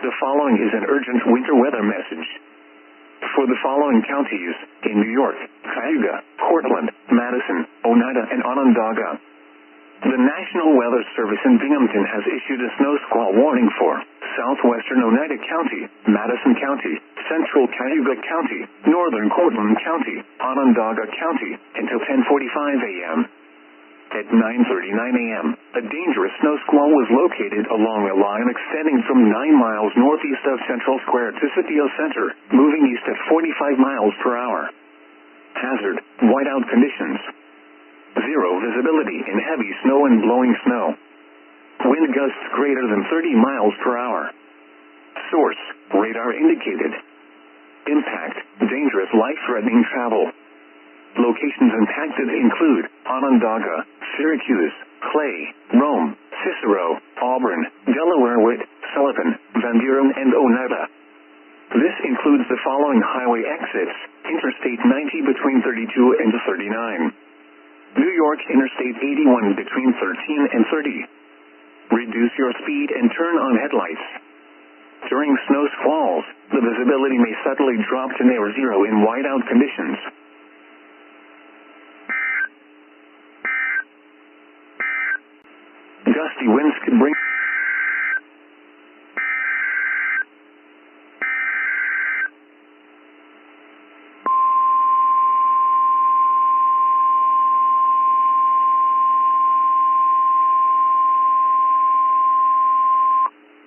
The following is an urgent winter weather message. For the following counties in New York, Cayuga, Cortland, Madison, Oneida, and Onondaga. The National Weather Service in Binghamton has issued a snow squall warning for southwestern Oneida County, Madison County, central Cayuga County, northern Cortland County, Onondaga County, until 10:45 a.m. At 9:39 a.m., a dangerous snow squall was located along a line extending from 9 miles northeast of Central Square to Scipio Center, moving east at 45 miles per hour. Hazard: whiteout conditions. Zero visibility in heavy snow and blowing snow. Wind gusts greater than 30 miles per hour. Source: radar indicated. Impact: dangerous, life-threatening travel. Locations impacted include Onondaga, Syracuse, Clay, Rome, Cicero, Auburn, Delaware, Witt, Sullivan, Van Buren, and Oneida. This includes the following highway exits: Interstate 90 between 32 and 39. New York Interstate 81 between 13 and 30. Reduce your speed and turn on headlights. During snow squalls, the visibility may suddenly drop to near zero in whiteout conditions. Gusty winds could bring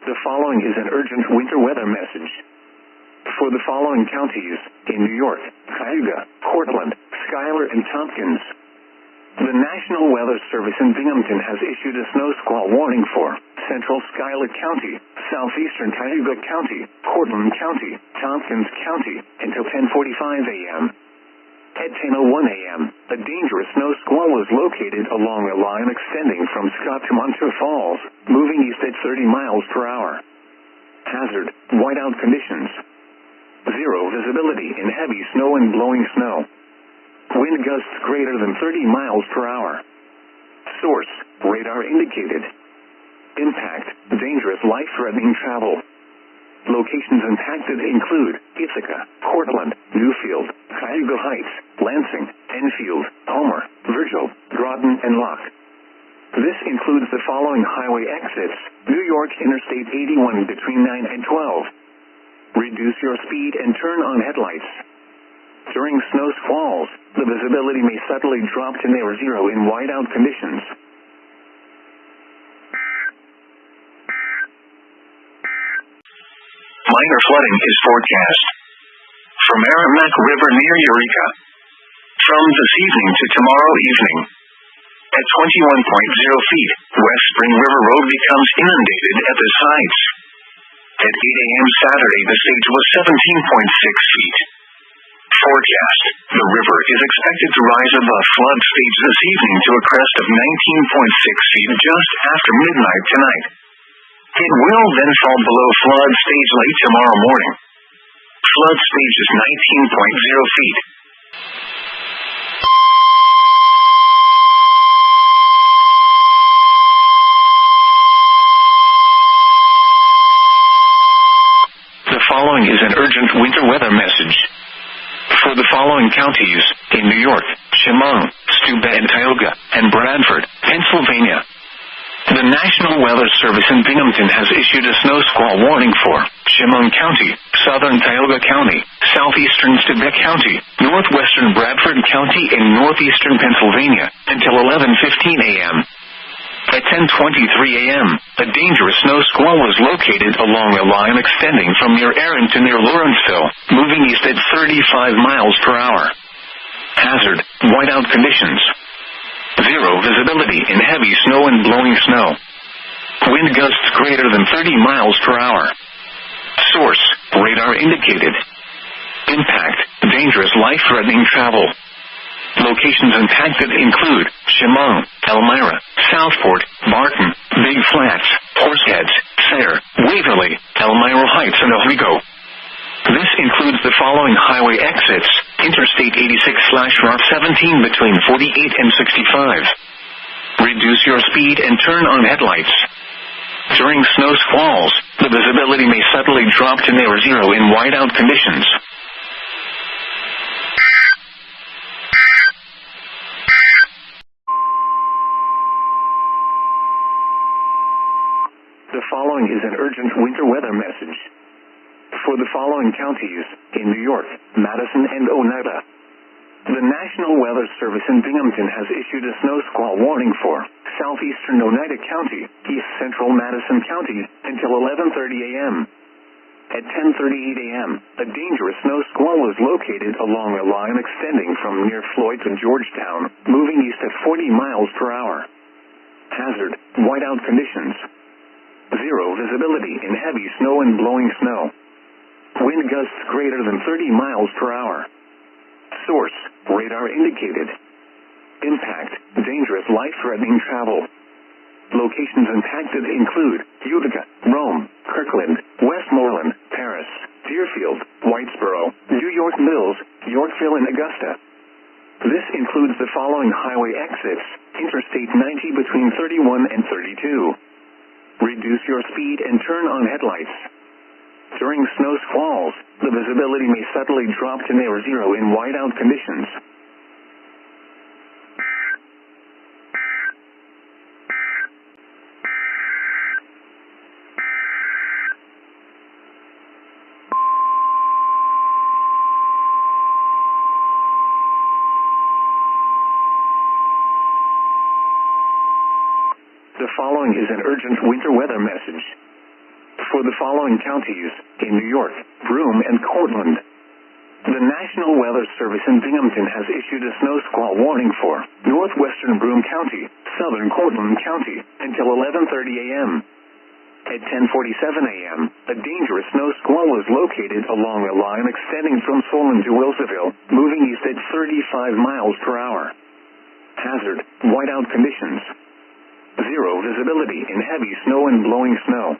The following is an urgent winter weather message. For the following counties in New York, Cayuga, Cortland, Schuyler, and Tompkins. The National Weather Service in Binghamton has issued a snow squall warning for central Schuyler County, southeastern Cayuga County, Cortland County, Tompkins County, until 10:45 a.m. At 10:01 a.m., a dangerous snow squall was located along a line extending from Scott to Montour Falls, moving east at 30 miles per hour. Hazard: whiteout conditions. Zero visibility in heavy snow and blowing snow. Wind gusts greater than 30 miles per hour. Source: radar indicated. Impact: dangerous, life-threatening travel. Locations impacted include Ithaca, Cortland, Newfield, Cayuga Heights, Lansing, Enfield, Homer, Virgil, Groton, and Locke. This includes the following highway exits: New York Interstate 81 between 9 and 12. Reduce your speed and turn on headlights. During snow squalls, the visibility may suddenly drop to near zero in whiteout conditions. Minor flooding is forecast from Merrimack River near Eureka. From this evening to tomorrow evening. At 21.0 feet, West Spring River Road becomes inundated at this height. At 8 a.m. Saturday, the stage was 17.6 feet. Forecast: the river is expected to rise above flood stage this evening to a crest of 19.6 feet just after midnight tonight. It will then fall below flood stage late tomorrow morning. Flood stage is 19.0 feet. The following is an urgent winter weather message. For the following counties in New York, Chemung, Steuben, Tioga, and Bradford, Pennsylvania. The National Weather Service in Binghamton has issued a snow squall warning for Chemung County, southern Tioga County, southeastern Steuben County, northwestern Bradford County, and northeastern Pennsylvania until 11:15 a.m. At 10:23 a.m., a dangerous snow squall was located along a line extending from near Erin to near Lawrenceville, moving east at 35 miles per hour. Hazard: whiteout conditions. Zero visibility in heavy snow and blowing snow. Wind gusts greater than 30 miles per hour. Source: radar indicated. Impact: dangerous, life-threatening travel. Locations impacted include Chemung, Elmira, Southport, Barton, Big Flats, Horseheads, Sayre, Waverly, Elmira Heights, and Oswego. This includes the following highway exits: Interstate 86/Route 17 between 48 and 65. Reduce your speed and turn on headlights. During snow squalls, the visibility may suddenly drop to near zero in whiteout conditions. The following is an urgent winter weather message. For the following counties in New York, Madison, and Oneida, the National Weather Service in Binghamton has issued a snow squall warning for southeastern Oneida County, east central Madison County, until 11:30 a.m. At 10:38 a.m., a dangerous snow squall was located along a line extending from near Floyd to Georgetown, moving east at 40 miles per hour. Hazard: whiteout conditions. Zero visibility in heavy snow and blowing snow. Wind gusts greater than 30 miles per hour. Source: radar indicated. Impact: dangerous, life-threatening travel. Locations impacted include Utica, Rome, Kirkland, Westmoreland, Paris, Deerfield, Whitesboro, New York Mills, Yorkville, and Augusta. This includes the following highway exits: Interstate 90 between 31 and 32. Reduce your speed and turn on headlights. During snow squalls, the visibility may suddenly drop to near zero in whiteout conditions. The following is an urgent winter weather message. For the following counties in New York, Broome, and Cortland, the National Weather Service in Binghamton has issued a snow squall warning for northwestern Broome County, southern Cortland County, until 11:30 a.m. At 10:47 a.m., a dangerous snow squall was located along a line extending from Solon to Wilsonville, moving east at 35 miles per hour. Hazard: whiteout conditions. Zero visibility in heavy snow and blowing snow.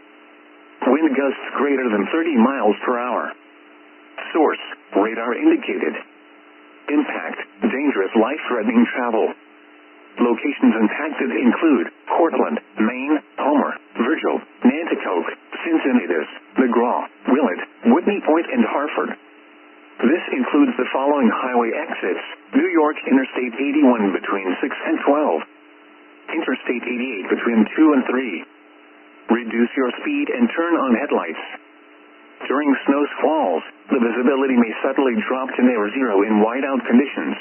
Wind gusts greater than 30 miles per hour. Source: radar indicated. Impact: dangerous, life-threatening travel. Locations impacted include Cortland, Maine, Homer, Virgil, Nanticoke, Cincinnatus, McGraw, Willett, Whitney Point, and Hartford. This includes the following highway exits: New York Interstate 81 between 6 and 12. Interstate 88 between 2 and 3. Reduce your speed and turn on headlights. During snow squalls, the visibility may suddenly drop to near zero in whiteout conditions.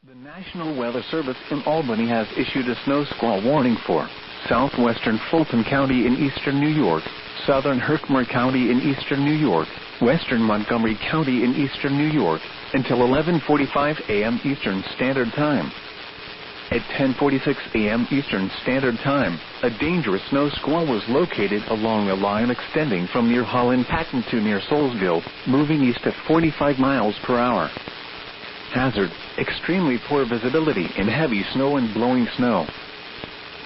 The National Weather Service in Albany has issued a snow squall warning for southwestern Fulton County in eastern New York, southern Herkimer County in eastern New York, western Montgomery County in eastern New York, until 11:45 a.m. Eastern Standard Time. At 10:46 a.m. Eastern Standard Time, a dangerous snow squall was located along a line extending from near Holland Patton to near Soulsville, moving east at 45 miles per hour. Hazard: extremely poor visibility in heavy snow and blowing snow.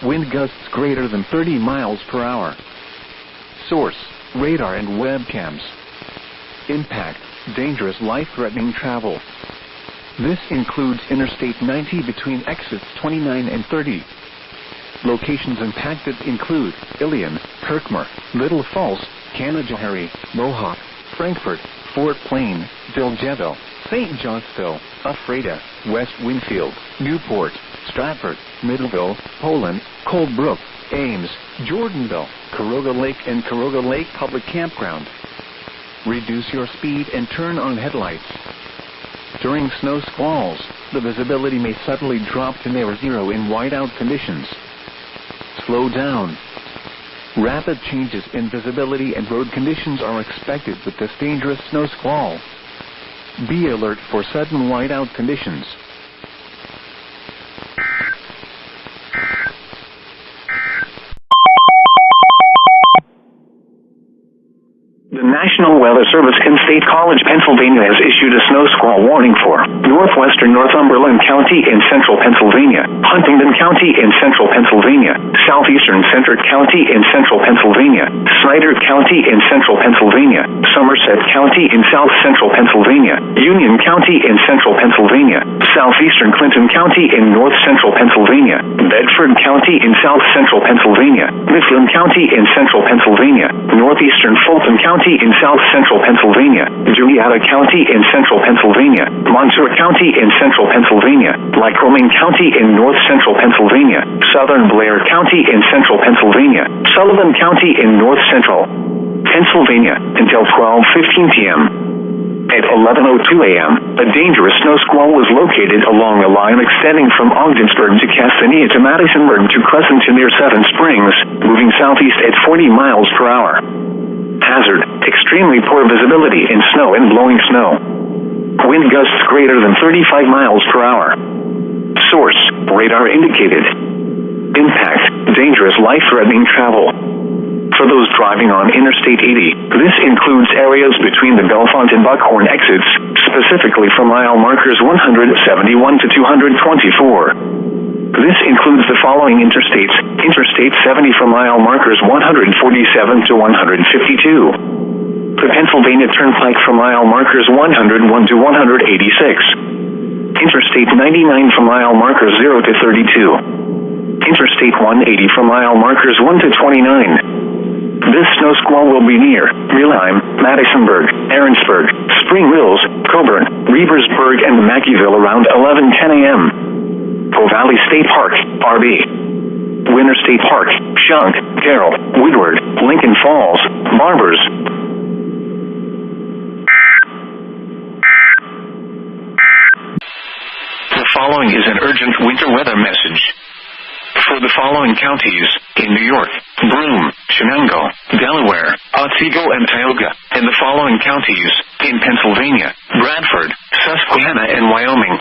Wind gusts greater than 30 miles per hour. Source: radar and webcams. Impact: dangerous, life-threatening travel. This includes Interstate 90 between exits 29 and 30. Locations impacted include Ilion, Herkimer, Little Falls, Canajoharie, Mohawk, Frankfort, Fort Plain, Dilgeville, St. Johnsville, Ephrata, West Winfield, Newport, Stratford, Middleville, Poland, Cold Brook, Ames, Jordanville, Caroga Lake, and Caroga Lake Public Campground. Reduce your speed and turn on headlights. During snow squalls, the visibility may suddenly drop to near zero in whiteout conditions. Slow down. Rapid changes in visibility and road conditions are expected with this dangerous snow squall. Be alert for sudden whiteout conditions. The National National Weather Service in State College, Pennsylvania has issued a snow squall warning for northwestern Northumberland County in central Pennsylvania, Huntingdon County in central Pennsylvania, southeastern Centre County in central Pennsylvania, Snyder County in central Pennsylvania, Somerset County in south central Pennsylvania, Union County in central Pennsylvania, southeastern Clinton County in north central Pennsylvania, Bedford County in south central Pennsylvania, Mifflin County in central Pennsylvania, northeastern Fulton County in south central Pennsylvania, Joliet County in central Pennsylvania, Montour County in central Pennsylvania, Lycoming County in north central Pennsylvania, southern Blair County in central Pennsylvania, Sullivan County in north central Pennsylvania until 12:15 p.m. At 11:02 a.m., a dangerous snow squall was located along a line extending from Ogdensburg to Castanea to Madisonburg to Crescent to near Seven Springs, moving southeast at 40 miles per hour. Hazard: extremely poor visibility in snow and blowing snow. Wind gusts greater than 35 miles per hour. Source: radar indicated. Impact: dangerous, life-threatening travel. For those driving on Interstate 80, this includes areas between the Bellefonte and Buckhorn exits, specifically from mile markers 171 to 224. This includes the following interstates: Interstate 70 from mile markers 147 to 152. The Pennsylvania Turnpike from mile markers 101 to 186. Interstate 99 from mile markers 0 to 32. Interstate 180 from mile markers 1 to 29. This snow squall will be near Mülheim, Madisonburg, Aaronsburg, Spring Mills, Coburn, Rebersburg, and Mackeyville around 11:10 a.m. Po Valley State Park, RB. Winter State Park, Shunk, Carroll, Woodward, Lincoln Falls, Barbers. The following is an urgent winter weather message. For the following counties in New York: Broome, Shenango, Delaware, Otsego, and Tioga, and the following counties in Pennsylvania: Bradford, Susquehanna, and Wyoming.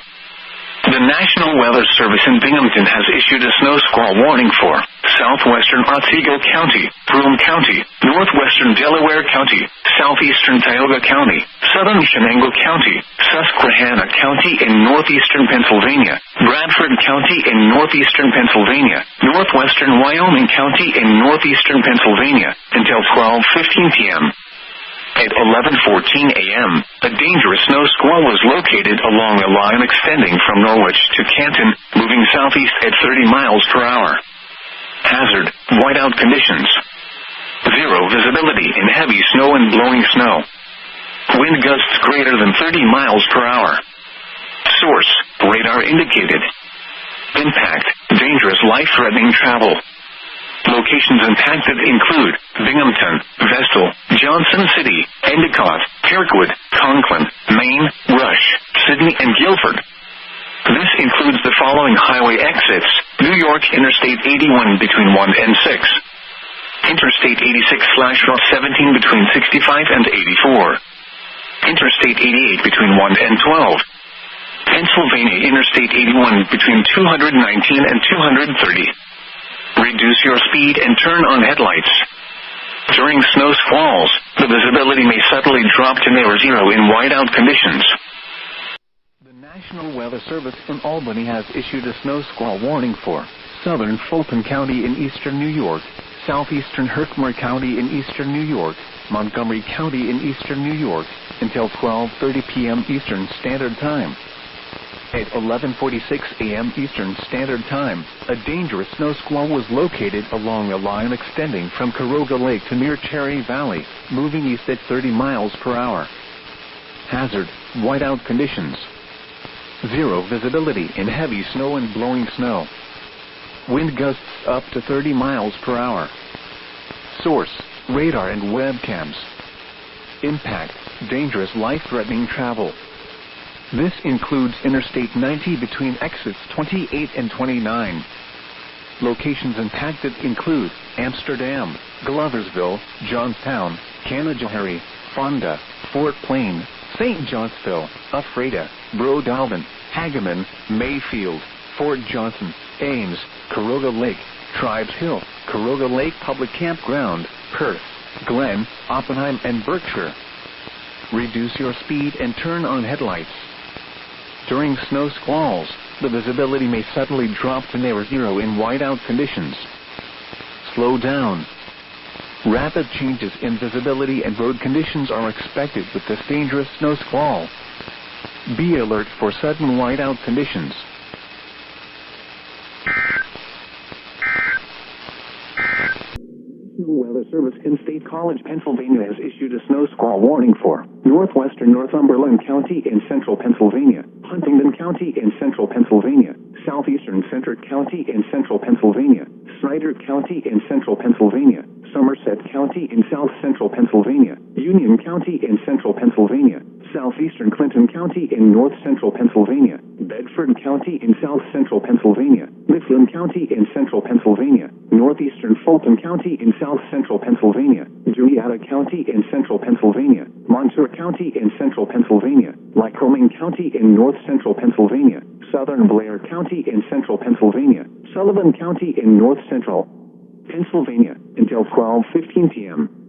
The National Weather Service in Binghamton has issued a snow squall warning for southwestern Otsego County, Broome County, northwestern Delaware County, southeastern Tioga County, southern Shenango County, Susquehanna County in northeastern Pennsylvania, Bradford County in northeastern Pennsylvania, northwestern Wyoming County in northeastern Pennsylvania, until 12:15 p.m. At 11:14 a.m., a dangerous snow squall was located along a line extending from Norwich to Canton, moving southeast at 30 miles per hour. Hazard: whiteout conditions. Zero visibility in heavy snow and blowing snow. Wind gusts greater than 30 miles per hour. Source: radar indicated. Impact: dangerous, life-threatening travel. Locations impacted include Binghamton, Vestal, Johnson City, Endicott, Kirkwood, Conklin, Maine, Rush, Sydney, and Guilford. This includes the following highway exits: New York Interstate 81 between 1 and 6. Interstate 86/Route 17 between 65 and 84. Interstate 88 between 1 and 12. Pennsylvania Interstate 81 between 219 and 230. Reduce your speed and turn on headlights. During snow squalls, the visibility may subtly drop to near zero in whiteout conditions. The National Weather Service in Albany has issued a snow squall warning for southern Fulton County in eastern New York, southeastern Herkimer County in eastern New York, Montgomery County in eastern New York, until 12:30 p.m. Eastern Standard Time. At 11:46 a.m. Eastern Standard Time, a dangerous snow squall was located along a line extending from Caroga Lake to near Cerri Valley, moving east at 30 miles per hour. Hazard: whiteout conditions. Zero visibility in heavy snow and blowing snow. Wind gusts up to 30 miles per hour. Source: radar and webcams. Impact: dangerous, life-threatening travel. This includes Interstate 90 between exits 28 and 29. Locations impacted include Amsterdam, Gloversville, Johnstown, Canajoharie, Fonda, Fort Plain, St. Johnsville, Ephrata, Rhode Island, Hageman, Mayfield, Fort Johnson, Ames, Caroga Lake, Tribes Hill, Caroga Lake Public Campground, Perth, Glen, Oppenheim, and Berkshire. Reduce your speed and turn on headlights. During snow squalls, the visibility may suddenly drop to near zero in whiteout conditions. Slow down. Rapid changes in visibility and road conditions are expected with this dangerous snow squall. Be alert for sudden whiteout conditions. Weather Service in State College, Pennsylvania has issued a snow squall warning for northwestern Northumberland County in central Pennsylvania, Huntingdon County in central Pennsylvania, southeastern Centre County in central Pennsylvania, Snyder County in central Pennsylvania, Somerset County in south central Pennsylvania, Union County in central Pennsylvania, southeastern Clinton County in north central Pennsylvania, Bedford County in south central Pennsylvania, Mifflin County in central Pennsylvania, northeastern Fulton County in south central Pennsylvania, Juniata County in central Pennsylvania, Montour County in central Pennsylvania, Lycoming County in north central Pennsylvania, southern Blair County in central Pennsylvania, Sullivan County in north central Pennsylvania until 12:15 p.m.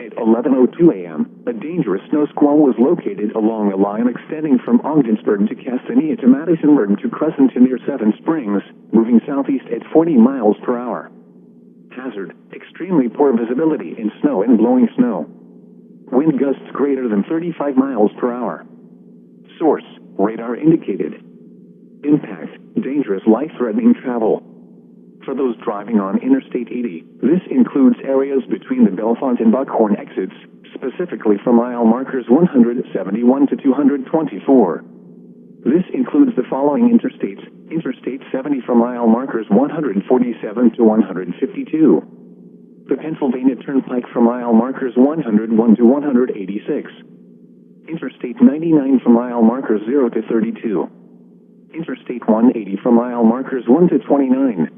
At 11:02 a.m., a dangerous snow squall was located along a line extending from Ogdensburg to Castania to Madisonburg to Crescent to near Seven Springs, moving southeast at 40 miles per hour. Hazard: extremely poor visibility in snow and blowing snow. Wind gusts greater than 35 miles per hour. Source: radar indicated. Impact: dangerous, life-threatening travel. For those driving on Interstate 80, this includes areas between the Bellefonte and Buckhorn exits, specifically from mile markers 171 to 224. This includes the following interstates: Interstate 70 from mile markers 147 to 152. The Pennsylvania Turnpike from mile markers 101 to 186. Interstate 99 from mile markers 0 to 32. Interstate 180 from mile markers 1 to 29.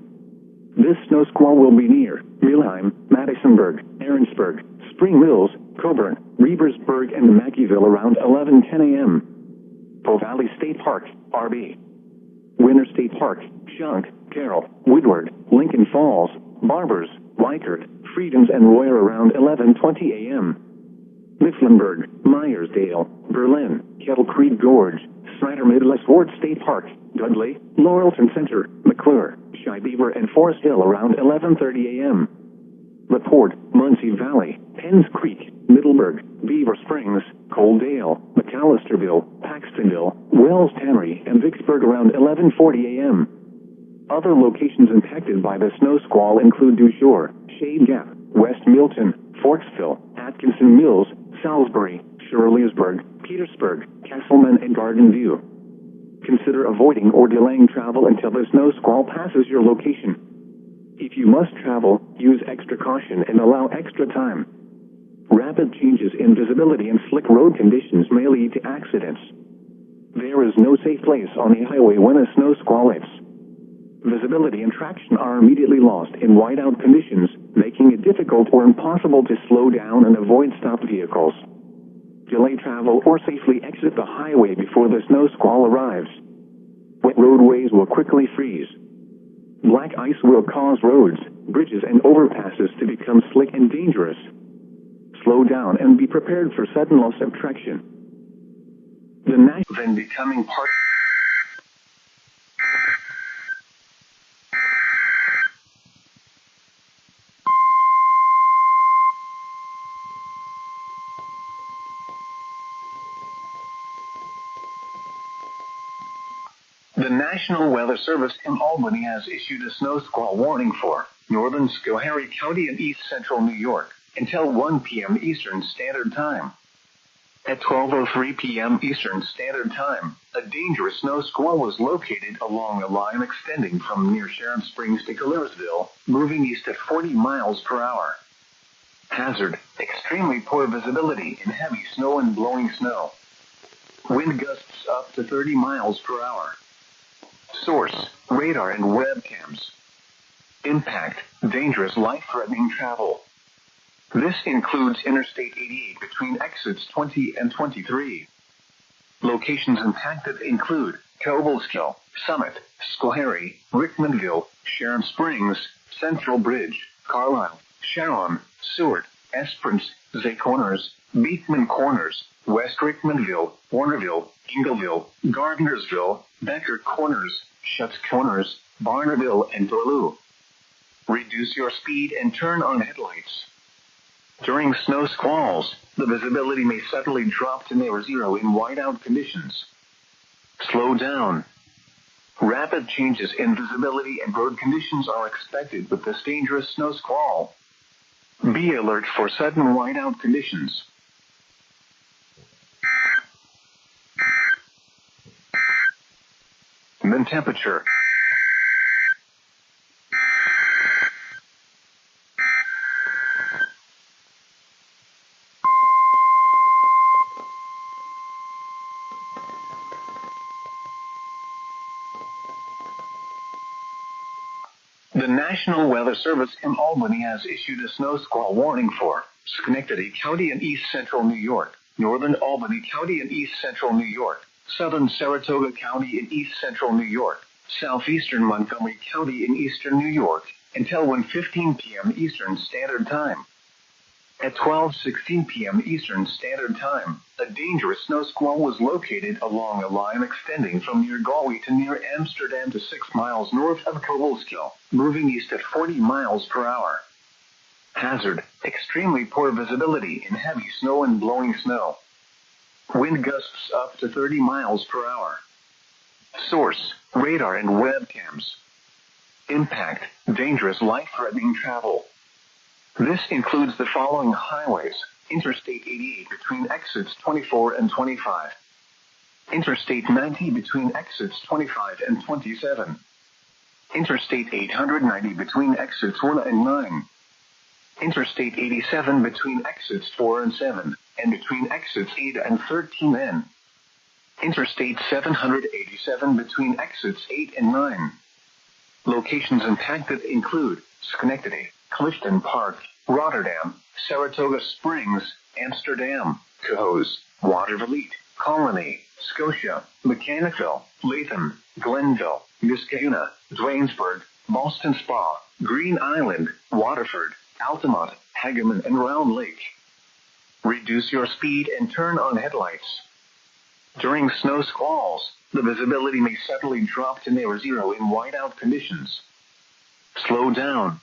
This snow squall will be near Mülheim, Madisonburg, Aaronsburg, Spring Mills, Coburn, Rebersburg, and Mackeyville around 11:10 a.m. Po Valley State Park, RB. Winter State Park, Shunk, Carroll, Woodward, Lincoln Falls, Barbers, Weichert, Friedens, and Royer around 11:20 a.m. Mifflinburg, Myersdale, Berlin, Kettle Creek Gorge, Snyder Midwest Ward State Park, Dudley, Laurelton Center, McClure, Shibeaver, and Forest Hill around 11:30 a.m. LaPorte, Muncie Valley, Penns Creek, Middleburg, Beaver Springs, Coaldale, McAllisterville, Paxtonville, Wells Tannery, and Vicksburg around 11:40 a.m. Other locations impacted by the snow squall include Dushore, Shade Gap, West Milton, Forksville, Atkinson Mills, Salisbury, Shirleysburg, Petersburg, Castleman, and Garden View. Consider avoiding or delaying travel until the snow squall passes your location. If you must travel, use extra caution and allow extra time. Rapid changes in visibility and slick road conditions may lead to accidents. There is no safe place on the highway when a snow squall hits. Visibility and traction are immediately lost in whiteout conditions, making it difficult or impossible to slow down and avoid stopped vehicles. Delay travel or safely exit the highway before the snow squall arrives. Wet roadways will quickly freeze. Black ice will cause roads, bridges, and overpasses to become slick and dangerous. Slow down and be prepared for sudden loss of traction. Then becoming part. The National Weather Service in Albany has issued a snow squall warning for northern Schoharie County and east central New York until 1 p.m. Eastern Standard Time. At 12:03 p.m. Eastern Standard Time, a dangerous snow squall was located along a line extending from near Sharon Springs to Caleresville, moving east at 40 miles per hour. Hazard: extremely poor visibility in heavy snow and blowing snow. Wind gusts up to 30 miles per hour. Source: radar and webcams. Impact: dangerous, life-threatening travel. This includes Interstate 88 between exits 20 and 23. Locations impacted include Cobleskill, Summit, Schoharie, Rickmanville, Sharon Springs, Central Bridge, Carlisle, Sharon, Seward, Esperance, Zay Corners, Beekman Corners, West Rickmanville, Warnerville, Ingleville, Gardnersville, Becker Corners, Schuts Corners, Barnerville, and Dorlew. Reduce your speed and turn on headlights. During snow squalls, the visibility may suddenly drop to near zero in whiteout conditions. Slow down. Rapid changes in visibility and road conditions are expected with this dangerous snow squall. Be alert for sudden whiteout conditions. Then temperature. The National Weather Service in Albany has issued a snow squall warning for Schenectady County in East Central New York, Northern Albany County in East Central New York, Southern Saratoga County in East Central New York, Southeastern Montgomery County in Eastern New York, until 1:15 p.m. Eastern Standard Time. At 12:16 p.m. Eastern Standard Time, a dangerous snow squall was located along a line extending from near Galway to near Amsterdam to 6 miles north of Kobelskill, moving east at 40 miles per hour. Hazard: extremely poor visibility in heavy snow and blowing snow. Wind gusts up to 30 miles per hour. Source: radar and webcams. Impact: dangerous, life-threatening travel. This includes the following highways: Interstate 88 between exits 24 and 25. Interstate 90 between exits 25 and 27. Interstate 890 between exits 1 and 9. Interstate 87 between exits 4 and 7, and between exits 8 and 13N. Interstate 787 between exits 8 and 9. Locations impacted include Schenectady, Clifton Park, Rotterdam, Saratoga Springs, Amsterdam, Cohoes, Watervliet, Colony, Scotia, Mechanicville, Latham, Glenville, Niskayuna, Dwaynesburg, Boston Spa, Green Island, Waterford, Altamont, Hageman, and Round Lake. Reduce your speed and turn on headlights. During snow squalls, the visibility may suddenly drop to near zero in whiteout conditions. Slow down.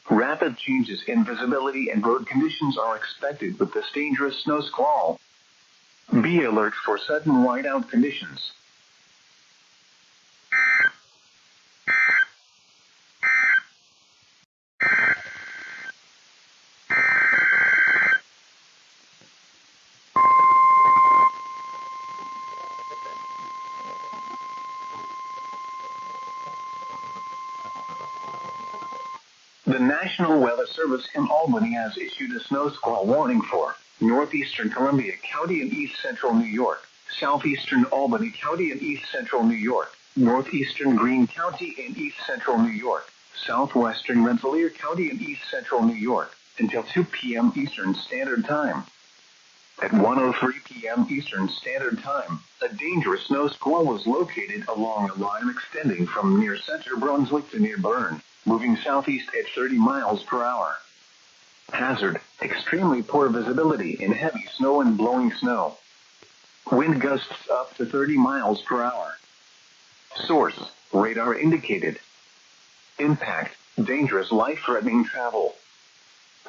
Rapid changes in visibility and road conditions are expected with this dangerous snow squall. Be alert for sudden whiteout conditions. The National Weather Service in Albany has issued a snow squall warning for Northeastern Columbia County in East Central New York, Southeastern Albany County in East Central New York, Northeastern Greene County in East Central New York, Southwestern Rensselaer County in East Central New York, until 2 p.m. Eastern Standard Time. At 1:03 p.m. Eastern Standard Time, a dangerous snow squall was located along a line extending from near Center Brunswick to near Bern, moving southeast at 30 miles per hour. Hazard: extremely poor visibility in heavy snow and blowing snow. Wind gusts up to 30 miles per hour. Source: radar indicated. Impact: dangerous, life-threatening travel.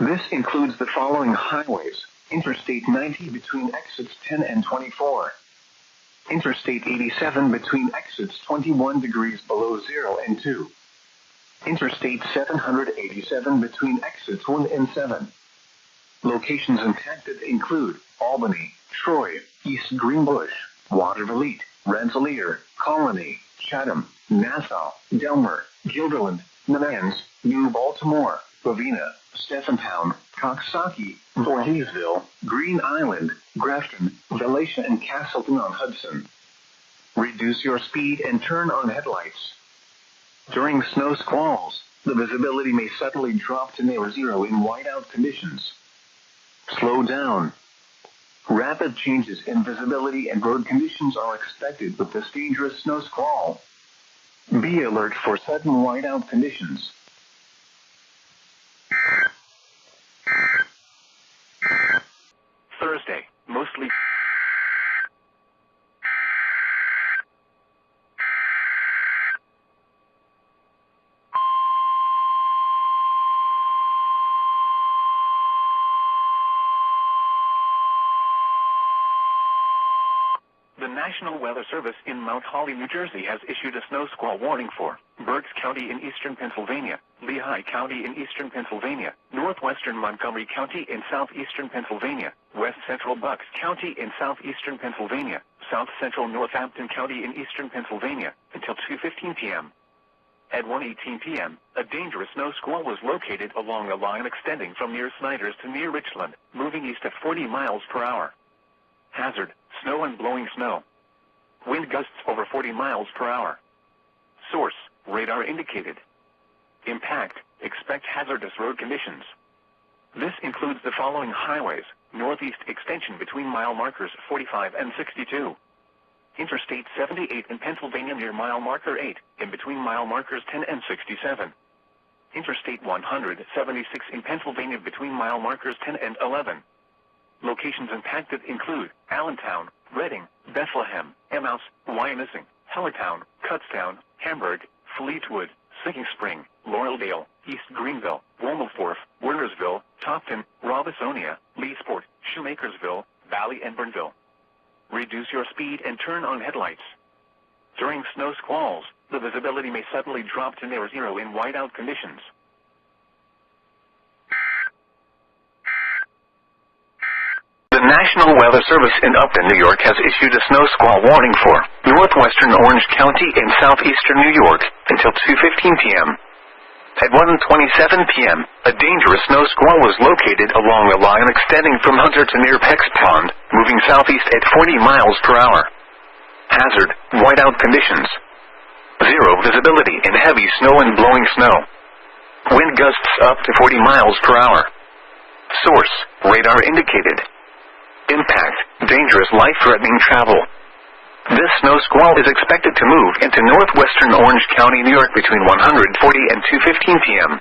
This includes the following highways: Interstate 90 between exits 10 and 24. Interstate 87 between exits 21 degrees below 0 and 2. Interstate 787 between exits 1 and 7. Locations impacted include Albany, Troy, East Greenbush, Watervliet, Rensselaer, Colony, Chatham, Nassau, Delmer, Guilderland, Nanans, New Baltimore, Bovina, Stephentown, Coxsackie, Voorheesville, Green Island, Grafton, Valatia, and Castleton-on-Hudson. Reduce your speed and turn on headlights. During snow squalls, the visibility may suddenly drop to near zero in whiteout conditions. Slow down. Rapid changes in visibility and road conditions are expected with this dangerous snow squall. Be alert for sudden whiteout conditions. Thursday, mostly slightly. The National Weather Service in Mount Holly, New Jersey has issued a snow squall warning for Berks County in eastern Pennsylvania, Lehigh County in eastern Pennsylvania, northwestern Montgomery County in southeastern Pennsylvania, west central Bucks County in southeastern Pennsylvania, south central Northampton County in eastern Pennsylvania, until 2:15 p.m. At 1:18 p.m., a dangerous snow squall was located along a line extending from near Snyder's to near Richland, moving east at 40 miles per hour. Hazard: snow and blowing snow. Wind gusts over 40 miles per hour. Source: radar indicated. Impact: expect hazardous road conditions. This includes the following highways: northeast extension between mile markers 45 and 62. Interstate 78 in Pennsylvania near mile marker 8, in between mile markers 10 and 67. Interstate 176 in Pennsylvania between mile markers 10 and 11. Locations impacted include Allentown, Reading, Bethlehem, Emmaus, Wyomissing, Hellertown, Kutztown, Hamburg, Fleetwood, Sinking Spring, Laureldale, East Greenville, Womelforth, Wernersville, Topton, Robisonia, Leesport, Shoemakersville, Valley and Burnville. Reduce your speed and turn on headlights. During snow squalls, the visibility may suddenly drop to near zero in whiteout conditions. The National Weather Service in Upton, New York has issued a snow squall warning for northwestern Orange County in southeastern New York until 2:15 p.m. At 1:27 p.m., a dangerous snow squall was located along a line extending from Hunter to near Peck's Pond, moving southeast at 40 miles per hour. Hazard: whiteout conditions. Zero visibility in heavy snow and blowing snow. Wind gusts up to 40 miles per hour. Source: radar indicated. Impact: dangerous, life-threatening travel. This snow squall is expected to move into northwestern Orange County, New York between 1:40 and 2:15 p.m.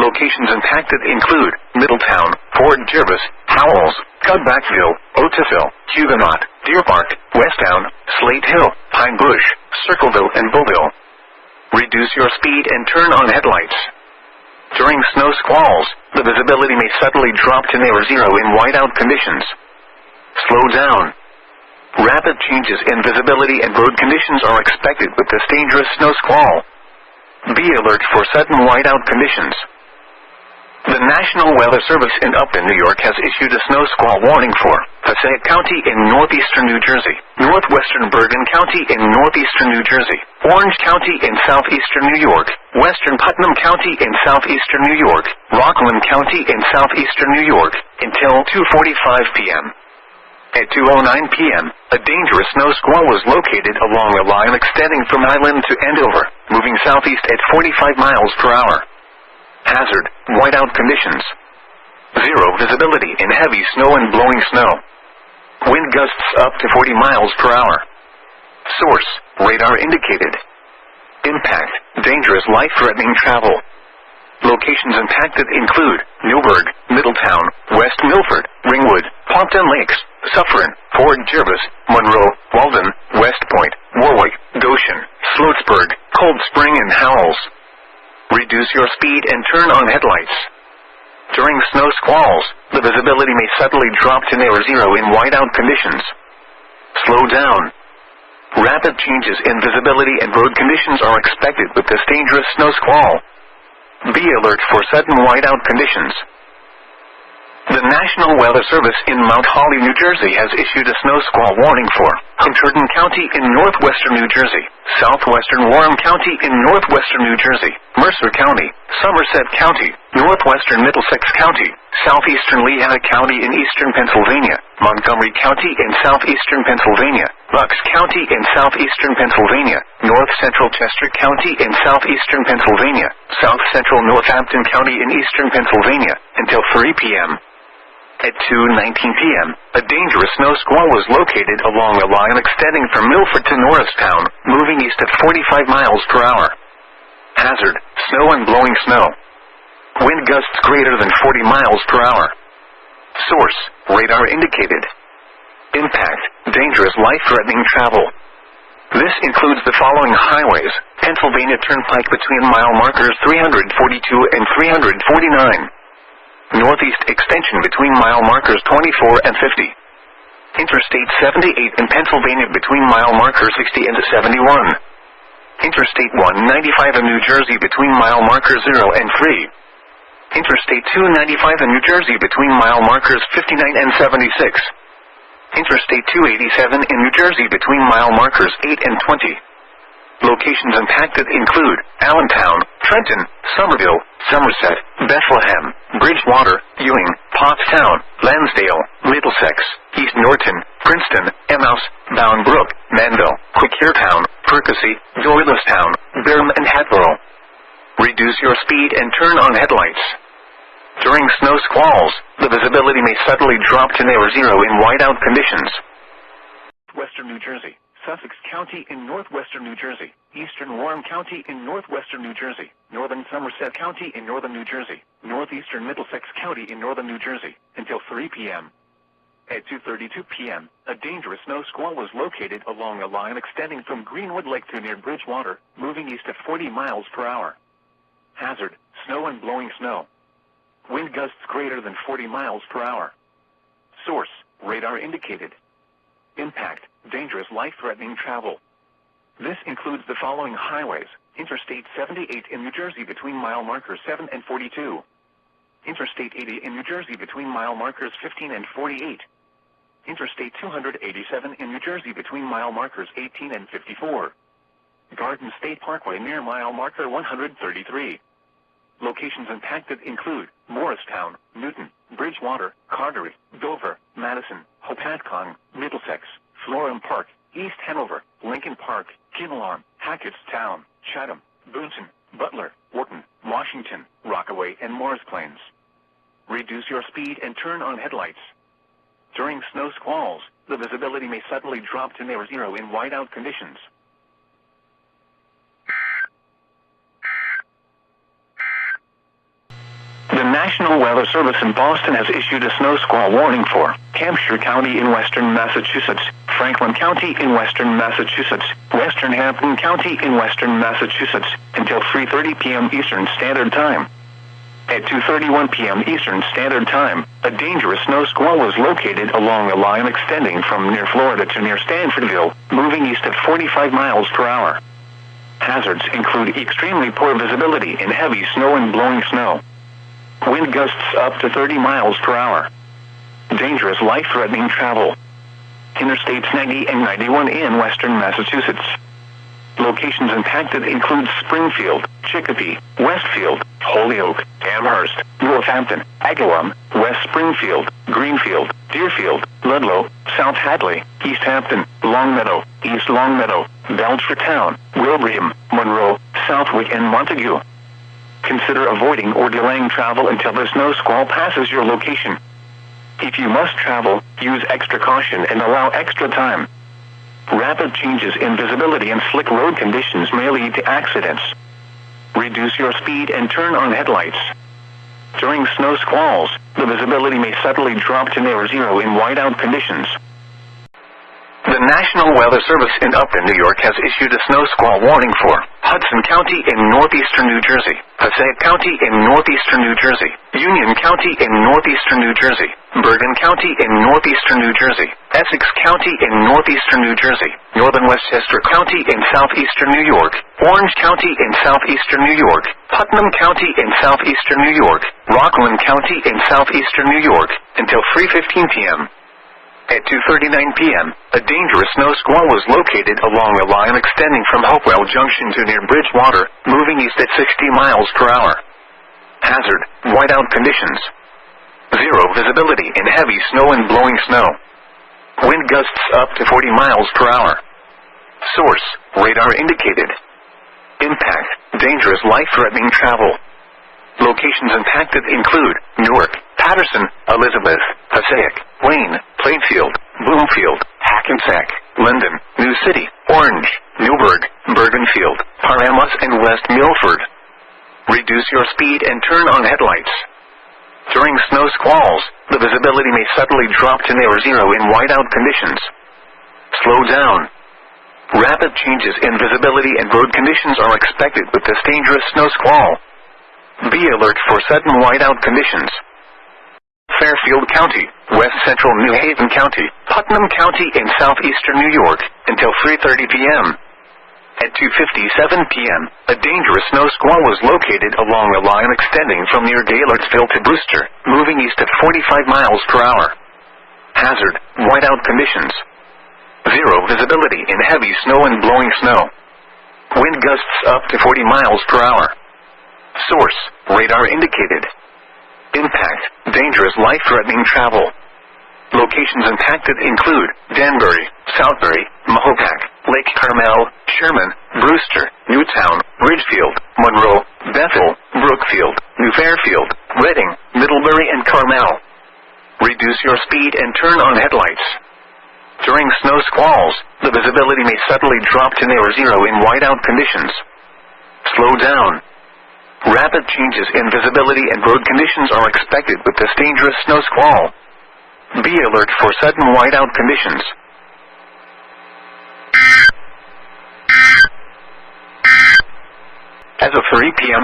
Locations impacted include Middletown, Fort Jervis, Howells, Cudbackville, Otisville, Huguenot, Deer Park, Westtown, Slate Hill, Pine Bush, Circleville, and Bullville. Reduce your speed and turn on headlights. During snow squalls, the visibility may suddenly drop to near zero in whiteout conditions. Slow down. Rapid changes in visibility and road conditions are expected with this dangerous snow squall. Be alert for sudden whiteout conditions. The National Weather Service in Upton, New York has issued a snow squall warning for Passaic County in northeastern New Jersey, northwestern Bergen County in northeastern New Jersey, Orange County in southeastern New York, western Putnam County in southeastern New York, Rockland County in southeastern New York, until 2:45 p.m. At 2:09 p.m., a dangerous snow squall was located along a line extending from Highland to Andover, moving southeast at 45 miles per hour. Hazard: whiteout conditions. Zero visibility in heavy snow and blowing snow. Wind gusts up to 40 miles per hour. Source: radar indicated. Impact: dangerous, life-threatening travel. Locations impacted include Newburgh, Middletown, West Milford, Ringwood, Pompton Lakes, Suffern, Fort Jervis, Monroe, Walden, West Point, Warwick, Goshen, Sloatsburg, Cold Spring, and Howells. Reduce your speed and turn on headlights. During snow squalls, the visibility may suddenly drop to near zero in whiteout conditions. Slow down. Rapid changes in visibility and road conditions are expected with this dangerous snow squall. Be alert for sudden whiteout conditions. The National Weather Service in Mount Holly, New Jersey has issued a snow squall warning for Hunterdon County in northwestern New Jersey, southwestern Warren County in northwestern New Jersey, Mercer County, Somerset County, northwestern Middlesex County, southeastern Lehigh County in eastern Pennsylvania, Montgomery County in southeastern Pennsylvania, Bucks County in southeastern Pennsylvania, north central Chester County in southeastern Pennsylvania, south central Northampton County in eastern Pennsylvania, until 3 p.m. At 2:19 p.m., a dangerous snow squall was located along a line extending from Milford to Norristown, moving east at 45 miles per hour. Hazard: snow and blowing snow. Wind gusts greater than 40 miles per hour. Source: radar indicated. Impact, dangerous, life-threatening travel. This includes the following highways: Pennsylvania Turnpike between mile markers 342 and 349. Northeast Extension between mile markers 24 and 50. Interstate 78 in Pennsylvania between mile markers 60 and 71. Interstate 195 in New Jersey between mile markers 0 and 3. Interstate 295 in New Jersey between mile markers 59 and 76. Interstate 287 in New Jersey between mile markers 8 and 20. Locations impacted include Allentown, Trenton, Somerville, Somerset, Bethlehem, Bridgewater, Ewing, Pottstown, Lansdale, Middlesex, East Norton, Princeton, Emmaus, Bound Brook, Manville, Quakertown, Percy, Doylestown, Durham and Hatboro. Reduce your speed and turn on headlights. During snow squalls, the visibility may suddenly drop to near zero in whiteout conditions. Western New Jersey, Sussex County in northwestern New Jersey, Eastern Warren County in northwestern New Jersey, Northern Somerset County in northern New Jersey, Northeastern Middlesex County in northern New Jersey, until 3 p.m. At 2:32 p.m., a dangerous snow squall was located along a line extending from Greenwood Lake to near Bridgewater, moving east at 40 miles per hour. Hazard, snow and blowing snow. Wind gusts greater than 40 miles per hour. Source, radar indicated. Impact, dangerous, life-threatening travel. This includes the following highways: Interstate 78 in New Jersey between mile markers 7 and 42. Interstate 80 in New Jersey between mile markers 15 and 48. Interstate 287 in New Jersey between mile markers 18 and 54. Garden State Parkway near mile marker 133. Locations impacted include Morristown, Newton, Bridgewater, Carteret, Dover, Madison, Hopatcong, Middlesex, Florham Park, East Hanover, Lincoln Park, Kinnelon, Hackettstown, Chatham, Boonton, Butler, Wharton, Washington, Rockaway, and Morris Plains. Reduce your speed and turn on headlights. During snow squalls, the visibility may suddenly drop to near zero in whiteout conditions. The National Weather Service in Boston has issued a snow squall warning for Hampshire County in western Massachusetts, Franklin County in western Massachusetts, Western Hampton County in western Massachusetts, until 3:30 p.m. Eastern Standard Time. At 2:31 p.m. Eastern Standard Time, a dangerous snow squall was located along a line extending from near Florida to near Stanfordville, moving east at 45 miles per hour. Hazards include extremely poor visibility in heavy snow and blowing snow. Wind gusts up to 30 miles per hour. Dangerous, life-threatening travel. Interstates 90 and 91 in western Massachusetts. Locations impacted include Springfield, Chicopee, Westfield, Holyoke, Amherst, Northampton, Agawam, West Springfield, Greenfield, Deerfield, Ludlow, South Hadley, East Hampton, Longmeadow, East Longmeadow, Belchertown, Wilbraham, Monroe, Southwick, and Montague. Consider avoiding or delaying travel until the snow squall passes your location. If you must travel, use extra caution and allow extra time. Rapid changes in visibility and slick road conditions may lead to accidents. Reduce your speed and turn on headlights. During snow squalls, the visibility may suddenly drop to near zero in whiteout conditions. The National Weather Service in Upton, New York has issued a snow squall warning for Hudson County in northeastern New Jersey, Passaic County in northeastern New Jersey, Union County in northeastern New Jersey, Bergen County in northeastern New Jersey, Essex County in northeastern New Jersey, Northern Westchester County in southeastern New York, Orange County in southeastern New York, Putnam County in southeastern New York, Rockland County in southeastern New York, until 3:15 p.m. At 2:39 p.m., a dangerous snow squall was located along a line extending from Hopewell Junction to near Bridgewater, moving east at 60 miles per hour. Hazard, whiteout conditions. Zero visibility in heavy snow and blowing snow. Wind gusts up to 40 miles per hour. Source, radar indicated. Impact, dangerous, life-threatening travel. Locations impacted include Newark, Patterson, Elizabeth, Passaic, Wayne, Plainfield, Bloomfield, Hackensack, Linden, New City, Orange, Newburgh, Bergenfield, Paramus, and West Milford. Reduce your speed and turn on headlights. During snow squalls, the visibility may suddenly drop to near zero in whiteout conditions. Slow down. Rapid changes in visibility and road conditions are expected with this dangerous snow squall. Be alert for sudden whiteout conditions. Fairfield County, West Central New Haven County, Putnam County in southeastern New York, until 3:30 p.m. At 2:57 p.m., a dangerous snow squall was located along a line extending from near Gaylordsville to Brewster, moving east at 45 miles per hour. Hazard, whiteout conditions. Zero visibility in heavy snow and blowing snow. Wind gusts up to 40 miles per hour. Source, radar indicated. Impact, dangerous life-threatening travel. Locations impacted include Danbury, Southbury, Mahopac, Lake Carmel, Sherman, Brewster, Newtown, Ridgefield, Monroe, Bethel, Brookfield, New Fairfield, Reading, Middlebury and Carmel. Reduce your speed and turn on headlights. During snow squalls, the visibility may suddenly drop to near zero in whiteout conditions. Slow down. Rapid changes in visibility and road conditions are expected with this dangerous snow squall. Be alert for sudden whiteout conditions. As of 3 p.m.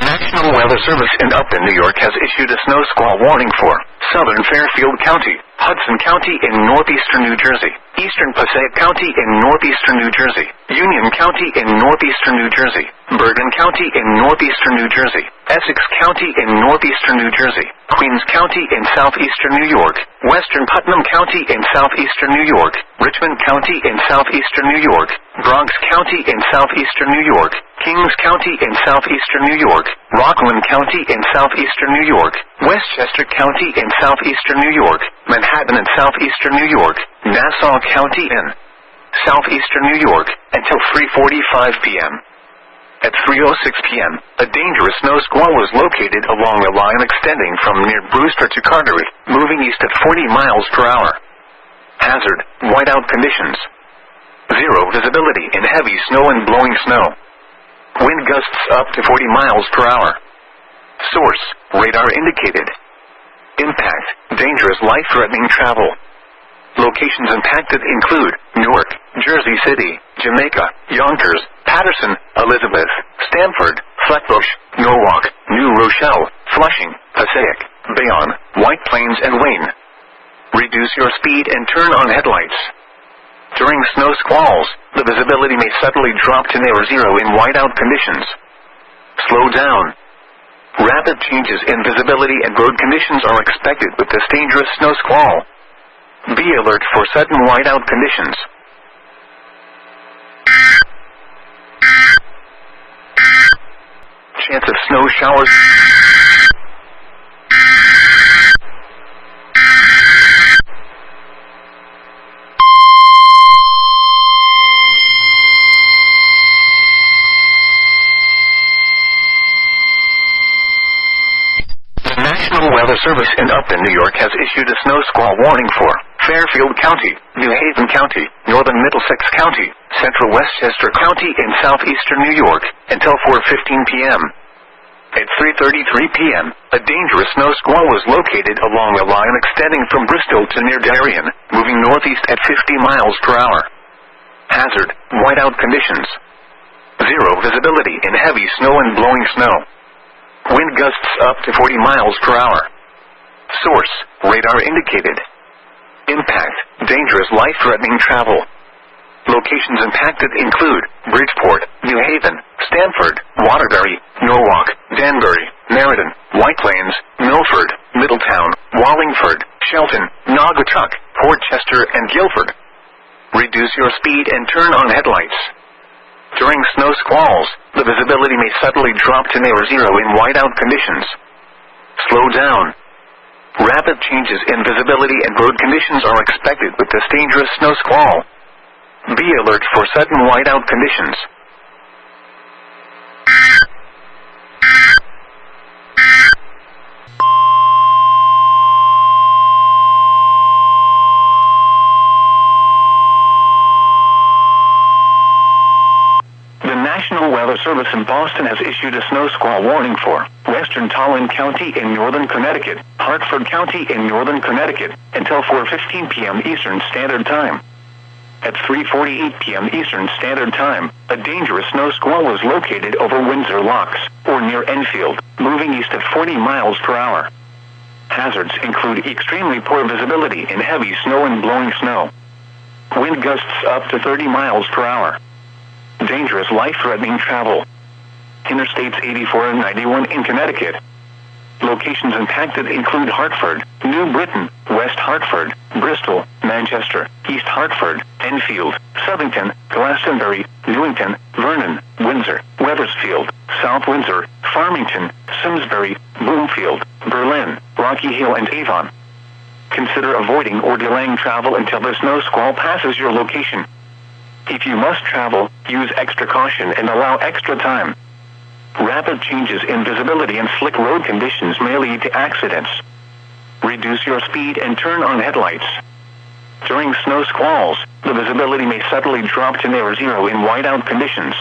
National Weather Service in Upton, New York has issued a snow squall warning for southern Fairfield County, Hudson County in northeastern New Jersey, eastern Passaic County in northeastern New Jersey, Union County in northeastern New Jersey, Bergen County in northeastern New Jersey, Essex County in northeastern New Jersey, Queens County in southeastern New York, western Putnam County in southeastern New York, Richmond County in southeastern New York, Bronx County in southeastern New York, Kings County in southeastern New York, Rockland County in southeastern New York, Westchester County in southeastern New York, Manhattan in southeastern New York, Nassau County in southeastern New York, until 3:45 p.m. At 3:06 p.m., a dangerous snow squall was located along a line extending from near Brewster to Carteret, moving east at 40 miles per hour. Hazard, whiteout conditions. Zero visibility in heavy snow and blowing snow. Wind gusts up to 40 miles per hour. Source, radar indicated. Impact, dangerous life-threatening travel. Locations impacted include Newark, Jersey City, Jamaica, Yonkers, Patterson, Elizabeth, Stamford, Flatbush, Norwalk, New Rochelle, Flushing, Passaic, Bayonne, White Plains and Wayne. Reduce your speed and turn on headlights. During snow squalls, the visibility may suddenly drop to near zero in whiteout conditions. Slow down. Rapid changes in visibility and road conditions are expected with this dangerous snow squall. Be alert for sudden whiteout conditions. Chance of snow showers. The National Weather Service in Upton, New York has issued a snow squall warning for Fairfield County, New Haven County, northern Middlesex County, central Westchester County in southeastern New York, until 4:15 p.m. At 3:33 p.m., a dangerous snow squall was located along a line extending from Bristol to near Darien, moving northeast at 50 miles per hour. Hazard, whiteout conditions. Zero visibility in heavy snow and blowing snow. Wind gusts up to 40 miles per hour. Source, radar indicated. Impact, dangerous life-threatening travel. Locations impacted include Bridgeport, New Haven, Stamford, Waterbury, Norwalk, Danbury, Meriden, White Plains, Milford, Middletown, Wallingford, Shelton, Naugatuck, Portchester, and Guilford. Reduce your speed and turn on headlights. During snow squalls, the visibility may suddenly drop to near zero in whiteout conditions. Slow down. Rapid changes in visibility and road conditions are expected with this dangerous snow squall. Be alert for sudden whiteout conditions. issued a snow squall warning for western Tolland County in northern Connecticut, Hartford County in northern Connecticut, until 4:15 p.m. Eastern Standard Time. At 3:48 p.m. Eastern Standard Time, a dangerous snow squall was located over Windsor Locks, or near Enfield, moving east at 40 miles per hour. Hazards include extremely poor visibility in heavy snow and blowing snow. Wind gusts up to 30 miles per hour. Dangerous life-threatening travel. Interstates 84 and 91 in Connecticut. Locations impacted include Hartford, New Britain, West Hartford, Bristol, Manchester, East Hartford, Enfield, Southington, Glastonbury, Newington, Vernon, Windsor, Wethersfield, South Windsor, Farmington, Simsbury, Bloomfield, Berlin, Rocky Hill and Avon. Consider avoiding or delaying travel until the snow squall passes your location. If you must travel, use extra caution and allow extra time. Rapid changes in visibility and slick road conditions may lead to accidents. Reduce your speed and turn on headlights. During snow squalls, the visibility may suddenly drop to near zero in whiteout conditions.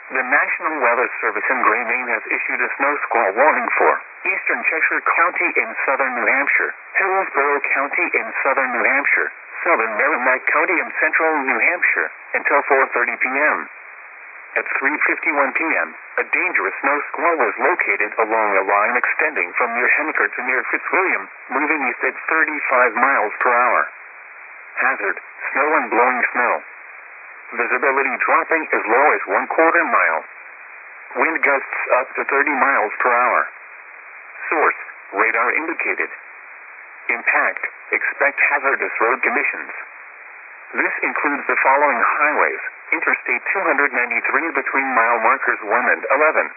The National Weather Service in Gray, Maine has issued a snow squall warning for eastern Cheshire County in southern New Hampshire, Hillsborough County in southern New Hampshire, southern Merrimack County in central New Hampshire, until 4:30 p.m. At 3:51 p.m., a dangerous snow squall was located along a line extending from near Henniker to near Fitzwilliam, moving east at 35 miles per hour. Hazard, snow and blowing snow. Visibility dropping as low as 1/4 mile. Wind gusts up to 30 miles per hour. Source, radar indicated. Impact, expect hazardous road conditions. This includes the following highways: Interstate 293 between mile markers 1 and 11.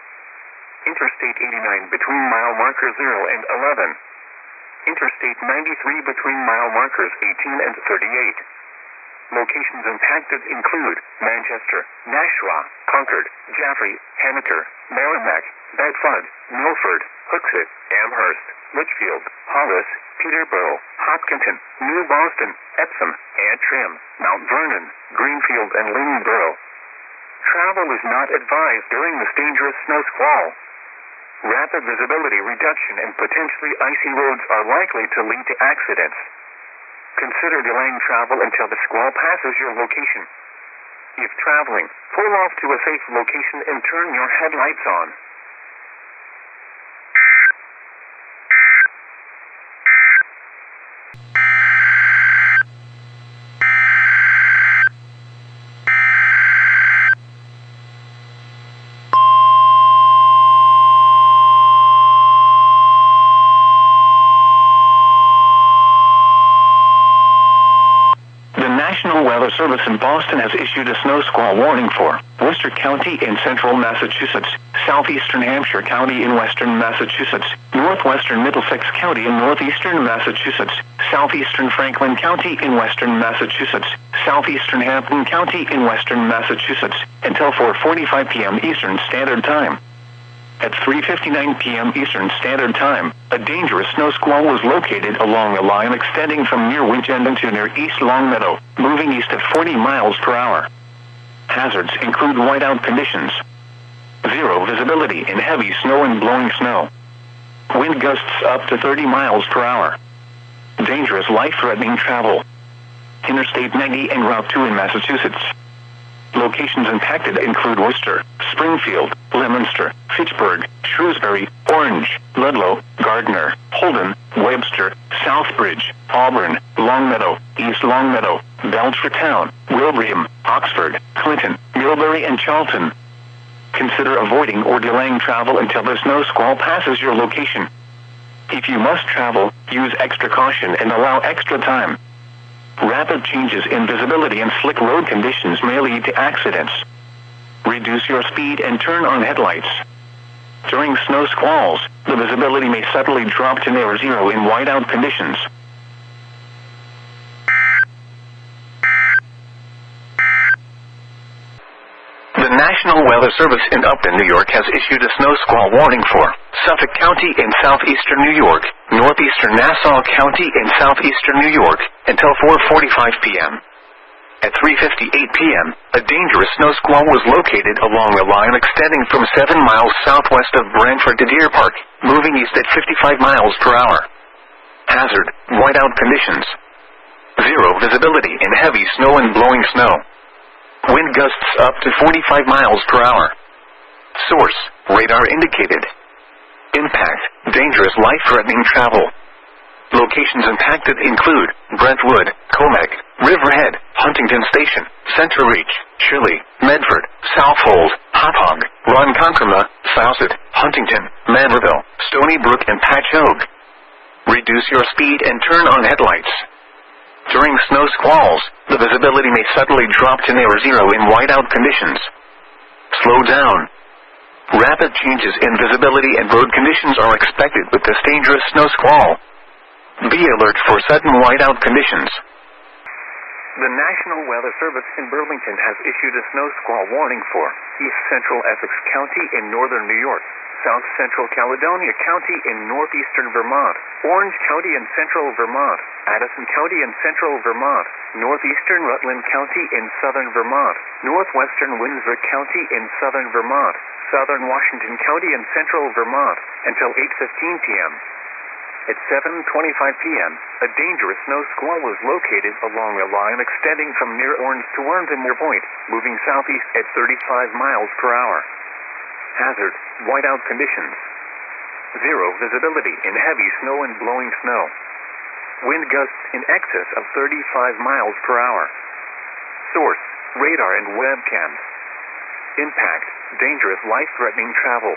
Interstate 89 between mile markers 0 and 11. Interstate 93 between mile markers 18 and 38. Locations impacted include Manchester, Nashua, Concord, Jaffrey, Henniker, Merrimack, Bedford, Milford, Hooksett, Amherst, Litchfield, Hollis, Peterborough, Hopkinton, New Boston, Epsom, Antrim, Mount Vernon, Greenfield, and Lynnborough. Travel is not advised during this dangerous snow squall. Rapid visibility reduction and potentially icy roads are likely to lead to accidents. Consider delaying travel until the squall passes your location. If traveling, pull off to a safe location and turn your headlights on. National Weather Service in Boston has issued a snow squall warning for Worcester County in central Massachusetts, southeastern Hampshire County in western Massachusetts, northwestern Middlesex County in northeastern Massachusetts, southeastern Franklin County in western Massachusetts, southeastern Hampton County in western Massachusetts, until 4:45 p.m. Eastern Standard Time. At 3:59 p.m. Eastern Standard Time, a dangerous snow squall was located along a line extending from near Winchenden to near East Longmeadow, moving east at 40 miles per hour. Hazards include whiteout conditions. Zero visibility in heavy snow and blowing snow. Wind gusts up to 30 miles per hour. Dangerous life-threatening travel. Interstate 90 and Route 2 in Massachusetts. Locations impacted include Worcester, Springfield, Leominster, Fitchburg, Shrewsbury, Orange, Ludlow, Gardner, Holden, Webster, Southbridge, Auburn, Longmeadow, East Longmeadow, Belchertown, Wilbraham, Oxford, Clinton, Millbury, and Charlton. Consider avoiding or delaying travel until the snow squall passes your location. If you must travel, use extra caution and allow extra time. Rapid changes in visibility and slick road conditions may lead to accidents. Reduce your speed and turn on headlights. During snow squalls, the visibility may suddenly drop to near zero in whiteout conditions. The National Weather Weather Service in Upton, New York has issued a snow squall warning for Suffolk County in southeastern New York, northeastern Nassau County in southeastern New York, until 4:45 p.m. At 3:58 p.m., a dangerous snow squall was located along a line extending from 7 miles southwest of Brantford to Deer Park, moving east at 55 miles per hour. Hazard, whiteout conditions. Zero visibility in heavy snow and blowing snow. Wind gusts up to 45 miles per hour. Source, radar indicated. Impact, dangerous life-threatening travel. Locations impacted include Brentwood, Comac, Riverhead, Huntington Station, Central Reach, Shirley, Medford, Southold, Hauppauge, Ronkonkoma, Fawcett, Huntington, Manorville, Stony Brook and Patch Oak. Reduce your speed and turn on headlights. During snow squalls, the visibility may suddenly drop to near zero in whiteout conditions. Slow down. Rapid changes in visibility and road conditions are expected with this dangerous snow squall. Be alert for sudden whiteout conditions. The National Weather Service in Burlington has issued a snow squall warning for East Central Essex County in northern New York, South Central Caledonia County in northeastern Vermont, Orange County in central Vermont, Addison County in central Vermont, northeastern Rutland County in southern Vermont, northwestern Windsor County in southern Vermont, southern Washington County in central Vermont, until 8:15 p.m. At 7:25 p.m., a dangerous snow squall was located along a line extending from near Orange to Windermere Point, moving southeast at 35 miles per hour. Hazard, whiteout conditions. Zero visibility in heavy snow and blowing snow. Wind gusts in excess of 35 miles per hour. Source, radar and webcams. Impact, dangerous life-threatening travel.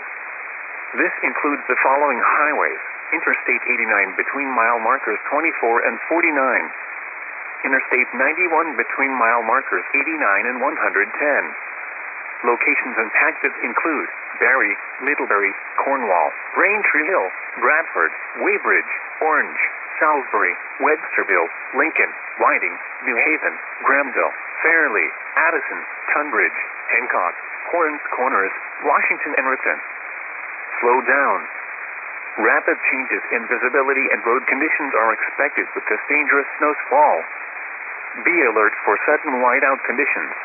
This includes the following highways: Interstate 89 between mile markers 24 and 49. Interstate 91 between mile markers 89 and 110. Locations impacted include Barry, Middlebury, Cornwall, Braintree Hill, Bradford, Weybridge, Orange, Salisbury, Websterville, Lincoln, Whiting, New Haven, Grahamville, Fairleigh, Addison, Tunbridge, Hancock, Horns Corners, Washington and Ripon. Slow down. Rapid changes in visibility and road conditions are expected with this dangerous snow squall. Be alert for sudden whiteout conditions.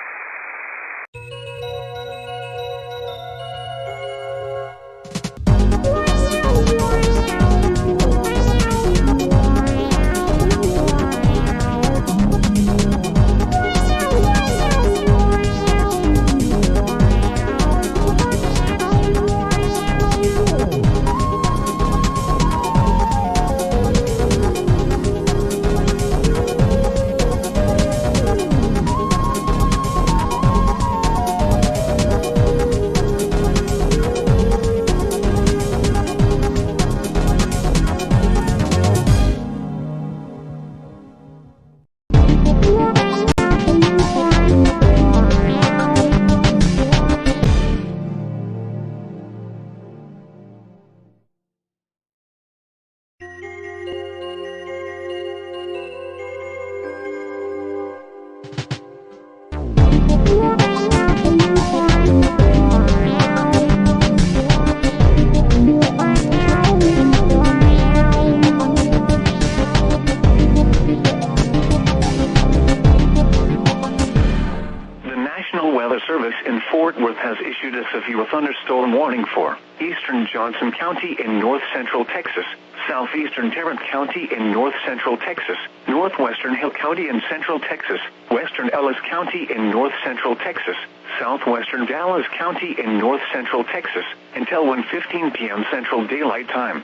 Has issued a severe thunderstorm warning for eastern Johnson County in north central Texas, southeastern Tarrant County in north central Texas, northwestern Hill County in central Texas, western Ellis County in north central Texas, southwestern Dallas County in north central Texas, until 1:15 p.m. Central Daylight Time.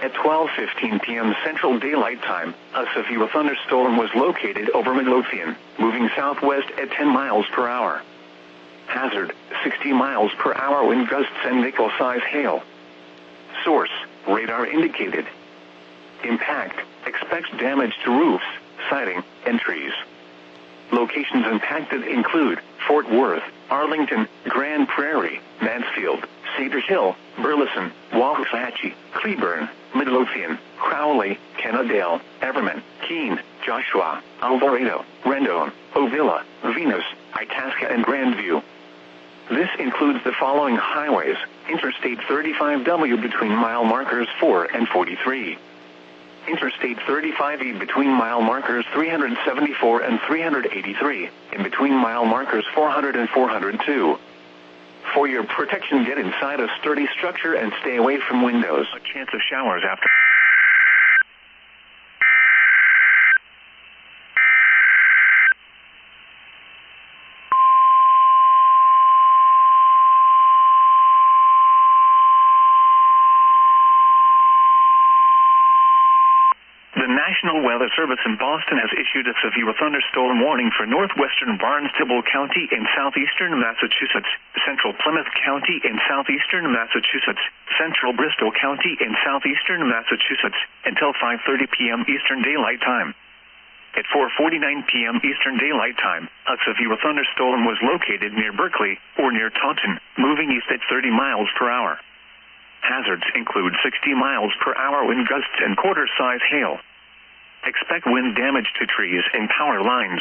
At 12:15 p.m. Central Daylight Time, a severe thunderstorm was located over Midlothian, moving southwest at 10 miles per hour. Hazard, 60 miles per hour wind gusts and nickel-size hail. Source, radar indicated. Impact, expect damage to roofs, siding, and trees. Locations impacted include Fort Worth, Arlington, Grand Prairie, Mansfield, Cedar Hill, Burleson, Waxahachie, Cleburne, Midlothian, Crowley, Kennedale, Everman, Keene, Joshua, Alvarado, Rendon, Ovilla, Venus, Itasca and Grandview. This includes the following highways: Interstate 35W between mile markers 4 and 43. Interstate 35E between mile markers 374 and 383, and between mile markers 400 and 402. For your protection, get inside a sturdy structure and stay away from windows. A chance of showers after. The National Weather Service in Boston has issued a severe thunderstorm warning for northwestern Barnstable County in southeastern Massachusetts, central Plymouth County in southeastern Massachusetts, central Bristol County in southeastern Massachusetts, until 5:30 p.m. Eastern Daylight Time. At 4:49 p.m. Eastern Daylight Time, a severe thunderstorm was located near Berkeley, or near Taunton, moving east at 30 miles per hour. Hazards include 60 miles per hour wind gusts and quarter-size hail. Expect wind damage to trees and power lines.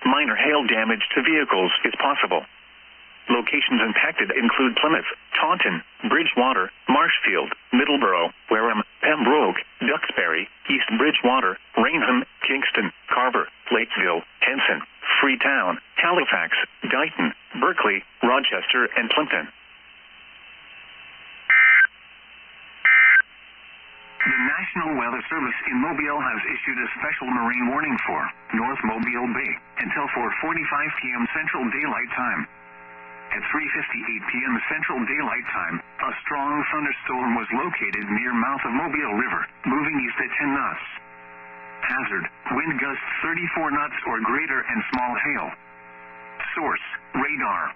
Minor hail damage to vehicles is possible. Locations impacted include Plymouth, Taunton, Bridgewater, Marshfield, Middleborough, Wareham, Pembroke, Duxbury, East Bridgewater, Rainham, Kingston, Carver, Lakeville, Henson, Freetown, Halifax, Dighton, Berkeley, Rochester, and Plimpton. The National Weather Service in Mobile has issued a special marine warning for North Mobile Bay until 4:45 p.m. Central Daylight Time. At 3:58 p.m. Central Daylight Time, a strong thunderstorm was located near mouth of Mobile River, moving east at 10 knots. Hazard: wind gusts 34 knots or greater and small hail. Source: radar.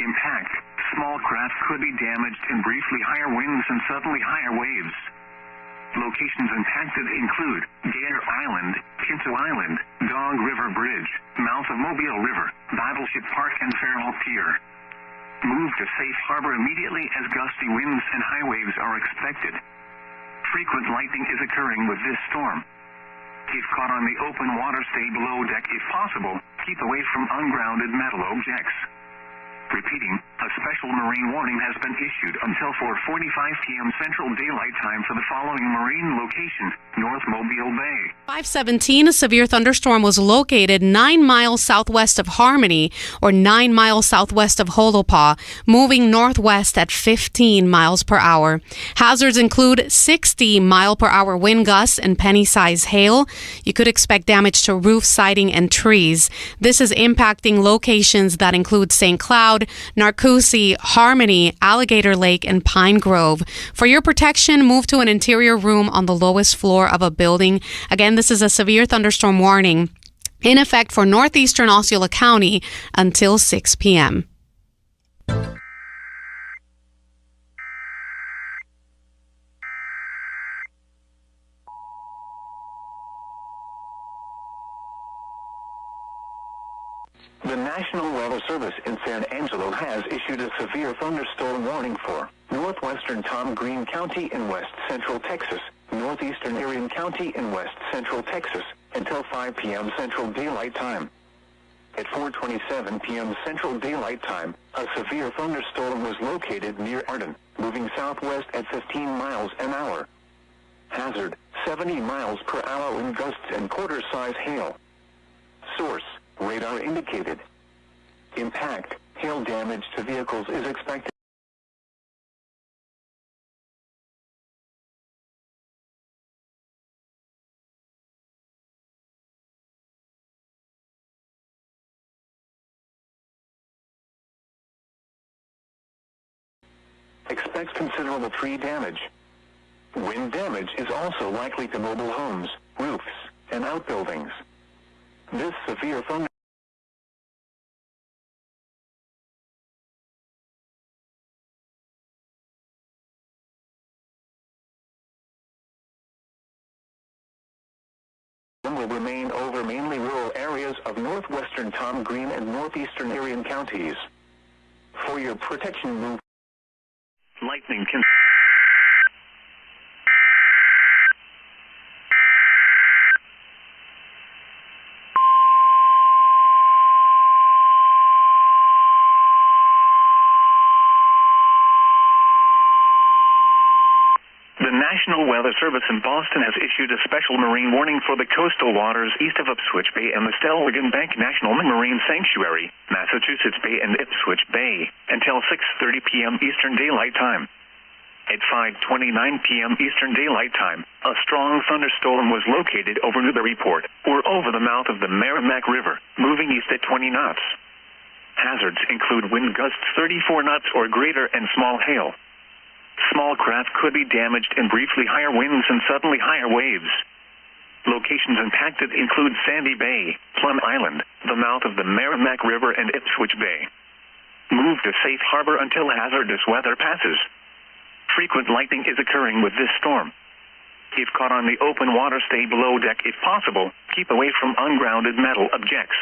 Impact: small craft could be damaged in briefly higher winds and suddenly higher waves. Locations impacted include Gator Island, Pinto Island, Dog River Bridge, mouth of Mobile River, Battleship Park, and Fairhall Pier. Move to safe harbor immediately as gusty winds and high waves are expected. Frequent lightning is occurring with this storm. If caught on the open water, stay below deck if possible. Keep away from ungrounded metal objects. Repeating, a special marine warning has been issued until 4:45 p.m. Central Daylight Time for the following marine locations: North Mobile Bay. 5:17, a severe thunderstorm was located 9 miles southwest of Harmony, or 9 miles southwest of Holopaw, moving northwest at 15 miles per hour. Hazards include 60 mile per hour wind gusts and penny-sized hail. You could expect damage to roof, siding, and trees. This is impacting locations that include St. Cloud, Narcoossee, Harmony, Alligator Lake, and Pine Grove. For your protection, move to an interior room on the lowest floor of a building. Again, this is a severe thunderstorm warning in effect for northeastern Osceola County until 6 p.m. The National Weather Service in San Angelo has issued a severe thunderstorm warning for northwestern Tom Green County in west central Texas, northeastern Erin County in west central Texas, until 5 p.m. Central Daylight Time. At 4:27 p.m. Central Daylight Time, a severe thunderstorm was located near Arden, moving southwest at 15 miles an hour. Hazard: 70 miles per hour wind gusts and quarter-size hail. Source: radar indicated. Impact: hail damage to vehicles is expected. Expect considerable tree damage. Wind damage is also likely to mobile homes, roofs, and outbuildings. This severe thunder will remain over mainly rural areas of northwestern Tom Green and northeastern Erin counties. For your protection, move. Lightning can National Weather Service in Boston has issued a special marine warning for the coastal waters east of Ipswich Bay and the Stellwagen Bank National Marine Sanctuary, Massachusetts Bay and Ipswich Bay, until 6:30 p.m. Eastern Daylight Time. At 5:29 p.m. Eastern Daylight Time, a strong thunderstorm was located over Newburyport, or over the mouth of the Merrimack River, moving east at 20 knots. Hazards include wind gusts 34 knots or greater and small hail. Small craft could be damaged and briefly higher winds and suddenly higher waves. Locations impacted include Sandy Bay, Plum Island, the mouth of the Merrimack River and Ipswich Bay. Move to safe harbor until hazardous weather passes. Frequent lightning is occurring with this storm. If caught on the open water, stay below deck if possible. Keep away from ungrounded metal objects.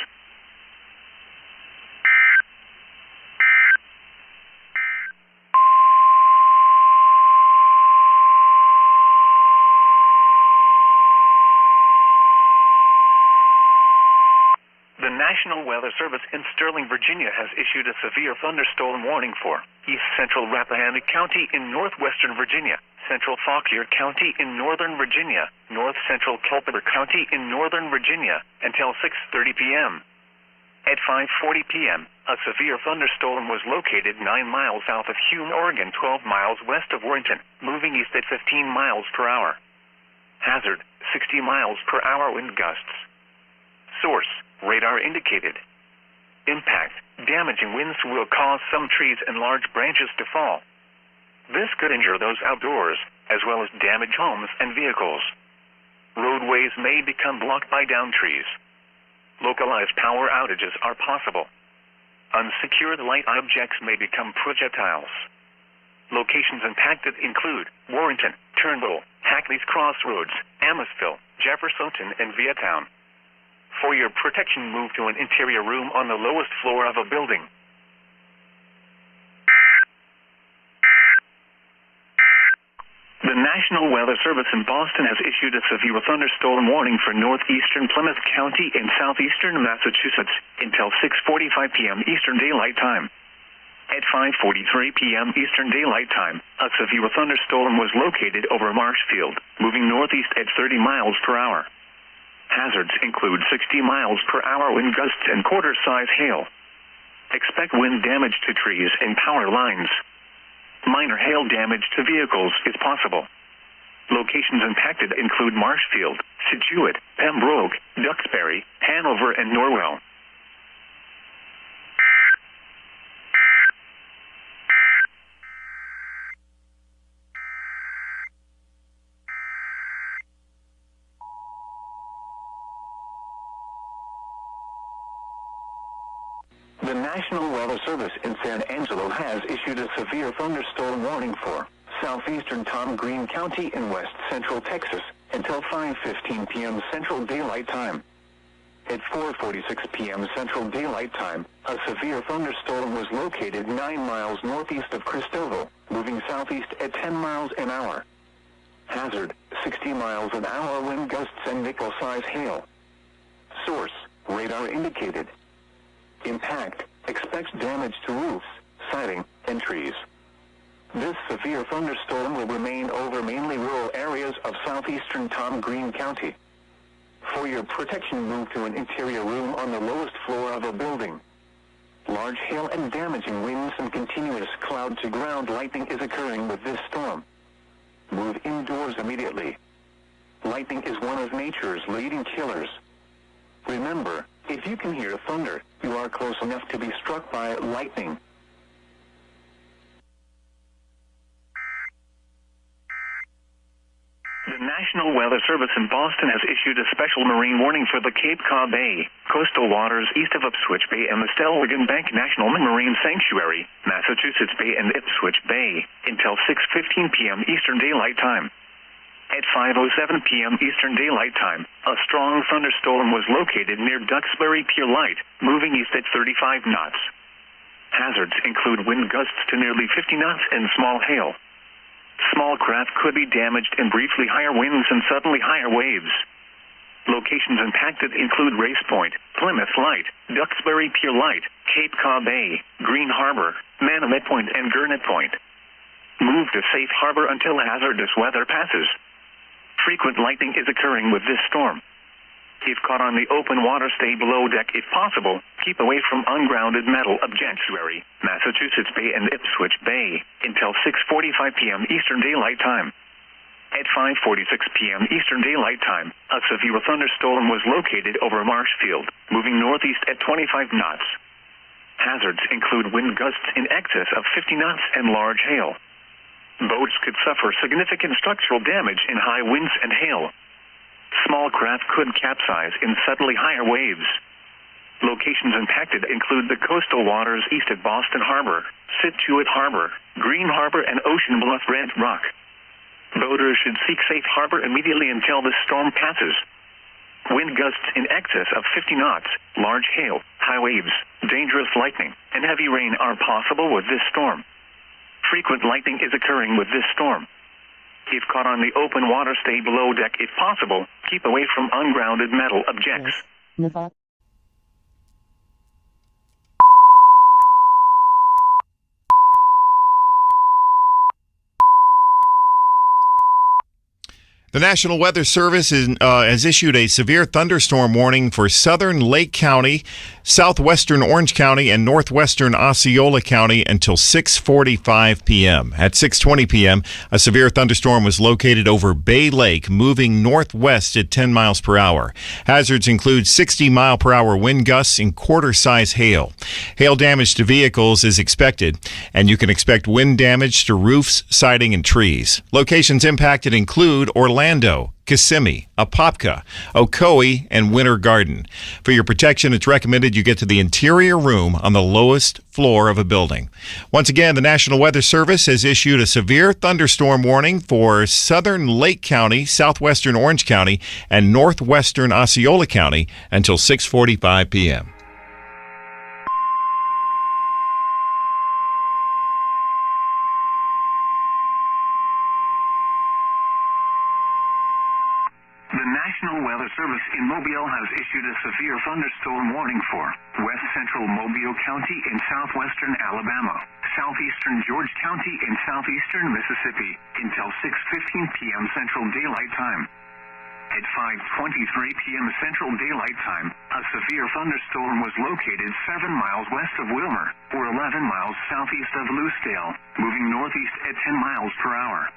The National Weather Service in Sterling, Virginia has issued a severe thunderstorm warning for East Central Rappahannock County in northwestern Virginia, Central Fauquier County in northern Virginia, North Central Culpeper County in northern Virginia, until 6:30 p.m. At 5:40 p.m., a severe thunderstorm was located 9 miles south of Hume, Oregon, 12 miles west of Warrenton, moving east at 15 miles per hour. Hazard, 60 miles per hour wind gusts. Source, radar indicated. Impact, damaging winds will cause some trees and large branches to fall. This could injure those outdoors, as well as damage homes and vehicles. Roadways may become blocked by downed trees. Localized power outages are possible. Unsecured light objects may become projectiles. Locations impacted include Warrenton, Turnbull, Hackney's Crossroads, Amosville, Jeffersonton, and Viatown. For your protection, move to an interior room on the lowest floor of a building. The National Weather Service in Boston has issued a severe thunderstorm warning for northeastern Plymouth County and southeastern Massachusetts until 6:45 p.m. Eastern Daylight Time. At 5:43 p.m. Eastern Daylight Time, a severe thunderstorm was located over Marshfield, moving northeast at 30 miles per hour. Hazards include 60 miles per hour wind gusts and quarter-size hail. Expect wind damage to trees and power lines. Minor hail damage to vehicles is possible. Locations impacted include Marshfield, Scituate, Pembroke, Duxbury, Hanover, and Norwell. The National Weather Service in San Angelo has issued a severe thunderstorm warning for southeastern Tom Green County in west central Texas until 5:15 p.m. Central Daylight Time. At 4:46 p.m. Central Daylight Time, a severe thunderstorm was located 9 miles northeast of Christovo, moving southeast at 10 miles an hour. Hazard, 60 miles an hour wind gusts and nickel-size hail. Source, radar indicated. Impact, expects damage to roofs, siding, and trees. This severe thunderstorm will remain over mainly rural areas of southeastern Tom Green County. For your protection, move to an interior room on the lowest floor of a building. Large hail and damaging winds and continuous cloud-to-ground lightning is occurring with this storm. Move indoors immediately. Lightning is one of nature's leading killers. Remember, if you can hear thunder, you are close enough to be struck by lightning. The National Weather Service in Boston has issued a special marine warning for the Cape Cod Bay, coastal waters east of Ipswich Bay and the Stellwagen Bank National Marine Sanctuary, Massachusetts Bay and Ipswich Bay, until 6:15 p.m. Eastern Daylight Time. At 5:07 p.m. Eastern Daylight Time, a strong thunderstorm was located near Duxbury Pier Light, moving east at 35 knots. Hazards include wind gusts to nearly 50 knots and small hail. Small craft could be damaged and briefly higher winds and suddenly higher waves. Locations impacted include Race Point, Plymouth Light, Duxbury Pier Light, Cape Cod Bay, Green Harbor, Manamet Point, and Gurnett Point. Move to safe harbor until hazardous weather passes. Frequent lightning is occurring with this storm. If caught on the open water, stay below deck if possible. Keep away from ungrounded metal objects. Cerri, Massachusetts Bay and Ipswich Bay until 6:45 p.m. Eastern Daylight Time. At 5:46 p.m. Eastern Daylight Time, a severe thunderstorm was located over Marshfield, moving northeast at 25 knots. Hazards include wind gusts in excess of 50 knots and large hail. Boats could suffer significant structural damage in high winds and hail. Small craft could capsize in suddenly higher waves. Locations impacted include the coastal waters east of Boston Harbor, Situate Harbor, Green Harbor, and Ocean Bluff Red Rock. Boaters should seek safe harbor immediately until the storm passes. Wind gusts in excess of 50 knots, large hail, high waves, dangerous lightning, and heavy rain are possible with this storm. Frequent lightning is occurring with this storm. If caught on the open water, stay below deck if possible. Keep away from ungrounded metal objects. The National Weather Service has issued a severe thunderstorm warning for southern Lake County, southwestern Orange County, and northwestern Osceola County until 6:45 p.m. At 6:20 p.m., a severe thunderstorm was located over Bay Lake, moving northwest at 10 miles per hour. Hazards include 60-mile-per-hour wind gusts and quarter-size hail. Hail damage to vehicles is expected, and you can expect wind damage to roofs, siding, and trees. Locations impacted include Orlando, Kissimmee, Apopka, Ocoee, and Winter Garden. For your protection, it's recommended you get to the interior room on the lowest floor of a building. Once again, the National Weather Service has issued a severe thunderstorm warning for southern Lake County, southwestern Orange County, and northwestern Osceola County until 6:45 p.m. National Weather Service in Mobile has issued a severe thunderstorm warning for west central Mobile County in southwestern Alabama, southeastern George County in southeastern Mississippi until 6:15 p.m. Central Daylight Time. At 5:23 p.m. Central Daylight Time, a severe thunderstorm was located 7 miles west of Wilmer, or 11 miles southeast of Lucedale, moving northeast at 10 miles per hour.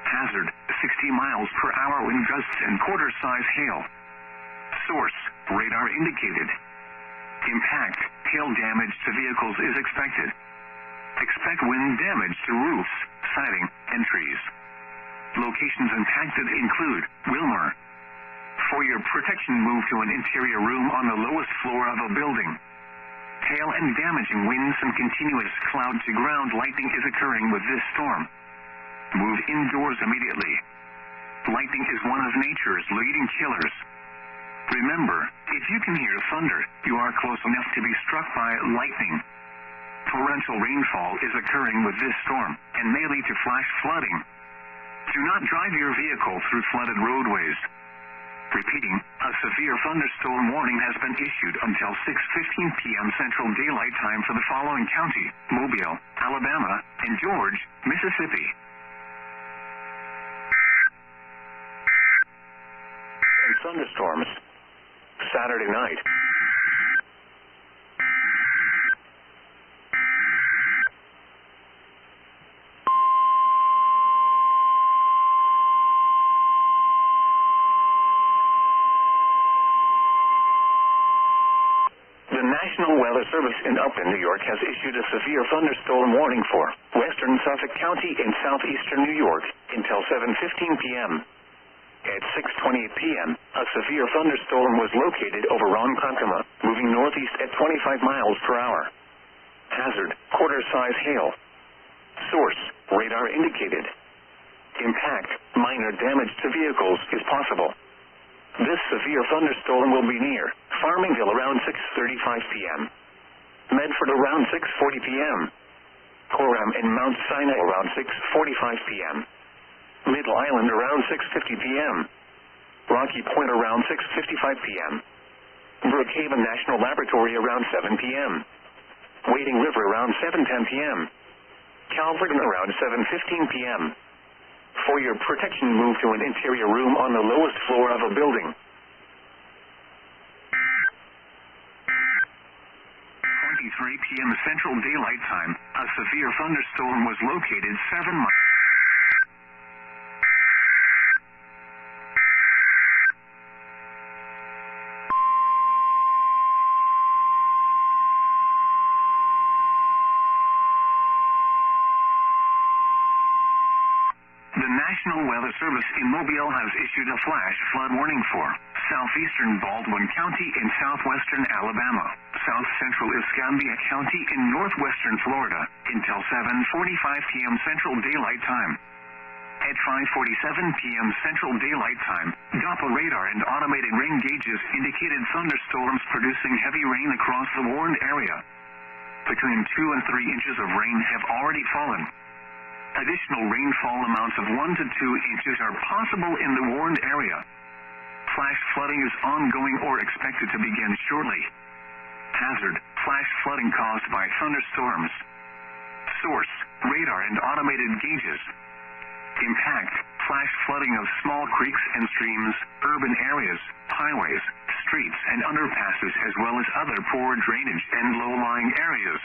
Hazard, 60 miles per hour wind gusts and quarter-size hail. Source, radar indicated. Impact, hail damage to vehicles is expected. Expect wind damage to roofs, siding, and trees. Locations impacted include Wilmer. For your protection, move to an interior room on the lowest floor of a building. Hail and damaging winds and continuous cloud-to-ground lightning is occurring with this storm. Move indoors immediately. Lightning is one of nature's leading killers. Remember, if you can hear thunder, you are close enough to be struck by lightning. Torrential rainfall is occurring with this storm and may lead to flash flooding. Do not drive your vehicle through flooded roadways. Repeating, a severe thunderstorm warning has been issued until 6:15 p.m. Central Daylight Time for the following county: Mobile, Alabama, and George, Mississippi. And thunderstorms. Saturday night. The National Weather Service in Upton, New York has issued a severe thunderstorm warning for western Suffolk County and southeastern New York until 7:15 p.m. At 6:28 p.m., a severe thunderstorm was located over Ronkonkoma, moving northeast at 25 miles per hour. Hazard, quarter-size hail. Source, radar indicated. Impact, minor damage to vehicles is possible. This severe thunderstorm will be near Farmingdale around 6:35 p.m., Medford around 6:40 p.m., Coram and Mount Sinai around 6:45 p.m., Middle Island around 6:50 p.m., Rocky Point around 6:55 p.m., Brookhaven National Laboratory around 7 p.m., Wading River around 7:10 p.m., Calvert around 7:15 p.m. For your protection, move to an interior room on the lowest floor of a building. 23 p.m. Central Daylight Time, a severe thunderstorm was located 7 miles. The National Weather Service in Mobile has issued a flash flood warning for southeastern Baldwin County in southwestern Alabama, south central Escambia County in northwestern Florida, until 7:45 p.m. Central Daylight Time. At 5:47 p.m. Central Daylight Time, Doppler radar and automated rain gauges indicated thunderstorms producing heavy rain across the warned area. Between 2 and 3 inches of rain have already fallen. Additional rainfall amounts of 1 to 2 inches are possible in the warned area. Flash flooding is ongoing or expected to begin shortly. Hazard: flash flooding caused by thunderstorms. Source: radar and automated gauges. Impact: flash flooding of small creeks and streams, urban areas, highways, streets and underpasses, as well as other poor drainage and low-lying areas.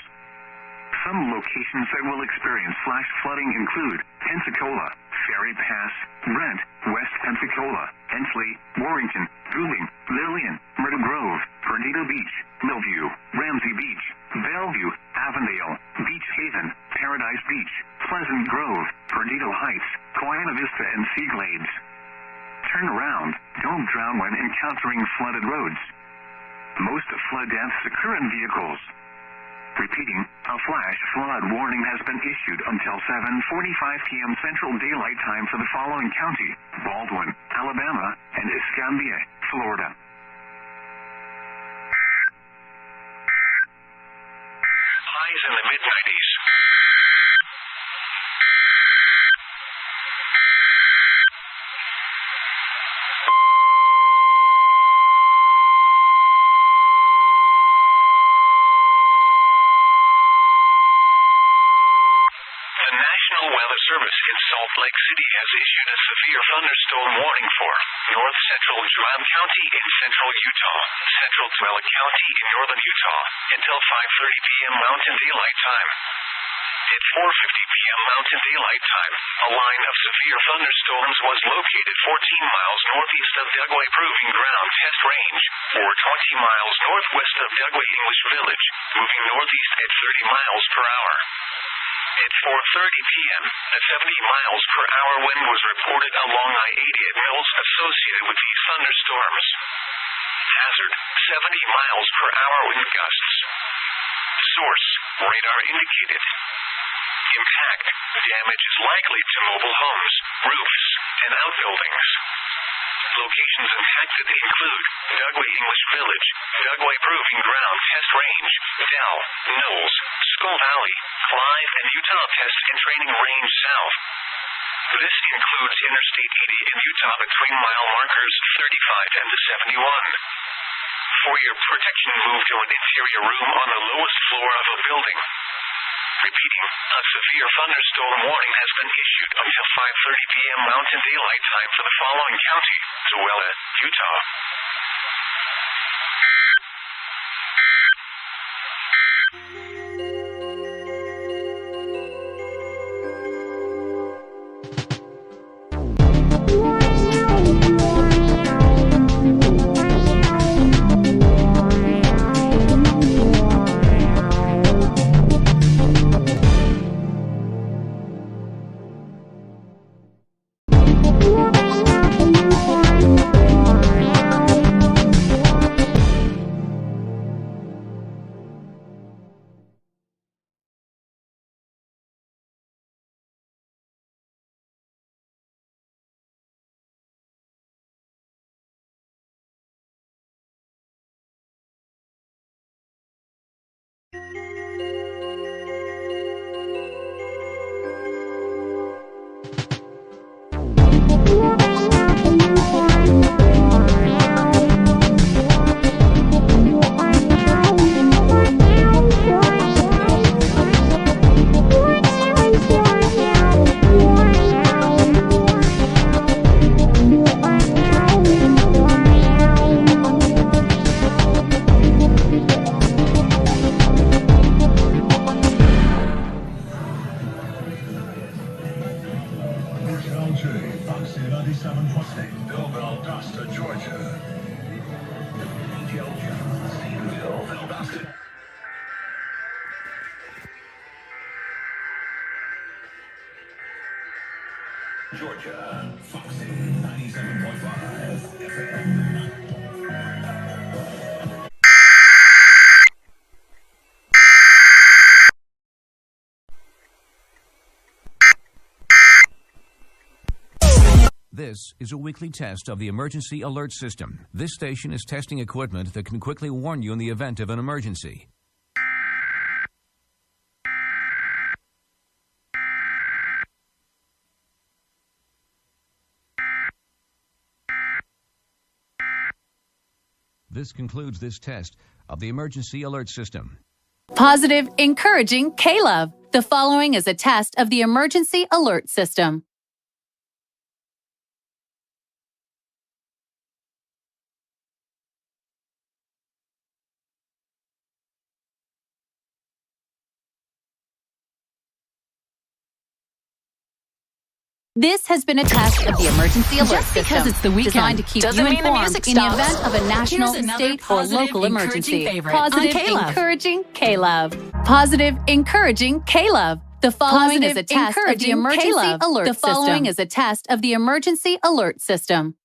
Some locations that will experience flash flooding include Pensacola, Ferry Pass, Brent, West Pensacola, Hensley, Warrington, Goulding, Lillian, Myrtle Grove, Perdido Beach, Millview, Ramsey Beach, Bellevue, Avondale, Beach Haven, Paradise Beach, Pleasant Grove, Perdido Heights, Coana Vista and Sea Glades. Turn around. Don't drown when encountering flooded roads. Most flood deaths occur in vehicles. Repeating, a flash flood warning has been issued until 7:45 p.m. Central Daylight Time for the following county: Baldwin, Alabama, and Escambia, Florida. Highs in the mid-90s. The National Weather Service in Salt Lake City has issued a severe thunderstorm warning for north central Juan County in central Utah, central Tuella County in northern Utah, until 5:30 p.m. Mountain Daylight Time. At 4:50 p.m. Mountain Daylight Time, a line of severe thunderstorms was located 14 miles northeast of Dugway Proving Ground Test Range, or 20 miles northwest of Dugway English Village, moving northeast at 30 miles per hour. At 4:30 p.m., a 70 miles per hour wind was reported along I-80 at Mills associated with these thunderstorms. Hazard: 70 miles per hour wind gusts. Source: radar indicated. Impact: damage is likely to mobile homes, roofs, and outbuildings. Locations impacted include Dugway English Village, Dugway Proving Ground Test Range, Dell, Knowles, Skull Valley, Clive, and Utah Test and Training Range South. This includes Interstate 80 in Utah between mile markers 35 and 71. For your protection, move to an interior room on the lowest floor of a building. Repeating, a severe thunderstorm warning has been issued until 5:30 p.m. Mountain Daylight Time for the following county: Tuella, Utah. Foxy 97.8, Valdosta, Georgia. Valdosta. Georgia, Foxy 97.5 FM. This is a weekly test of the emergency alert system. This station is testing equipment that can quickly warn you in the event of an emergency. This concludes this test of the emergency alert system. Positive, encouraging K-Love. The following is a test of the emergency alert system. This has been a test of the emergency alert Just system. because it's the weekend designed to keep doesn't you mean the informed music in the stops. event of a national, Here's another state, or positive, local encouraging emergency. favorite Positive, on K-Love. encouraging K-Love. Positive, encouraging K-Love. The following is a test of the emergency alert system. The following is a test of the emergency alert system.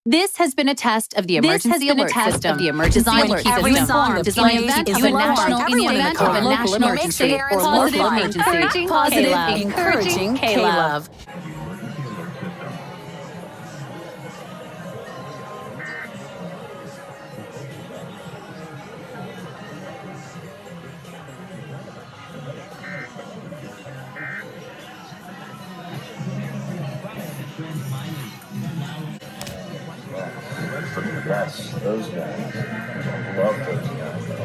This has been a test of the emergency alert system. Designed to keep you informed in the event of a national emergency or local emergency. Positive, encouraging K-Love. Yes, those guys. I love those guys.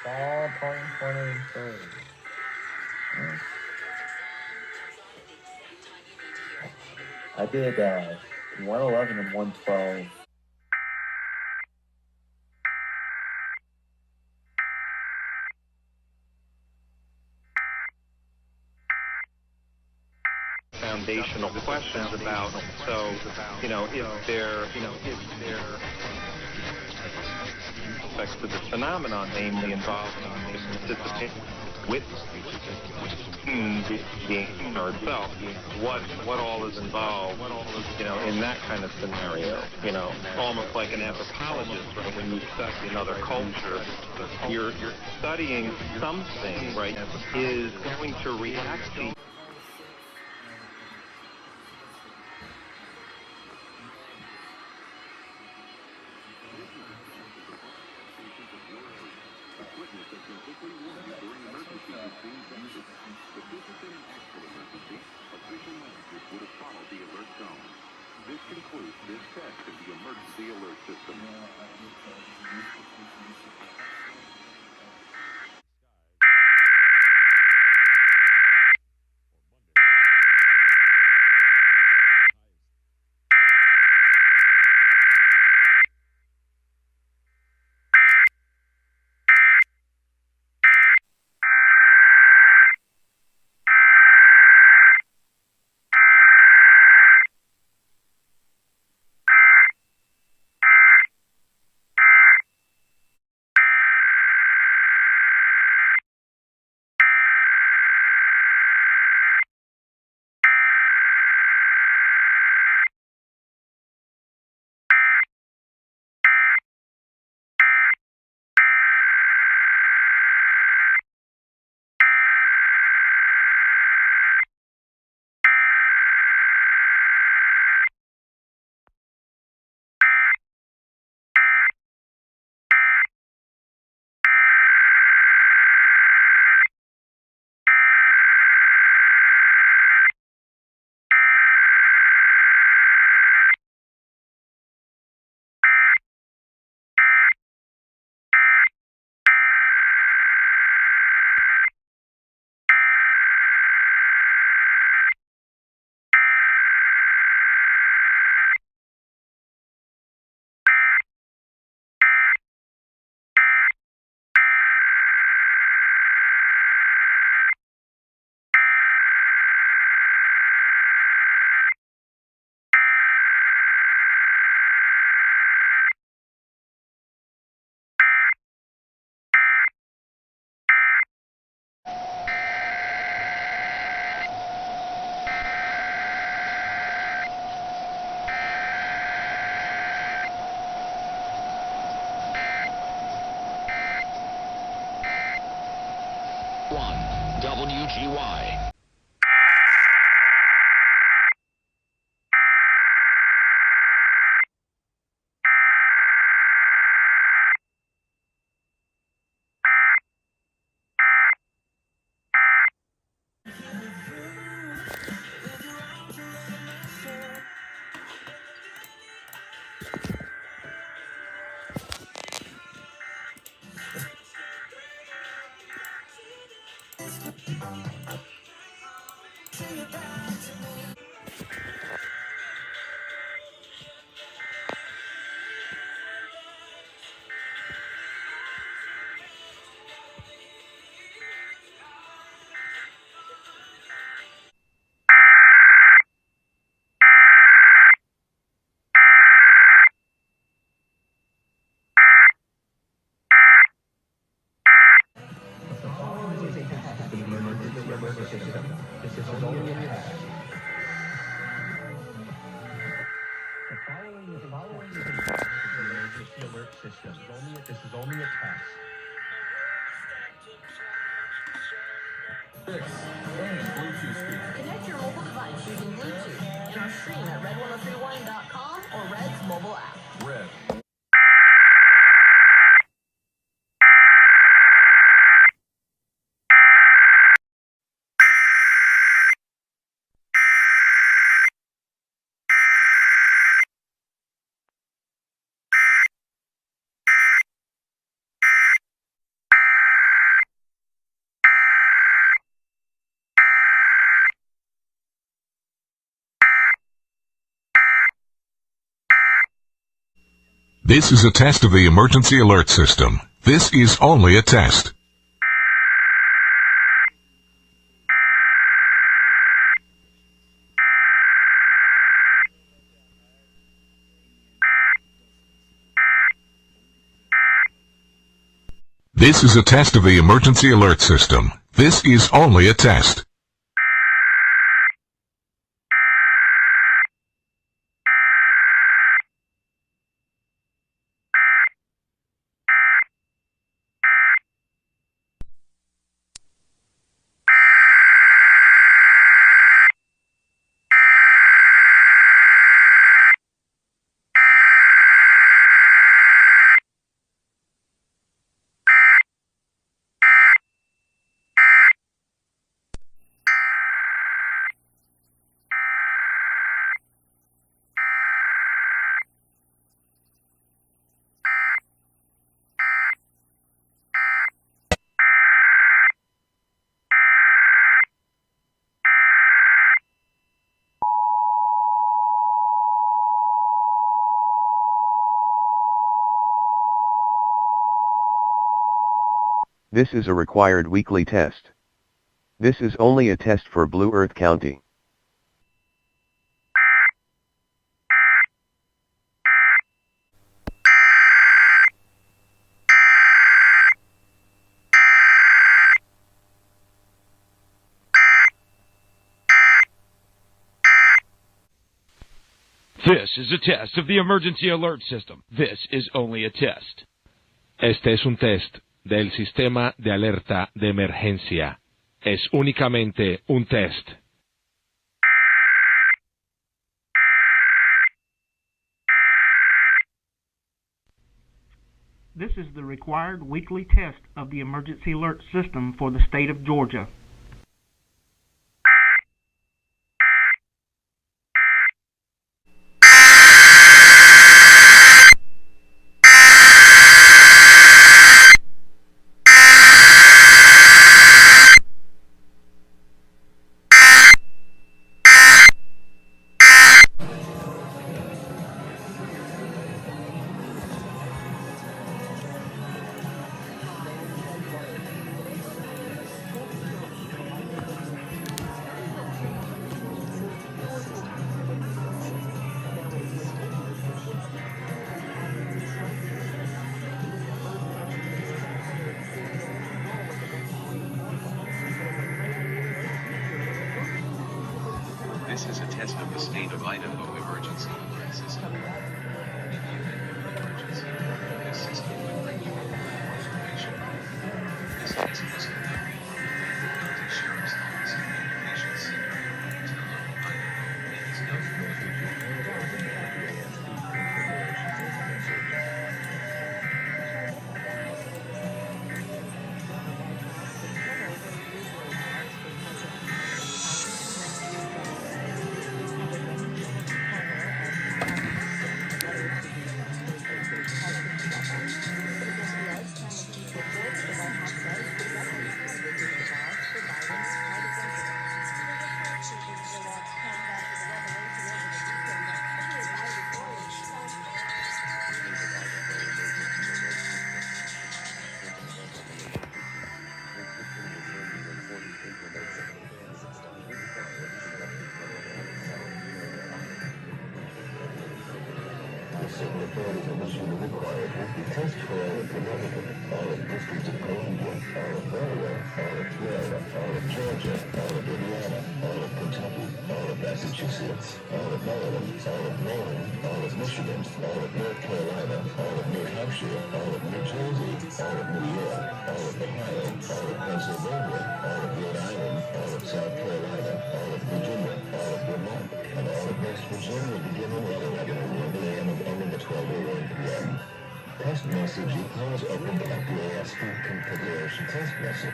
All point third. I did 111 and 112. Foundational questions about, so, if there aspects to the phenomenon, namely involving participation with the or itself, what all is involved, in that kind of scenario, almost like an anthropologist, right? When you study another culture, you're studying something, right, is going to react to This concludes this test of the emergency alert system. WGY. This is only a test. This and Bluetooth speaker. Connect your mobile device using Bluetooth and our stream at red1031.com or Red's mobile app. Red. This is a test of the emergency alert system. This is only a test. This is a test of the emergency alert system. This is only a test. This is a required weekly test. This is only a test for Blue Earth County. This is a test of the emergency alert system. This is only a test. Este es un test del sistema de alerta de emergencia. Es únicamente un test. This is the required weekly test of the emergency alert system for the state of Georgia. This is a test of the state of Idaho emergency alert system. In the event of an emergency, this system will bring you all information. This test must not be The civil authorities have issued a required weekly test for all of Connecticut, all of District of Columbia, all of Delaware, all of Florida, all of Georgia, all of Indiana, all of Kentucky, all of Massachusetts, all of Maryland, all of Maine, all of Michigan, all of North Carolina, all of New Hampshire, all of New Jersey, all of New York, all of Ohio, all of Pennsylvania, all of Rhode Island, all of South Carolina, all of Virginia, all of Vermont, and all of West Virginia beginning at 11 a.m. and ending at 12 p.m. Test message equals open FairfaxCountyEAS feed configuration test message.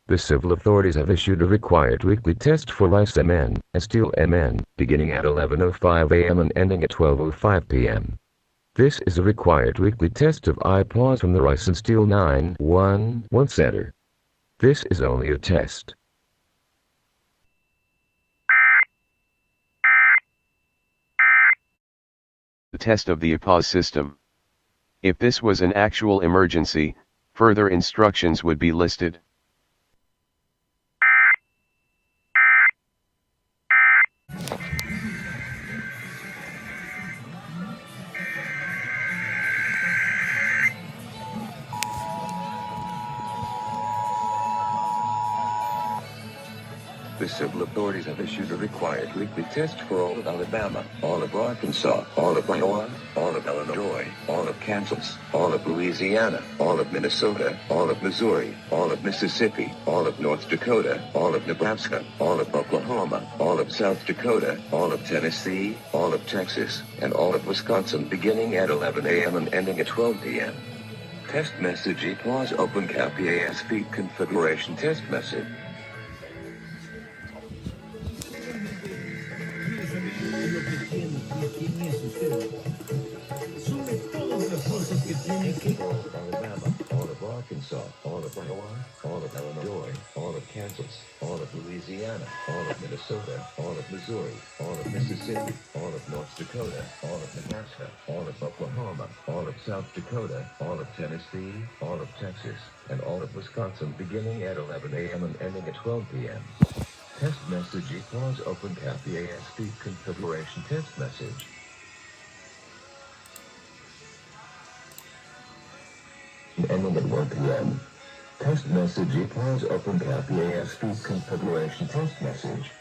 The civil authorities have issued a required weekly test for lice MN and steel MN, beginning at 11:05 a.m. and ending at 12:05 p.m. This is a required weekly test of IPAWS from the Rice and Steel 911 Center. This is only a test. The test of the IPAWS system. If this was an actual emergency, further instructions would be listed. The civil authorities have issued a required weekly test for all of Alabama, all of Arkansas, all of Iowa, all of Illinois, all of Kansas, all of Louisiana, all of Minnesota, all of Missouri, all of Mississippi, all of North Dakota, all of Nebraska, all of Oklahoma, all of South Dakota, all of Tennessee, all of Texas, and all of Wisconsin beginning at 11 a.m. and ending at 12 p.m. Test message equals open FairfaxCountyEAS feed configuration test message. Alabama, all of Arkansas, all of Iowa, all of Illinois, all of Kansas, all of Louisiana, all of Minnesota, all of Missouri, all of Mississippi, all of North Dakota, all of Nebraska, all of Oklahoma, all of South Dakota, all of Tennessee, all of Texas, and all of Wisconsin beginning at 11 a.m. and ending at 12 p.m. Test message equals open FairfaxCountyEAS feed configuration test message. Ending at 1 p.m. Test message equals open FairfaxCountyEAS feed configuration test message.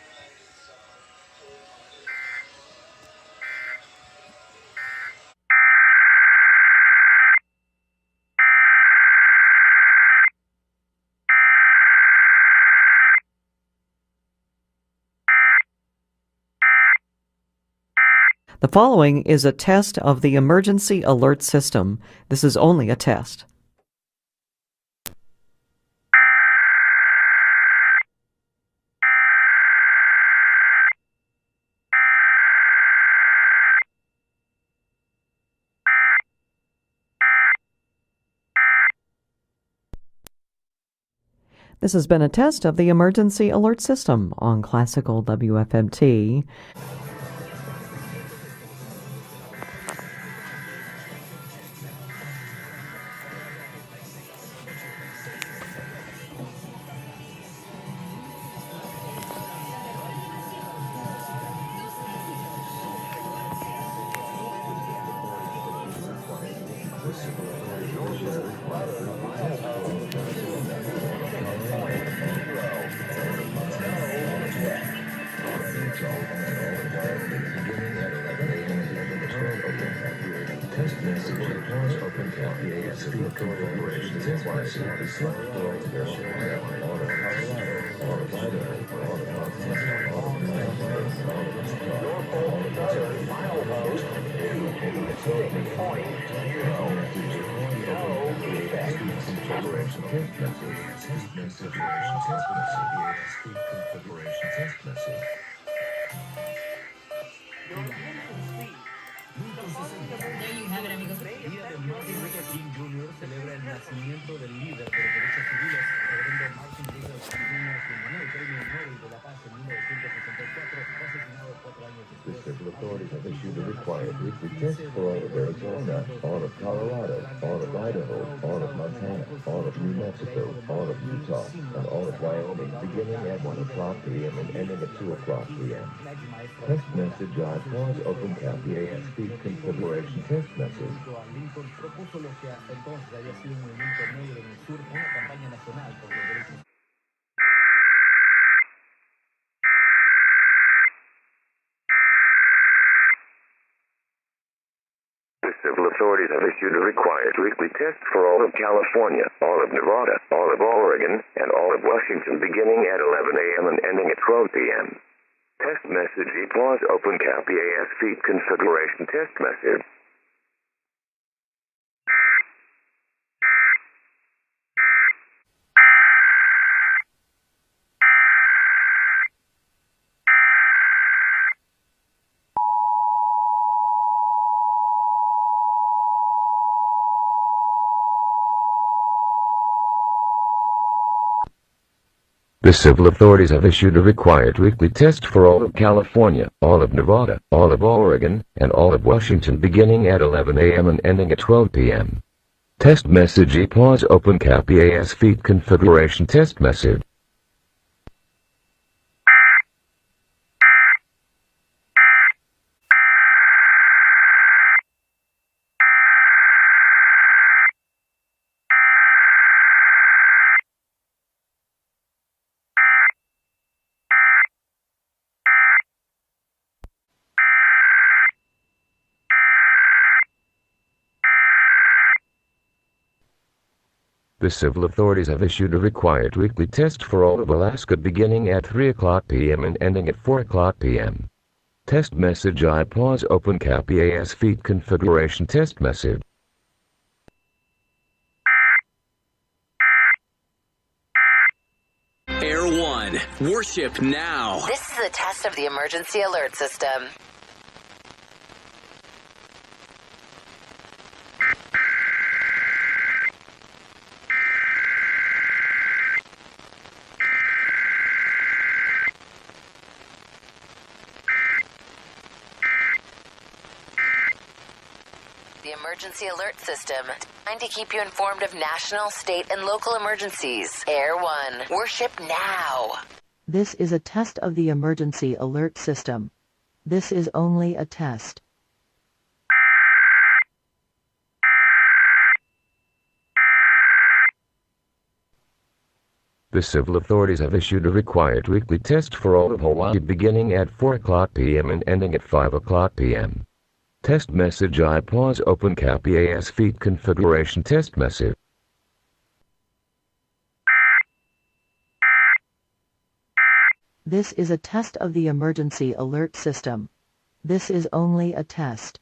The following is a test of the emergency alert system. This is only a test. This has been a test of the emergency alert system on Classical WFMT. There you have it, amigos. Día de Martin Luther King Jr. celebra el nacimiento del líder de los derechos civiles, reverendo Martin Luther King Jr., quien ganó el premio Nobel de la Paz en 1964, fue asesinado 4 años The después. civil authorities have issued a required weekly test for all of Arizona, all of Colorado, all of Idaho, all of Montana, all of New Mexico, all of Utah, and all of Wyoming, beginning at 1 o'clock p.m. and ending at 2 o'clock p.m. Test message I pause open cap EAS feed configuration test message. Lincoln propuso lo que hasta entonces había sido un movimiento negro en el sur, una campaña nacional por los derechos. The civil authorities have issued a required weekly test for all of California, all of Nevada, all of Oregon, and all of Washington beginning at 11 a.m. and ending at 12 p.m. Test message equals open cap EAS feed configuration test message. The civil authorities have issued a required weekly test for all of California, all of Nevada, all of Oregon, and all of Washington beginning at 11 a.m. and ending at 12 p.m. Test message equals open cap EAS feed configuration test message. The civil authorities have issued a required weekly test for all of Alaska beginning at 3 o'clock p.m. and ending at 4 o'clock p.m. Test message I pause open cap EAS feed configuration test message. Air 1, worship now. This is a test of the emergency alert system. The emergency alert system, designed to keep you informed of national, state, and local emergencies. Air 1, worship now. This is a test of the emergency alert system. This is only a test. The civil authorities have issued a required weekly test for all of Hawaii beginning at 4 o'clock p.m. and ending at 5 o'clock p.m. Test message I pause open cap EAS feed configuration test message. This is a test of the emergency alert system. This is only a test.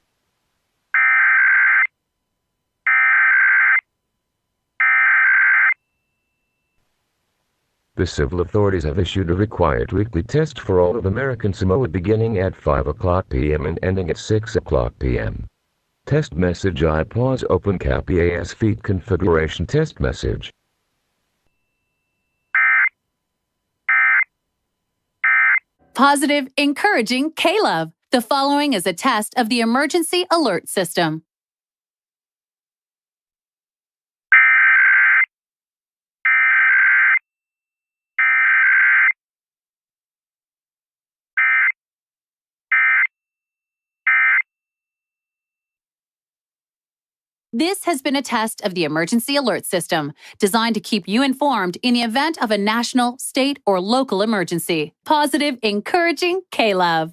The civil authorities have issued a required weekly test for all of American Samoa beginning at 5 o'clock p.m. and ending at 6 o'clock p.m. Test message I pause open cap EAS feed configuration test message. Positive, encouraging K-Love. The following is a test of the emergency alert system. This has been a test of the emergency alert system, designed to keep you informed in the event of a national, state, or local emergency. Positive, encouraging K-Love.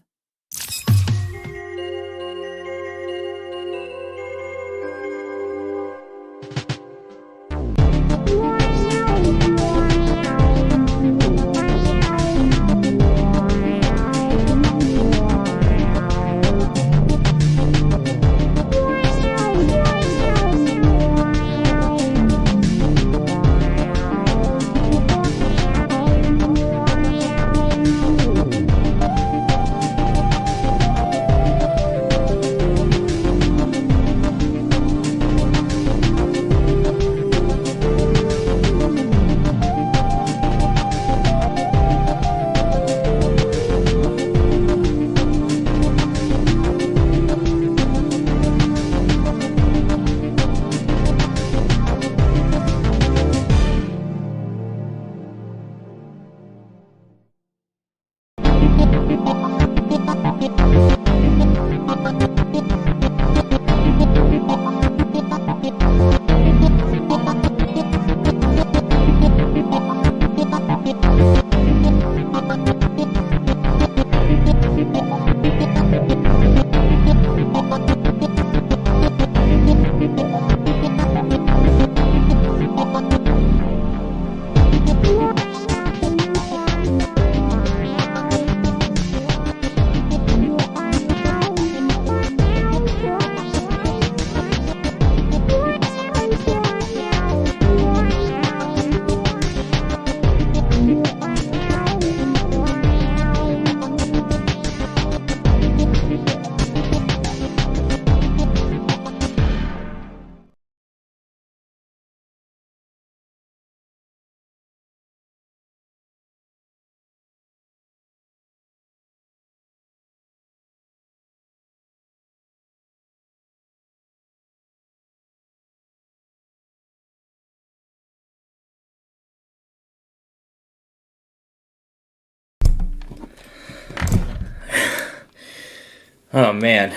Oh man,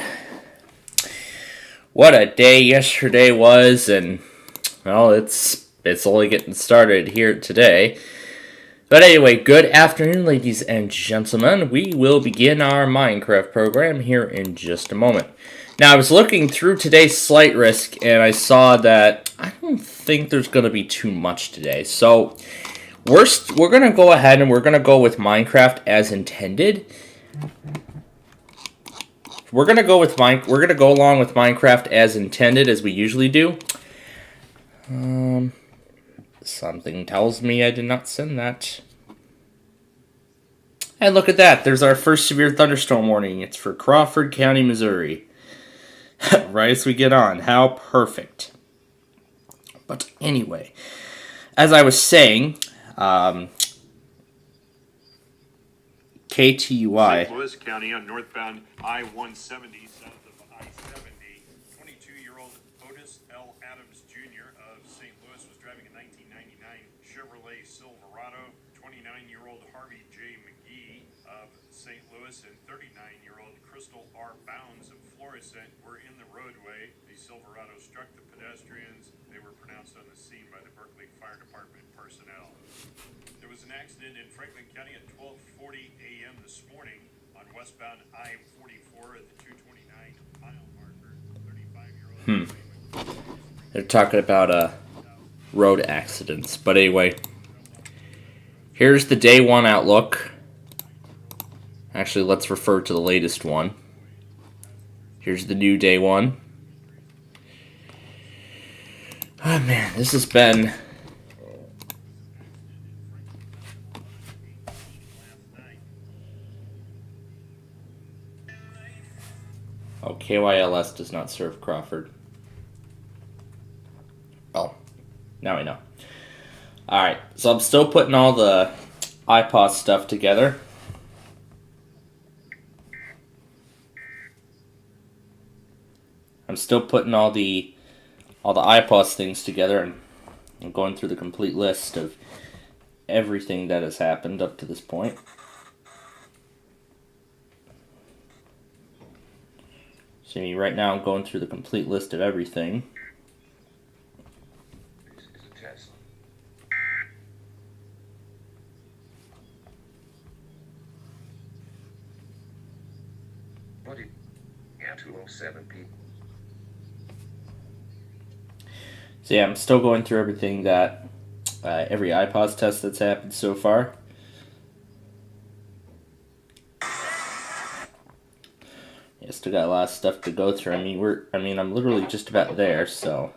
what a day yesterday was, and well, it's only getting started here today. But anyway, good afternoon, ladies and gentlemen. We will begin our Minecraft program here in just a moment. Now, I was looking through today's slight risk, and I saw that I don't think there's going to be too much today. So, we're going to go ahead and we're going to go with Minecraft as intended. We're going to go along with Minecraft as intended, as we usually do. Something tells me I did not send that. And look at that. There's our first severe thunderstorm warning. It's for Crawford County, Missouri. Right as we get on. How perfect. But anyway, as I was saying, KTUI. St. Louis County on northbound I-170 south of I-70. 22-year-old Otis L. Adams Jr. of St. Louis was driving a 1999 Chevrolet Silverado. 29-year-old Harvey J. McGee of St. Louis and 39-year-old Crystal R. Bounds of Florissant were in the roadway. The Silverado struck the pedestrians. They were pronounced on the scene by the Berkeley Fire Department personnel. There was an accident in Franklin County at 12:40 a.m. this morning on westbound I-44 at the 229 mile marker. 35-year-old. They're talking about road accidents. But anyway, here's the day one outlook. Actually, let's refer to the latest one. Here's the new day one. Oh man, this has been... Oh, KYLS does not serve Crawford. Oh, now I know. Alright, so I'm still putting all the iPod stuff together. I'm still putting all the iPod things together, and I'm going through the complete list of everything that has happened up to this point. See, right now I'm going through the complete list of everything. This is a test. Body. Yeah, 207 people. So yeah, I'm still going through everything that, every iPod test that's happened so far. Yeah, still got a lot of stuff to go through. I'm literally just about there, so.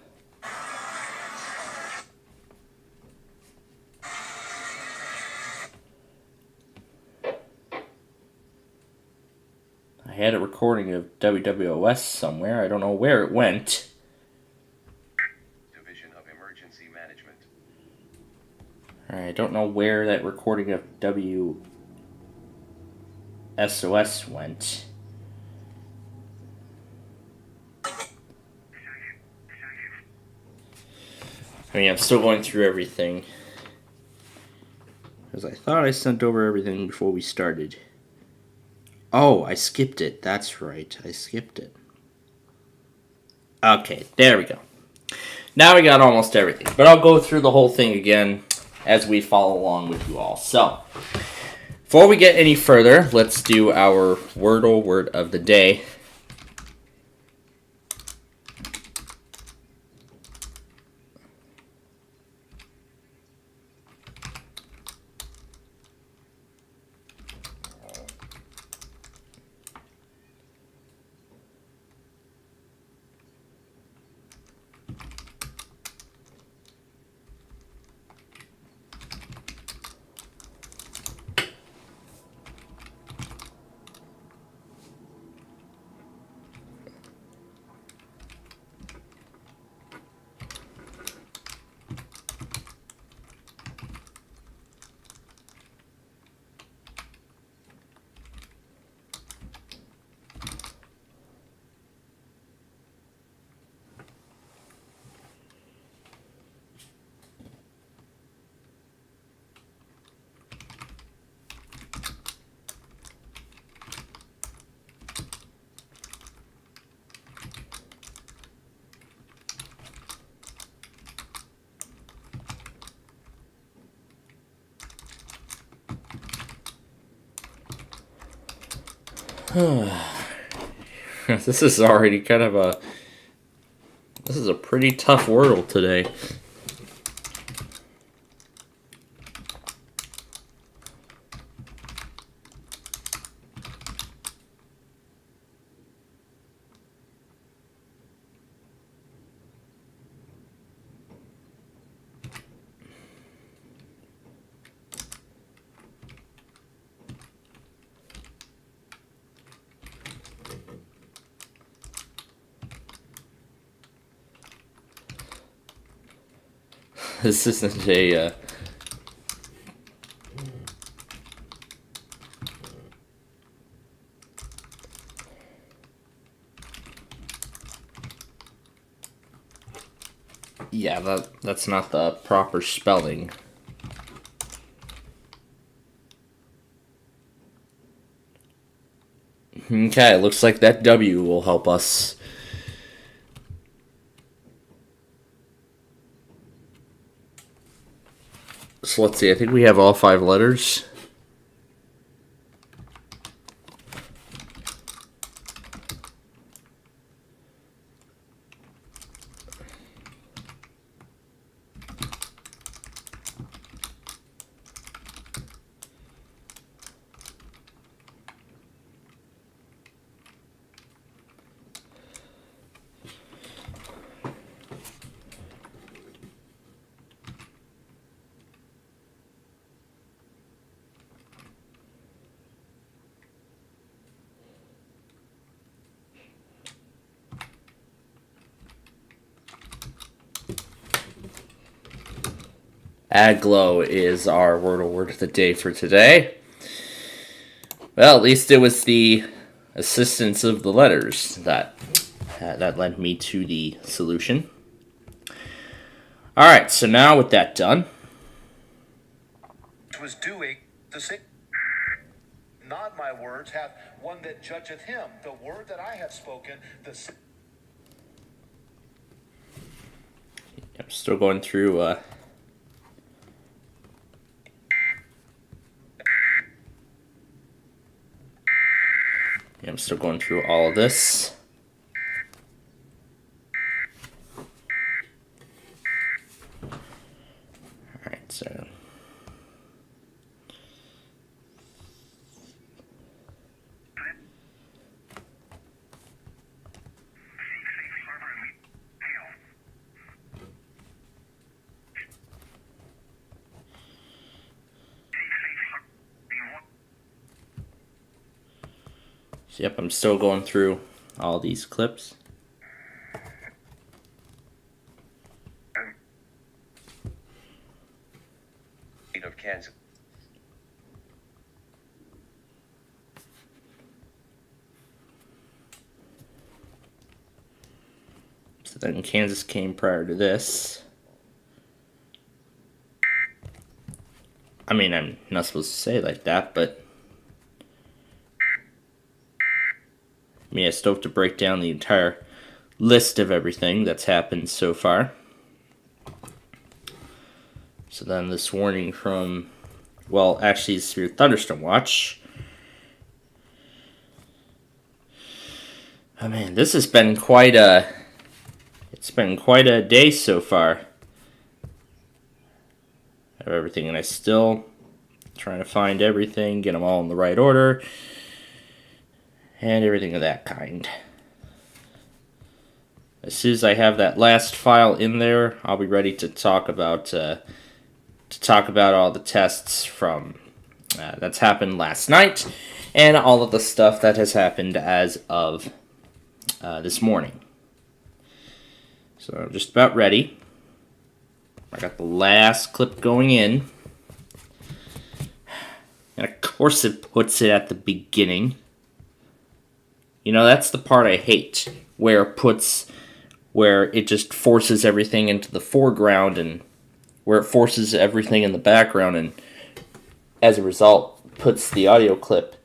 I had a recording of WWOS somewhere. I don't know where it went. Division of Emergency Management. I don't know where that recording of WSOS went. I'm still going through everything. Because I thought I sent over everything before we started. Oh, I skipped it. That's right. I skipped it. Okay, there we go. Now we got almost everything. But I'll go through the whole thing again as we follow along with you all. So, before we get any further, let's do our Wordle word of the day. This is already kind of a... This is a pretty tough Wordle today. This isn't a... Yeah, that's not the proper spelling. Okay, looks like that W will help us. So let's see, I think we have all 5 letters. Aglow is our Wordle word of the day for today. Well, at least it was the assistance of the letters that led me to the solution. Alright, so now with that done... Was doing the same. Not my words, hath one that judgeth him. The word that I have spoken, I'm still going through... I'm still going through all of this. Alright, so... Yep, I'm still going through all these clips. Of Kansas. So then Kansas came prior to this. I mean, I'm not supposed to say it like that, but... I mean, I still have to break down the entire list of everything that's happened so far. So then this warning from, well, actually it's through thunderstorm watch. Oh man, this has been quite a, it's been quite a day so far of everything, and I still trying to find everything, get them all in the right order, and everything of that kind. As soon as I have that last file in there, I'll be ready to talk about all the tests from that's happened last night, and all of the stuff that has happened as of this morning. So I'm just about ready. I got the last clip going in, and of course it puts it at the beginning. You know, that's the part I hate, where it just forces everything into the foreground, and where it forces everything in the background, and as a result puts the audio clip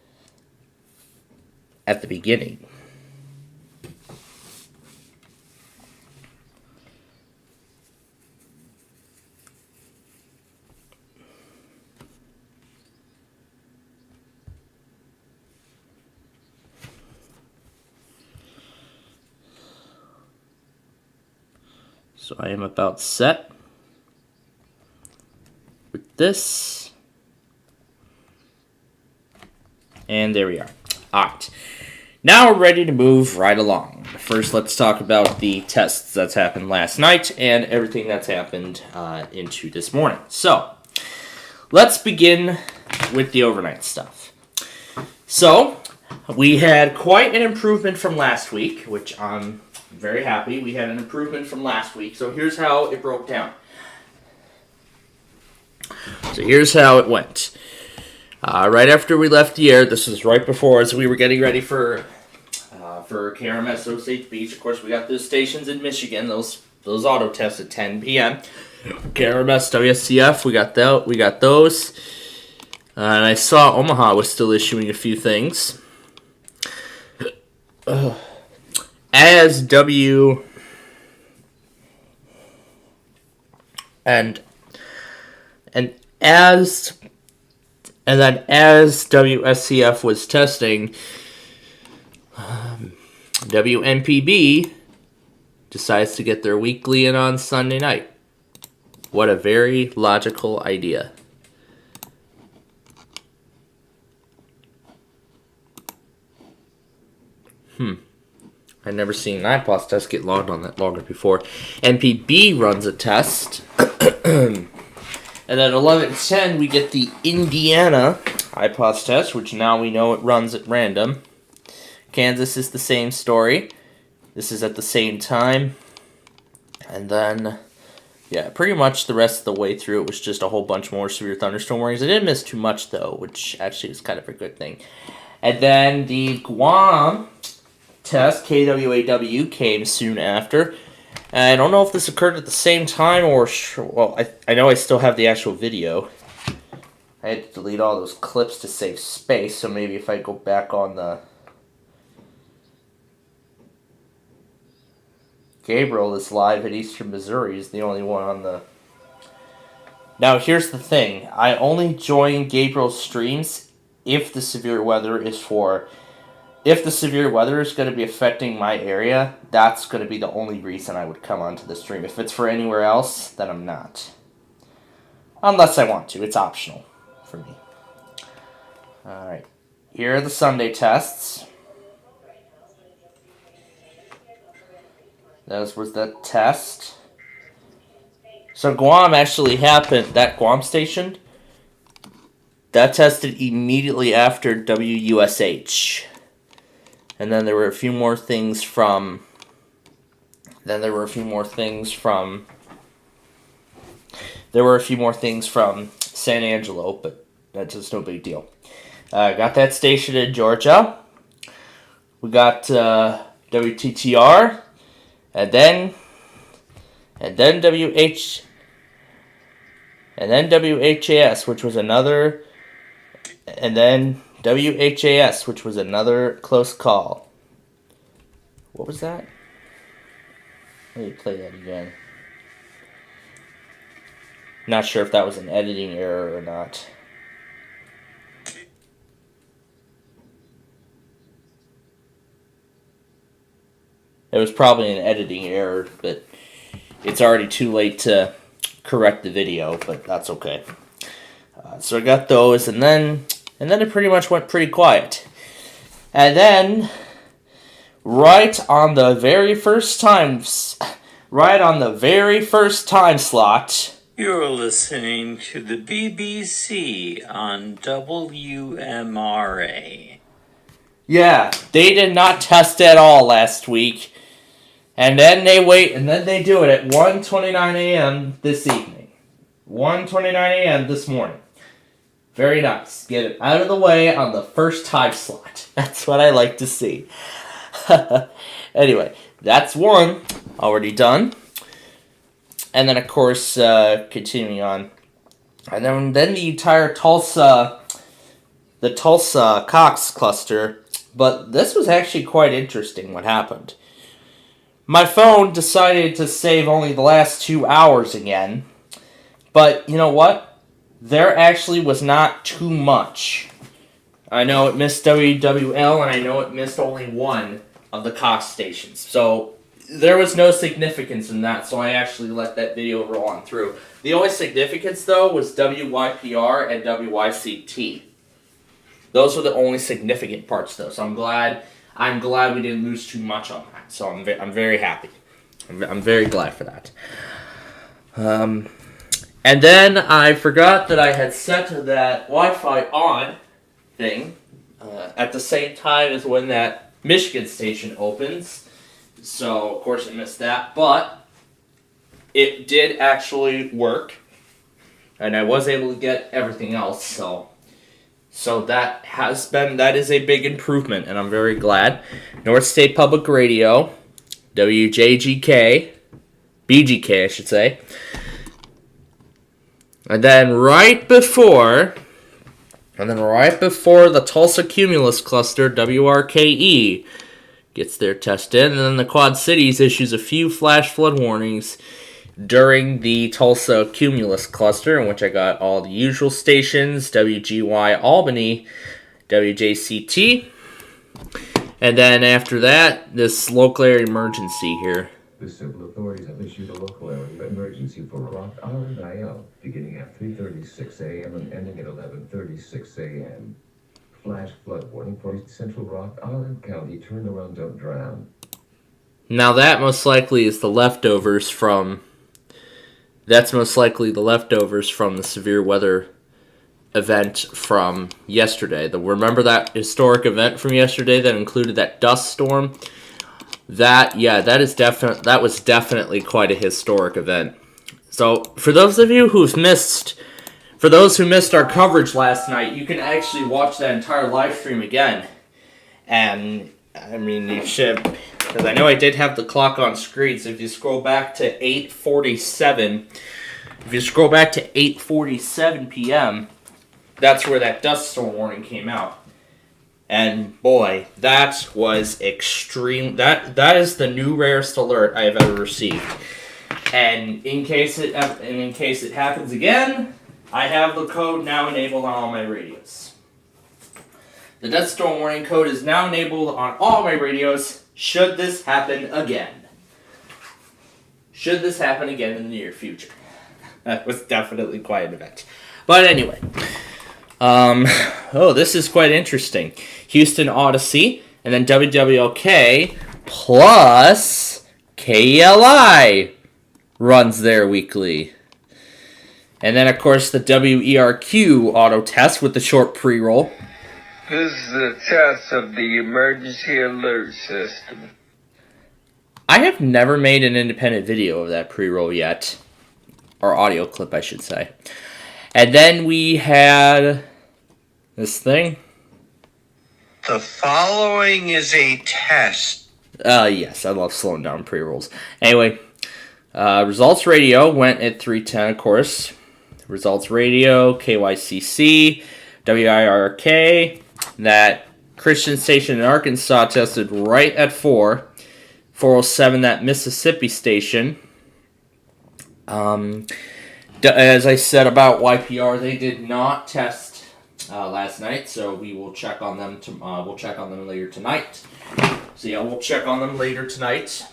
at the beginning. So I am about set with this. And there we are. Alright. Now we're ready to move right along. First, let's talk about the tests that's happened last night and everything that's happened into this morning. So, let's begin with the overnight stuff. So, we had quite an improvement from last week, which I'm very happy. We had an improvement from last week. So here's how it broke down. So here's how it went. Right after we left the air, this was right before as we were getting ready for KRMS Osage Beach. Of course, we got those stations in Michigan, those auto tests at 10 p.m. KRMS WSCF, we got those. And I saw Omaha was still issuing a few things. As W and then as WSCF was testing, WNPB decides to get their weekly in on Sunday night. What a very logical idea. I've never seen an IPOS test get logged on that longer before. NPB runs a test. And at 11:10, we get the Indiana IPOS test, which now we know it runs at random. Kansas is the same story. This is at the same time. And then, yeah, pretty much the rest of the way through, it was just a whole bunch more severe thunderstorm warnings. I didn't miss too much, though, which actually is kind of a good thing. And then the Guam test, KWAW, came soon after. I don't know if this occurred at the same time or... Well, I know I still have the actual video. I had to delete all those clips to save space, so maybe if I go back on the... Gabriel is live at Eastern Missouri. He's the only one on the... Now, here's the thing. I only join Gabriel's streams if the severe weather is for... If the severe weather is going to be affecting my area, that's going to be the only reason I would come onto the stream. If it's for anywhere else, then I'm not. Unless I want to. It's optional for me. Alright. Here are the Sunday tests. That was the test. So Guam actually happened. That Guam station, that tested immediately after WUSH. And then there were a few more things from... There were a few more things from San Angelo, but that's just no big deal. Got that station in Georgia. We got WTTR, and then WHAS, which was another, and then WHAS, which was another close call. What was that? Let me play that again. Not sure if that was an editing error or not. It was probably an editing error, but it's already too late to correct the video, but that's okay. So I got those, and then it pretty much went pretty quiet. And then, right on the very first time slot... You're listening to the BBC on WMRA. Yeah, they did not test at all last week. And then they wait, and then they do it at 1:29 a.m. this evening. 1:29 a.m. this morning. Very nice. Get it out of the way on the first time slot. That's what I like to see. Anyway, that's one already done. And then, of course, continuing on. And then the entire Tulsa Cox cluster. But this was actually quite interesting what happened. My phone decided to save only the last 2 hours again. But you know what? There actually was not too much. I know it missed WWL, and I know it missed only one of the Cox stations. So there was no significance in that, so I actually let that video roll on through. The only significance, though, was WYPR and WYCT. Those were the only significant parts, though, so I'm glad we didn't lose too much on that, so I'm very happy. I'm very glad for that. And then I forgot that I had set that Wi-Fi on thing at the same time as when that Michigan station opens. So, of course, I missed that. But it did actually work. And I was able to get everything else. So that is a big improvement. And I'm very glad. North State Public Radio, WJGK, BGK, I should say. And then right before the Tulsa Cumulus Cluster, WRKE, gets their test in, and then the Quad Cities issues a few flash flood warnings during the Tulsa Cumulus Cluster, in which I got all the usual stations, WGY Albany, WJCT, and then after that, this local area emergency here. The civil authorities have issued a local area emergency for Rock Island, IL, beginning at 3:36 a.m. and ending at 11:36 a.m. Flash flood warning for East Central Rock Island County. Turn around, don't drown. Now that most likely is the leftovers from... That's most likely the leftovers from the severe weather event from yesterday. Remember that historic event from yesterday that included that dust storm? That was definitely quite a historic event. So, for those who missed our coverage last night, you can actually watch that entire live stream again. And, I mean, you should, because I know I did have the clock on screen, so if you scroll back to 8:47 p.m., that's where that dust storm warning came out. And boy, that was extreme. That is the new rarest alert I have ever received. And in case it happens again, I have the code now enabled on all my radios. The dust storm warning code is now enabled on all my radios. Should this happen again? Should this happen again in the near future? That was definitely quite an event. But anyway. This is quite interesting. Houston Odyssey, and then WWLK, plus KELI runs there weekly. And then, of course, the WERQ auto test with the short pre-roll. This is the test of the emergency alert system. I have never made an independent video of that pre-roll yet. Or audio clip, I should say. And then we had this thing. The following is a test. Yes, I love slowing down pre-rolls. Anyway, Results Radio went at 3:10, of course. Results Radio, KYCC, WIRK. That Christian station in Arkansas tested right at 4. 407, that Mississippi station. As I said about YPR, they did not test last night, so we will check on them. We'll check on them later tonight. So yeah, we'll check on them later tonight.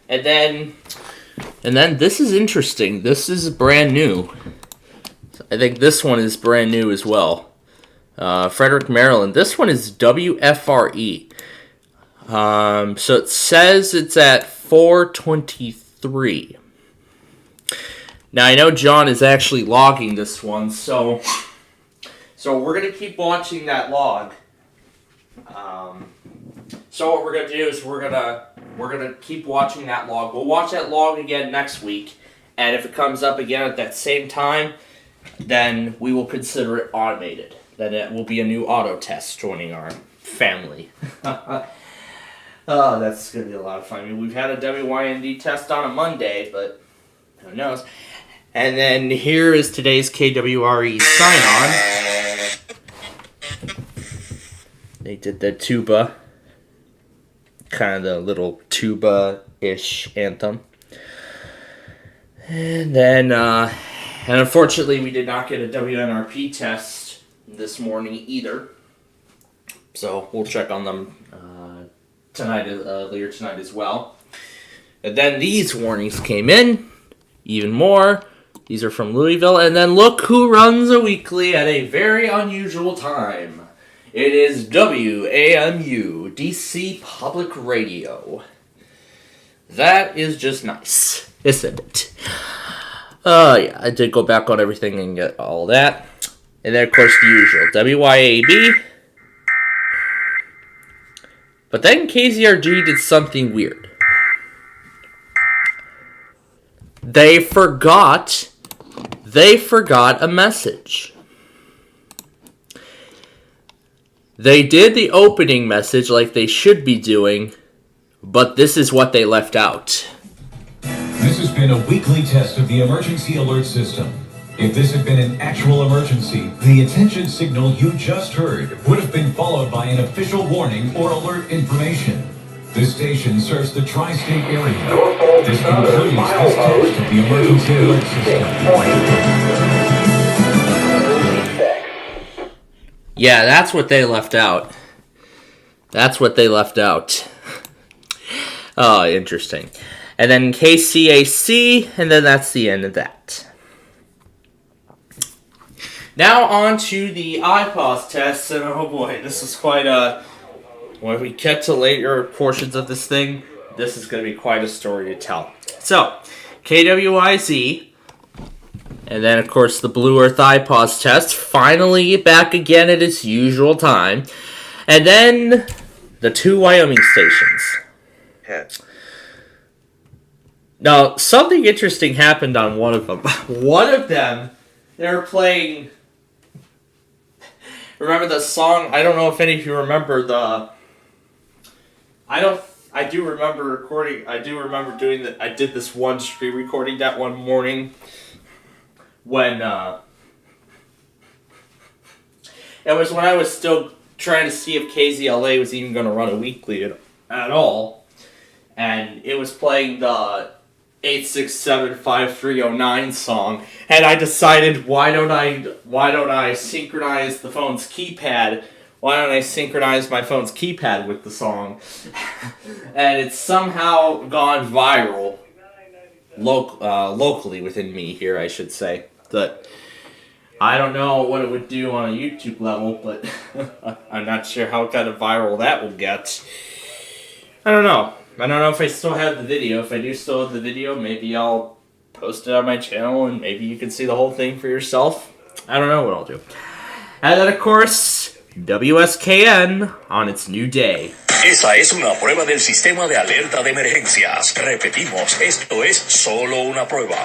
And then this is interesting. This is brand new. I think this one is brand new as well. Frederick, Maryland. This one is WFRE. So it says it's at 4:23. Now I know John is actually logging this one, so we're gonna keep watching that log. So what we're gonna do is we're gonna keep watching that log. We'll watch that log again next week, and if it comes up again at that same time, then we will consider it automated. Then it will be a new auto test joining our family. Oh, that's going to be a lot of fun. I mean, we've had a WYND test on a Monday, but who knows. And then here is today's KWRE sign-on. They did the tuba. Kind of the little tuba-ish anthem. And then, and unfortunately, we did not get a WNRP test this morning either. So we'll check on them later tonight as well. And then these warnings came in, even more. These are from Louisville. And then look who runs a weekly at a very unusual time. It is WAMU, DC Public Radio. That is just nice, isn't it? Yeah, I did go back on everything and get all that. And then, of course, the usual, WYAB. But then KZRG did something weird. They forgot a message. They did the opening message like they should be doing, but this is what they left out. This has been a weekly test of the emergency alert system. If this had been an actual emergency, the attention signal you just heard would have been followed by an official warning or alert information. This station serves the tri-state area. This concludes this test of the emergency alert system. Yeah, that's what they left out. That's what they left out. Oh, interesting. And then KCAC, and then that's the end of that. Now on to the IPAWS test, and oh boy, this is quite a... When we get to later portions of this thing, this is going to be quite a story to tell. So, KWIZ, and then of course the Blue Earth IPAWS test, finally back again at its usual time. And then the 2 Wyoming stations. Yeah. Now, something interesting happened on one of them. One of them, they were playing... Remember the song? I don't know if any of you remember the... I do remember recording... I do remember doing that. I did this one screen recording that one morning when... It was when I was still trying to see if KZLA was even going to run a weekly at all. And it was playing the 8675309 song, and I decided why don't I synchronize the phone's keypad? Why don't I synchronize my phone's keypad with the song? And it's somehow gone viral locally within me here, I should say. But I don't know what it would do on a YouTube level, but I'm not sure how kind of viral that will get. I don't know. I don't know if I still have the video. If I do still have the video, maybe I'll post it on my channel and maybe you can see the whole thing for yourself. I don't know what I'll do. And then, of course, WSKN on its new day. Esa es una prueba del sistema de alerta de emergencias. Repetimos, esto es solo una prueba.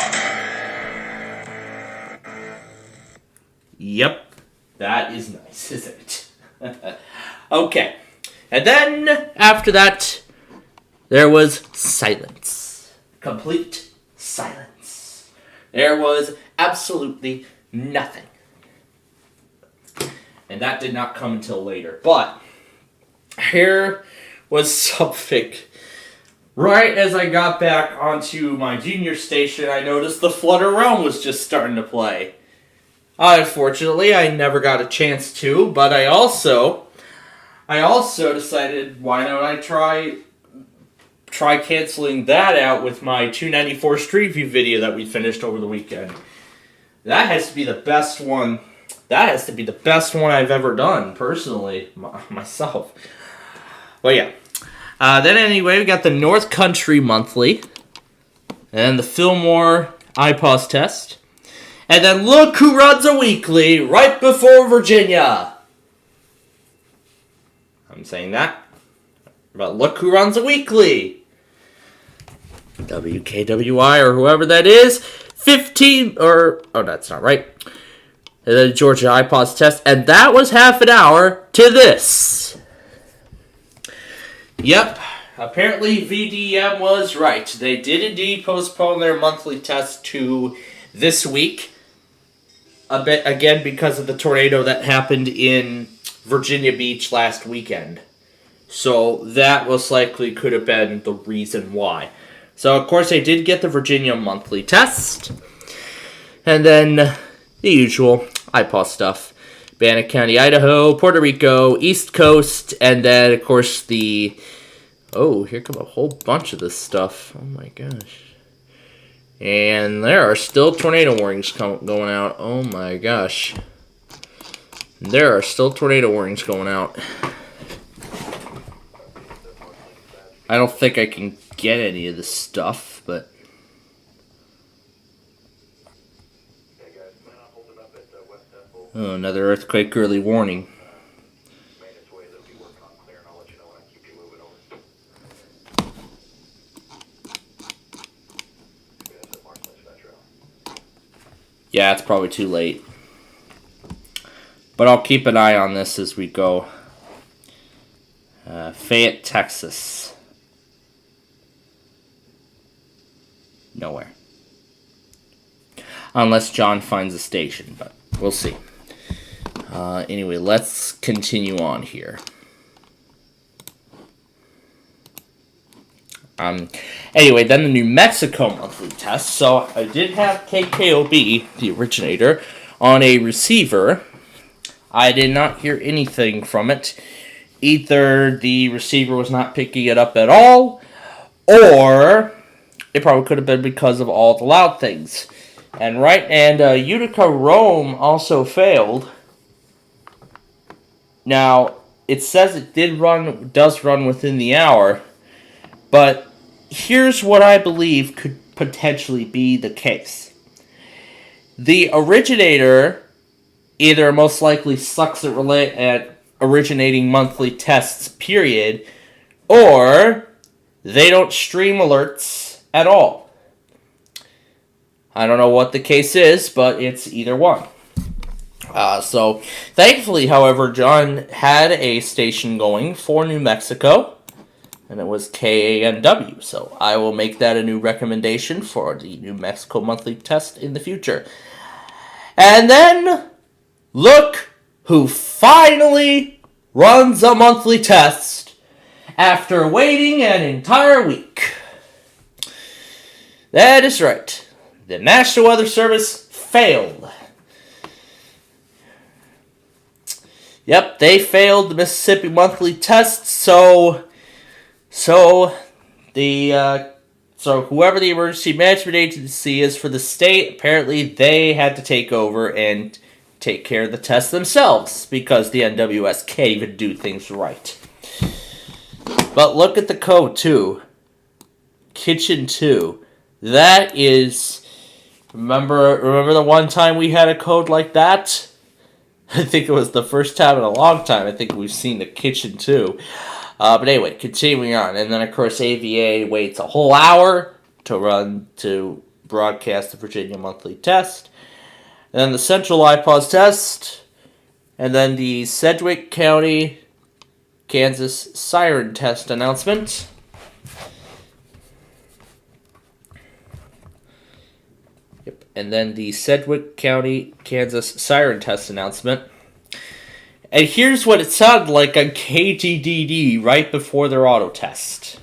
Yep, that is nice, isn't it? Okay, and then after that, there was silence. Complete silence. There was absolutely nothing. And that did not come until later. But here was something. Right as I got back onto my junior station, I noticed the Flutter Realm was just starting to play. Unfortunately, I never got a chance to, but I also decided, why don't I try canceling that out with my 294 Street View video that we finished over the weekend. That has to be the best one. That has to be the best one I've ever done, personally, myself. Well, yeah. Then anyway, we got the North Country Monthly, and the Fillmore IPAWS test. And then look who runs a weekly right before Virginia. I'm saying that. But look who runs a weekly. WKWI or whoever that is. 15 or... Oh, that's not right. And then Georgia IPAWS test. And that was half an hour to this. Yep. Apparently VDM was right. They did indeed postpone their monthly test to this week. A bit again because of the tornado that happened in Virginia Beach last weekend. So that most likely could have been the reason why. So of course I did get the Virginia monthly test. And then the usual IPAWS stuff. Bannock County, Idaho, Puerto Rico, East Coast, and then, of course, the... Oh, here come a whole bunch of this stuff. Oh, my gosh. And there are still tornado warnings going out. Oh, my gosh. There are still tornado warnings going out. I don't think I can get any of this stuff, but... Oh, another earthquake early warning. Yeah, it's probably too late. But I'll keep an eye on this as we go. Fayette, Texas. Nowhere. Unless John finds a station, but we'll see. Anyway, let's continue on here. Anyway, then the New Mexico monthly test. So I did have KKOB, the originator, on a receiver. I did not hear anything from it. Either the receiver was not picking it up at all, or it probably could have been because of all the loud things. And Utica Rome also failed. Now, it says it does run within the hour, but here's what I believe could potentially be the case. The originator either most likely sucks at originating monthly tests, period, or they don't stream alerts at all. I don't know what the case is, but it's either one. So, thankfully, however, John had a station going for New Mexico, and it was KANW. So, I will make that a new recommendation for the New Mexico monthly test in the future. And then, look who finally runs a monthly test after waiting an entire week. That is right. The National Weather Service failed. Yep, they failed the Mississippi monthly test, so whoever the emergency management agency is for the state, apparently they had to take over and take care of the test themselves, because the NWS can't even do things right. But look at the code, too. Kitchen 2. That is... Remember the one time we had a code like that? I think it was the first time in a long time. I think we've seen the Kitchen 2. But anyway, continuing on. And then, of course, AVA waits a whole hour to broadcast the Virginia monthly test. And then the Central IPAWS test. And then the Sedgwick County, Kansas siren test announcement. Yep. And then the Sedgwick County, Kansas siren test announcement. And here's what it sounded like on KGDD right before their auto test.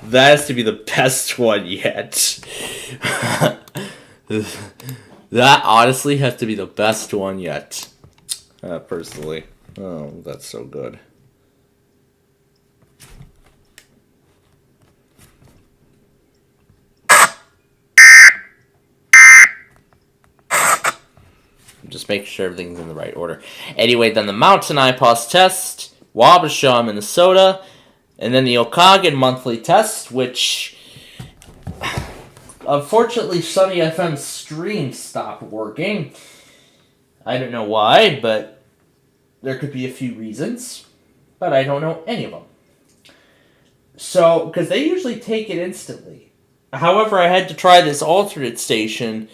That has to be the best one yet. That honestly has to be the best one yet. Personally. Oh, that's so good. Just making sure everything's in the right order. Anyway, then the Mountain IPAWS test, Wabasha, Minnesota, and then the Okanagan monthly test, which unfortunately Sunny FM's stream stopped working. I don't know why, but there could be a few reasons, but I don't know any of them. So, because they usually take it instantly. However, I had to try this alternate station.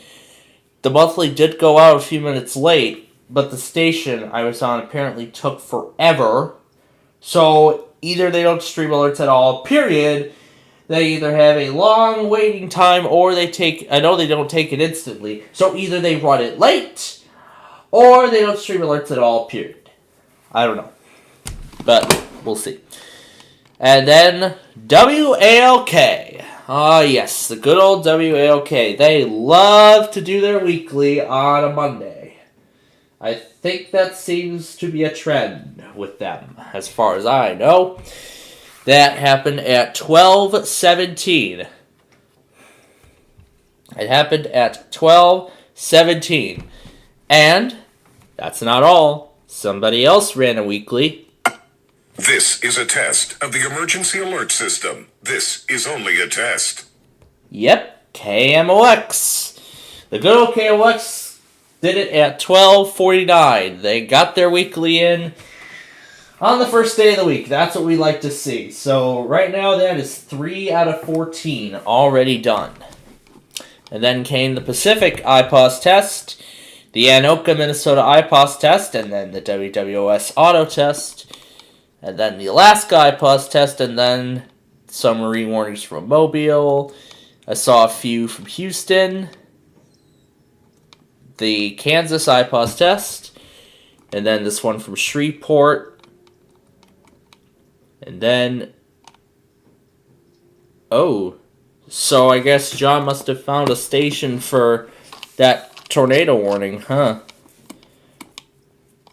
The monthly did go out a few minutes late, but the station I was on apparently took forever. So either they don't stream alerts at all, period. They either have a long waiting time or they take... I know they don't take it instantly. So either they run it late or they don't stream alerts at all, period. I don't know. But we'll see. And then WALK. Ah, yes, the good old WAOK. They love to do their weekly on a Monday. I think that seems to be a trend with them, as far as I know. That happened at 12:17. It happened at 12:17. And that's not all. Somebody else ran a weekly. This is a test of the emergency alert system. This is only a test. Yep, KMOX. The good old KMOX did it at 12:49. They got their weekly in on the first day of the week. That's what we like to see. So right now that is 3 out of 14 already done. And then came the Pacific IPAWS test, the Anoka, Minnesota IPAWS test, and then the WWOS auto test, and then the Alaska IPAWS test, and then some marine warnings from Mobile. I saw a few from Houston, the Kansas IPAWS test, and then this one from Shreveport, and then, oh, so I guess John must have found a station for that tornado warning, huh?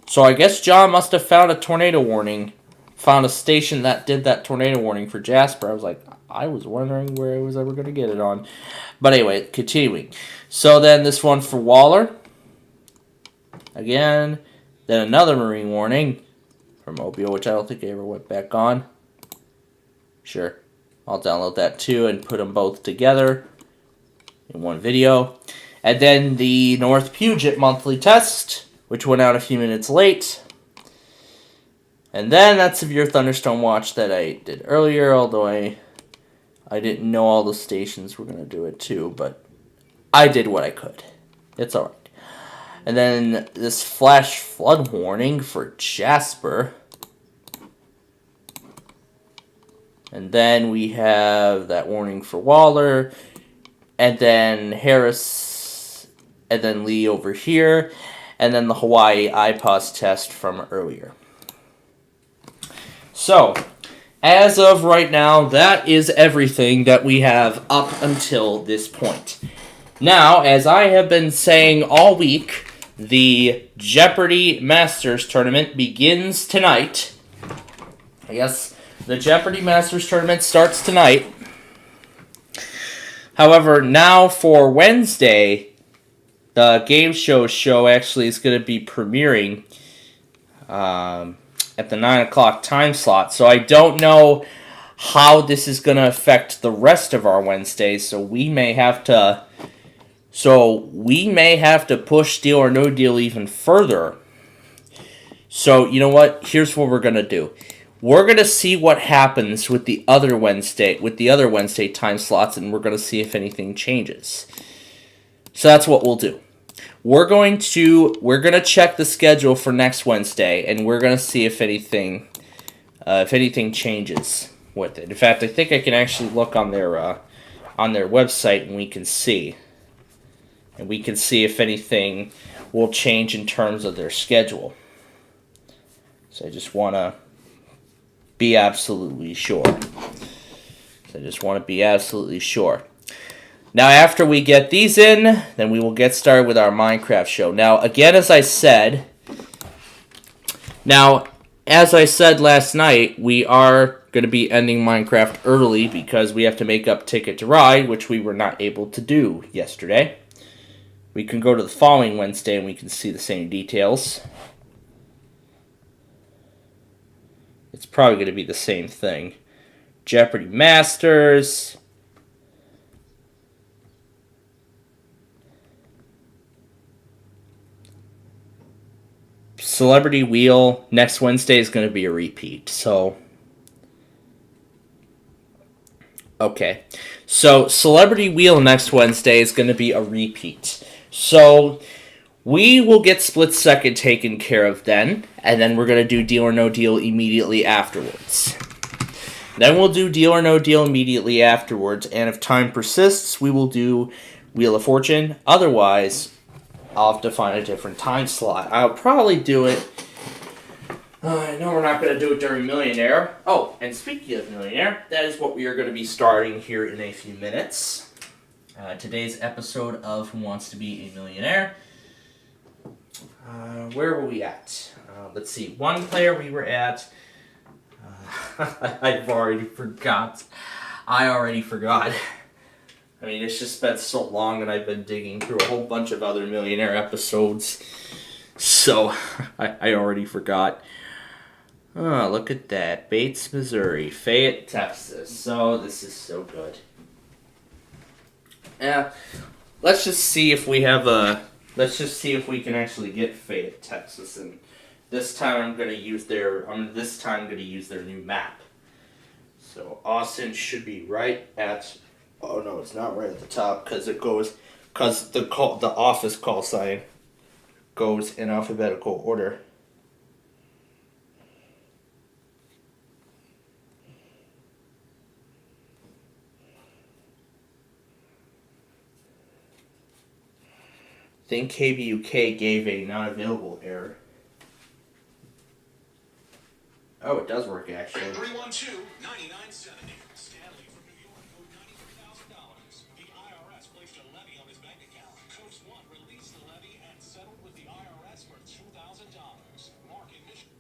So I guess John must have found a tornado warning, found a station that did that tornado warning for Jasper. I was wondering where I was ever going to get it on. But anyway, continuing. So then this one for Waller. Again, then another marine warning for Mobile, which I don't think I ever went back on. Sure. I'll download that too and put them both together in one video. And then the North Puget monthly test, which went out a few minutes late. And then that severe thunderstorm watch that I did earlier, although I didn't know all the stations were going to do it too, but I did what I could. It's alright. And then this flash flood warning for Jasper. And then we have that warning for Waller, and then Harris, and then Lee over here, and then the Hawaii IPAWS test from earlier. So, as of right now, that is everything that we have up until this point. Now, as I have been saying all week, the Jeopardy Masters Tournament begins tonight. I guess the Jeopardy Masters Tournament starts tonight. However, now for Wednesday, the game show actually is going to be premiering at the 9 o'clock time slot. So I don't know how this is going to affect the rest of our Wednesdays. So we may have to push Deal or No Deal even further. So you know what? Here's what we're going to do. We're going to see what happens with the other Wednesday time slots, and we're going to see if anything changes. So that's what we'll do. We're going to check the schedule for next Wednesday, and we're going to see if anything changes with it. In fact, I think I can actually look on their website, and we can see if anything will change in terms of their schedule. So I just want to be absolutely sure. Now, after we get these in, then we will get started with our Minecraft show. Now, again, as I said last night, we are going to be ending Minecraft early because we have to make up Ticket to Ride, which we were not able to do yesterday. We can go to the following Wednesday and we can see the same details. It's probably going to be the same thing. Jeopardy Masters. Celebrity Wheel. Next Wednesday is going to be a repeat. So, okay. So, Celebrity Wheel next Wednesday is going to be a repeat. So, we will get Split Second taken care of then, and then we're going to do Deal or No Deal immediately afterwards. Then we'll do Deal or No Deal immediately afterwards, and if time persists, we will do Wheel of Fortune. Otherwise, I'll have to find a different time slot. I'll probably do it... I know we're not going to do it during Millionaire. Oh, and speaking of Millionaire, that is what we are going to be starting here in a few minutes. Today's episode of Who Wants to Be a Millionaire. Where were we at? Let's see. One player we were at. I've already forgot. I already forgot. I mean, it's just been so long and I've been digging through a whole bunch of other Millionaire episodes. So, I already forgot. Oh, look at that. Bates, Missouri. Fayette, Texas. So, this is so good. Yeah, let's just see if we have a... Let's just see if we can actually get Fayette, Texas. And this time I'm going to use their... this time I'm going to use their new map. So, Austin should be right at... Oh, no, it's not right at the top because it goes... Because the office call sign goes in alphabetical order. I think KBUK gave a not available error. Oh, it does work actually. 312-9970. Stanley from New York owed $93,000. The IRS placed a levy on his bank account. Coast 1 released the levy and settled with the IRS for $2,000. Mark in Michigan.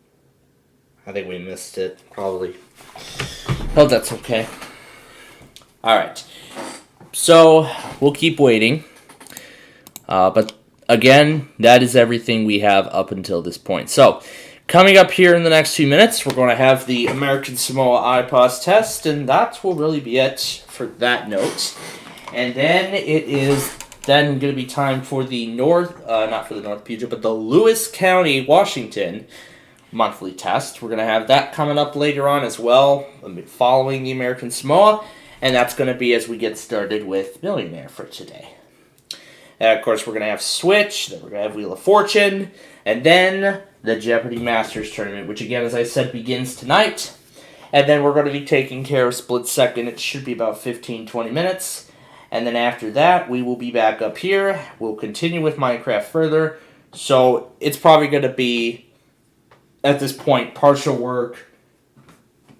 I think we missed it, probably. Oh, that's okay. Alright. So, we'll keep waiting. But again, that is everything we have up until this point. So, coming up here in the next few minutes, we're going to have the American Samoa IPAWS test, and that will really be it for that note. And then it is then going to be time for the not for the North Puget, but the Lewis County, Washington monthly test. We're going to have that coming up later on as well, following the American Samoa, and that's going to be as we get started with Millionaire for today. And, of course, we're going to have Switch, then we're going to have Wheel of Fortune, and then the Jeopardy Masters Tournament, which, again, as I said, begins tonight. And then we're going to be taking care of Split Second. It should be about 15-20 minutes. And then after that, we will be back up here. We'll continue with Minecraft further. So it's probably going to be, at this point, partial work.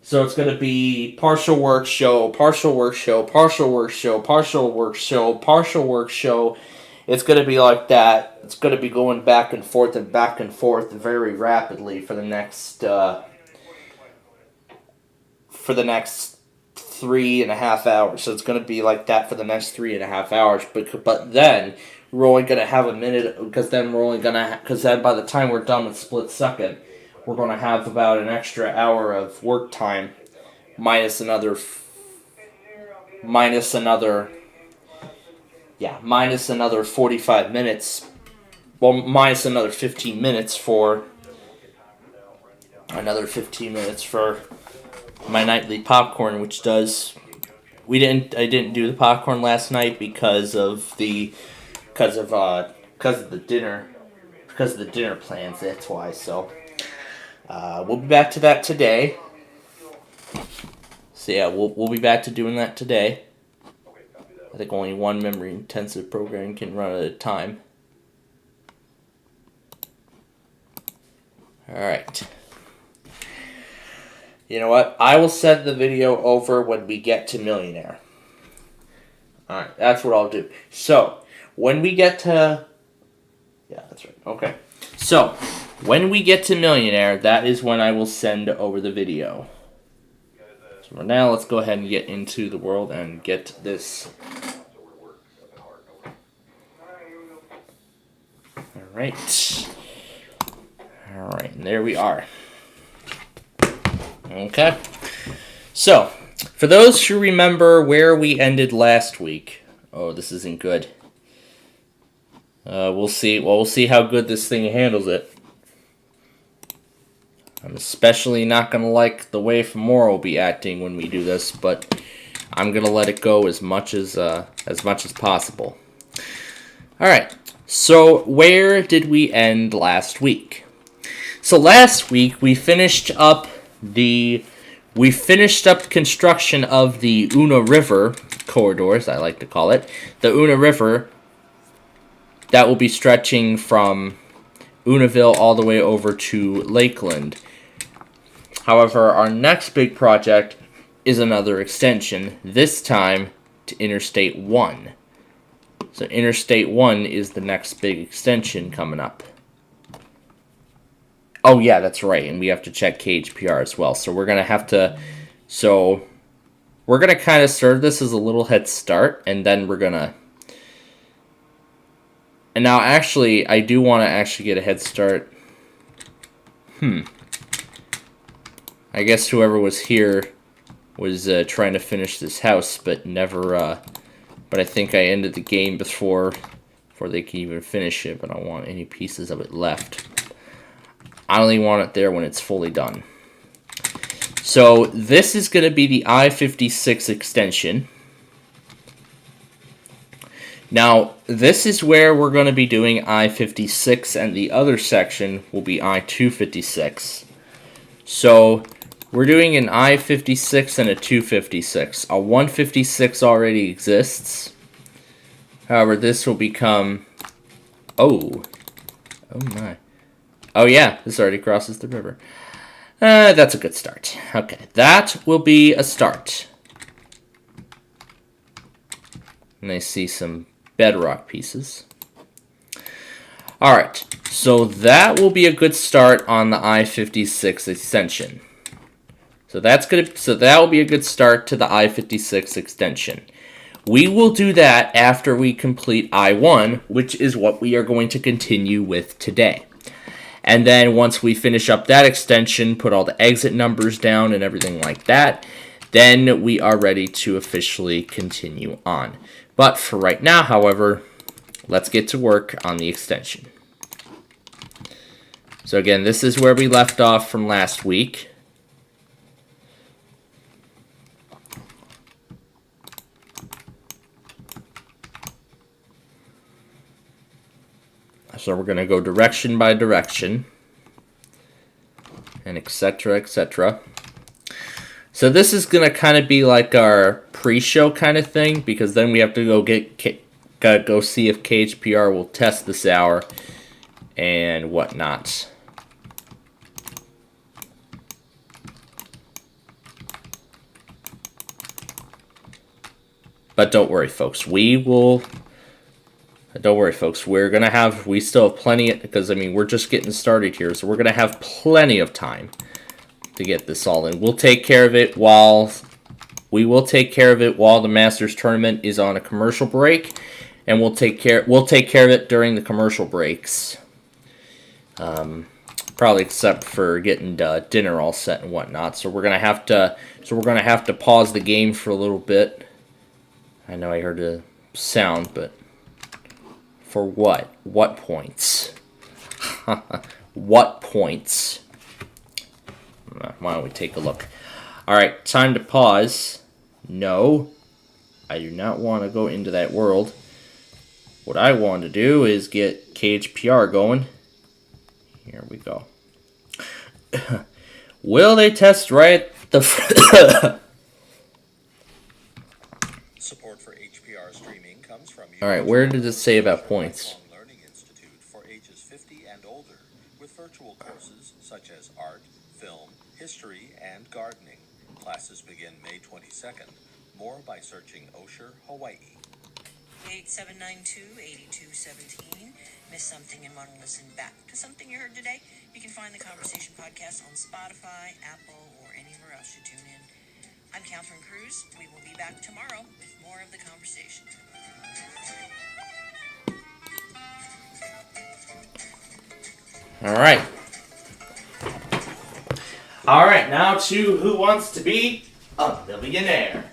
So it's going to be partial work show, partial work show, partial work show, partial work show, partial work show. It's going to be like that. It's going to be going back and forth very rapidly for the next 3.5 hours. So it's going to be like that for the next 3.5 hours. But then we're only going to have a minute because then by the time we're done with Split Second, we're going to have about an extra hour of work time minus another 45 minutes. Well, minus another 15 minutes for my nightly popcorn, which does. I didn't do the popcorn last night because of the dinner plans. That's why. So we'll be back to that today. So yeah, we'll be back to doing that today. I think only one memory-intensive program can run at a time. Alright. You know what? I will send the video over when we get to Millionaire. Alright, that's what I'll do. So, when we get to... Yeah, that's right. Okay. So, when we get to Millionaire, that is when I will send over the video. So for now, let's go ahead and get into the world and get this. Alright. Alright, and there we are. Okay. So, for those who remember where we ended last week. Oh, this isn't good. We'll see. Well, we'll see how good this thing handles it. I'm especially not going to like the way Femora will be acting when we do this, but I'm going to let it go as much as possible. Alright, so where did we end last week? So last week we finished up construction of the Una River corridor, as I like to call it. The Una River that will be stretching from Unaville all the way over to Lakeland. However, our next big project is another extension, this time to Interstate 1. So Interstate 1 is the next big extension coming up. Oh yeah, that's right, and we have to check KHPR as well. So we're going to have to... So we're going to kind of serve this as a little head start, and then we're going to... And now, actually, I do want to actually get a head start. I guess whoever was here was trying to finish this house, but never... But I think I ended the game before they can even finish it, but I don't want any pieces of it left. I only want it there when it's fully done. So this is going to be the I-56 extension. Now, this is where we're going to be doing I-56, and the other section will be I-256. So we're doing an I-56 and a 256. A 156 already exists. However, this will become... Oh my. Oh yeah, this already crosses the river. That's a good start. Okay, that will be a start. And I see some bedrock pieces. Alright, so that will be a good start on the I-56 extension. So that will be a good start to the I-56 extension. We will do that after we complete I-1, which is what we are going to continue with today. And then once we finish up that extension, put all the exit numbers down and everything like that, then we are ready to officially continue on. But for right now, however, let's get to work on the extension. So again, this is where we left off from last week. So we're going to go direction by direction, and etc., etc. So this is going to kind of be like our pre-show kind of thing, because then we have to go see if KHPR will test this hour and whatnot. But don't worry, folks. Don't worry, folks. We still have plenty, because, I mean, we're just getting started here, so we're going to have plenty of time to get this all in. We'll take care of it while the Masters tournament is on a commercial break, and we'll take care of it during the commercial breaks. Probably except for getting dinner all set and whatnot. So we're gonna have to pause the game for a little bit. I know I heard a sound, but for what? What points? What points? Why don't we take a look? Alright, time to pause. No, I do not want to go into that world. What I want to do is get KHPR going. Here we go. Will they test right the... Support for HPR streaming comes from Alright, where did it say about points? Learning Institute for ages 50 and older, with virtual courses such as art, film, history, and gardening. Classes begin May 22nd. More by searching Osher, Hawaii. 8792-8217. Missed something and want to listen back to something you heard today? You can find the Conversation Podcast on Spotify, Apple, or anywhere else you tune in. I'm Catherine Cruz. We will be back tomorrow with more of the conversation. Alright. Alright, now to Who Wants to Be a Millionaire?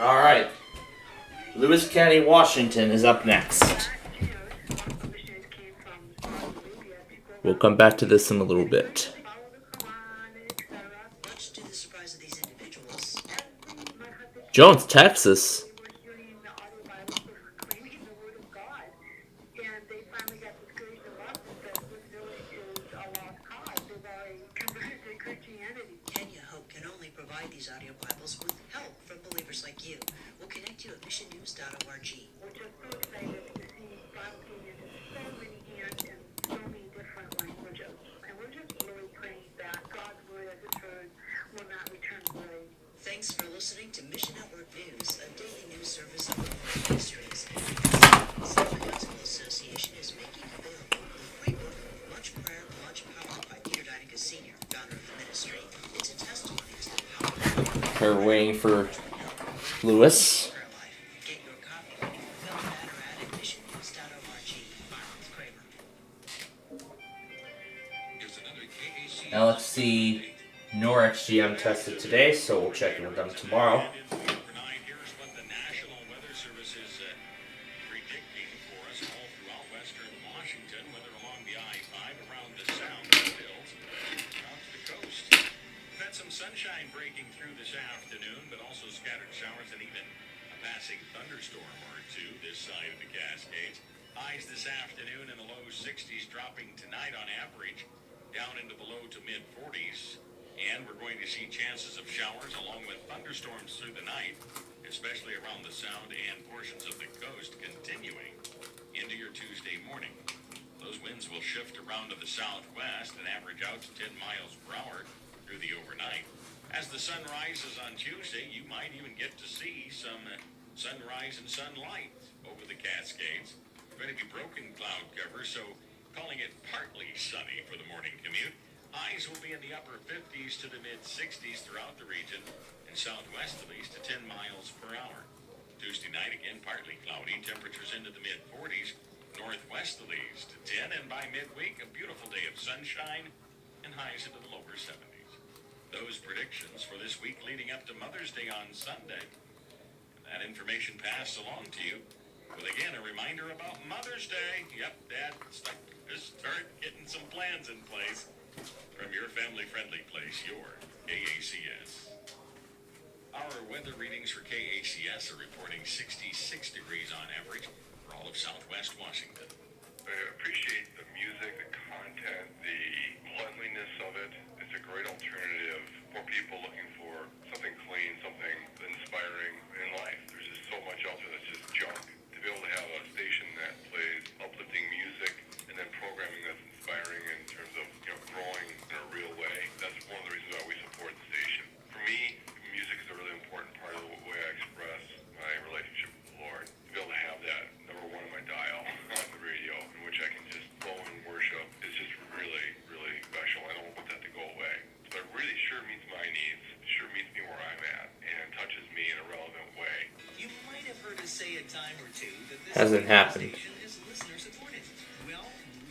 Alright. Lewis County, Washington is up next. We'll come back to this in a little bit. Much to the surprise of these individuals, Jones, Texas. Kenya Hope can only provide these audio Bibles with help from believers like you. We'll connect you at missionnews.org. Thanks for listening to Mission Network News, a daily news service of the ministries. The Southern Gospel Association is making available the free book, Much Prayer, Much Power by Peter Deinicke Sr., founder of the ministry. It's a testimony to the power. We're waiting for Lewis. Get your copy when you fill the banner ad at missionnews.org. Kramer. Now let's see. Norwich GM tested today, so we'll check in with them tomorrow. Here's what the National Weather Service is predicting for us all throughout western Washington, whether along the I-5, around the Sound Hills, out to the coast. We've had some sunshine breaking through this afternoon, but also scattered showers and even a passing thunderstorm or two this side of the Cascades. Highs this afternoon in the low 60s, dropping tonight on average down into the low to mid 40s. And we're going to see chances of showers along with thunderstorms through the night, especially around the Sound and portions of the coast, continuing into your Tuesday morning. Those winds will shift around to the southwest and average out to 10 miles per hour through the overnight. As the sun rises on Tuesday, you might even get to see some sunrise and sunlight over the Cascades. Going to be broken cloud cover, so calling it partly sunny for the morning commute. Highs will be in the upper 50s to the mid-60s throughout the region, and southwesterlies to 10 miles per hour. Tuesday night, again, partly cloudy, temperatures into the mid-40s, northwesterlies to 10, and by midweek, a beautiful day of sunshine, and highs into the lower 70s. Those predictions for this week leading up to Mother's Day on Sunday. That information passed along to you, with again a reminder about Mother's Day. Yep, Dad, just start getting some plans in place. From your family-friendly place, your KACS. Our weather readings for KACS are reporting 66 degrees on average for all of southwest Washington. I appreciate the music, the content, the cleanliness of it. It's a great alternative for people looking for something clean, something inspiring in life. There's just so much out there that's just junk. To be able to have a station that plays uplifting music and then programming that's inspiring in terms of growing in a real way. That's one of the reasons why we support the station. For me, music is a really important part of the way I express my relationship with the Lord. To be able to have that number one on my dial on the radio, in which I can just flow and worship, is just really, really special. I don't want that to go away. But it really sure meets my needs, sure meets me where I'm at, and touches me in a relevant way. You might have heard us say a time or two that this Hasn't happened. station is listener supported. Well,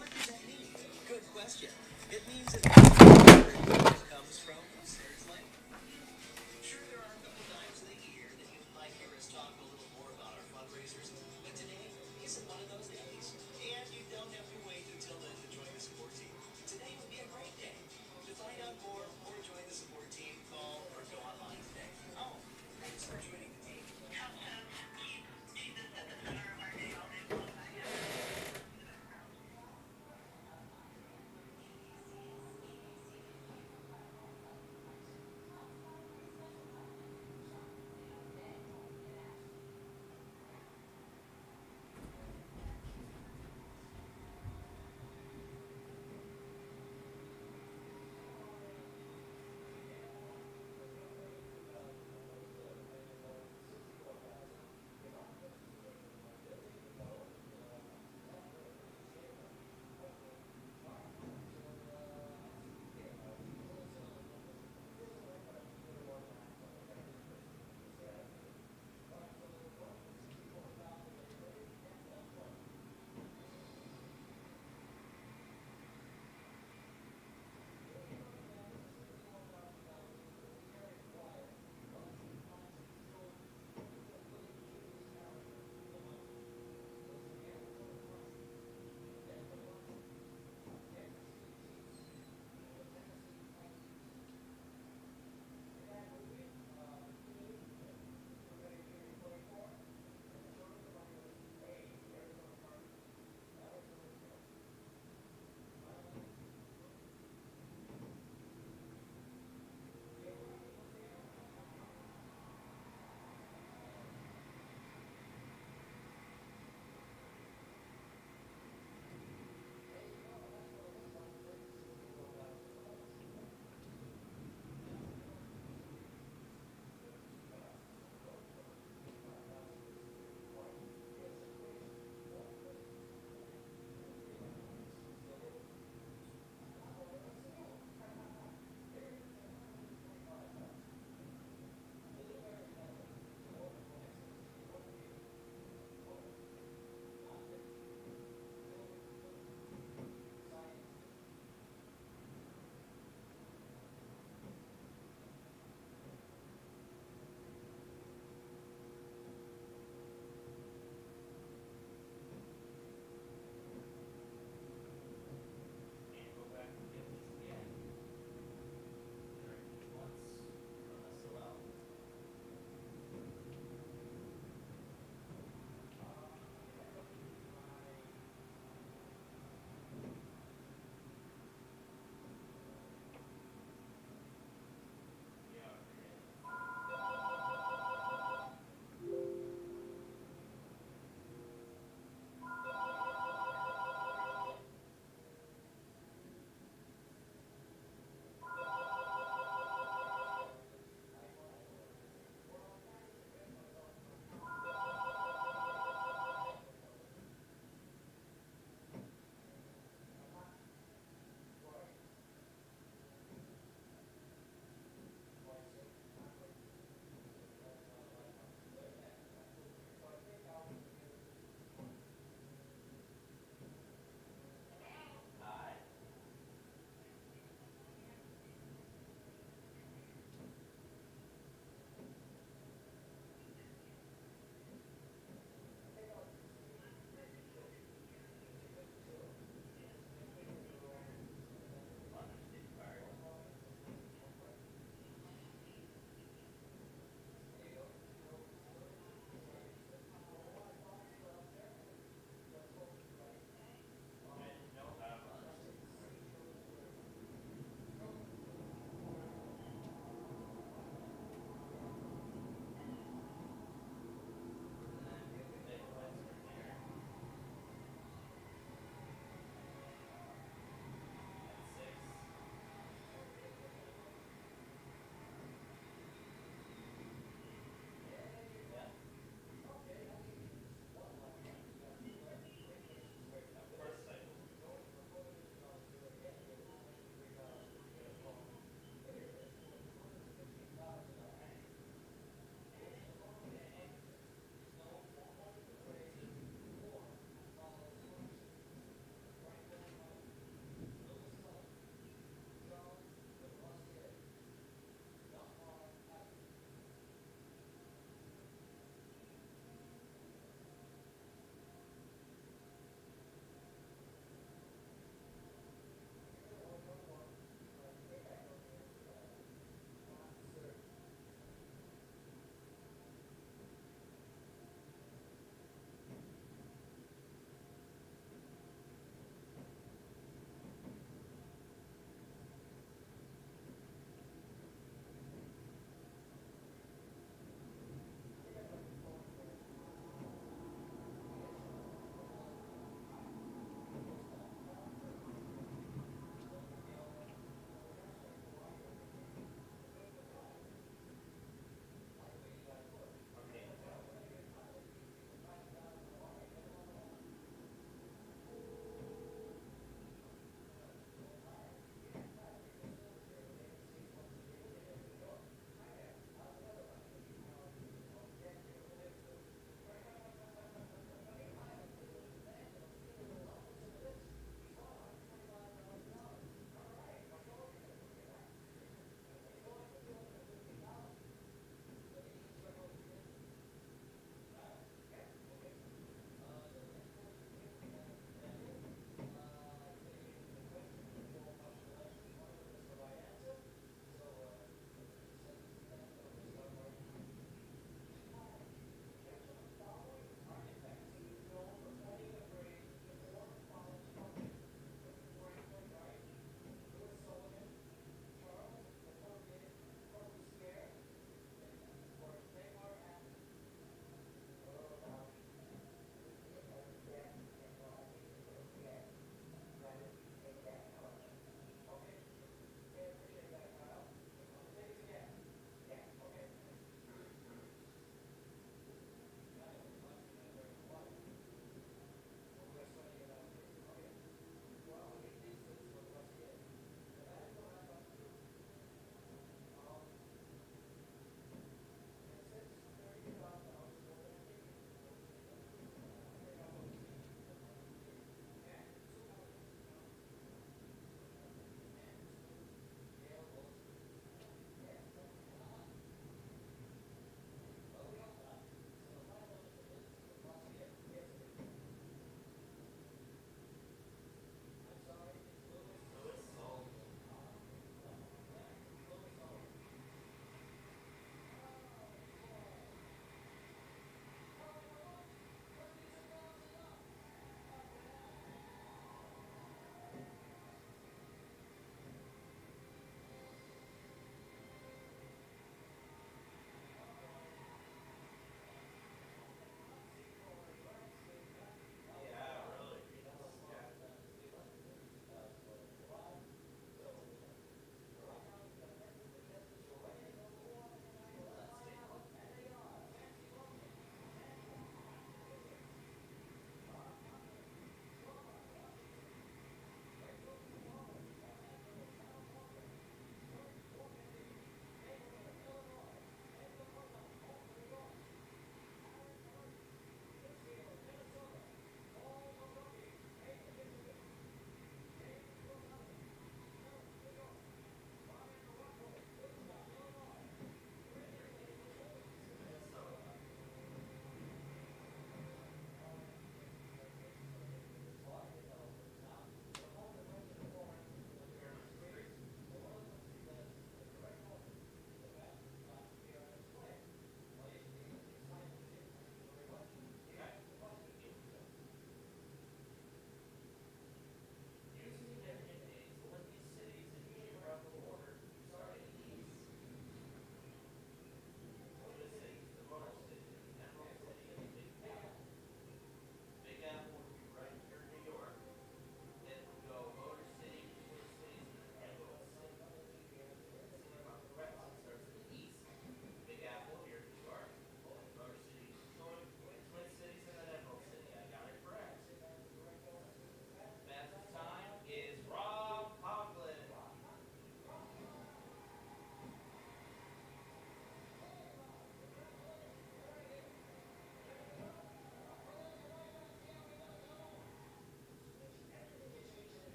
what does that mean? Good question. It means that comes from listeners like you. Sure, there are a couple times in the year that you might hear us talk a little more about our fundraisers, but today isn't one of those days. And you don't have to wait until then to join the support team. Today would be a great day. To find out more or join the support team, call or go online today. Oh, thanks for joining the team. Jesus at the center of our day all day long.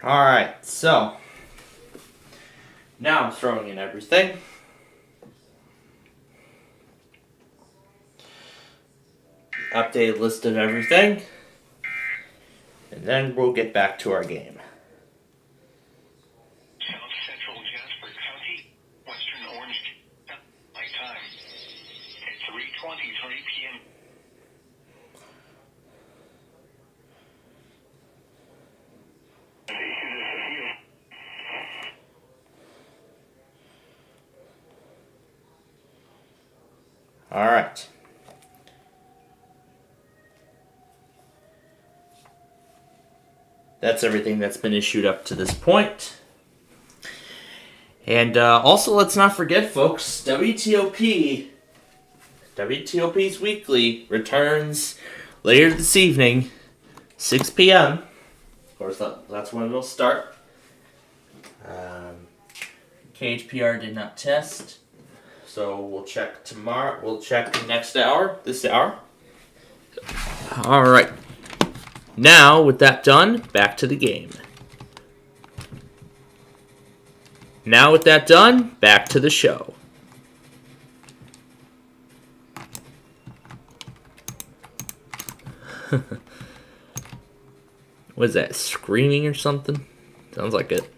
Alright, so now I'm throwing in everything. Updated list of everything. And then we'll get back to our game. South Central Jasper County, Western Orange County, night time at 3:23 p.m. Alright. That's everything that's been issued up to this point. And also, let's not forget, folks, WTOP's Weekly returns later this evening, 6 p.m. Of course, that's when it'll start. KHPR did not test, so we'll check tomorrow. We'll check next hour, this hour. All right. Now, with that done, back to the game. Now, with that done, back to the show. What is that, screaming or something? Sounds like it.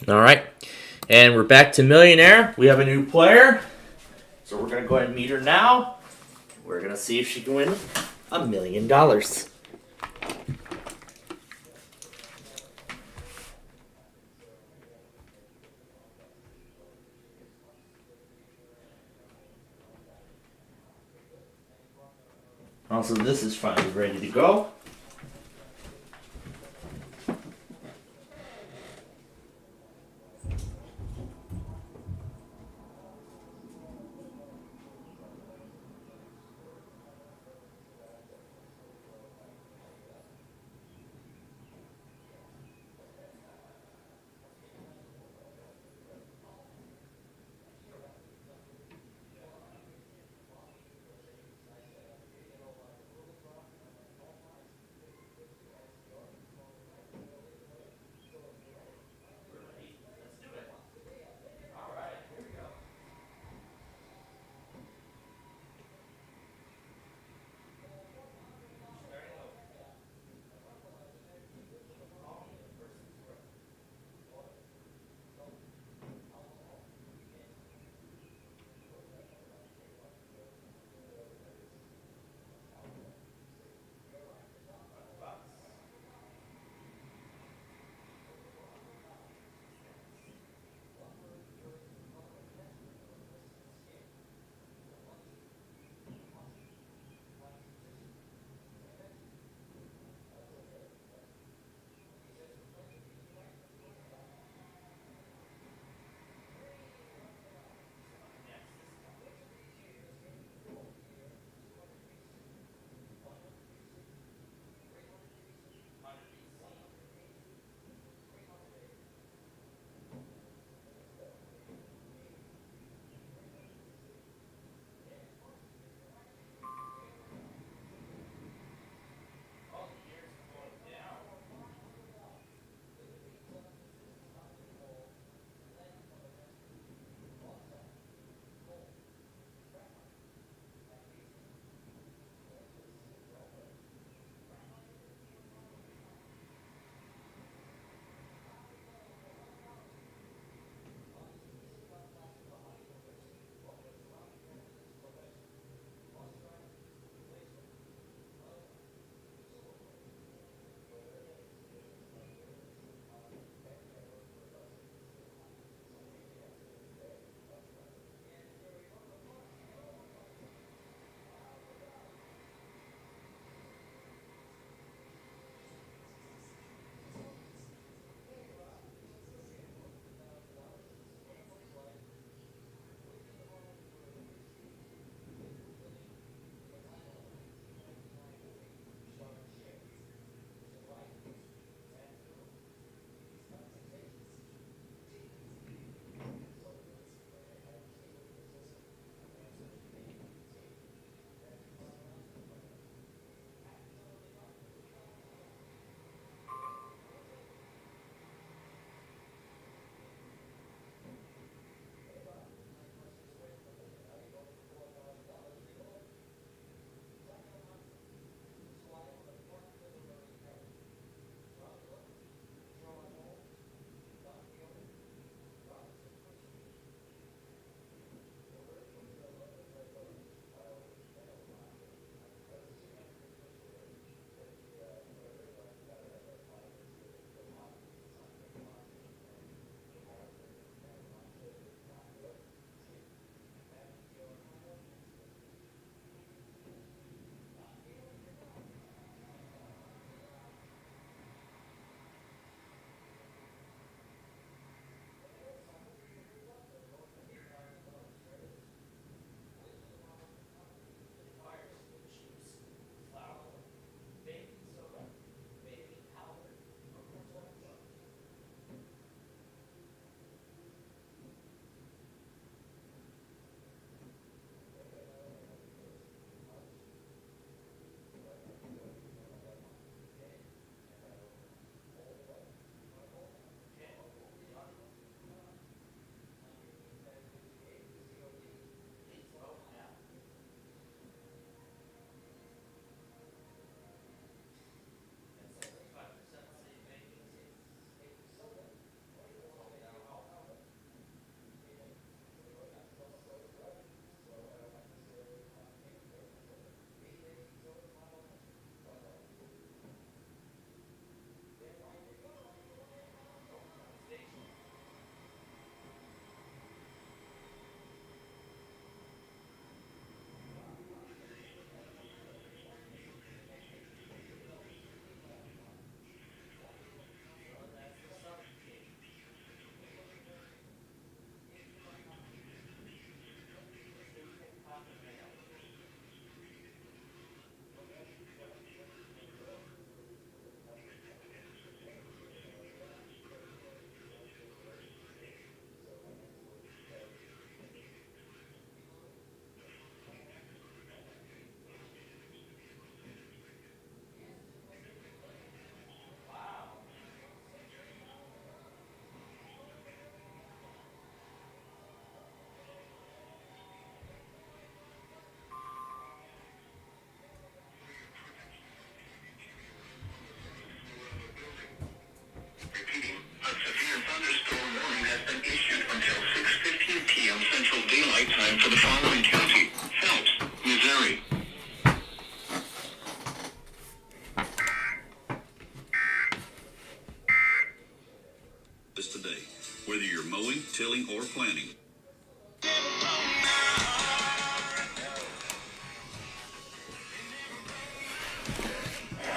All right, and we're back to Millionaire. We have a new player, so we're going to go ahead and meet her now. We're going to see if she can win $1 million. Also, this is finally ready to go.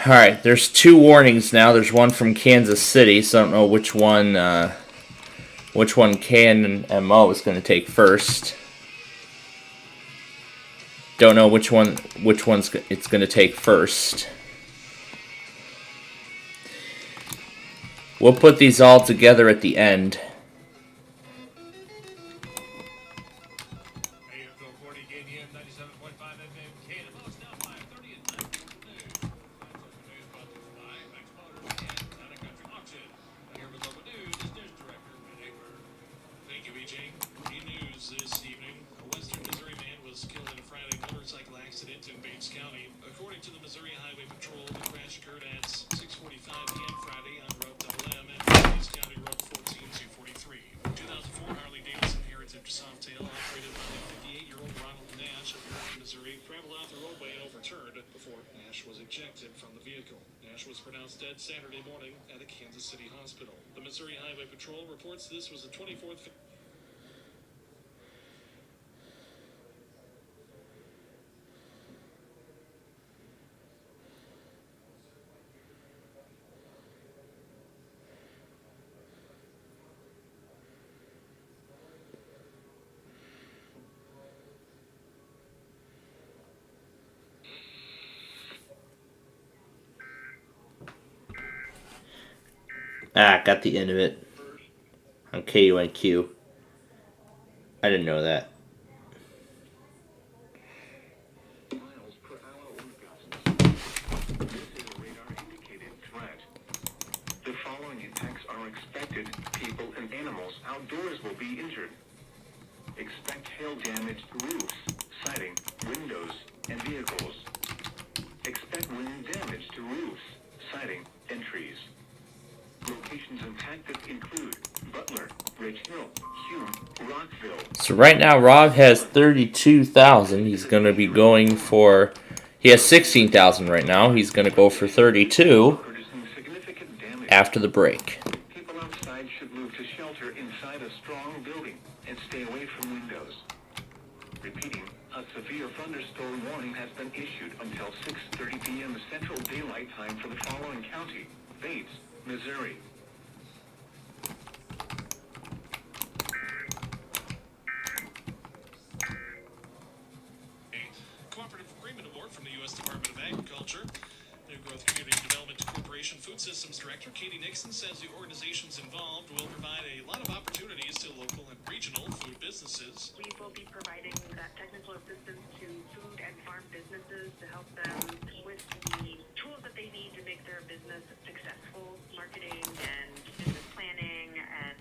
Alright, there's two warnings now. There's one from Kansas City, so I don't know which one KNMO is going to take first. Don't know which one's it's going to take first. We'll put these all together at the end. According to the Missouri Highway Patrol, the crash occurred at 6:45 p.m. Friday on Road WM and Pierce County Road 14-243. 2004 Harley-Davidson Heritage Softail, operated by the 58-year-old Ronald Nash of York, Missouri, traveled off the roadway and overturned before Nash was ejected from the vehicle. Nash was pronounced dead Saturday morning at a Kansas City hospital. The Missouri Highway Patrol reports this was the 24th... Got the end of it on KUNQ. I didn't know that. The following attacks are expected. People and animals outdoors will be injured. Expect hail damage to roofs, siding, windows, and vehicles. Expect wind damage to roofs, siding, and trees. Locations and tactics include Butler, Ridge Hill, Hume, Rockville. So right now Rob has 32,000. He's going to be going for... He has 16,000 right now. He's going to go for 32 after the break. People outside should move to shelter inside a strong building and stay away from windows. Repeating, a severe thunderstorm warning has been issued until 6:30 p.m. Central Daylight Time for the following county: Bates, Missouri. Cooperative Agreement Award from the U.S. Department of Agriculture. New Growth Community Development Corporation Food Systems Director Katie Nixon says the organizations involved will provide a lot of opportunities to local and regional food businesses. We will be providing that technical assistance to food and farm businesses to help them with the tools that they need to make their business successful, marketing and business planning and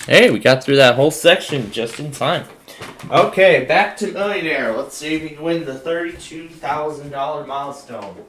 Hey, we got through that whole section just in time. Okay, back to Millionaire. Let's see if we can win the $32,000 milestone.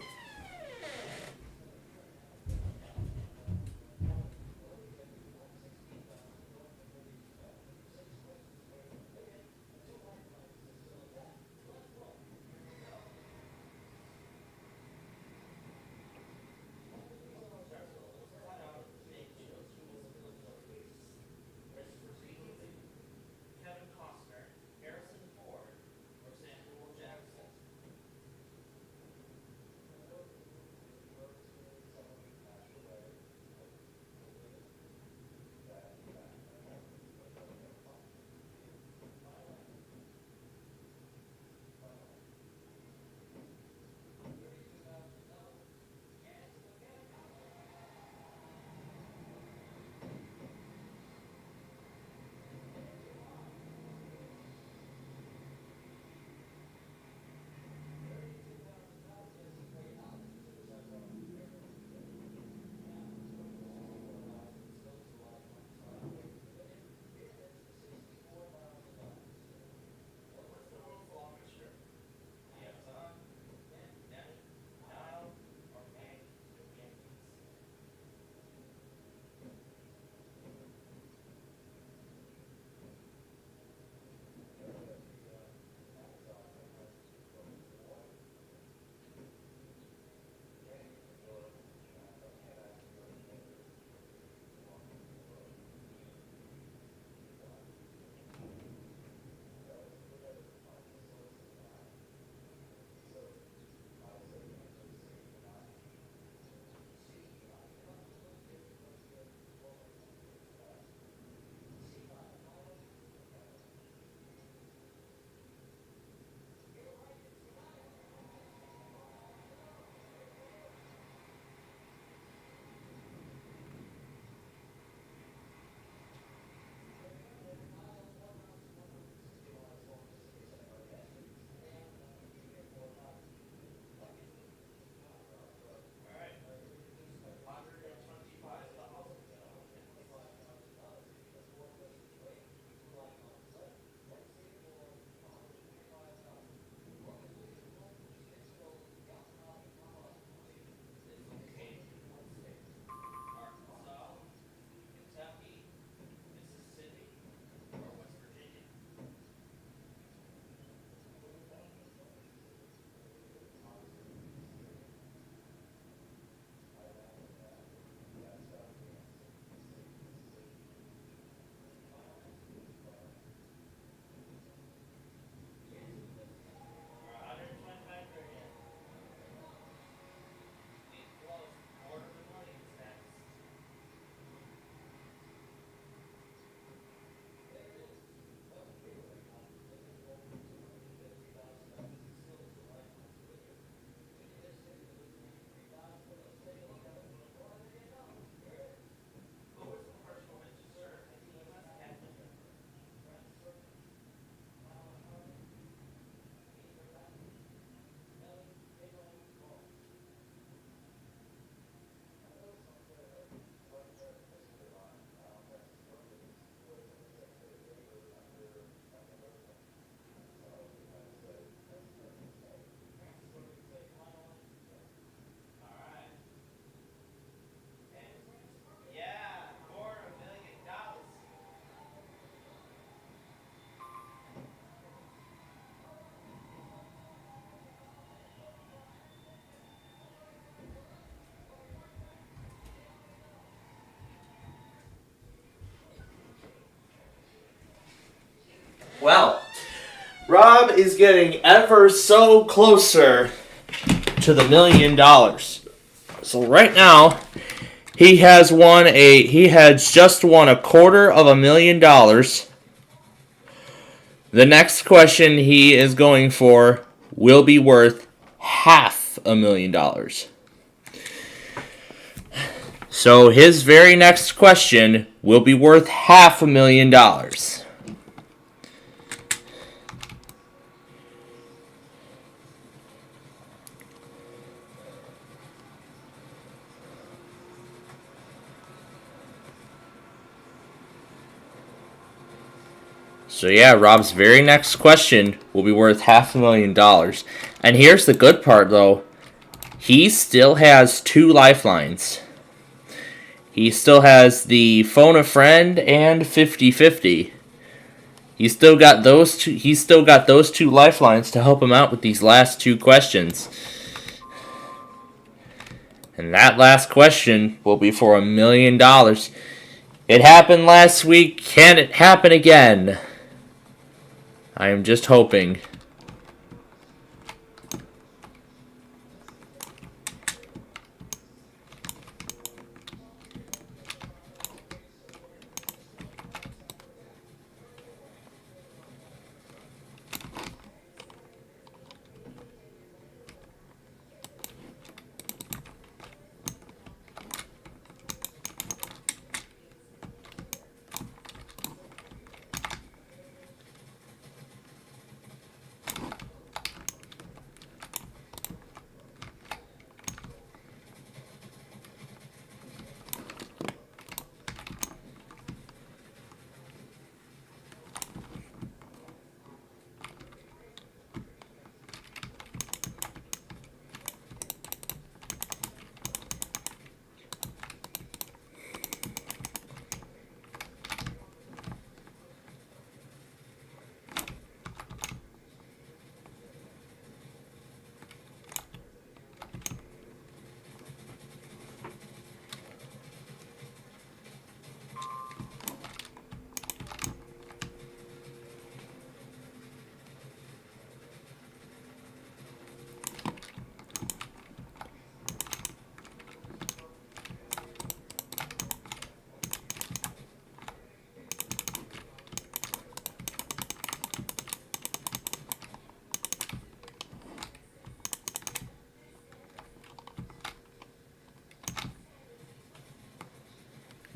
Well, Rob is getting ever so closer to the $1 million. So right now, he has just won $250,000. The next question he is going for will be worth $500,000. So his very next question will be worth $500,000. So yeah, Rob's very next question will be worth $500,000. And here's the good part though. He still has 2 lifelines. He still has the phone a friend and 50-50. He's still got those 2 lifelines to help him out with these last 2 questions. And that last question will be for $1 million. It happened last week. Can it happen again? I am just hoping.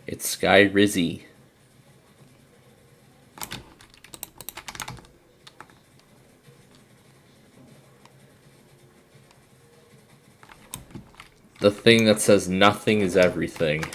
It's Sky Rizzy. The thing that says nothing is everything.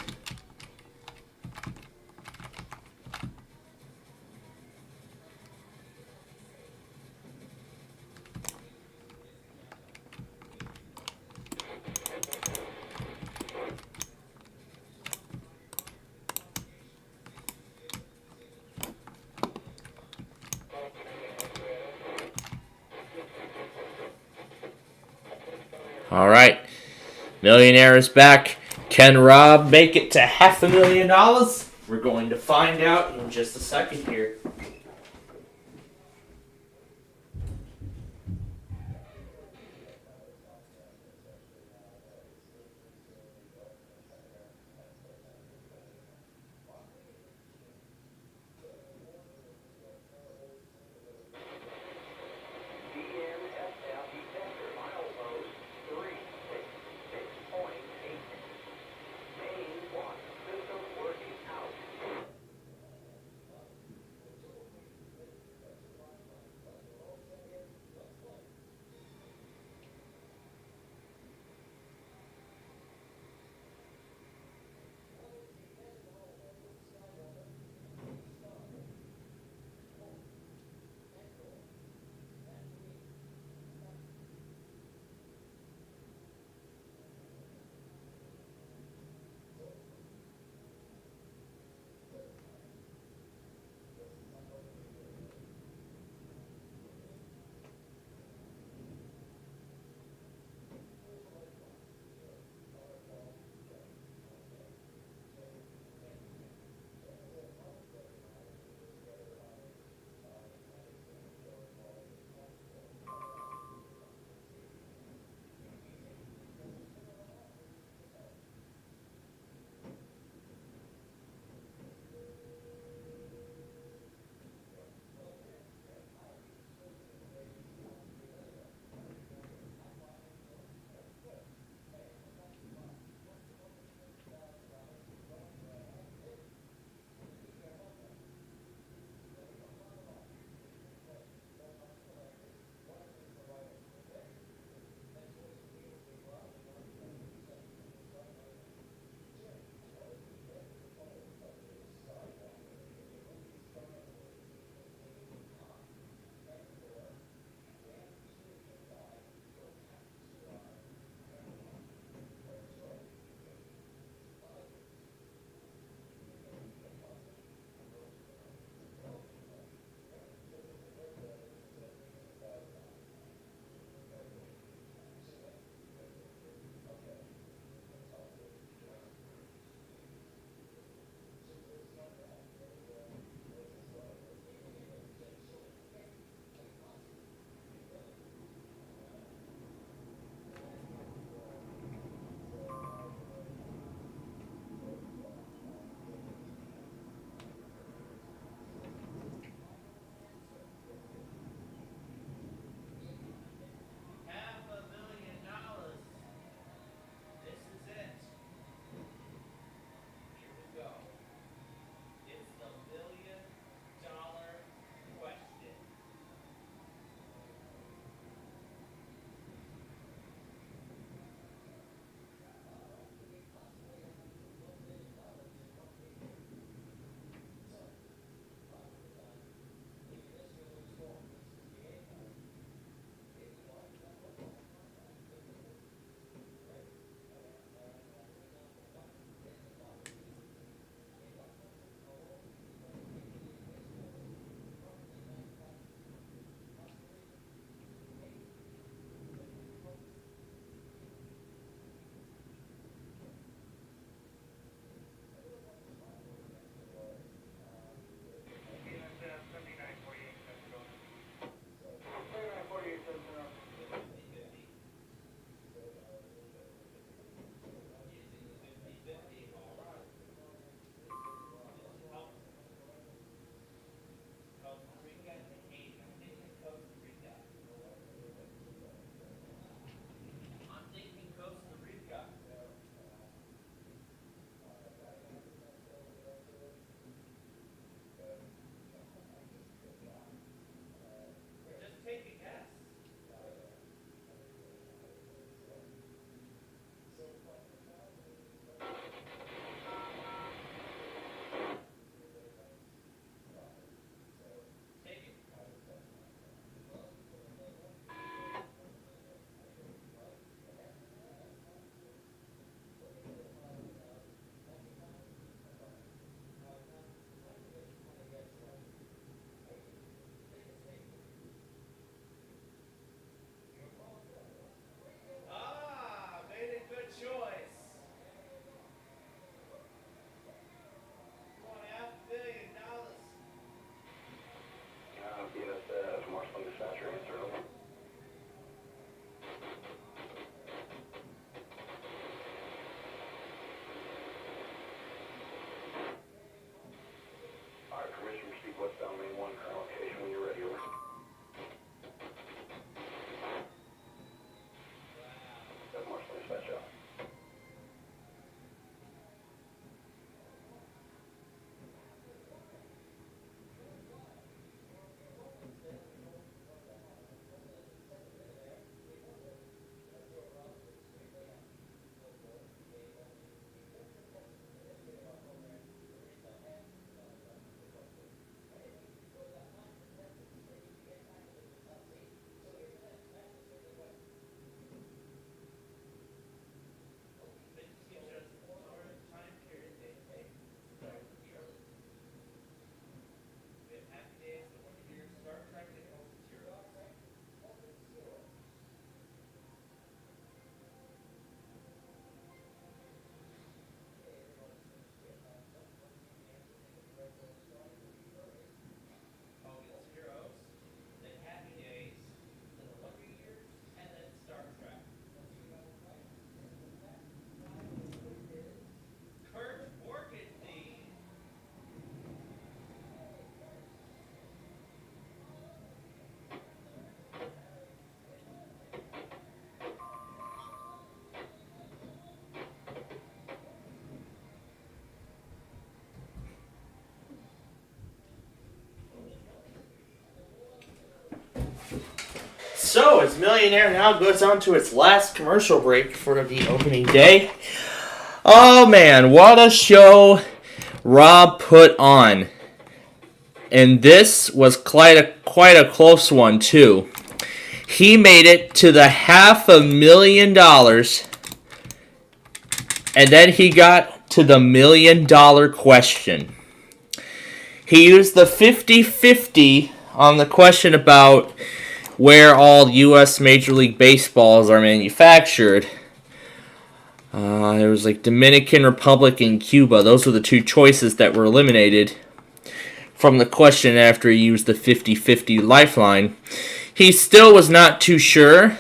All right, millionaire is back. Can Rob make it to $500,000? We're going to find out in just a second here. So, as Millionaire now goes on to its last commercial break for the opening day. Oh man, what a show Rob put on. And this was quite a close one too. He made it to the $500,000, and then he got to the $1 million question. He used the 50-50 on the question about where all U.S. Major League Baseballs are manufactured. It was like Dominican Republic and Cuba. Those were the two choices that were eliminated from the question after he used the 50-50 lifeline. He still was not too sure,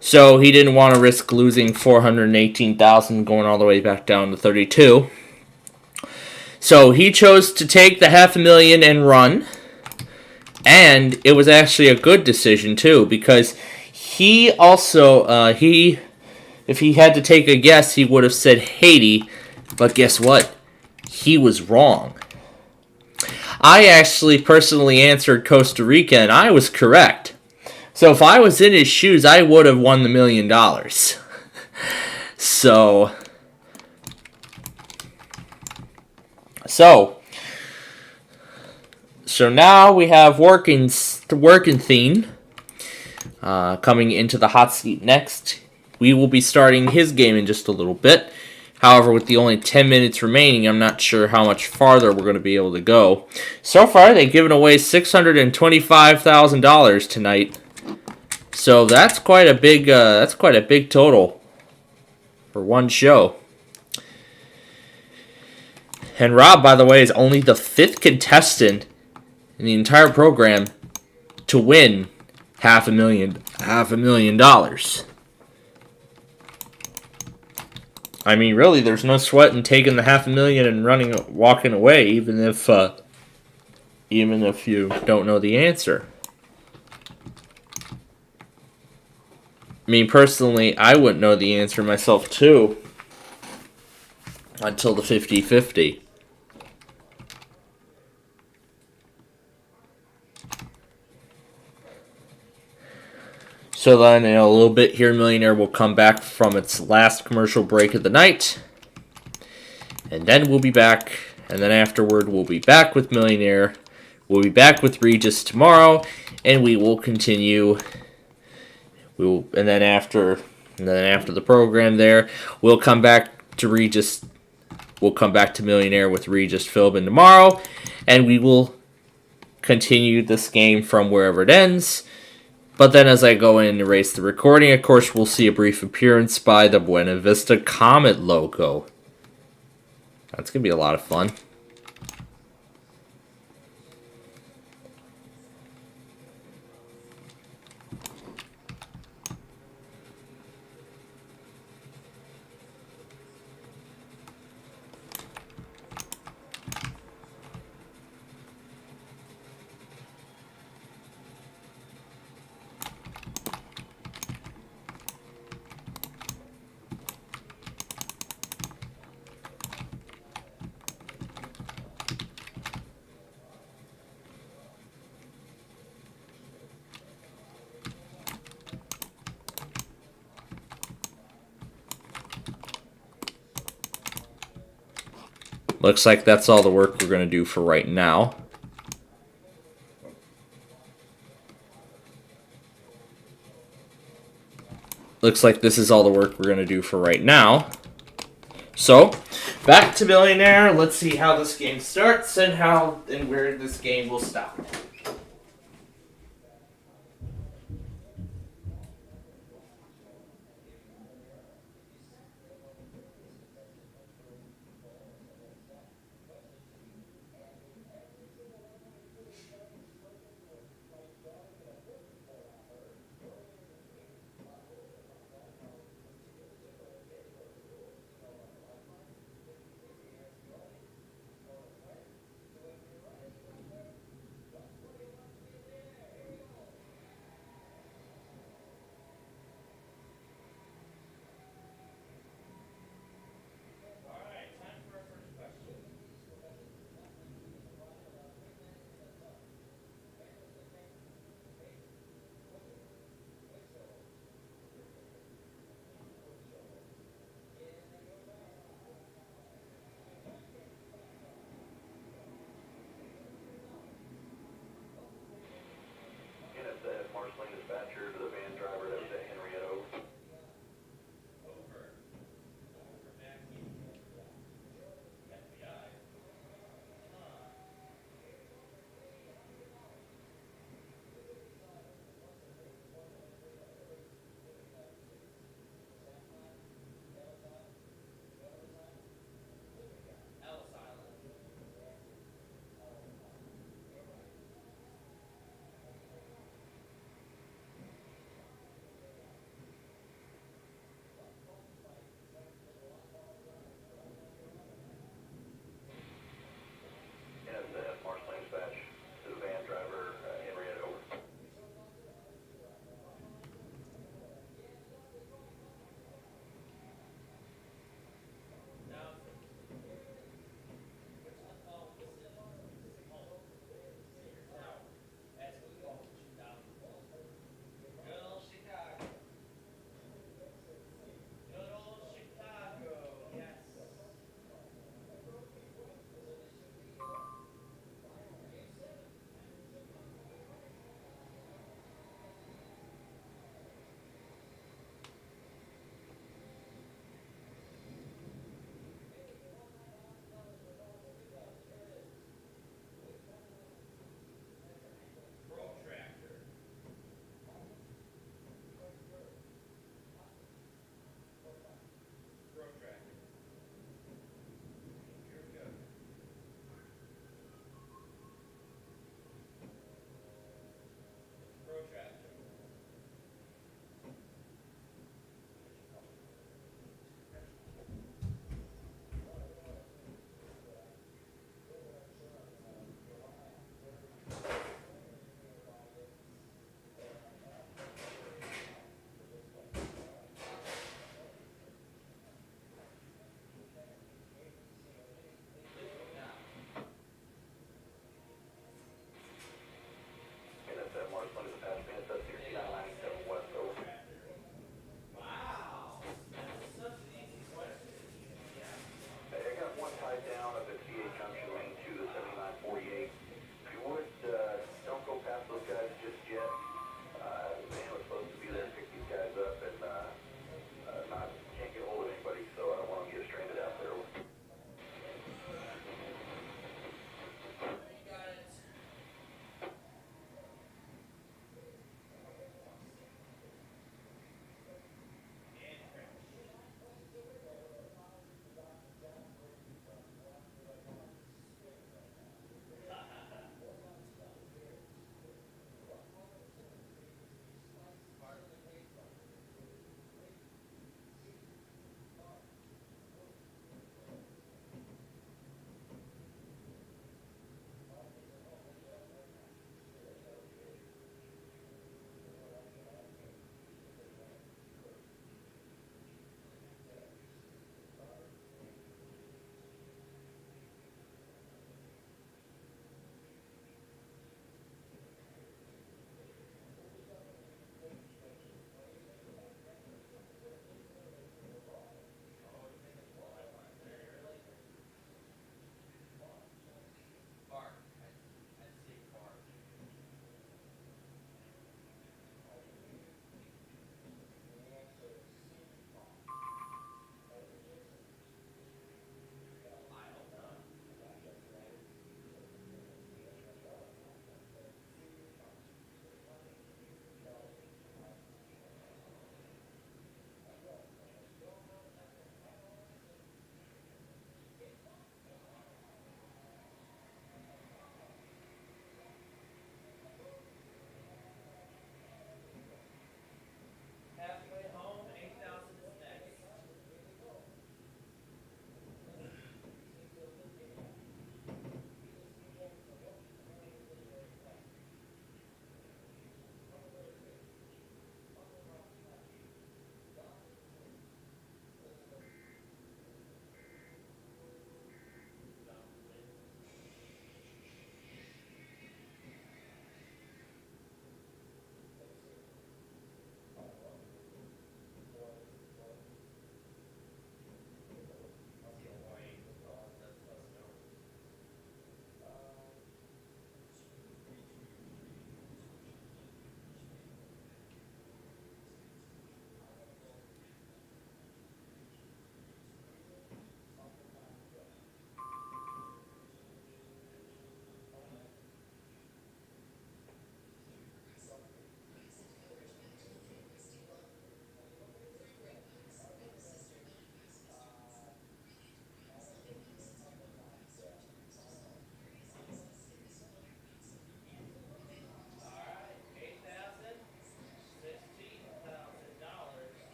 so he didn't want to risk losing $418,000 going all the way back down to 32. So he chose to take the $500,000 and run. And it was actually a good decision too, because he also if he had to take a guess, he would have said Haiti, but guess what? He was wrong. I actually personally answered Costa Rica, and I was correct. So if I was in his shoes, I would have won the $1 million. So now we have working theme coming into the hot seat next. We will be starting his game in just a little bit. However, with the only 10 minutes remaining, I'm not sure how much farther we're going to be able to go. So far, they've given away $625,000 tonight. So that's quite a big total for one show. And Rob, by the way, is only the 5th contestant in the entire program to win $500,000. I mean, really, there's no sweat in taking the $500,000 and walking away, even if you don't know the answer. I mean, personally, I wouldn't know the answer myself too until the 50-50. So then, in a little bit here, Millionaire will come back from its last commercial break of the night. And then we'll be back. And then afterward, we'll be back with Millionaire. We'll be back with Regis tomorrow. And we will continue. And then after the program there, we'll come back to Regis. We'll come back to Millionaire with Regis Philbin tomorrow. And we will continue this game from wherever it ends. But then as I go in and erase the recording, of course, we'll see a brief appearance by the Buena Vista Comet logo. That's going to be a lot of fun. Looks like that's all the work we're going to do for right now. Looks like this is all the work we're going to do for right now. So, back to Billionaire. Let's see how this game starts and where this game will stop.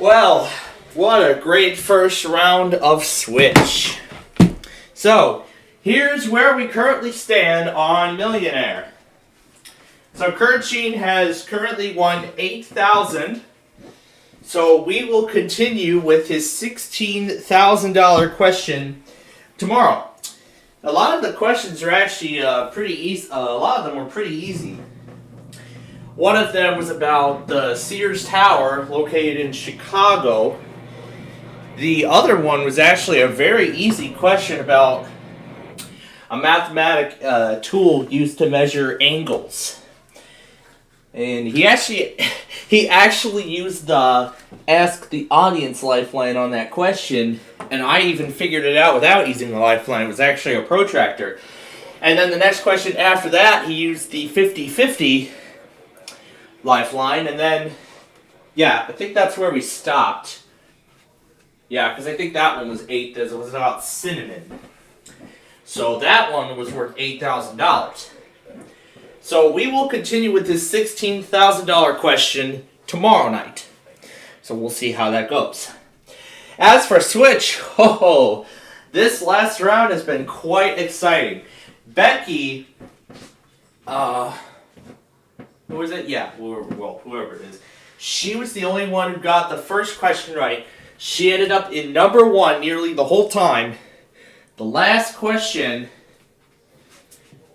Well, what a great first round of Switch. So, here's where we currently stand on Millionaire. So, Kurt Sheen has currently won $8,000. So, we will continue with his $16,000 question tomorrow. A lot of the questions are actually pretty easy. A lot of them were pretty easy. One of them was about the Sears Tower located in Chicago. The other one was actually a very easy question about a mathematic tool used to measure angles. And he actually used the Ask the Audience lifeline on that question, and I even figured it out without using the lifeline. It was actually a protractor. And then the next question after that, he used the 50-50 lifeline, and then, yeah, I think that's where we stopped. Yeah, because I think that one was 8, as it was about cinnamon. So that one was worth $8,000. So we will continue with this $16,000 question tomorrow night. So we'll see how that goes. As for Switch, this last round has been quite exciting. Becky, who was it? Yeah, well, whoever it is. She was the only one who got the first question right. She ended up in number 1 nearly the whole time. The last question,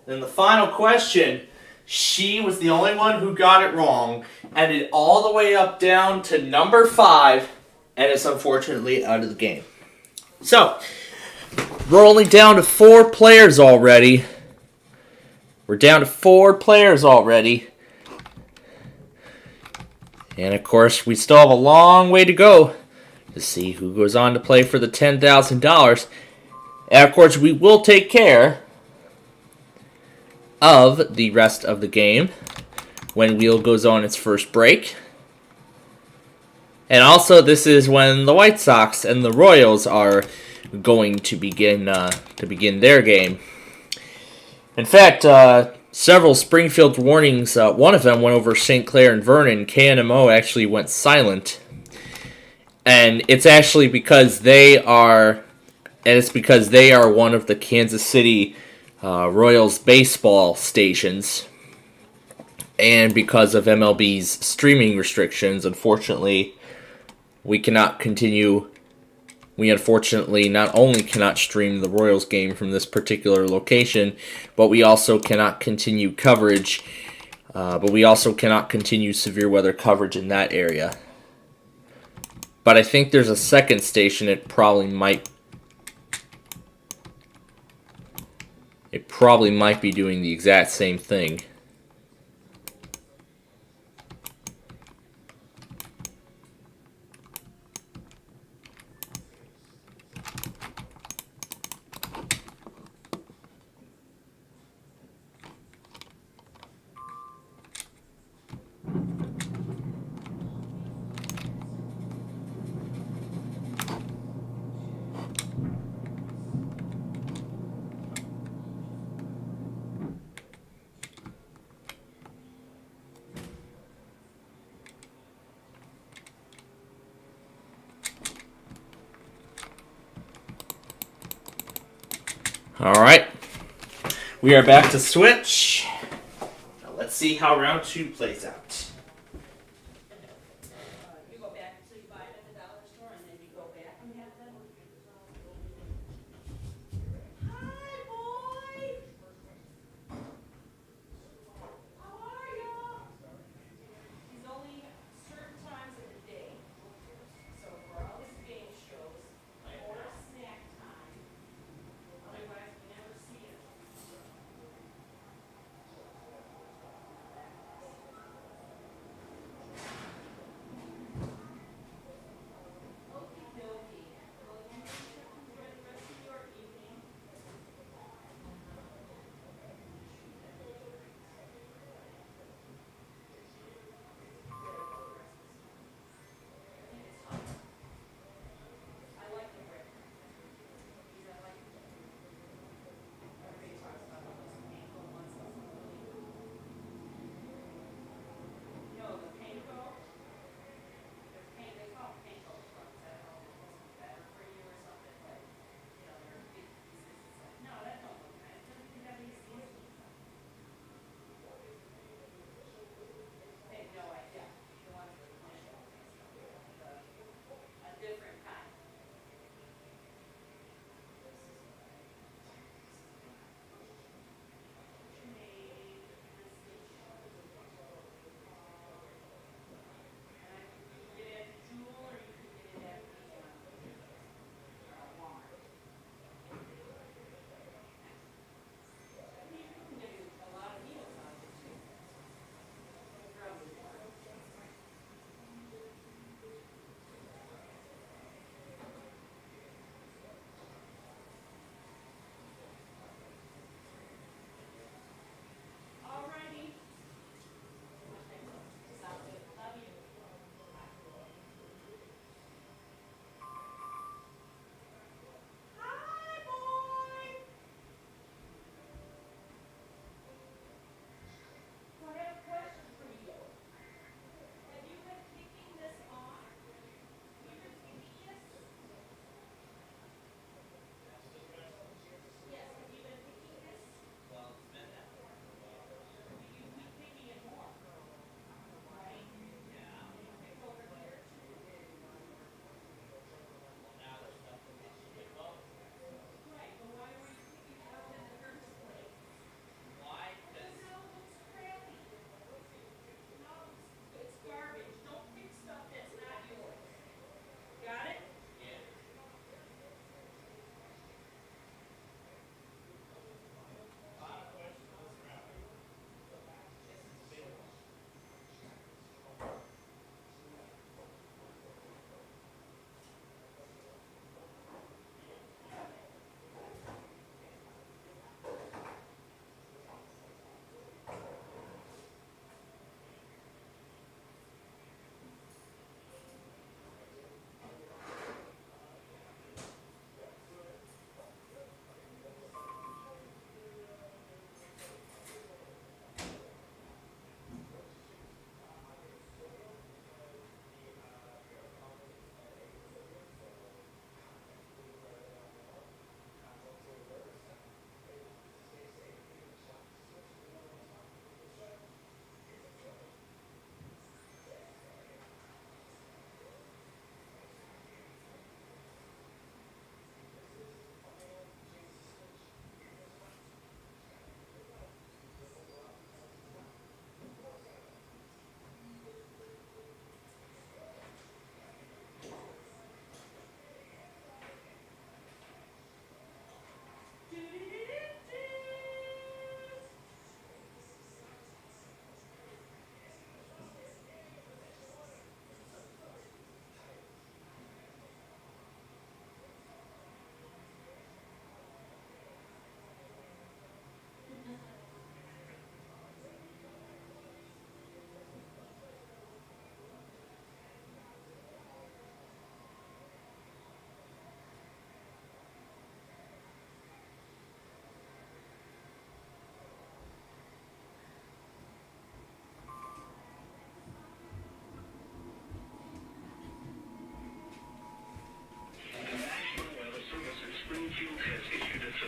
then the final question, she was the only one who got it wrong. Ended all the way up down to number 5, and is unfortunately out of the game. So, we're only down to 4 players already. We're down to 4 players already. And of course, we still have a long way to go to see who goes on to play for the $10,000. And of course, we will take care of the rest of the game when Wheel goes on its first break. And also, this is when the White Sox and the Royals are going to begin their game. In fact, several Springfield warnings, one of them went over St. Clair and Vernon. KNMO actually went silent. And it's actually because they are one of the Kansas City Royals baseball stations. And because of MLB's streaming restrictions, unfortunately, we unfortunately not only cannot stream the Royals game from this particular location, but we also cannot continue coverage. But we also cannot continue severe weather coverage in that area. But I think there's a second station. It probably might be doing the exact same thing. Alright, we are back to Switch. Now let's see how round 2 plays out. You go back until you buy it at the dollar store, and then you go back and have them. Hi, boy! How are you? He's only certain times of the day. So for all his game shows, or snack time, otherwise we never see him.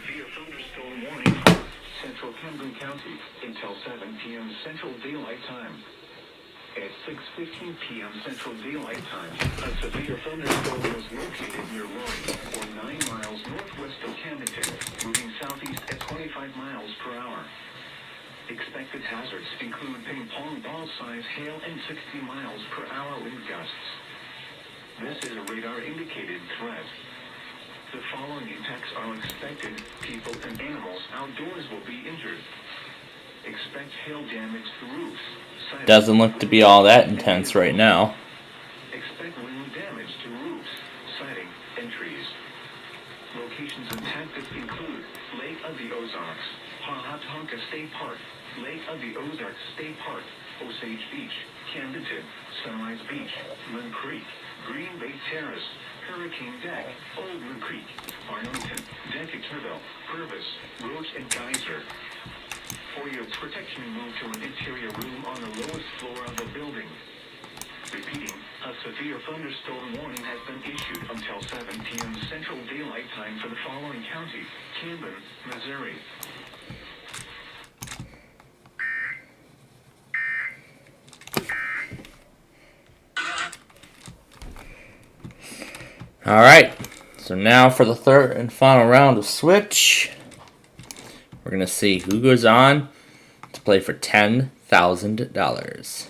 severe thunderstorm warning. Central Camden County until 7 p.m. Central Daylight Time. At 6:15 p.m. Central Daylight Time, a severe thunderstorm was located near Roy, or 9 miles northwest of Camden, moving southeast at 25 miles per hour. Expected hazards include ping-pong ball-size hail and 60 miles per hour wind gusts. This is a radar-indicated threat. The following impacts are expected. People and animals outdoors will be injured. Expect hail damage to roofs. Doesn't look to be all that intense right now. Expect wind damage to roofs, siding, and trees. Locations impacted include Lake of the Ozarks, Pahatonka State Park, Lake of the Ozarks State Park, Osage Beach, Camdenton, Sunrise Beach, Lynn Creek, Green Bay Terrace, Hurricane Deck, Oldman Creek, Arlington, Decaturville, Purvis, Roach, and Geyser. For your protection, move to an interior room on the lowest floor of the building. Repeating, a severe thunderstorm warning has been issued until 7 p.m. Central Daylight Time for the following county: Camden, Missouri. Alright, so now for the third and final round of Switch. We're going to see who goes on to play for $10,000.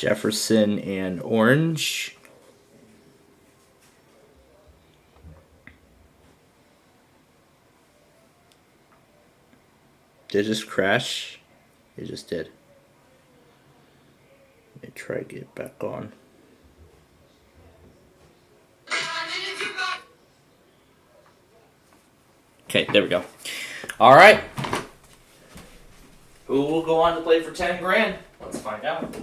Jefferson and Orange. Did it just crash? It just did. Let me try to get it back on. Okay, there we go. All right. Who will go on to play for 10 grand? Let's find out.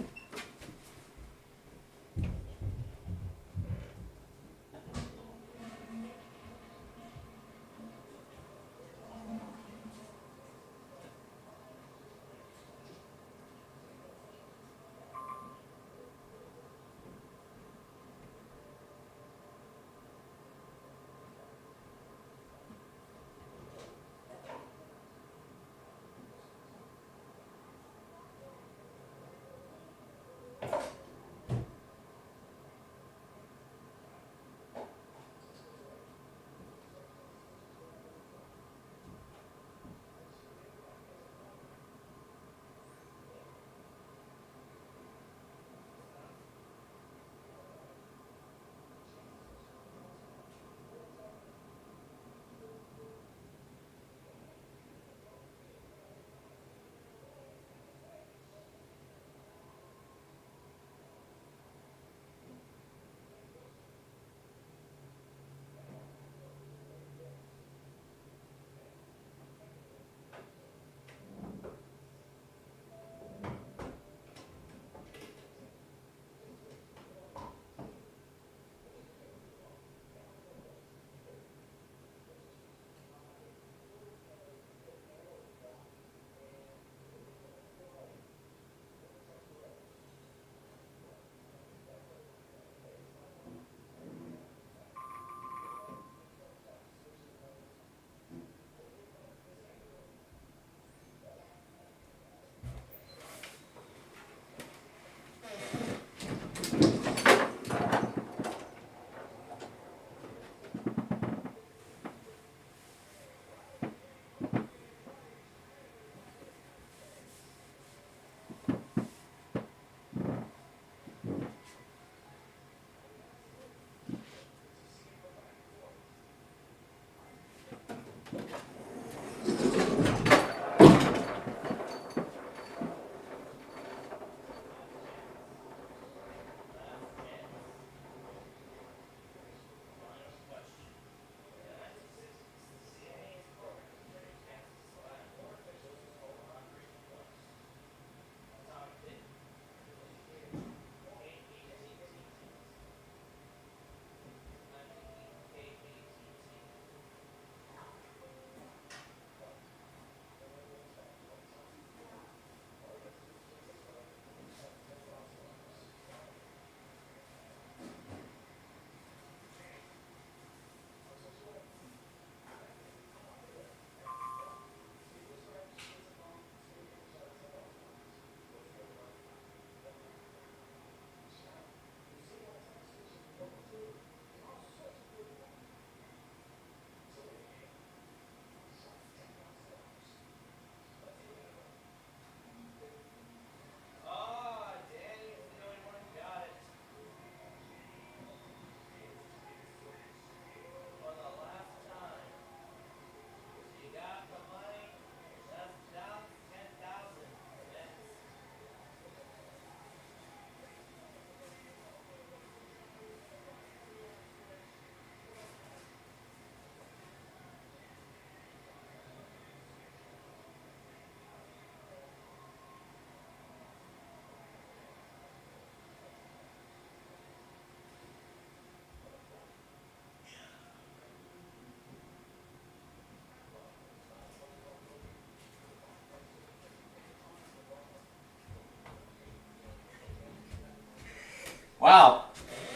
Wow.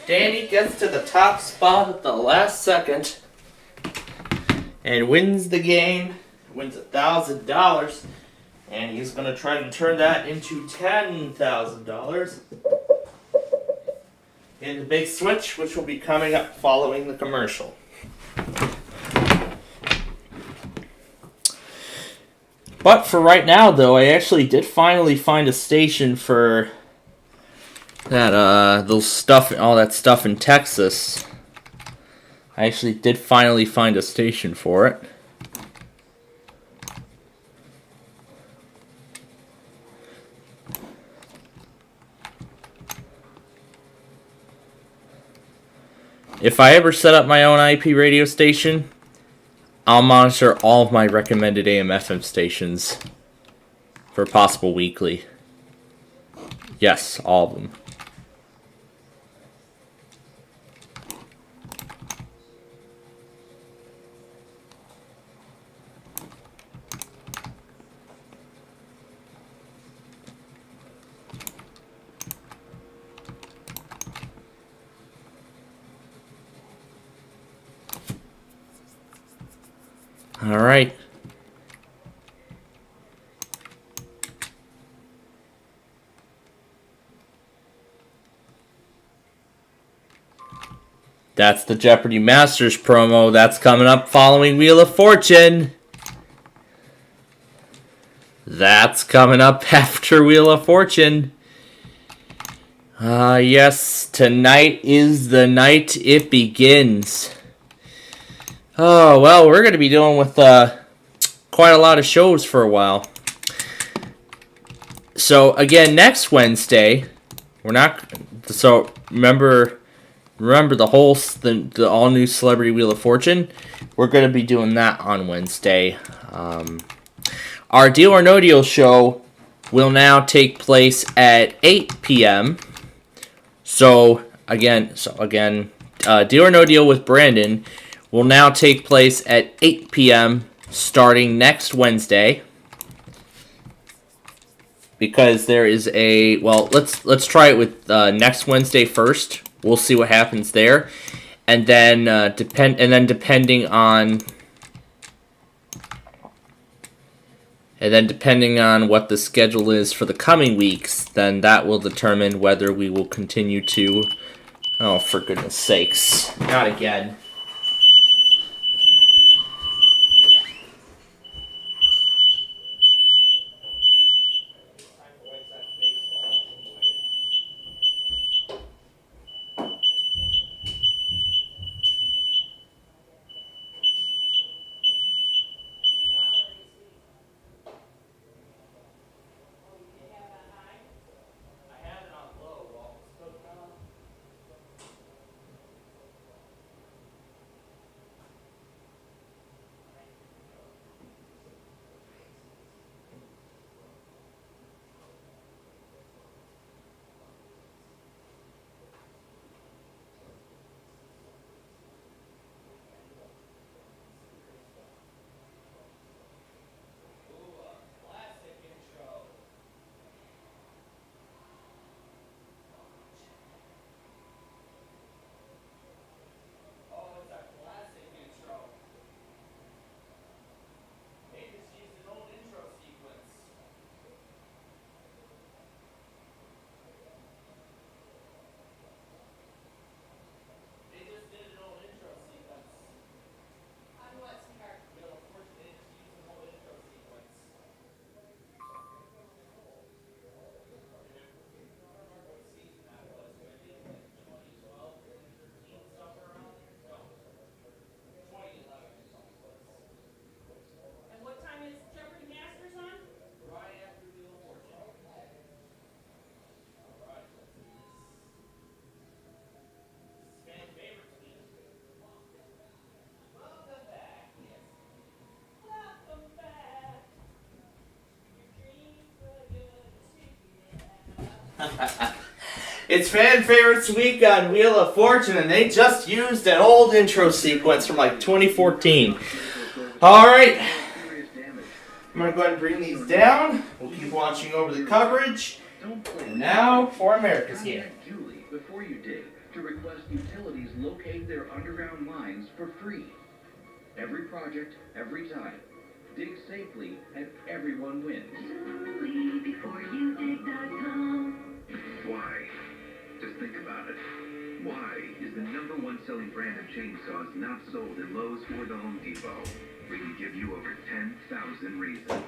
Danny gets to the top spot at the last second and wins the game, wins $1,000, and he's going to try to turn that into $10,000 in the big switch, which will be coming up following the commercial. But for right now, though, I actually did finally find a station for that those stuff, all that stuff in Texas. I actually did finally find a station for it. If I ever set up my own IP radio station, I'll monitor all of my recommended AM/FM stations for possible weekly. Yes, all of them. All right. That's the Jeopardy Masters promo. That's coming up following Wheel of Fortune. That's coming up after Wheel of Fortune. Yes, tonight is the night it begins. Oh, well, we're going to be dealing with quite a lot of shows for a while. So, again, next Wednesday, we're not... So, remember the whole... the all-new Celebrity Wheel of Fortune? We're going to be doing that on Wednesday. Our Deal or No Deal show will now take place at 8 p.m. So, again, Deal or No Deal with Brandon will now take place at 8 p.m. starting next Wednesday. Because there is a... Well, let's try it with next Wednesday first. We'll see what happens there. And then depending on what the schedule is for the coming weeks, then that will determine whether we will continue to... Oh, for goodness sakes. Not again. It's Fan Favorites Week on Wheel of Fortune, and they just used an old intro sequence from like 2014. Alright, I'm going to go ahead and bring these down. We'll keep watching over the coverage. And now for America's game. Contact Julie before you dig to request utilities locate their underground lines for free. Every project, every time. Dig safely and everyone wins. Why? Just think about it. Why is the #1 selling brand of chainsaws not sold at Lowe's or the Home Depot? We can give you over 10,000 reasons.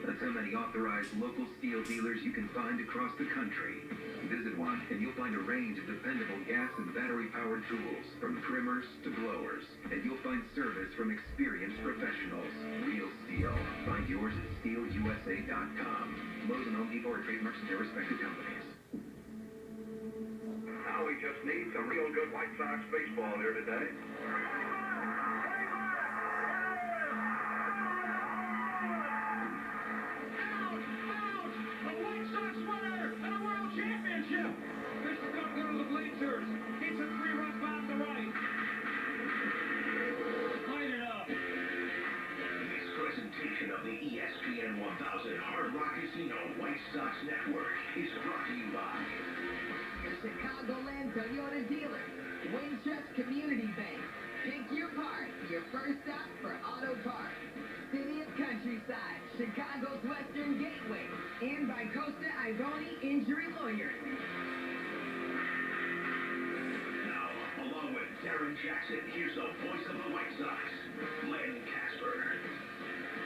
That's how many authorized local steel dealers you can find across the country. Visit one and you'll find a range of dependable gas and battery-powered tools, from trimmers to blowers. And you'll find service from experienced professionals. Real steel. Find yours at steelusa.com. Lowe's and Home Depot are trademarks of their respective companies. Now we just need some real good White Sox baseball here today. Championship. This is going to go to the bleachers. It's a 3-run bomb to right. Light it up. This presentation of the ESPN 1000 Hard Rock Casino White Sox Network is brought to you by The Chicagoland Toyota dealer, Winchester Community Bank. Pick your part, your first stop for auto parts. City of Countryside, Chicago's Western Gateway, and by Costa Ivoni Injury Lawyers. Now, along with Darren Jackson, here's the voice of the White Sox, Len Casper.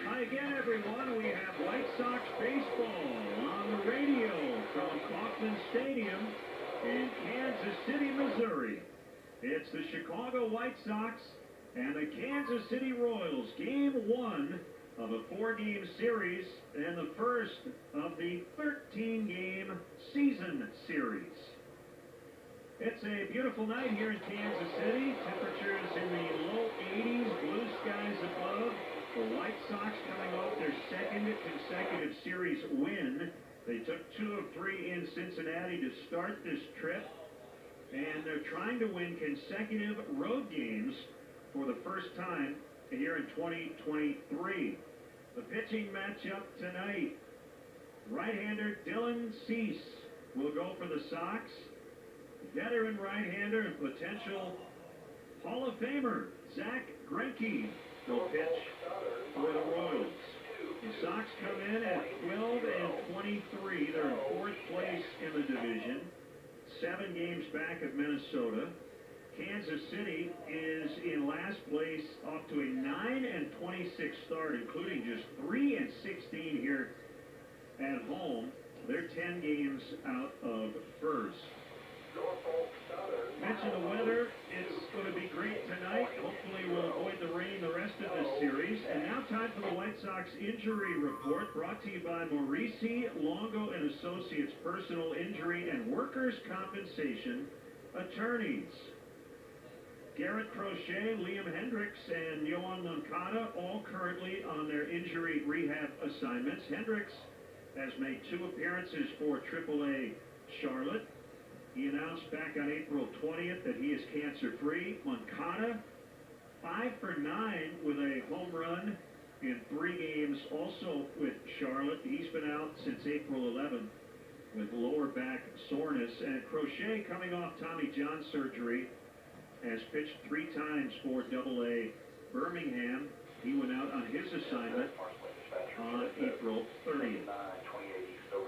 Hi again, everyone. We have White Sox baseball on the radio from Kauffman Stadium in Kansas City, Missouri. It's the Chicago White Sox and the Kansas City Royals, Game 1 of a 4-game series and the first of the 13-game season series. It's a beautiful night here in Kansas City. Temperatures in the low 80s, blue skies above. The White Sox coming off their second consecutive series win. They took 2 of 3 in Cincinnati to start this trip, and they're trying to win consecutive road games for the first time here in 2023. The pitching matchup tonight, right-hander Dylan Cease will go for the Sox. Veteran right-hander and potential Hall of Famer Zach Greinke will pitch for the Royals. The Sox come in at 12-23. They're in 4th place in the division, 7 games back of Minnesota. Kansas City is in last place, off to a 9-26 start, including just 3-16 here at home. They're 10 games out of first. Mention the weather. It's going to be great tonight. Hopefully we'll avoid the rain the rest of this series. And now time for the White Sox injury report, brought to you by Maurici Longo and Associates Personal Injury and Workers' Compensation Attorneys. Garrett Crochet, Liam Hendricks, and Yohan Moncada all currently on their injury rehab assignments. Hendricks has made 2 appearances for AAA Charlotte. He announced back on April 20th that he is cancer-free. Moncada, 5 for 9 with a home run in 3 games, also with Charlotte. He's been out since April 11th with lower back soreness. And Crochet, coming off Tommy John surgery, has pitched 3 times for AA Birmingham. He went out on his assignment on April 30th.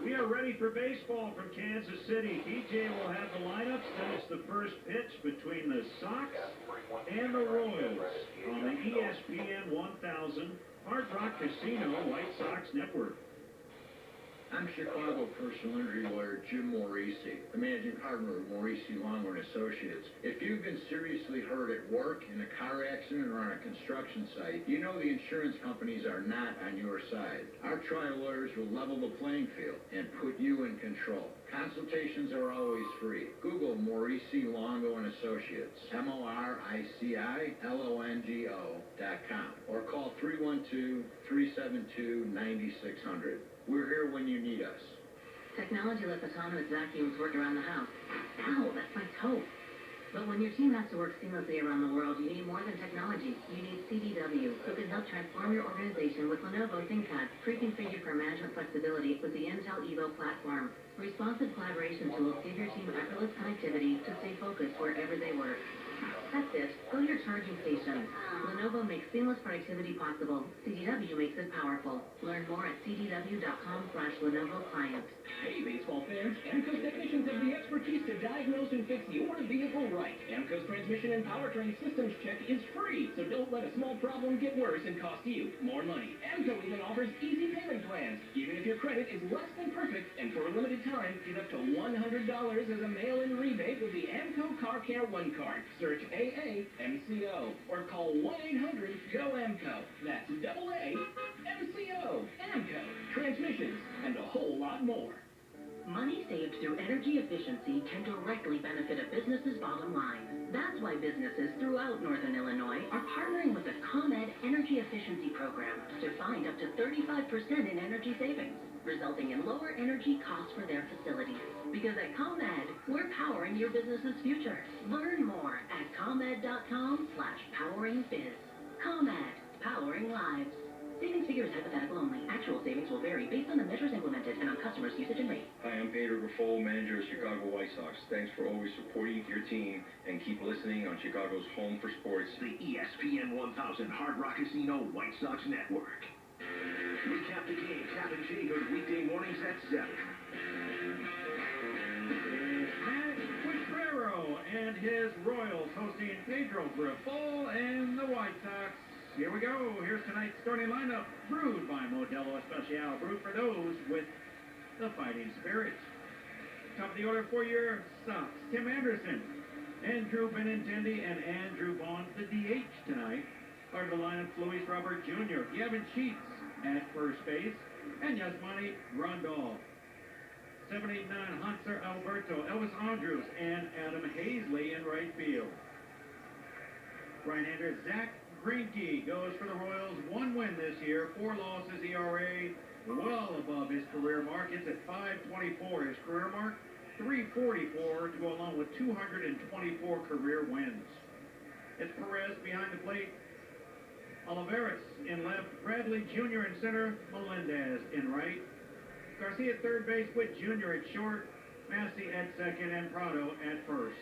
We are ready for baseball from Kansas City. DJ will have the lineups. Then it's the first pitch between the Sox and the Royals on the ESPN 1000 Hard Rock Casino White Sox Network. I'm Chicago personal injury lawyer Jim Maurici, the managing partner of Maurici Longo and Associates. If you've been seriously hurt at work, in a car accident, or on a construction site, you know the insurance companies are not on your side. Our trial lawyers will level the playing field and put you in control. Consultations are always free. Google Maurici Longo and Associates, MORICILONGO.com, or call 312-372-9600. We're here when you need us. Technology lets autonomous vacuums work around the house. Ow, that's my toe. But when your team has to work seamlessly around the world, you need more than technology. You need CDW, who can help transform your organization with Lenovo ThinkPad, pre-configured for management flexibility with the Intel Evo platform. Responsive collaboration tools give your team effortless connectivity to stay focused wherever they work. That's it. Go to your charging station. Lenovo makes seamless productivity possible. CDW makes it powerful. Learn more at cdw.com/Lenovo Client. Hey, baseball fans. AMCO's technicians have the expertise to diagnose and fix your vehicle right. AMCO's transmission and powertrain systems check is free, so don't let a small problem get worse and cost you more money. AMCO even offers easy payment plans, even if your credit is less than perfect, and for a limited time, get up to $100 as a mail-in rebate with the AMCO Car Care One Card. Search AAMCO or call 1-800-GO-AMCO. That's AA-MCO. AMCO. Transmissions and a whole lot more. Money saved through energy efficiency can directly benefit a business's bottom line. That's why businesses throughout Northern Illinois are partnering with the ComEd Energy Efficiency Program to find up to 35% in energy savings, resulting in lower energy costs for their facilities. Because at ComEd, we're powering your business's future. Learn more at ComEd.com/poweringbiz. ComEd, powering lives. Savings figure is hypothetical only. Actual savings will vary based on the measures implemented and on customers' usage and rate. Hi, I'm Pedro Grafol, manager of Chicago White Sox. Thanks for always supporting your team and keep listening on Chicago's home for sports. The ESPN 1000 Hard Rock Casino White Sox Network. Recap the game. Cap and Jay go to weekday mornings at 7. Matt Quisquero and his Royals hosting Pedro Grafol and the White Sox. Here we go. Here's tonight's starting lineup. Brewed by Modelo Especial. Brewed for those with the fighting spirit. Top of the order for your Sox. Tim Anderson, Andrew Benintendi, and Andrew Bond, the DH tonight. Part of the lineup, Luis Robert Jr., Gavin Sheets at first base, and Yasmani Grandal. 789 Hanser Alberto, Elvis Andrews, and Adam Hazley in right field. Right-hander Zach Greinke goes for the Royals. 1 win this year, 4 losses, ERA well above his career mark. It's at 524, his career mark. 344 to go along with 224 career wins. It's Perez behind the plate. Olivares in left, Bradley Jr. in center, Melendez in right. Garcia at third base, Witt Jr. at short, Massey at second, and Prado at first.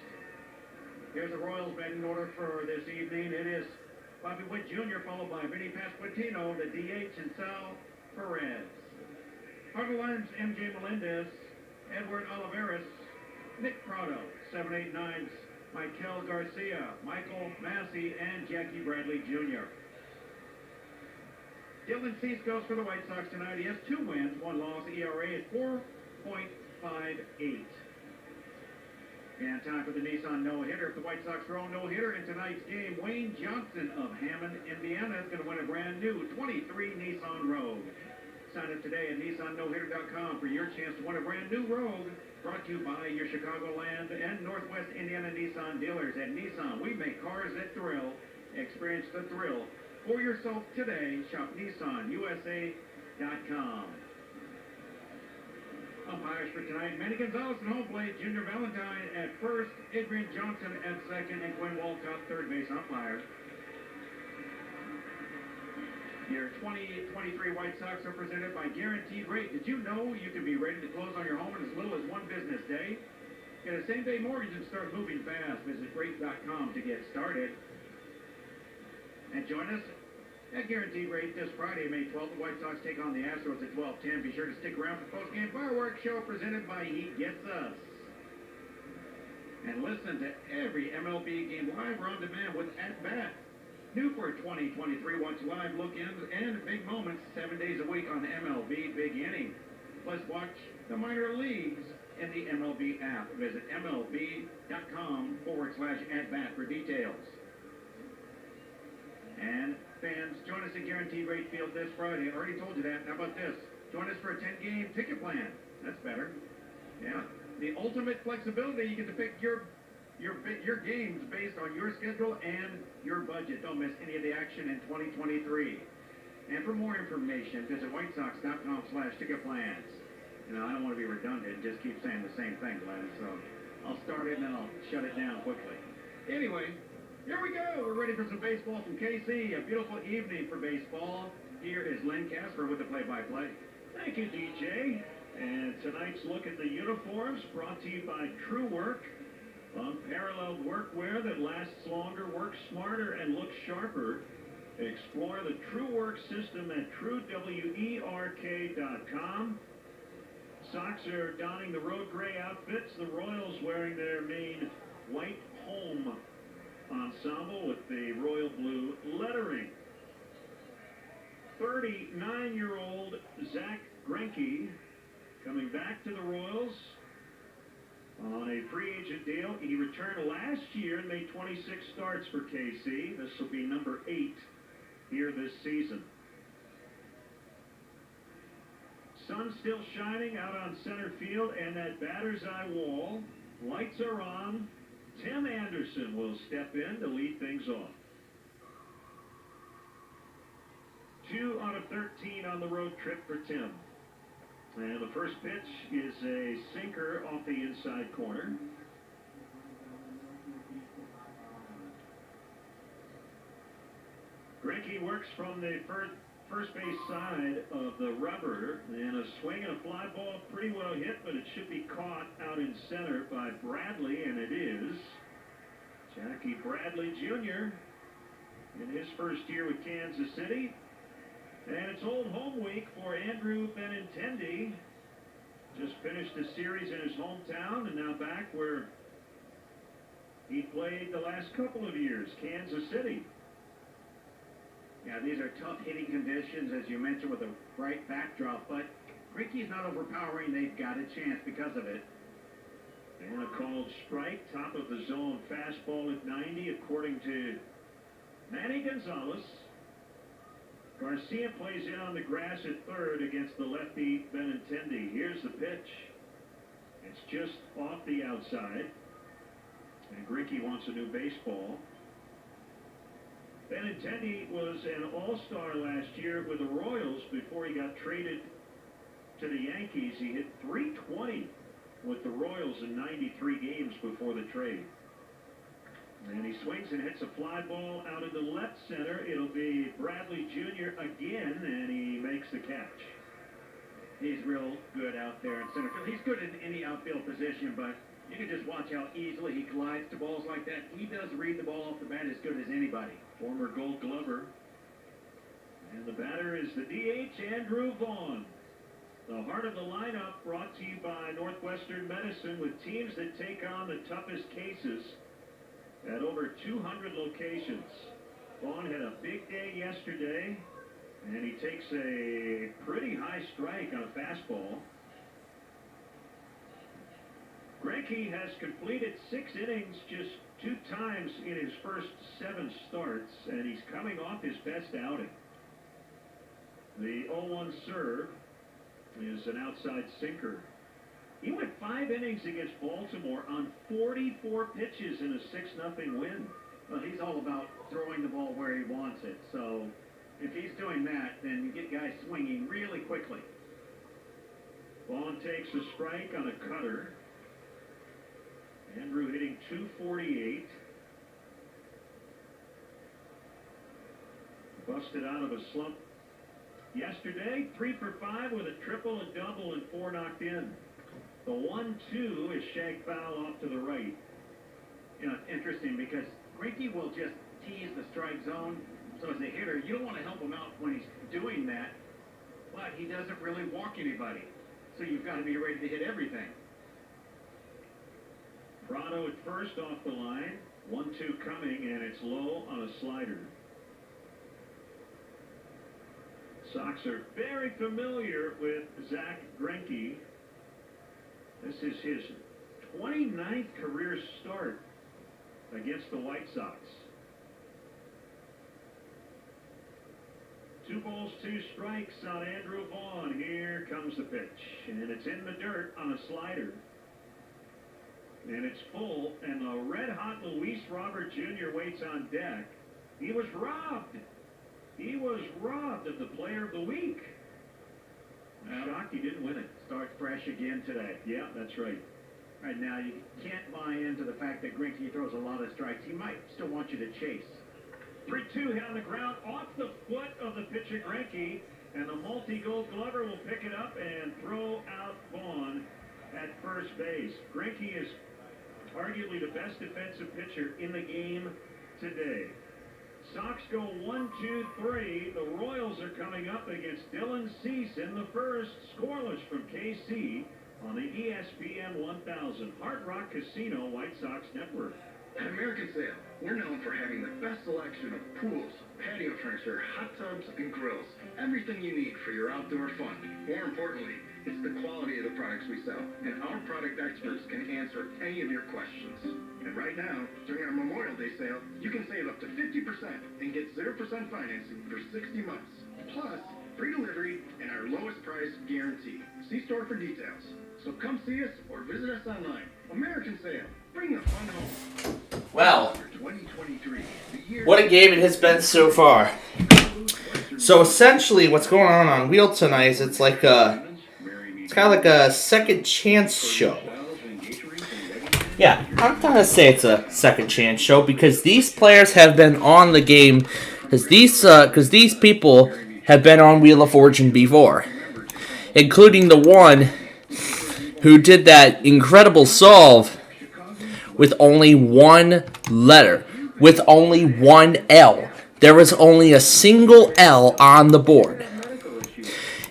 Here's the Royals batting order for this evening. It is Bobby Witt Jr. followed by Vinny Pasquantino, the DH, and Sal Perez. Part of the lines, MJ Melendez, Edward Olivares, Nick Prado, 789's Michael Garcia, Michael Massey, and Jackie Bradley Jr. Dylan Cease goes for the White Sox tonight. He has 2 wins, 1 loss. ERA is 4.58. And time for the Nissan no-hitter. If the White Sox throw a no-hitter in tonight's game, Wayne Johnson of Hammond, Indiana, is going to win a brand new 23 Nissan Rogue. Sign up today at NissanNoHitter.com for your chance to win a brand new Rogue. Brought to you by your Chicagoland and Northwest Indiana Nissan dealers. At Nissan, we make cars that thrill. Experience the thrill for yourself today. Shop NissanUSA.com. Umpires for tonight, Manny Gonzalez at home plate, Junior Valentine at first, Adrian Johnson at second, and Quinn Walcott third base umpire. Your 2023 White Sox are presented by Guaranteed Rate. Did you know you can be ready to close on your home in as little as 1 business day? Get a same-day mortgage and start moving fast. Visit Rate.com to get started. And join us at Guaranteed Rate this Friday, May 12th. The White Sox take on the Astros at 12:10. Be sure to stick around for post-game fireworks show presented by He Gets Us. And listen to every MLB game live or on demand with At Bat. New for 2023. Watch live look-ins and big moments 7 days a week on MLB Big Inning. Plus watch the minor leagues in the MLB app. Visit MLB.com/at-bat for details. And fans, join us at Guaranteed Rate Field this Friday. I already told you that. How about this? Join us for a 10-game ticket plan. That's better. Yeah. The ultimate flexibility. You get to pick your games based on your schedule and your budget. Don't miss any of the action in 2023. And for more information, visit WhiteSox.com/ticket plans. You know, I don't want to be redundant and just keep saying the same thing, Glenn, so I'll start it and then I'll shut it down quickly. Anyway, here we go. We're ready for some baseball from KC. A beautiful evening for baseball. Here is Len Casper with the play-by-play. Thank you, DJ. And tonight's look at the uniforms brought to you by True Work. Unparalleled workwear that lasts longer, works smarter, and looks sharper. Explore the True Work system at truewerk.com. Sox are donning the road gray outfits. The Royals wearing their main white home ensemble with the royal blue lettering. 39-year-old Zach Greinke coming back to the Royals on a free agent deal. He returned last year and made 26 starts for KC. This will be number 8 here this season. Sun still shining out on center field, and that batter's eye wall. Lights are on. Tim Anderson will step in to lead things off. 2 out of 13 on the road trip for Tim. And the first pitch is a sinker off the inside corner. Greinke works from the first base side of the rubber, and a swing and a fly ball pretty well hit, but it should be caught out in center by Bradley, and it is. Jackie Bradley Jr. in his first year with Kansas City. And it's old home week for Andrew Benintendi. Just finished a series in his hometown and now back where he played the last couple of years, Kansas City. Yeah, these are tough hitting conditions, as you mentioned, with a bright backdrop, but Greinke's not overpowering. They've got a chance because of it. And a called strike, top of the zone fastball at 90, according to Manny Gonzalez. Garcia plays in on the grass at third against the lefty Benintendi. Here's the pitch. It's just off the outside. And Greinke wants a new baseball. Benintendi was an all-star last year with the Royals before he got traded to the Yankees. He hit .320 with the Royals in 93 games before the trade. And he swings and hits a fly ball out into left center. It'll be Bradley Jr. again, and he makes the catch. He's real good out there in center field. He's good in any outfield position, but you can just watch how easily he glides to balls like that. He does read the ball off the bat as good as anybody. Former Gold Glover. And the batter is the DH, Andrew Vaughn. The heart of the lineup brought to you by Northwestern Medicine, with teams that take on the toughest cases at over 200 locations. Vaughn had a big day yesterday, and he takes a pretty high strike on a fastball. Greinke has completed 6 innings just 2 times in his first 7 starts, and he's coming off his best outing. The 0-1 serve is an outside sinker. He went 5 innings against Baltimore on 44 pitches in a 6-0 win. Well, he's all about throwing the ball where he wants it. So if he's doing that, then you get guys swinging really quickly. Vaughn takes a strike on a cutter. Andrew hitting .248. Busted out of a slump yesterday. 3 for 5 with a triple, a double, and 4 knocked in. The 1-2 is shag foul off to the right. You know, it's interesting because Greinke will just tease the strike zone. So as a hitter, you don't want to help him out when he's doing that, but he doesn't really walk anybody. So you've got to be ready to hit everything. Prado at first off the line. 1-2 coming, and it's low on a slider. Sox are very familiar with Zach Greinke. This is his 29th career start against the White Sox. 2 balls, 2 strikes on Andrew Vaughn. Here comes the pitch, and it's in the dirt on a slider. And it's full, and the red-hot Luis Robert Jr. waits on deck. He was robbed. He was robbed of the player of the week. Shocked he didn't win it. Start fresh again today. Yeah, that's right. Right now, you can't buy into the fact that Greinke throws a lot of strikes. He might still want you to chase. 3-2 hit on the ground off the foot of the pitcher Greinke, and the multi-gold glover will pick it up and throw out Vaughn at first base. Greinke is arguably the best defensive pitcher in the game today. Sox go 1-2-3. The Royals are coming up against Dylan Cease in the first. Scoreless from KC on the ESPN 1000 Hard Rock Casino White Sox Network. At American Sale, we're known for having the best selection of pools, patio furniture, hot tubs, and grills. Everything you need for your outdoor fun. More importantly, it's the quality of the products we sell, and our product experts can answer any of your questions. And right now, during our Memorial Day sale, you can save up to 50% and get 0% financing for 60 months. Plus, free delivery and our lowest price guarantee. See store for details. So come see us or visit us online. American Sale. Bring the fun home. Well, 2023, the year what a game it has been so far. So essentially, what's going on Wheel tonight is it's kind of like a second chance show. Yeah, I'm gonna say it's a second chance show because these players have been on the game, because these people have been on Wheel of Fortune before, including the one who did that incredible solve with only one letter, with only one L. There was only a single L on the board.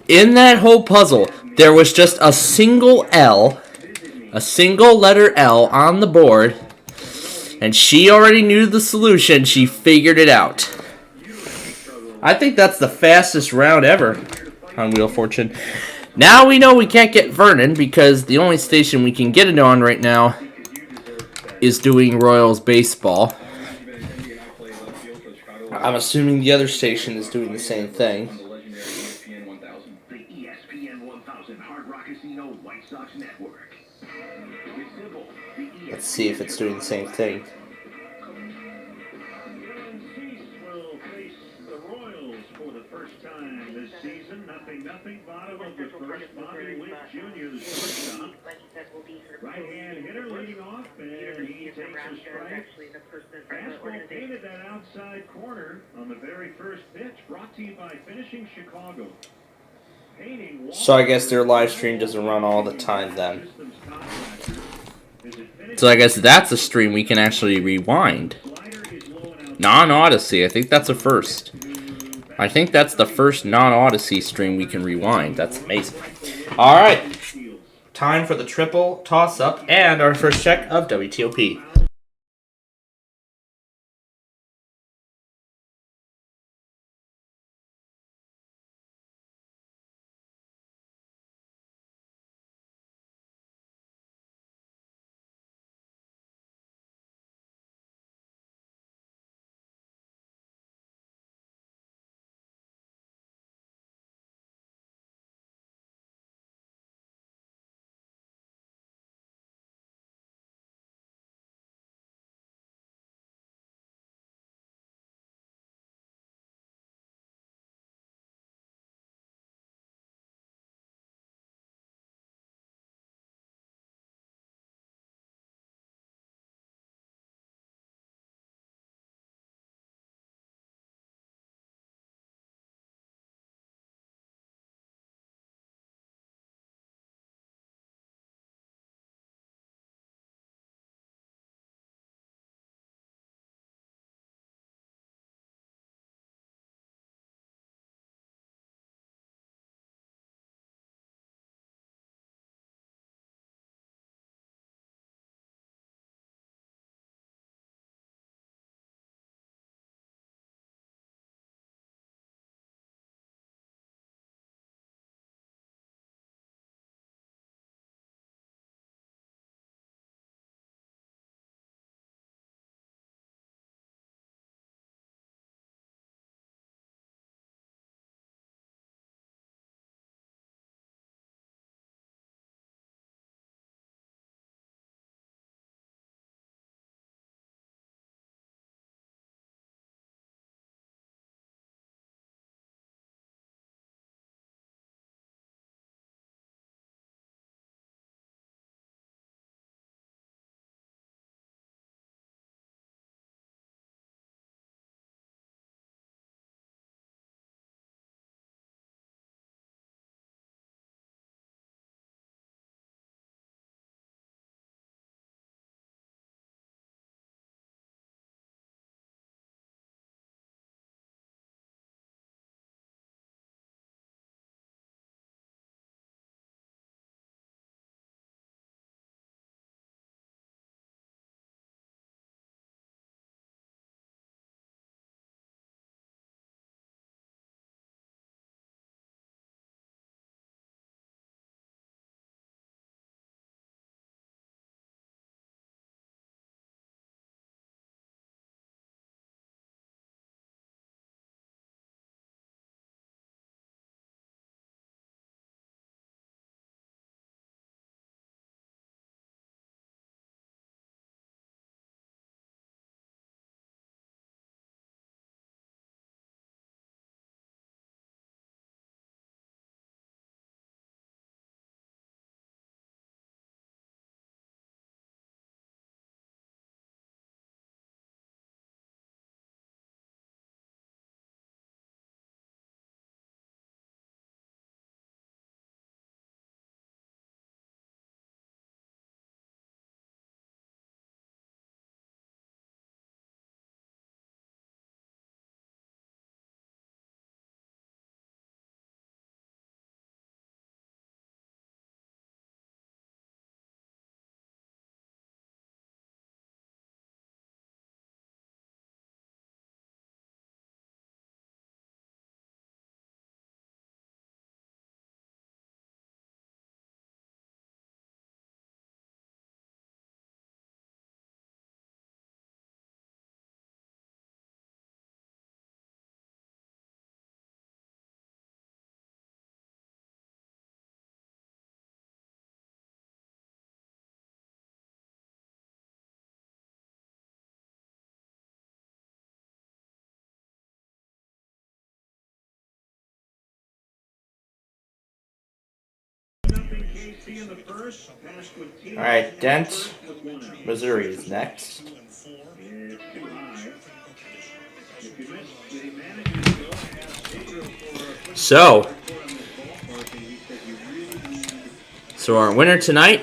In that whole puzzle, there was just a single L, a single letter L on the board, and she already knew the solution. She figured it out. I think that's the fastest round ever on Wheel of Fortune. Now we know we can't get Vernon because the only station we can get it on right now is doing Royals baseball. I'm assuming the other station is doing the same thing. The ESPN 1000 Hard Rock Casino White Sox Network. It's simple. Let's see if it's doing the same thing. Dylan Cease will face the Royals for the first time this season. 0-0, bottom of the first. Bobby Witt Jr., the shortstop. Right-hand hitter leading off, and he takes a strike. Fastball painted that outside corner on the very first pitch. Brought to you by Finishing Chicago. So I guess their live stream doesn't run all the time then. So I guess that's a stream we can actually rewind. Non-Odyssey, I think that's a first. I think that's the first non-Odyssey stream we can rewind. That's amazing. Alright. Time for the triple toss-up and our first check of WTOP. KC in the first. Passed with Tino. Alright, Dent, Missouri is next. It's too high. If you miss the manager to go ask Gabriel for a So our winner tonight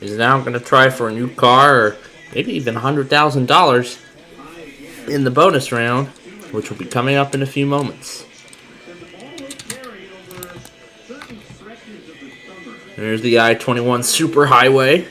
is now going to try for a new car, or maybe even $100,000 in the bonus round, which will be coming up in a few moments. There's the I-21 Superhighway.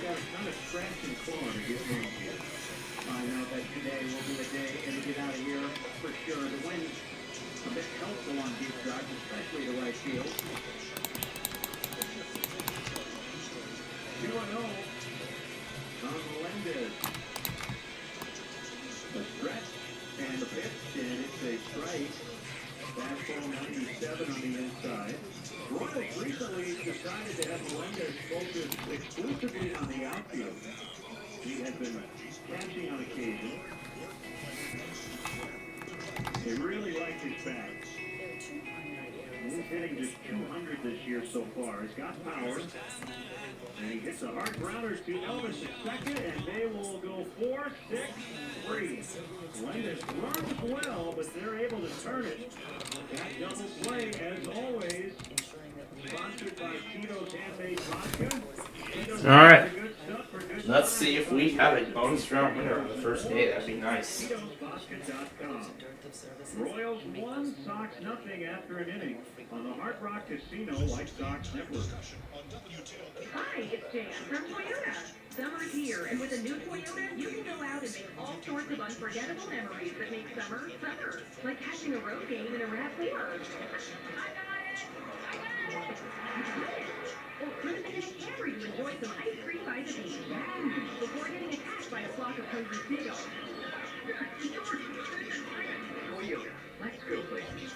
Exclusively on the outfield. He has been catching on occasion. They really like his bat. He's hitting just 200 this year so far. He's got power. And he gets a hard grounder to Elvis at second, and they will go 4-6-3. Melendez runs well, but they're able to turn it. That double play, as always, sponsored by Tito's Handmade Vodka. Alright, let's see if we have a bonus round winner on the first day. That'd be nice. Royals 1, Sox nothing after an inning on the Hard Rock Casino White Sox Network. Hi, it's Jan from Toyota. Summer's here, and with a new Toyota, you can go out and make all sorts of unforgettable memories that make summer, summer. Like catching a road game in a RAV4. Or cruising in a Camry to enjoy some ice cream by the beach. Before getting attacked by a flock of hungry seagulls. Toyota. Let's go places.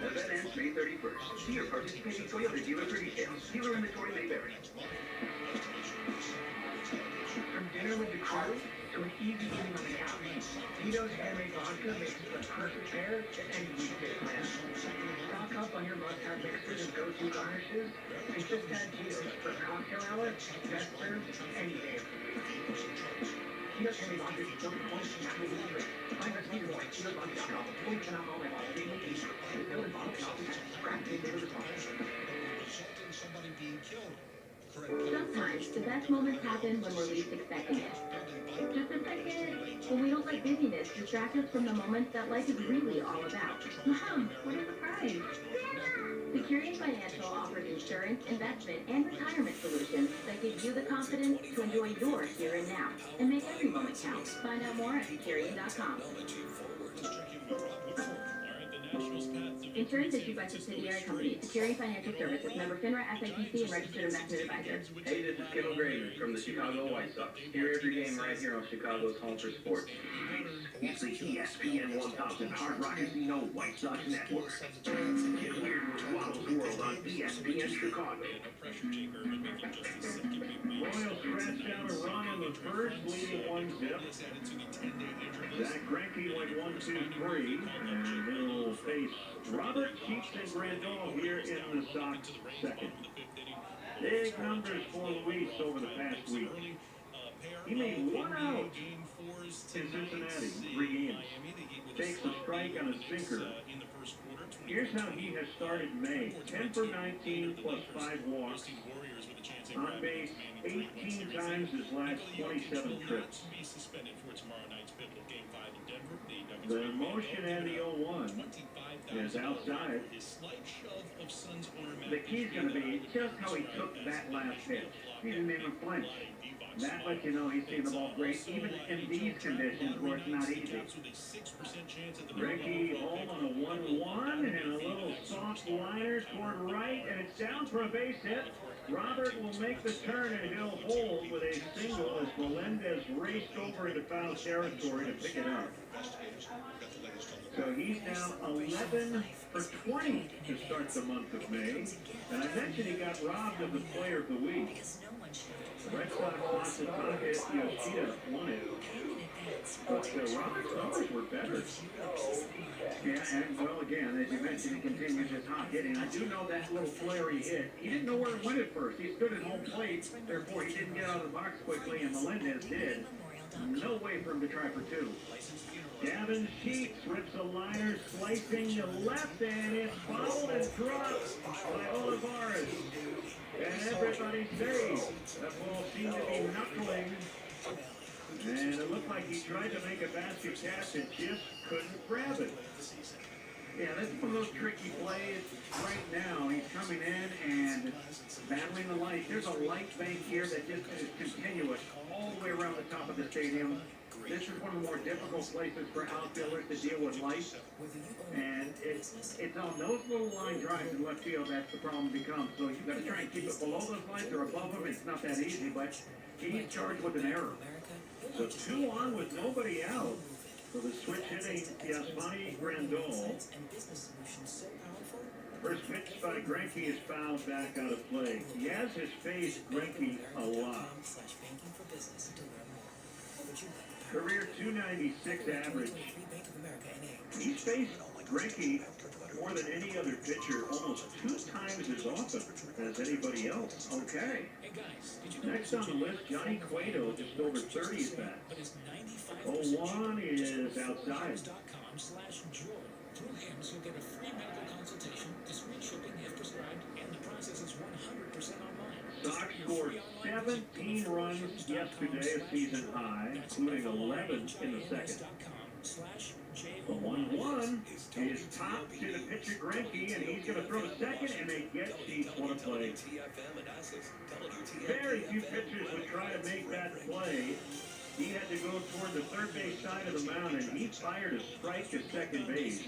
Event ends May 31st. See your participating Toyota dealer for details. Dealer inventory may vary. From dinner with the crew to an easy evening on the couch, Tito's Handmade Vodka makes the perfect pair to any weekday plan. Stock up on your must-have mixers and go-to garnishes, and just add Tito's for cocktail hour, best served any day. Tito's Handmade Vodka is built in quality and natural ingredients. Find recipes and more at Tito'sVodka.com. 40% alcohol and all daily age. It's built in bottled and often packaged. Craft and flavor responsible. Sometimes the best moments happen when we're least expecting it. Just a second, when we don't let busyness distract us from the moments that life is really all about. Mom, what a surprise! Securian Financial offers insurance, investment, and retirement solutions that give you the confidence to enjoy your here and now and make every moment count. Find out more at Securian.com. Insurance issued by subsidiary company, Cerri Financial Services, member FINRA, SIPC, and registered investment advisor. Hey, this is Kendall Granger from the Chicago White Sox. Hear every game right here on Chicago's Home for Sports. It's the ESPN 1000 Hard Rock Casino White Sox Network. Get weird with Waddle's World on ESPN Chicago. Royals scratched down a run in the first, leading 1-0. Zach Greinke went 1-2-3, and he'll face Robert Cheeks and Grandal here in the Sox second. Big numbers for Luis over the past week. He made one out in Cincinnati, 3 games. Takes a strike on a sinker. Here's how he has started May. 10 for 19 plus 5 walks. On base 18 times his last 27 trips. The motion and the 0-1 is outside. The key's going to be just how he took that last pitch. He didn't even flinch. That lets you know he's seeing the ball great, even in these conditions where it's not easy. Ricky home on a 1-1 and a little soft liner toward right, and it's down for a base hit. Robert will make the turn and he'll hold with a single as Melendez raced over into foul territory to pick it up. So he's now 11 for 20 to start the month of May. And I mentioned he got robbed of the player of the week. The Red Sox lost Masataka Yoshida won it. But Robert's numbers were better. Yeah, and well, again, as you mentioned, chance if he continues his hot hitting. I do know that little flare he hit. He didn't know where it went at first. He stood at home plate, therefore he didn't get out of the box quickly, and Melendez did. No way for him to try for two. Gavin Sheets rips a liner, slicing to left, and it's fouled and dropped by Olivares. And everybody safe. That ball seemed to be knuckling. And it looked like he tried to make a basket catch and just couldn't grab it. Yeah, that's one of those tricky plays right now. He's coming in and battling the light. There's a light bank here that just is continuous all the way around the top of the stadium. This is one of the more difficult places for outfielders to deal with light. And it's on those little line drives in left field that's the problem becomes. So you've got to try and keep it below those lights or above them. It's not that easy, but he's charged with an error. So 2 on with nobody out. So the switch hitting Yasmani Grandal. First pitch by Greinke is fouled back out of play. Yaz has faced Greinke a lot. Career 296 average. He's faced Greinke more than any other pitcher, almost 2 times as often as anybody else. Okay. Next on the list, Johnny Cueto, just over 30 at bats. 0-1 is outside. Through him, you'll get a free medical consultation, discreet shipping if prescribed, and the process is 100% online. Sox scored 17 runs yesterday, a season high, including 11 in the second. The 1-1 is topped to the pitcher Greinke, and he's going to throw to second, and they get Sheets. What a play. Very few pitchers would try to make that play. He had to go toward the third base side of the mound, and he fired a strike to second base.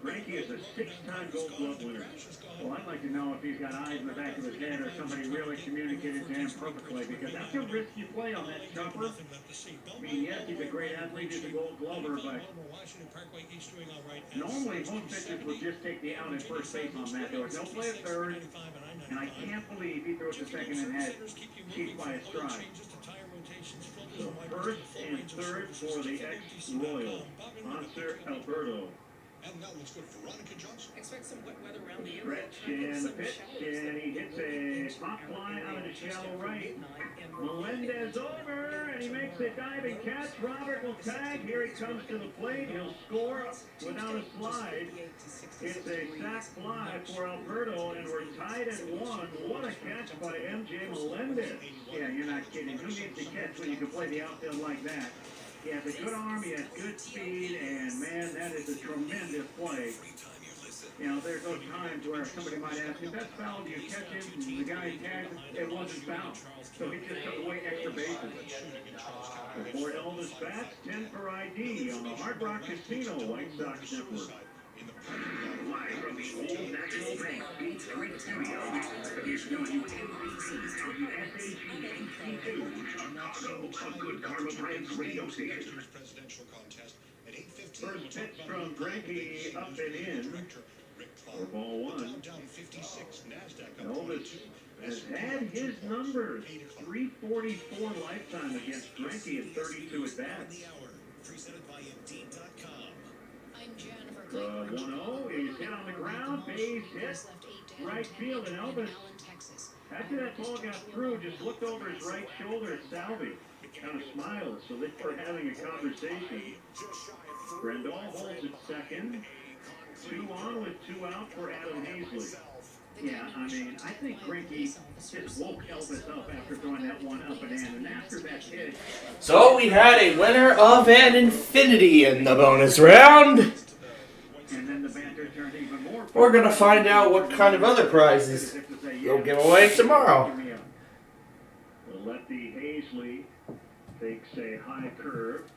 Greinke is a 6-time Gold Glove winner. Well, I'd like to know if he's got eyes in the back of his head or somebody really communicated to him perfectly, because that's a risky play on that jumper. I mean, yes, he's a great athlete, he's a Gold Glover, but normally most pitchers would just take the out at first base on that. There was no play at third, and I can't believe he threw it to second and had Sheets by a stride. So first and third for the ex-Royal, Monster Alberto. And that looks good. Veronica Johnson. Expect some wet weather around the Stretch and the pitch, and he hits a pop fly out of the shallow right. Melendez over, and he makes a diving catch. Robert will tag. Here he comes to the plate. He'll score without a slide. It's a sac fly for Alberto, and we're tied at 1. What a catch by MJ Melendez. Yeah, you're not kidding. Who needs to catch when you can play the outfield like that? He has a good arm, he has good speed, and man, that is a tremendous play. You know, there's those times where somebody might ask, if that's foul, do you catch it? And the guy tags it wasn't foul. So he just took away extra bases. Before Elvis bats, 10 for ID on the Hard Rock Casino White Sox Network. Live from the Old National Bank Beach Street Studio is WABC's WSHEHC2 Chicago, a good Karma Brands radio station. First pitch from Greinke up and in for ball 1. Elvis has had his numbers, 344 lifetime against Greinke at 32 at bats. 1-0 is hit on the ground, base hit, right field, and Elvis, after that ball got through, just looked over his right shoulder at Salvi, kind of smiled, so they were having a conversation. Grandal holds at second, 2 on with 2 out for Adam Hazley. Yeah, I mean, I think Greinke just woke Elvis up after throwing that one up and in, and after that hit. So we had a winner of an infinity in the bonus round. And then the banter turned even more. We're going to find out what kind of other prizes we'll give away tomorrow. The lefty Hazley takes a high curve.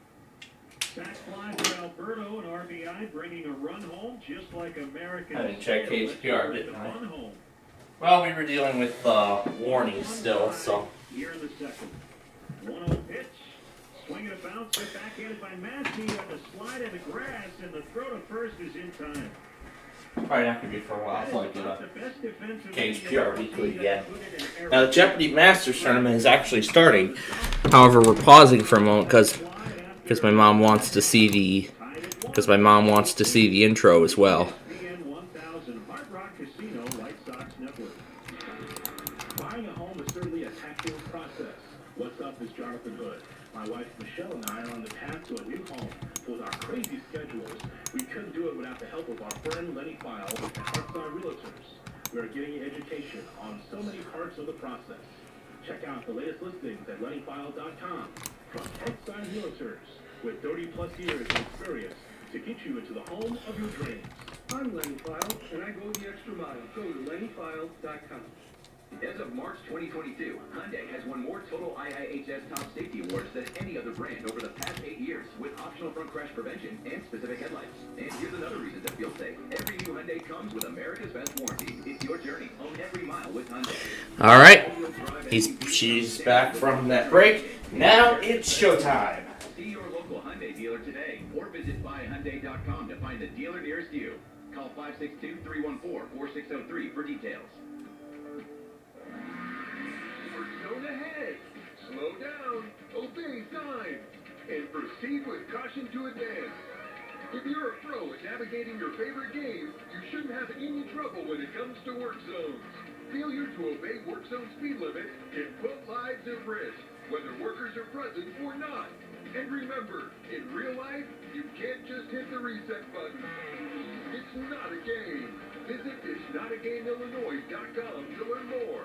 Sac fly for Alberto, an RBI, bringing a run home, just like American. I didn't check HPR, didn't I? Well, we were dealing with warnings still, so. Here in the second. 1-0 pitch. Swinging a bounce, hit backhanded by Massey, and the slide in the grass, and the throw to first is in time. Probably not going to be for a while until I get a KHPR weekly again. Now, the Jeopardy Masters tournament is actually starting. However, we're pausing for a moment because my mom wants to see the intro as well. Casino White Sox Network. Buying a home is certainly a taxing process. What's up is Jonathan Hood. My wife Michelle and I are on the path to a new home. With our crazy schedules, we couldn't do it without the help of our friend Lenny File at Heartside Realtors. We are getting you education on so many parts of the process. Check out the latest listings at lennyfile.com. From Heartside Realtors, with 30-plus years of experience to get you into the home of your dreams. I'm Lenny File, and I go the extra mile. Go to lennyfile.com. As of March 2022, Hyundai has won more total IIHS Top Safety Awards than any other brand over the past 8 years, with optional front crash prevention and specific headlights. And here's another reason to feel safe. Every new Hyundai comes with America's best warranty. It's your journey. Own every mile with Hyundai. All right, she's back from that break. Now it's showtime. See your local Hyundai dealer today, or visit buyhyundai.com to find the dealer nearest you. Call 562-314-4603 for details. Zone ahead. Slow down. Obey signs. And proceed with caution to advance. If you're a pro at navigating your favorite game, you shouldn't have any trouble when it comes to work zones. Failure to obey work zone speed limits can put lives at risk, whether workers are present or not. And remember, in real life, you can't just hit the reset button. It's not a game. Visit it'snotagameillinois.com to learn more.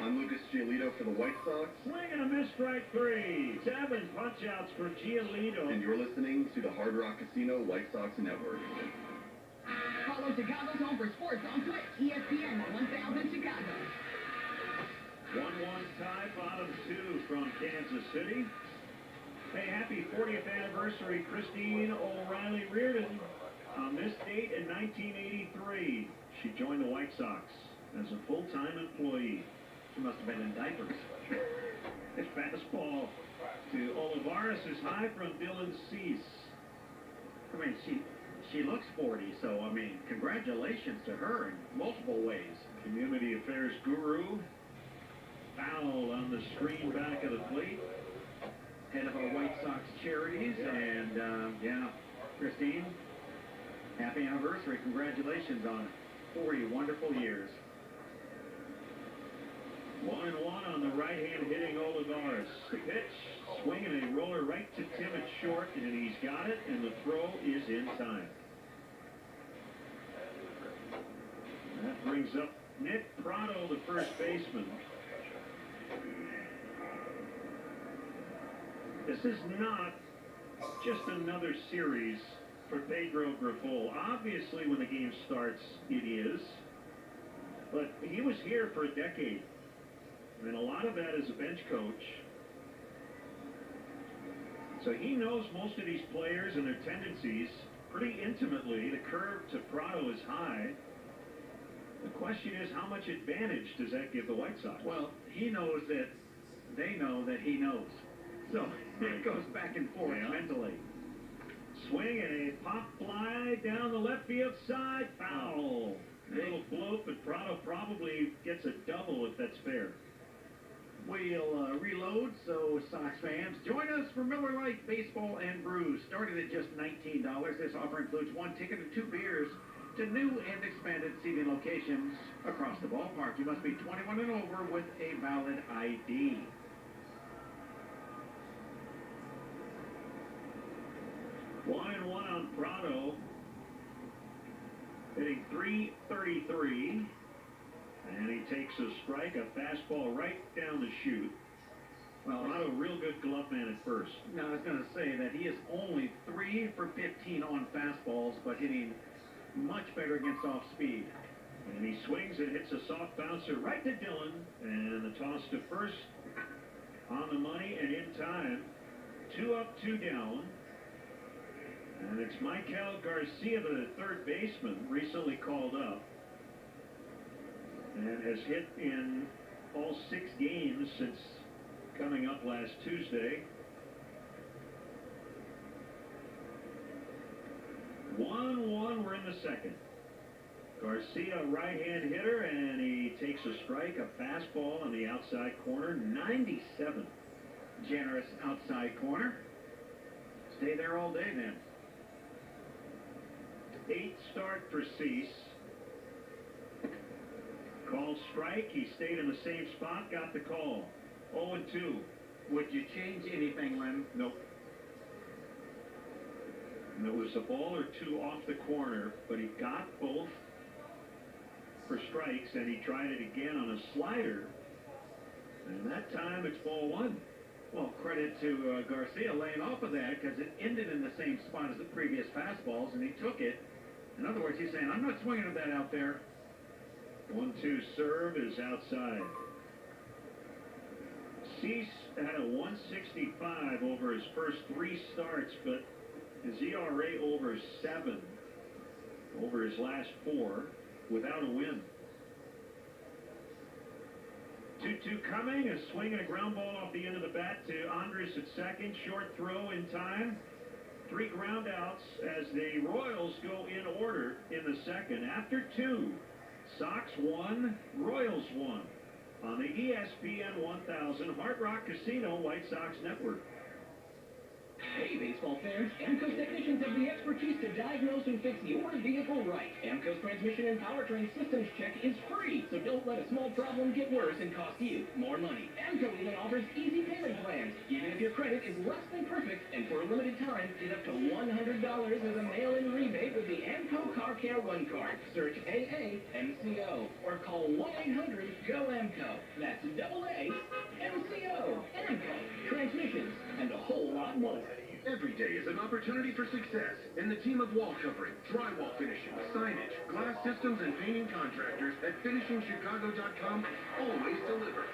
I'm Lucas Giolito for the White Sox. Swing and a missed strike 3. 7 punch-outs for Giolito. And you're listening to the Hard Rock Casino White Sox Network. Follow Chicago's Home for Sports on Twitch, ESPN 1000 Chicago. 1-1 tie, bottom 2 from Kansas City. Hey, happy 40th anniversary, Christine O'Reilly Reardon. On this date in 1983, she joined the White Sox as a full-time employee. She must have been in diapers. This fastball to Olivares is high from Dylan Cease. I mean, she looks 40, so, I mean, congratulations to her in multiple ways. Community Affairs Guru. Foul on the screen back of the plate. Head of our White Sox charities, and, yeah, Christine, happy anniversary. Congratulations on 40 wonderful years. 1-1 on the right-hand hitting Olivares. Pitch, swinging a roller right to Tim at short, and he's got it, and the throw is in time. That brings up Nick Prado, the first baseman. This is not just another series for Pedro Grifol. Obviously, when the game starts, it is. But he was here for a decade. And a lot of that is a bench coach. So he knows most of these players and their tendencies pretty intimately. The curve to Prado is high. The question is, how much advantage does that give the White Sox? Well, he knows that they know that he knows. So it goes back and forth mentally. Swing and a pop fly down the left field side. Foul. Little bloat, but Prado probably gets a double if that's fair. We'll reload, so Sox fans, join us for Miller Lite Baseball and Brews. Started at just $19. This offer includes 1 ticket and 2 beers to new and expanded seating locations across the ballpark. You must be 21 and over with a valid ID. One and one on Prado. Hitting .333. And he takes a strike, a fastball right down the chute. Well, Prado, real good glove man at first. Now, I was going to say that he is only 3 for 15 on fastballs, but hitting much better against off speed. And he swings and hits a soft bouncer right to Dillon. And the toss to first on the money and in time. 2 up, 2 down. And it's Michael Garcia, the third baseman, recently called up. And has hit in all 6 games since coming up last Tuesday. 1-1, we're in the second. Garcia, right-hand hitter, and he takes a strike, a fastball on the outside corner, 97. Generous outside corner. Stay there all day then. 8th start for Cease. strike. He stayed in the same spot, got the call. 0-2. Would you change anything, Lem? Nope. And there was a ball or two off the corner, but he got both for strikes, and he tried it again on a slider. And that time it's ball one. Well, credit to Garcia laying off of that, because it ended in the same spot as the previous fastballs, and he took it. In other words, he's saying, I'm not swinging at that out there. 1-2 serve is outside. Cease had a 165 over his first 3 starts, but his ERA over 7 over his last 4 without a win. 2-2 coming, a swing and a ground ball off the end of the bat to Andres at second. Short throw in time. 3 ground outs as the Royals go in order in the second. After 2, Sox 1, Royals 1 on the ESPN 1000 Hard Rock Casino White Sox Network. Hey, baseball fans, AMCO's technicians have the expertise to diagnose and fix your vehicle right. AMCO's transmission and powertrain systems check is free, so don't let a small problem get worse and cost you more money. AMCO even offers easy payment plans, even if your credit is less than perfect, and for a limited time, get up to $100 as a mail-in rebate with the AMCO Car Care One Card. Search AAMCO or call 1-800-GO-AMCO. That's AA-MCO. AMCO, transmissions, and a whole lot more. Every day is an opportunity for success, and the team of wall covering, drywall finishing, signage, glass systems, and painting contractors at FinishingChicago.com always deliver.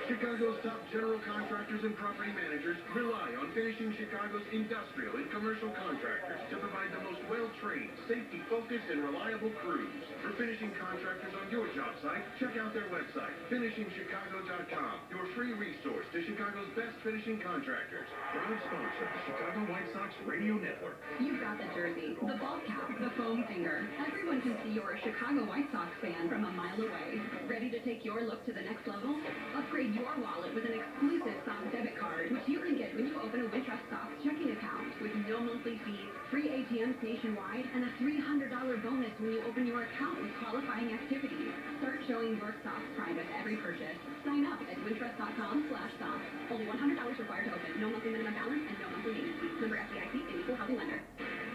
Chicago's top general contractors and property managers rely on Finishing Chicago's industrial and commercial contractors to provide the most well-trained, safety-focused, and reliable crews. For finishing contractors on your job site, check out their website, FinishingChicago.com, your free resource to Chicago's best finishing contractors. Proud sponsor of the Chicago White Sox Radio Network. You've got the jersey, the ball cap, the foam finger. Everyone can see you're a Chicago White Sox fan from a mile away. Ready to take your look to the next level? Upgrade your wallet with an exclusive Sox debit card, which you can get when you open a Wintrust Sox checking account with no monthly fees, free ATMs nationwide, and a $300 bonus when you open your account with qualifying activities. Start showing your Sox pride with every purchase. Sign up at wintrust.com/Sox. Only $100 required to open. No monthly minimum balance and no monthly maintenance fees. Member FDIC and equal housing lender.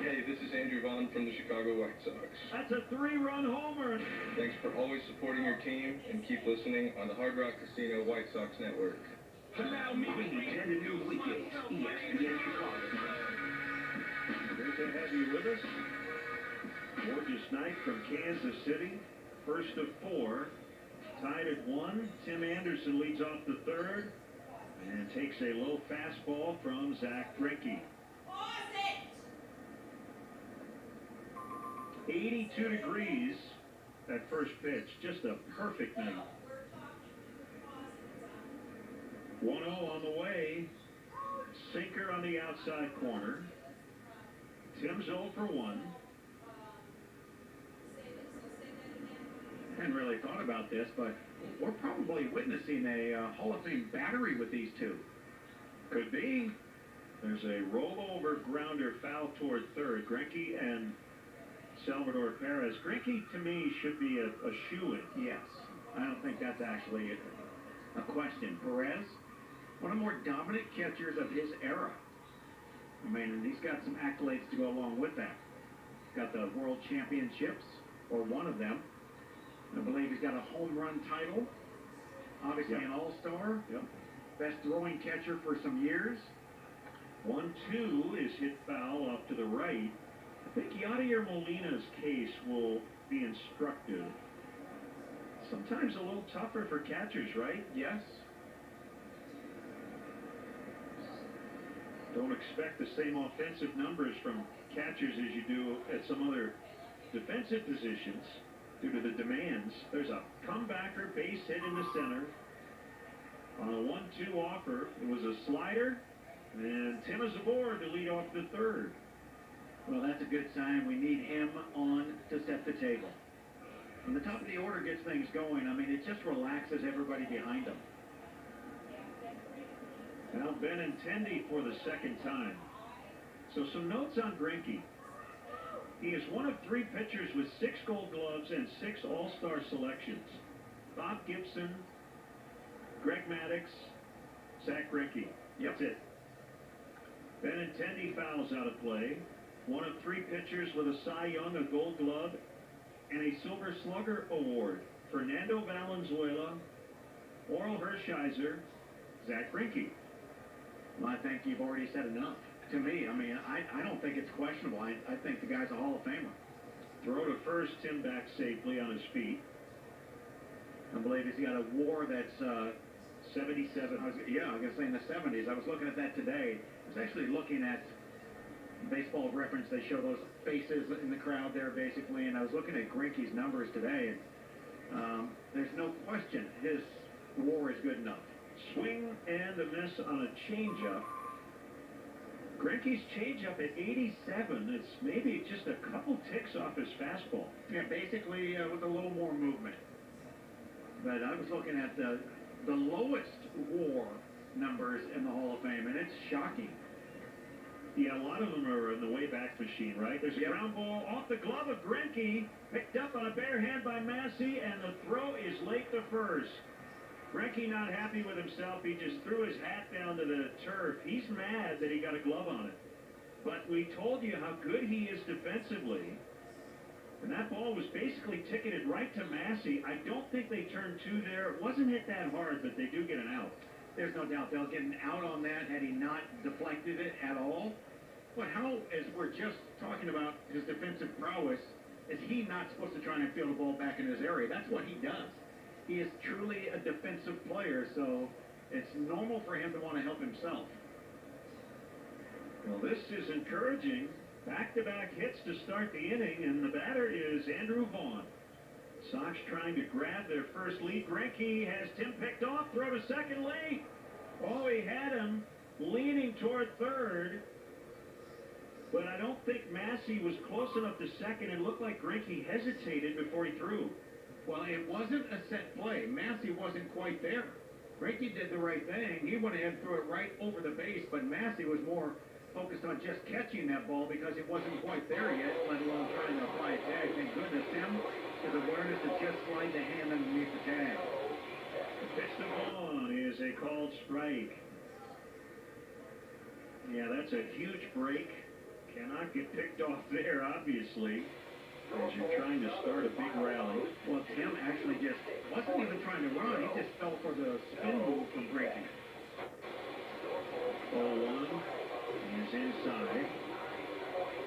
Hey, this is Andrew Vaughn from the Chicago White Sox. That's a 3-run homer. Thanks for always supporting your team, and keep listening on the Hard Rock Casino White Sox Network. Allow me to attend a new weekend. ESPN Chicago. Great to have you with us. Gorgeous night from Kansas City. First of 4. Tied at 1. Tim Anderson leads off the third and takes a low fastball from Zach Greinke. 82 degrees at first pitch. Just a perfect night. 1-0 on the way. Sinker on the outside corner. Tim's 0 for 1. Hadn't really thought about this, but we're probably witnessing a Hall of Fame battery with these two. Could be. There's a rollover grounder foul toward third. Greinke and Salvador Perez. Greinke, to me, should be a shoo-in. Yes. I don't think that's actually a question. Perez, one of the more dominant catchers of his era. I mean, and he's got some accolades to go along with that. He's got the World Championships, or one of them. I believe he's got a home run title. Obviously an all-star. Yep. Best throwing catcher for some years. 1-2 is hit foul off to the right. I think Yadier Molina's case will be instructive. Sometimes a little tougher for catchers, right? Yes. Don't expect the same offensive numbers from catchers as you do at some other defensive positions due to the demands. There's a comebacker base hit in the center. On a 1-2 offer, it was a slider, and Tim is aboard to lead off the third. Well, that's a good sign. We need him on to set the table. When the top of the order gets things going, I mean, it just relaxes everybody behind him. Now Benintendi for the second time. So some notes on Greinke. He is one of 3 pitchers with 6 Gold Gloves and 6 All-Star selections. Bob Gibson, Greg Maddox, Zach Greinke. That's it. Benintendi fouls out of play. One of 3 pitchers with a Cy Young, a Gold Glove, and a Silver Slugger Award. Fernando Valenzuela, Oral Hershiser, Zach Greinke. Well, I think you've already said enough. To me, I mean, I don't think it's questionable. I think the guy's a Hall of Famer. Throw to first, Tim back safely on his feet. I believe he's got a WAR that's 77. I was going to say in the 70s. I was looking at that today. I was actually looking at Baseball Reference. They show those faces in the crowd there, basically, and I was looking at Greinke's numbers today, and there's no question his WAR is good enough. Swing and a miss on a changeup. Greinke's changeup at 87. It's maybe just a couple ticks off his fastball. Yeah, basically with a little more movement. But I was looking at the lowest WAR numbers in the Hall of Fame, and it's shocking. Yeah, a lot of them are in the way back machine, right? There's a ground ball off the glove of Greinke, picked up on a bare hand by Massey, and the throw is late to first. Greinke not happy with himself. He just threw his hat down to the turf. He's mad that he got a glove on it. But we told you how good he is defensively. And that ball was basically ticketed right to Massey. I don't think they turned 2 there. It wasn't hit that hard, but they do get an out. There's no doubt they'll get an out on that had he not deflected it at all. But how, as we're just talking about his defensive prowess, is he not supposed to try and field the ball back in his area? That's what he does. He is truly a defensive player, so it's normal for him to want to help himself. Well, this is encouraging. Back-to-back hits to start the inning, and the batter is Andrew Vaughn. Sox trying to grab their first lead. Greinke has Tim picked off. Throw to second late. Oh, he had him leaning toward third. But I don't think Massey was close enough to second. It looked like Greinke hesitated before he threw. Well, it wasn't a set play. Massey wasn't quite there. Greinke did the right thing. He went ahead and threw it right over the base, but Massey was more focused on just catching that ball because it wasn't quite there yet, let alone trying to apply a tag. Thank goodness Tim, his awareness to just slide the hand underneath the tag. The pitch to Vaughn is a called strike. Yeah, that's a huge break. Cannot get picked off there, obviously, as you're trying to start a big rally. Well, Tim actually just wasn't even trying to run. He just fell for the spin move from Greinke. 0-1 is inside.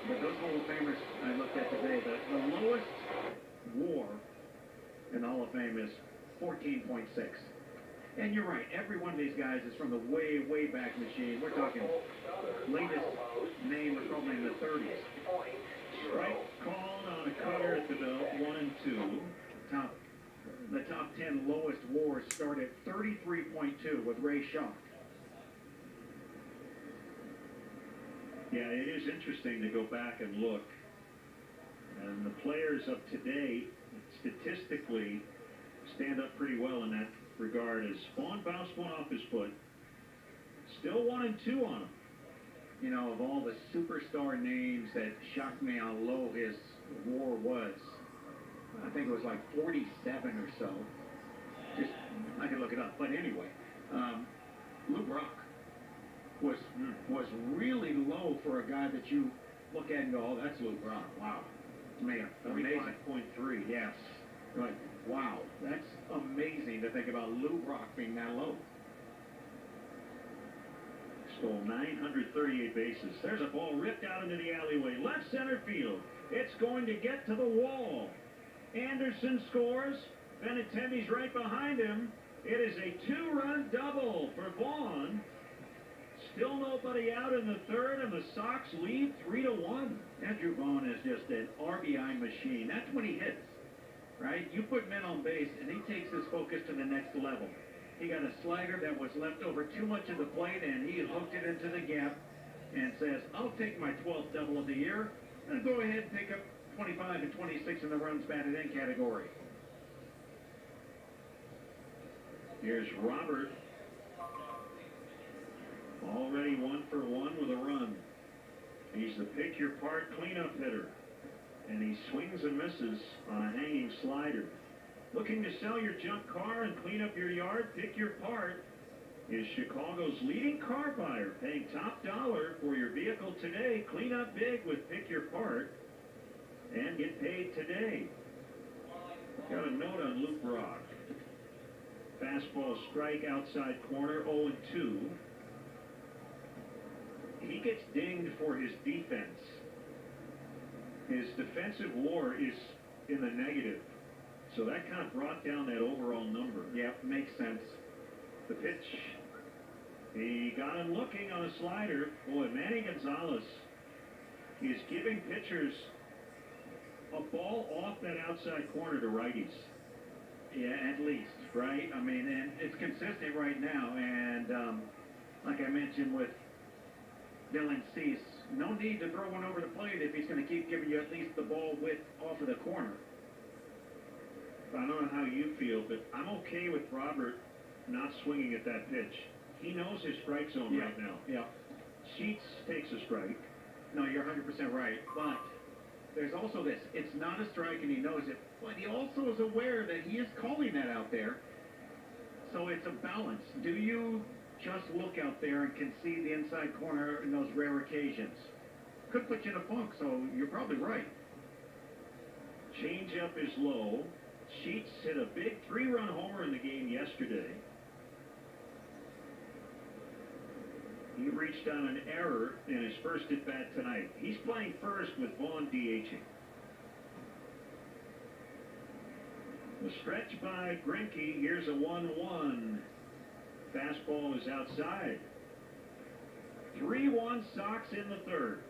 But those Hall of Famers I looked at today, the lowest WAR in the Hall of Fame is 14.6. And you're right, every one of these guys is from the way, way back machine. We're talking latest name was probably in the 30s. Strike called on a cutter at the belt, 1 and 2. The top 10 lowest WARs start at 33.2 with Ray Shaw. Yeah, it is interesting to go back and look. And the players of today statistically stand up pretty well in that regard. As Vaughn bounced one off his foot, still 1 and 2 on him. You know, of all the superstar names that shocked me how low his WAR was, I think it was like 47 or so. Just, I can look it up. But anyway, Lou Brock was really low for a guy that you look at and go, oh, that's Lou Brock. Wow. Man, amazing. 35.3, yes. But wow, that's amazing to think about Lou Brock being that low. Stole 938 bases. There's a ball ripped out into the alleyway. Left center field. It's going to get to the wall. Anderson scores. Benintendi's right behind him. It is a 2-run double for Vaughn. Still nobody out in the third, and the Sox lead 3-1. Andrew Vaughn is just an RBI machine. That's when he hits, right? You put men on base, and he takes his focus to the next level. He got a slider that was left over too much of the plate, and he hooked it into the gap and says, I'll take my 12th double of the year and go ahead and pick up 25 and 26 in the runs batted in category. Here's Robert. Already 1 for 1 with a run. He's the pick-your-part cleanup hitter. And he swings and misses on a hanging slider. Looking to sell your junk car and clean up your yard? Pick Your Part is Chicago's leading car buyer, paying top dollar for your vehicle today. Clean up big with Pick Your Part and get paid today. Got a note on Luke Brock. Fastball strike outside corner, 0-2. He gets dinged for his defense. His defensive WAR is in the negative. So that kind of brought down that overall number. Yep, makes sense. The pitch. He got him looking on a slider. Boy, Manny Gonzalez is giving pitchers a ball off that outside corner to righties. Yeah, at least, right? I mean, and it's consistent right now. And like I mentioned with Dylan Cease, no need to throw one over the plate if he's going to keep giving you at least the ball width off of the corner. I don't know how you feel, but I'm okay with Robert not swinging at that pitch. He knows his strike zone right now. Yeah. Sheets takes a strike. No, you're 100% right. But there's also this. It's not a strike, and he knows it. But he also is aware that he is calling that out there. So it's a balance. Do you just look out there and can see the inside corner in those rare occasions? Could put you in a funk, so you're probably right. Changeup is low. Sheets hit a big 3-run homer in the game yesterday. He reached on an error in his first at-bat tonight. He's playing first with Vaughn DHing. The stretch by Greinke. Here's a 1-1. Fastball is outside. 3-1 Sox in the third.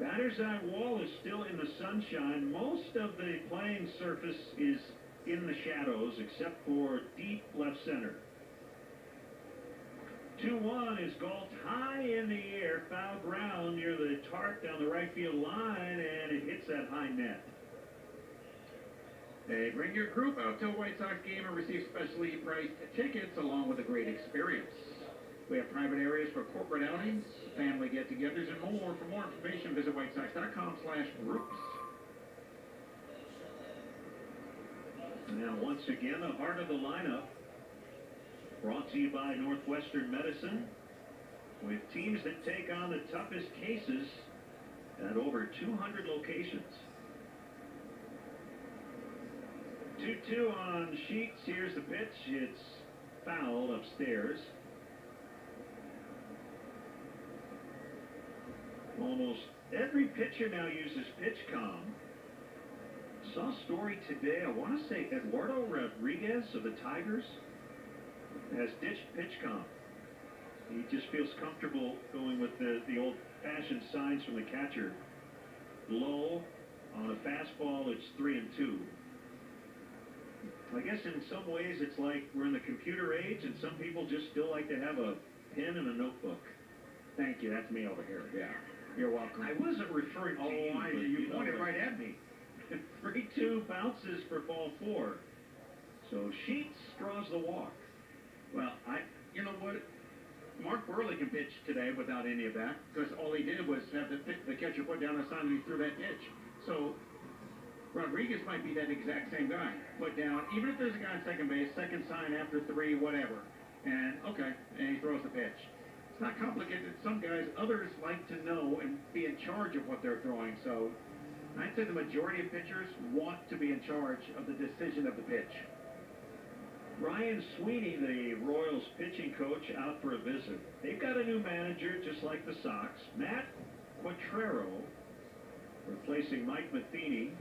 Batter's eye wall is still in the sunshine. Most of the playing surface is in the shadows, except for deep left center. 2-1 is golfed high in the air, foul ground near the tarp down the right field line, and it hits that high net. Hey, bring your group out to a White Sox game and receive specially priced tickets along with a great experience. We have private areas for corporate outings, family get-togethers, and more. For more information, visit whitesox.com/groups. Now, once again, the heart of the lineup, brought to you by Northwestern Medicine, with teams that take on the toughest cases at over 200 locations. 2-2 on Sheets. Here's the pitch. It's fouled upstairs. Almost every pitcher now uses PitchCom. Saw a story today, I want to say Eduardo Rodriguez of the Tigers has ditched PitchCom. He just feels comfortable going with the old-fashioned signs from the catcher. Low on a fastball, it's 3-2. I guess in some ways it's like we're in the computer age, and some people just still like to have a pen and a notebook. Thank you, that's me over here. Yeah. You're welcome. I wasn't referring to you. Oh, you pointed right at me. 3-2 bounces for ball 4. So Sheets draws the walk. Well, you know what? Mark Burley can pitch today without any of that, because all he did was have the catcher put down a sign and he threw that pitch. So Rodriguez might be that exact same guy. Put down, even if there's a guy on second base, second sign after 3, whatever. And, okay, and he throws the pitch. It's not complicated. Some guys, others like to know and be in charge of what they're throwing. So I'd say the majority of pitchers want to be in charge of the decision of the pitch. Ryan Sweeney, the Royals pitching coach, out for a visit. They've got a new manager, just like the Sox. Matt Quattrero, replacing Mike Matheny,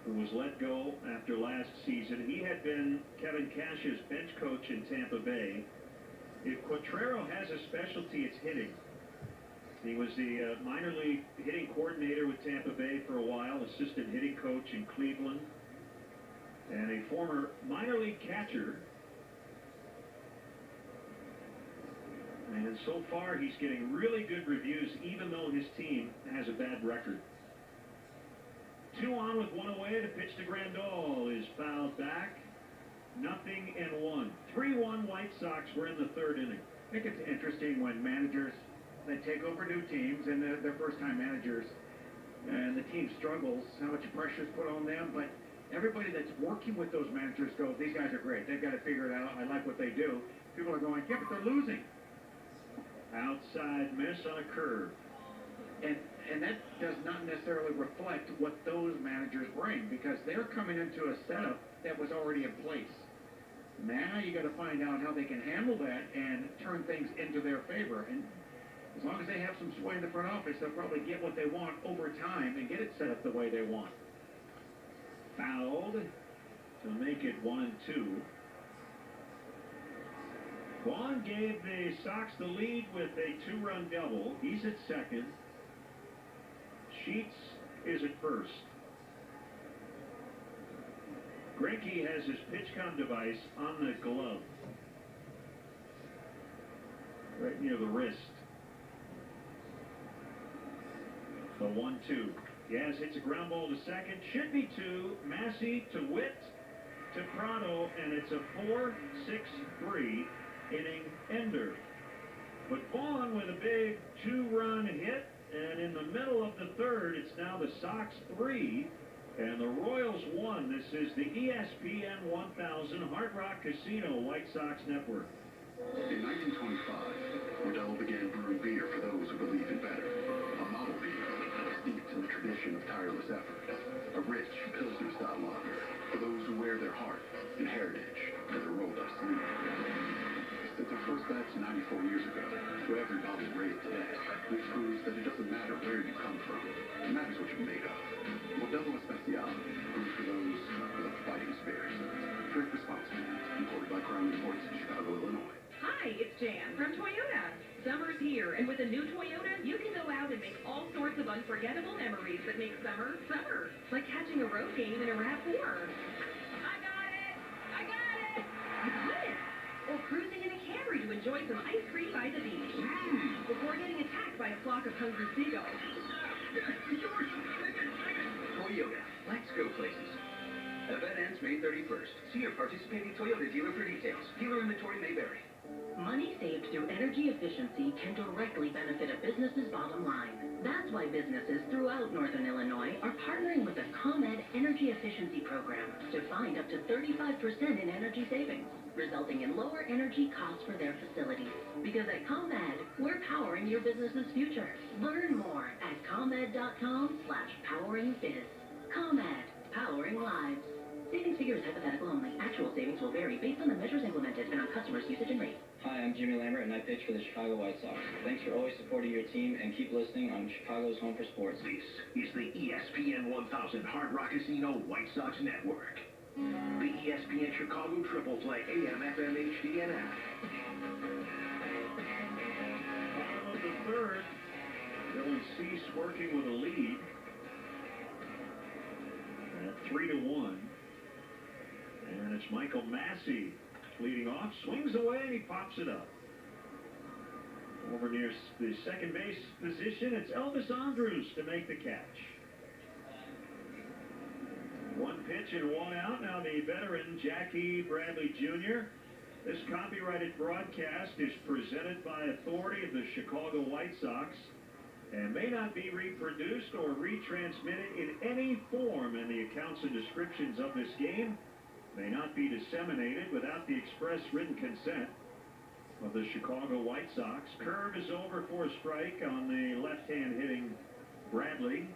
who was let go after last season. He had been Kevin Cash's bench coach in Tampa Bay. If Quattrero has a specialty, it's hitting. He was the minor league hitting coordinator with Tampa Bay for a while, assistant hitting coach in Cleveland, and a former minor league catcher. And so far, he's getting really good reviews, even though his team has a bad record. 2 on with 1 away. The pitch to Grandal is fouled back. 0-1. 3-1 White Sox. We're in the 3rd inning. I think it's interesting when managers, they take over new teams, and they're first-time managers, and the team struggles, how much pressure is put on them, but everybody that's working with those managers goes, these guys are great. They've got to figure it out. I like what they do. People are going, yeah, but they're losing. Outside miss on a curve. And that does not necessarily reflect what those managers bring, because they're coming into a setup that was already in place. Now you got to find out how they can handle that and turn things into their favor. And as long as they have some sway in the front office, they'll probably get what they want over time and get it set up the way they want. Fouled to make it 1-2. Vaughn gave the Sox the lead with a 2-run double. He's at second. Sheets is at first. Greinke has his PitchCom device on the glove, right near the wrist. The 1-2. Yes, hits a ground ball to second. Should be 2. Massey to Witt to Prado, and it's a 4-6-3 inning ender. But Vaughn with a big 2-run hit, and in the middle of the third, it's now the Sox 3 and the Royals 1. This is the ESPN 1000 Hard Rock Casino White Sox Network. In 1925, Modelo began brewing beer for those who believe in better. A model beer steeped in the tradition of tireless effort. A rich Pilsner-style lager for those who wear their heart and heritage to their rolled-up sleeve. Since our first batch 94 years ago, to every bottle raised today, which proves that it doesn't matter where you come from. It matters what you're made of. Modelo Especial, brewed for those with a fighting spirit. Drink responsibly. Imported by Crown Imports in Chicago, Illinois. Hi, it's Jan from Toyota. Summer's here, and with a new Toyota, you can go out and make all sorts of unforgettable memories that make summer, summer. Like catching a road game in a RAV4. I got it! I got it! You got it! Or cruising in a Camry to enjoy some ice cream by the beach. Before getting attacked by a flock of hungry seagulls. Toyota. Let's go places. Event ends May 31st. See your participating Toyota dealer for details. Dealer inventory may vary. Money saved through energy efficiency can directly benefit a business's bottom line. That's why businesses throughout Northern Illinois are partnering with the ComEd Energy Efficiency Program to find up to 35% in energy savings, resulting in lower energy costs for their facilities. Because at ComEd, we're powering your business's future. Learn more at ComEd.com/poweringbiz. ComEd, powering lives. Savings figure is hypothetical only. Actual savings will vary based on the measures implemented and on customers' usage and rate. Hi, I'm Jimmy Lambert, and I pitch for the Chicago White Sox. Thanks for always supporting your team, and keep listening on Chicago's Home for Sports. This is the ESPN 1000 Hard Rock Casino White Sox Network. The ESPN Chicago Triple Play AM, FM, HD, and app. Bottom of the third, Dylan Cease working with a lead at 3-1. And it's Michael Massey leading off, swings away, and he pops it up. Over near the second base position, it's Elvis Andrews to make the catch. 1 pitch and 1 out. Now the veteran Jackie Bradley Jr. This copyrighted broadcast is presented by authority of the Chicago White Sox and may not be reproduced or retransmitted in any form, and the accounts and descriptions of this game may not be disseminated without the express written consent of the Chicago White Sox. Curve is over for a strike on the left-hand hitting Bradley.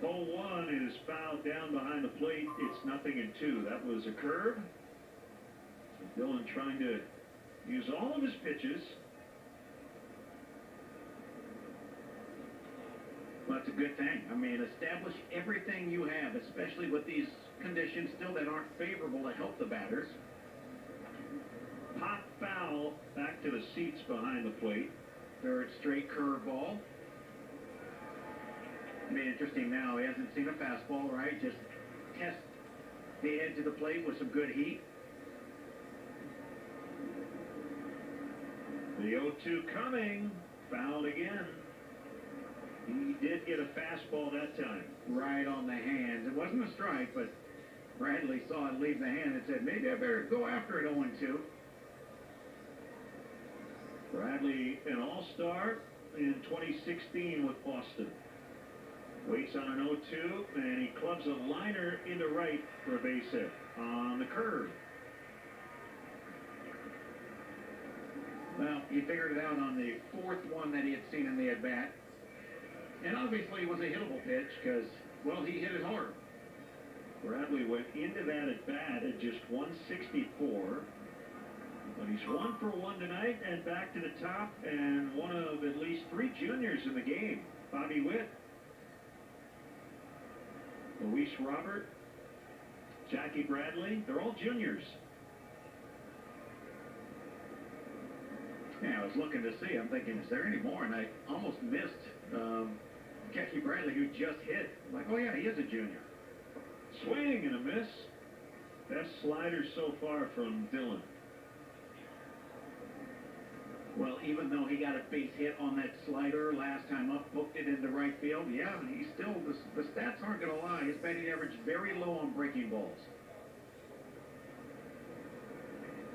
0-1 is fouled down behind the plate. It's 0-2. That was a curve. Dylan trying to use all of his pitches. Well, that's a good thing. I mean, establish everything you have, especially with these conditions still that aren't favorable to help the batters. Pop foul back to the seats behind the plate. Third straight curveball. I mean, interesting now. He hasn't seen a fastball, right? Just test the edge of the plate with some good heat. The 0-2 coming. Fouled again. He did get a fastball that time. Right on the hands. It wasn't a strike, but Bradley saw it leave the hand and said, maybe I better go after it 0-2. Bradley, an all-star in 2016 with Boston. Waits on an 0-2, and he clubs a liner into right for a base hit on the curve. Well, he figured it out on the fourth one that he had seen in the at-bat. And obviously it was a hittable pitch because, well, he hit it hard. Bradley went into that at-bat at just 164. But he's 1 for 1 tonight and back to the top, and one of at least 3 juniors in the game. Bobby Witt, Luis Robert, Jackie Bradley, they're all juniors. Yeah, I was looking to see. I'm thinking, is there any more? And I almost missed Jackie Bradley, who just hit. I'm like, oh yeah, he is a junior. Swing and a miss. Best slider so far from Dylan. Well, even though he got a base hit on that slider last time up, hooked it into right field, yeah, he's still, the stats aren't going to lie. His batting average very low on breaking balls.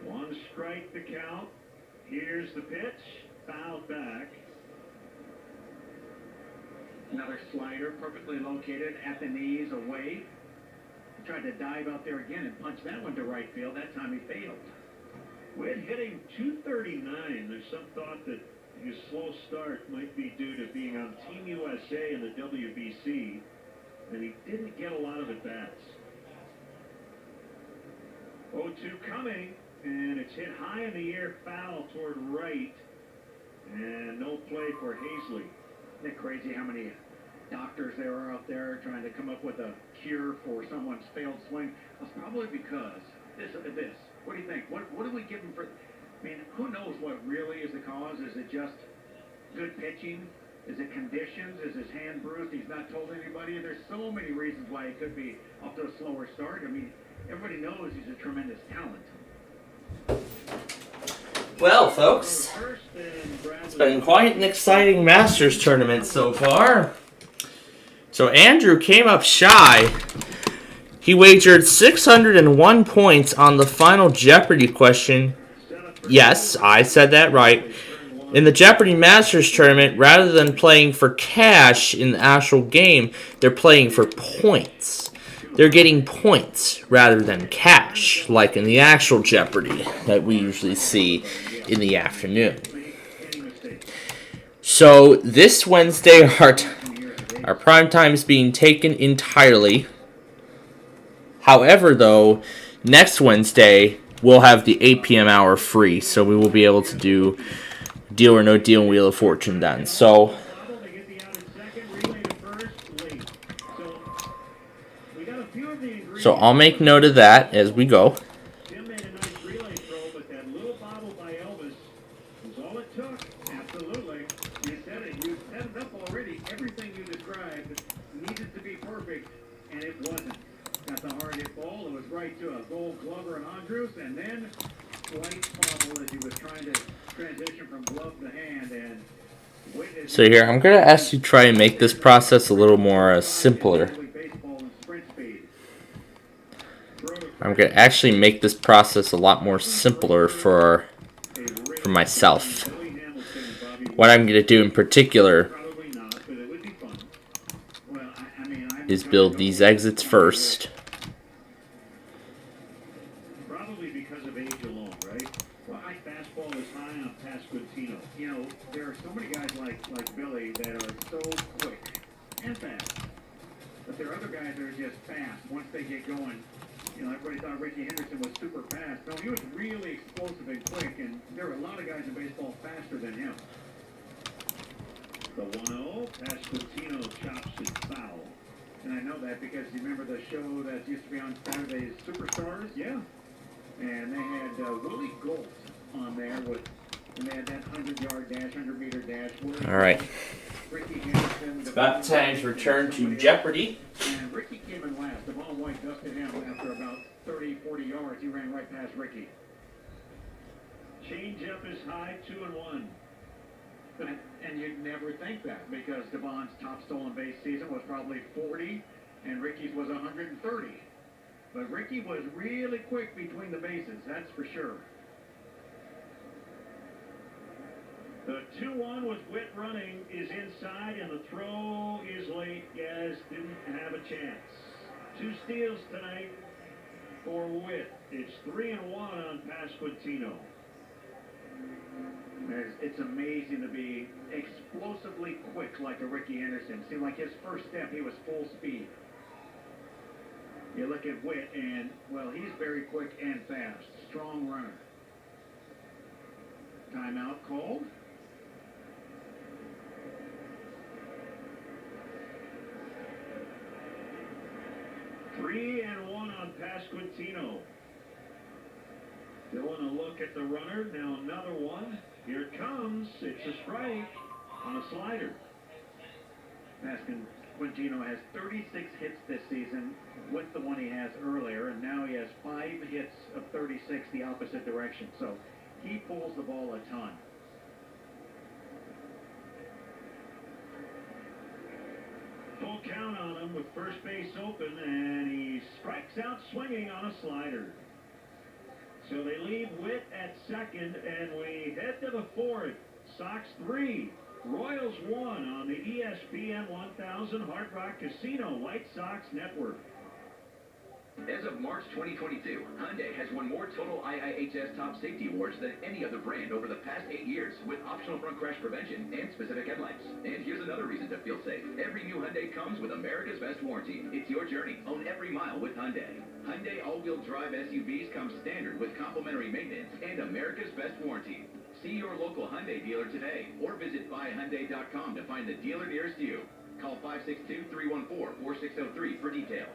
1 strike to count. Here's the pitch. Fouled back. Another slider, perfectly located at the knees, away. He tried to dive out there again and punch that one to right field. That time he failed. Witt hitting 239. There's some thought that his slow start might be due to being on Team USA in the WBC, and he didn't get a lot of at-bats. 0-2 coming, and it's hit high in the air, foul toward right, and no play for Hazley. Isn't it crazy how many doctors there are out there trying to come up with a cure for someone's failed swing? Well, it's probably because this. What do you think? What do we give him for? I mean, who knows what really is the cause? Is it just good pitching? Is it conditions? Is his hand bruised? He's not told anybody. There's so many reasons why he could be off to a slower start. I mean, everybody knows he's a tremendous talent. Well, folks, it's been quite an exciting Masters tournament so far. So Andrew came up shy. He wagered 601 points on the final Jeopardy question. Yes, I said that right. In the Jeopardy Masters tournament, rather than playing for cash in the actual game, they're playing for points. They're getting points rather than cash, like in the actual Jeopardy that we usually see in the afternoon. So this Wednesday, our prime time is being taken entirely. However, though, next Wednesday, we'll have the 8 p.m. hour free, so we will be able to do Deal or No Deal and Wheel of Fortune then. So I'll make note of that as we go. To a gold glover and Andrews, and then slight fumble as he was trying to transition from glove to hand. And so here, I'm going to ask you to try and make this process a little more simpler. I'm going to actually make this process a lot more simpler for myself. What I'm going to do in particular is build these exits first. There are other guys that are just fast once they get going. You know, everybody thought Ricky Henderson was super fast. No, he was really explosive and quick, and there are a lot of guys in baseball faster than him. The 1-0, Pasquantino chops it foul. And I know that because you remember the show that used to be on Saturdays, Superstars? Yeah. And they had Willie Golt on there and they had that 100-yard dash, 100-meter dash. All right. It's about time to return to Jeopardy. And Ricky came in last. The ball white dusted him after about 30, 40 yards. He ran right past Ricky. Change up is high, 2-1. And you'd never think that because Devon's top stolen base season was probably 40 and Ricky's was 130. But Ricky was really quick between the bases, that's for sure. 2-1 with Witt running is inside, and the throw is late. Gaz didn't have a chance. 2 steals tonight for Witt. It's 3-1 on Pasquantino. It's amazing to be explosively quick like a Ricky Anderson. Seemed like his first step, he was full speed. You look at Witt, and, well, he's very quick and fast. Strong runner. Timeout called. Three and one on Pasquantino. Still want to look at the runner. Now another one. Here it comes. It's a strike on a slider. Pasquantino has 36 hits this season with the one he has earlier, and now he has 5 hits of 36 the opposite direction. So he pulls the ball a ton. Full count on him with first base open, and he strikes out swinging on a slider. So they leave Witt at second, and we head to the fourth. Sox 3, Royals 1 on the ESPN 1000 Hard Rock Casino White Sox Network. As of March 2022, Hyundai has won more total IIHS Top Safety Awards than any other brand over the past 8 years, with optional front crash prevention and specific headlights. And here's another reason to feel safe. Every new Hyundai comes with America's Best Warranty. It's your journey. Own every mile with Hyundai. Hyundai all-wheel drive SUVs come standard with complimentary maintenance and America's Best Warranty. See your local Hyundai dealer today, or visit buyhyundai.com to find the dealer nearest you. Call 562-314-4603 for details.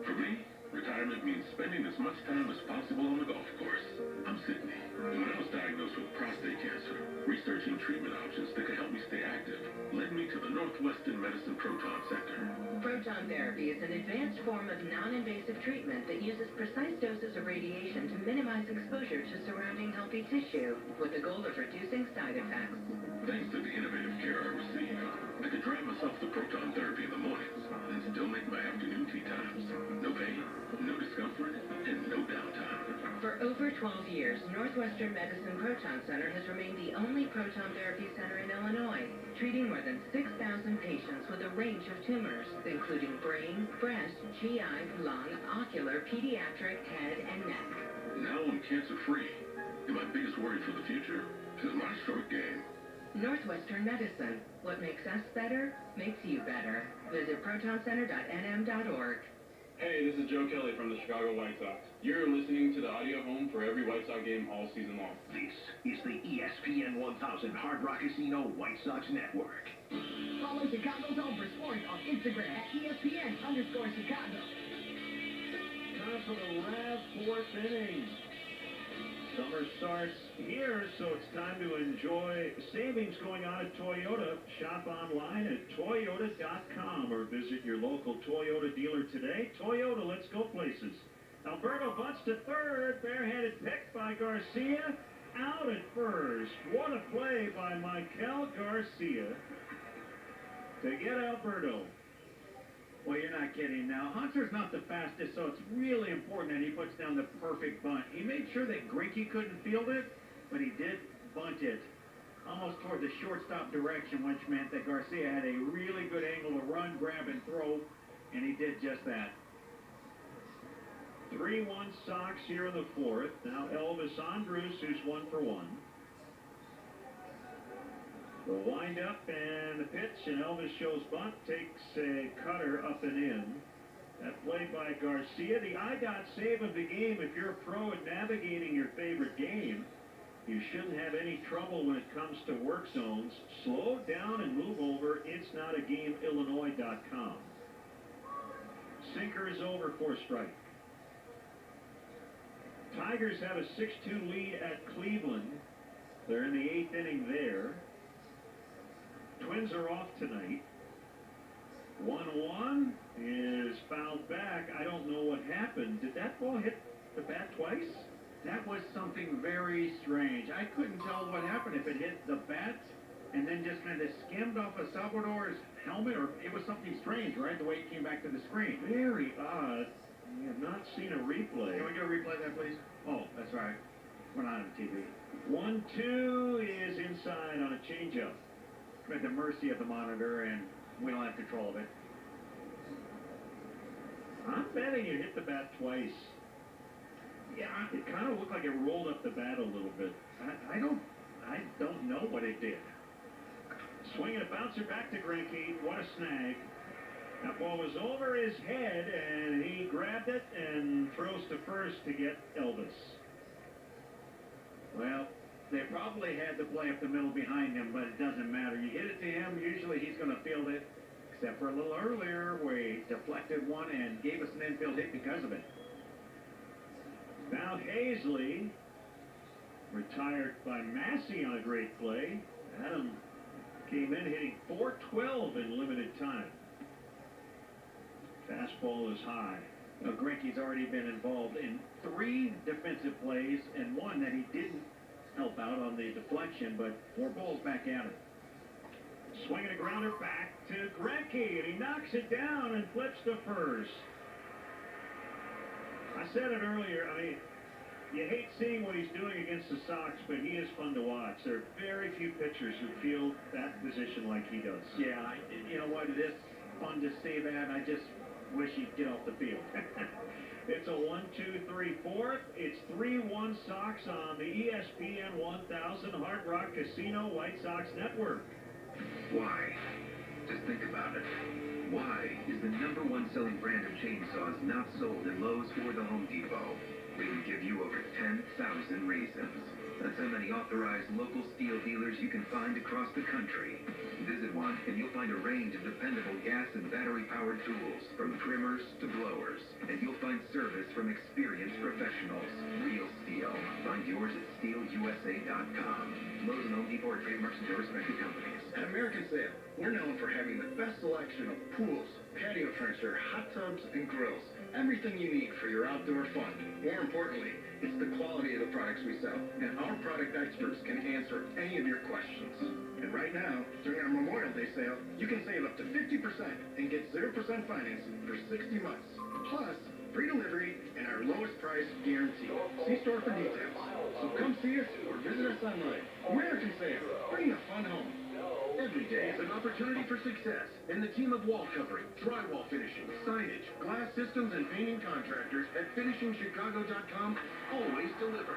For me, retirement means spending as much time as possible on the golf course. I'm Sydney, and when I was diagnosed with prostate cancer, researching treatment options that could help me stay active led me to the Northwestern Medicine Proton Center. Proton therapy is an advanced form of non-invasive treatment that uses precise doses of radiation to minimize exposure to surrounding healthy tissue, with the goal of reducing side effects. Thanks to the innovative care I receive, I could drive myself to proton therapy in the mornings and still make my afternoon tea times. No pain, no discomfort, and no downtime. For over 12 years, Northwestern Medicine Proton Center has remained the only proton therapy center in Illinois, treating more than 6,000 patients with a range of tumors, including brain, breast, GI, lung, ocular, pediatric, head, and neck. Now I'm cancer-free, and my biggest worry for the future is my short game. Northwestern Medicine. What makes us better makes you better. Visit protoncenter.nm.org. Hey, this is Joe Kelly from the Chicago White Sox. You're listening to the audio home for every White Sox game all season long. This is the ESPN 1000 Hard Rock Casino White Sox Network. Follow Chicago's Home for Sports on Instagram at ESPN_Chicago. Time for the last fourth inning. Summer starts here, so it's time to enjoy savings going on at Toyota. Shop online at Toyota.com or visit your local Toyota dealer today. Toyota, let's go places. Alberto bunts to third. Barehanded pick by Garcia. Out at first. What a play by Michael Garcia to get Alberto. Well, you're not kidding now. Hunter's not the fastest, so it's really important that he puts down the perfect bunt. He made sure that Greinke couldn't field it, but he did bunt it almost toward the shortstop direction, which meant that Garcia had a really good angle to run, grab, and throw, and he did just that. 3-1 Sox here in the fourth. Now Elvis Andrus, who's 1 for 1. The wind-up and the pitch, and Elvis shows bunt, takes a cutter up and in. That play by Garcia, the IDOT save of the game. If you're a pro at navigating your favorite game, you shouldn't have any trouble when it comes to work zones. Slow down and move over. It's not a game, Illinois.com. Sinker is over for a strike. Tigers have a 6-2 lead at Cleveland. They're in the 8th inning there. Twins are off tonight. 1-1 is fouled back. I don't know what happened. Did that ball hit the bat twice? That was something very strange. I couldn't tell what happened, if it hit the bat and then just kind of skimmed off of Salvador's helmet, or it was something strange, right? The way it came back to the screen. Very odd. I have not seen a replay. Can we go replay that, please? Oh, that's right. We're not on TV. 1-2 is inside on a changeup. At the mercy of the monitor, and we don't have control of it. I'm betting you hit the bat twice. Yeah, it kind of looked like it rolled up the bat a little bit. I don't know what it did. Swinging a bouncer back to Greinke. What a snag. That ball was over his head, and he grabbed it and throws to first to get Elvis. Well, they probably had the play up the middle behind him, but it doesn't matter. You hit it to him, usually he's going to field it, except for a little earlier where he deflected one and gave us an infield hit because of it. Now Hazley, retired by Massey on a great play. Adam came in hitting .412 in limited time. Fastball is high. Now Greinke's already been involved in 3 defensive plays and one that he didn't help out on the deflection, but 4 balls back at him. Swinging a grounder back to Greinke, and he knocks it down and flips to first. I said it earlier, I mean, you hate seeing what he's doing against the Sox, but he is fun to watch. There are very few pitchers who field that position like he does. Yeah, you know what, it is fun to see that. I just wish he'd get off the field. It's a 1-2-3-4. It's 3-1 Sox on the ESPN 1000 Hard Rock Casino White Sox Network. Why? Just think about it. Why is the #1 selling brand of chainsaws not sold in Lowe's or the Home Depot? We can give you over 10,000 reasons. That's how many authorized local steel dealers you can find across the country. Visit one and you'll find a range of dependable gas and battery-powered tools, from trimmers to blowers. And you'll find service from experienced professionals. Real steel. Find yours at steelusa.com. Lowe's and Home Depot are trademarks of their respective companies. At American Sale, we're known for having the best selection of pools, patio furniture, hot tubs, and grills. Everything you need for your outdoor fun. More importantly, it's the quality of the products we sell, and our product experts can answer any of your questions. And right now, during our Memorial Day sale, you can save up to 50% and get 0% financing for 60 months. Plus, free delivery and our lowest price guarantee. See store for details. So come see us or visit us online. American Sale, bring the fun home. Every day is an opportunity for success, and the team of wall covering, drywall finishing, signage, glass systems, and painting contractors at finishingchicago.com always deliver.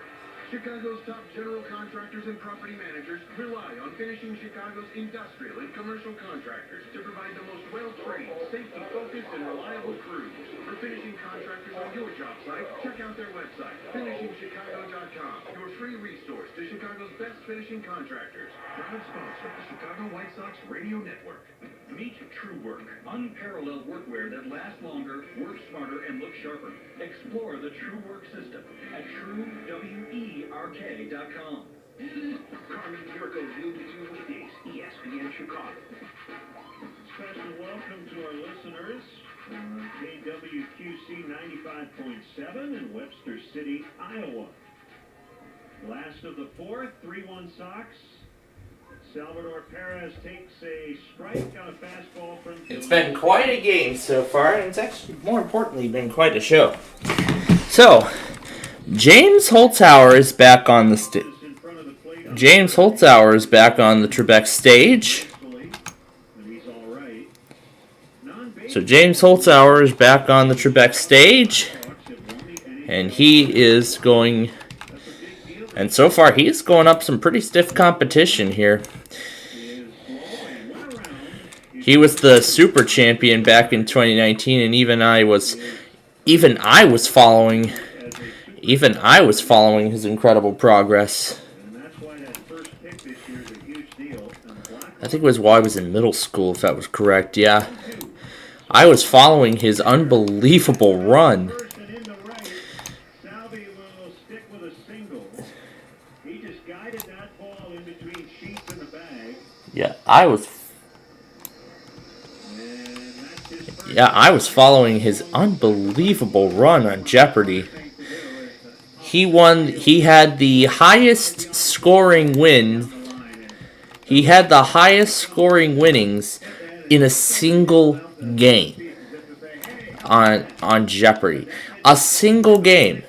Chicago's top general contractors and property managers rely on Finishing Chicago's industrial and commercial contractors to provide the most well-trained, safety-focused, and reliable crews. For finishing contractors on your job site, check out their website, finishingchicago.com, your free resource to Chicago's best finishing contractors. Proud sponsor of the Chicago White Sox Radio Network. Meet True Work, unparalleled workwear that lasts longer, works smarter, and looks sharper. Explore the True Work system at TrueWERK.com. Carmen Yurko's new weekdays, ESPN Chicago. Special welcome to our listeners on KWQC 95.7 in Webster City, Iowa. Last of the 4th, 3-1 Sox. Salvador Perez takes a strike on a fastball from... It's been quite a game so far, and it's actually, more importantly, been quite a show. So, James Holzhauer is back on the James Holzhauer is back on the Trebek stage. So James Holzhauer is back on the Trebek stage, and he is going... And so far, he's going up some pretty stiff competition here. He was the super champion back in 2019, and even I was following his incredible progress. I think it was while I was in middle school, if that was correct. Yeah, I was following his unbelievable run. Yeah, I was following his unbelievable run on Jeopardy. He had the highest scoring win. He had the highest scoring winnings in a single game on Jeopardy. A single game.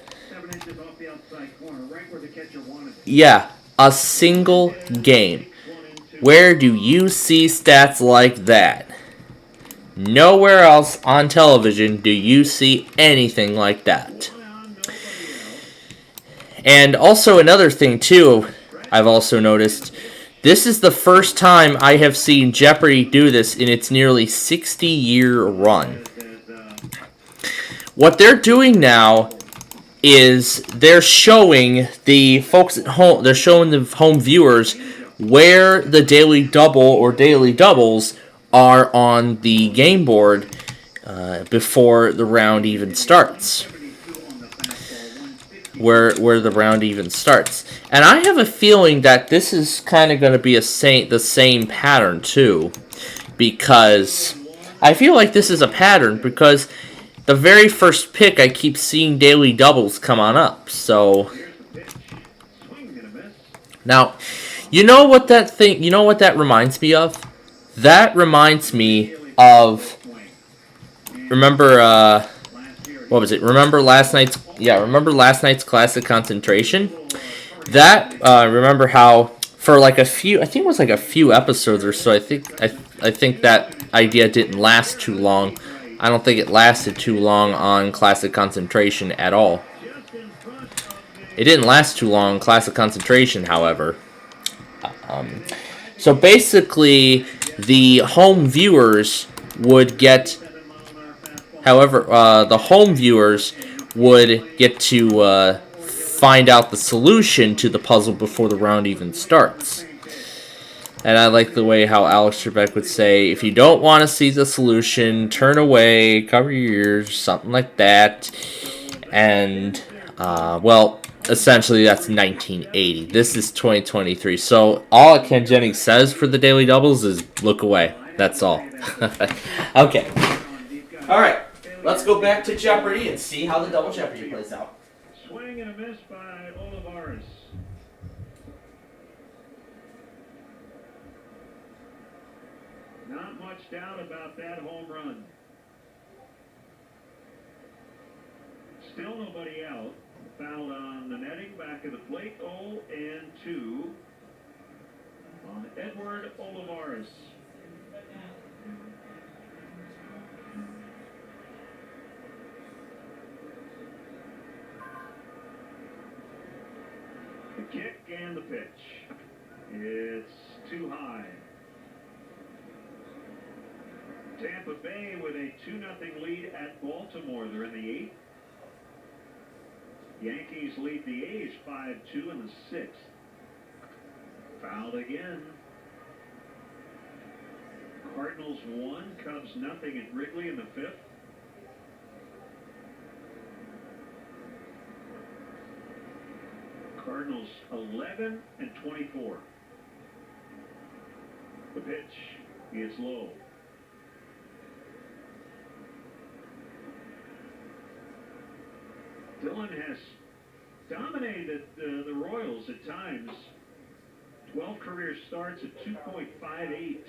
Yeah, a single game. Where do you see stats like that? Nowhere else on television do you see anything like that. And also another thing too, I've also noticed, this is the first time I have seen Jeopardy do this in its nearly 60-year run. What they're doing now is they're showing the folks at home, they're showing the home viewers where the daily double or daily doubles are on the game board before the round even starts. Where the round even starts. And I have a feeling that this is kind of going to be the same pattern too, because I feel like this is a pattern because the very first pick I keep seeing daily doubles come on up. So now, you know what that reminds me of? That reminds me of, remember what was it? Remember last night's classic concentration? That remember how for like a few, I think it was like a few episodes or so, I think that idea didn't last too long. I don't think it lasted too long on classic concentration at all. It didn't last too long on classic concentration, however. So basically, the home viewers would get, the home viewers would get to find out the solution to the puzzle before the round even starts. And I like the way how Alex Trebek would say, if you don't want to see the solution, turn away, cover your ears, something like that. And, well, essentially that's 1980. This is 2023. So all Ken Jennings says for the Daily Doubles is look away. That's all. Okay. All right. Let's go back to Jeopardy and see how the Double Jeopardy plays out. Swing and a miss by Olivares. Not much doubt about that home run. Still nobody out. Foul on the netting, back of the plate, 0-2 on Edward Olivares. The kick and the pitch. It's too high. Tampa Bay with a 2-0 lead at Baltimore. They're in the 8th. Yankees lead the A's 5-2 in the 6th. Fouled again. Cardinals 1, Cubs 0 at Wrigley in the 5th. Cardinals 11-24. The pitch is low. Dillon has dominated the Royals at times. 12 career starts at 2.58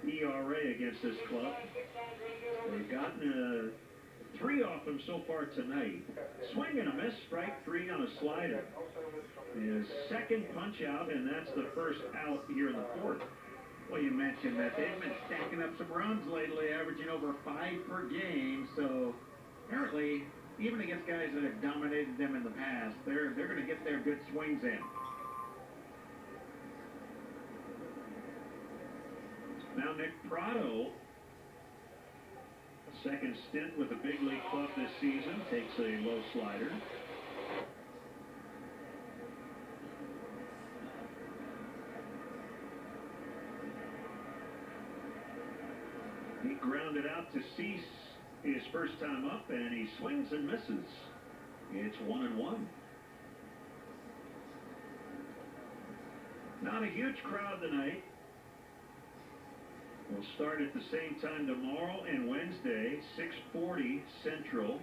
ERA against this club. They've gotten 3 off him so far tonight. Swing and a miss, strike 3 on a slider. His second punch out, and that's the first out here in the 4th. Well, you mentioned that they've been stacking up some runs lately, averaging over 5 per game, so apparently, even against guys that have dominated them in the past, they're going to get their good swings in. Now Nick Prado, second stint with the big league club this season, takes a low slider. He grounded out to Cease his first time up, and he swings and misses. It's 1-1. Not a huge crowd tonight. We'll start at the same time tomorrow and Wednesday, 6:40 Central.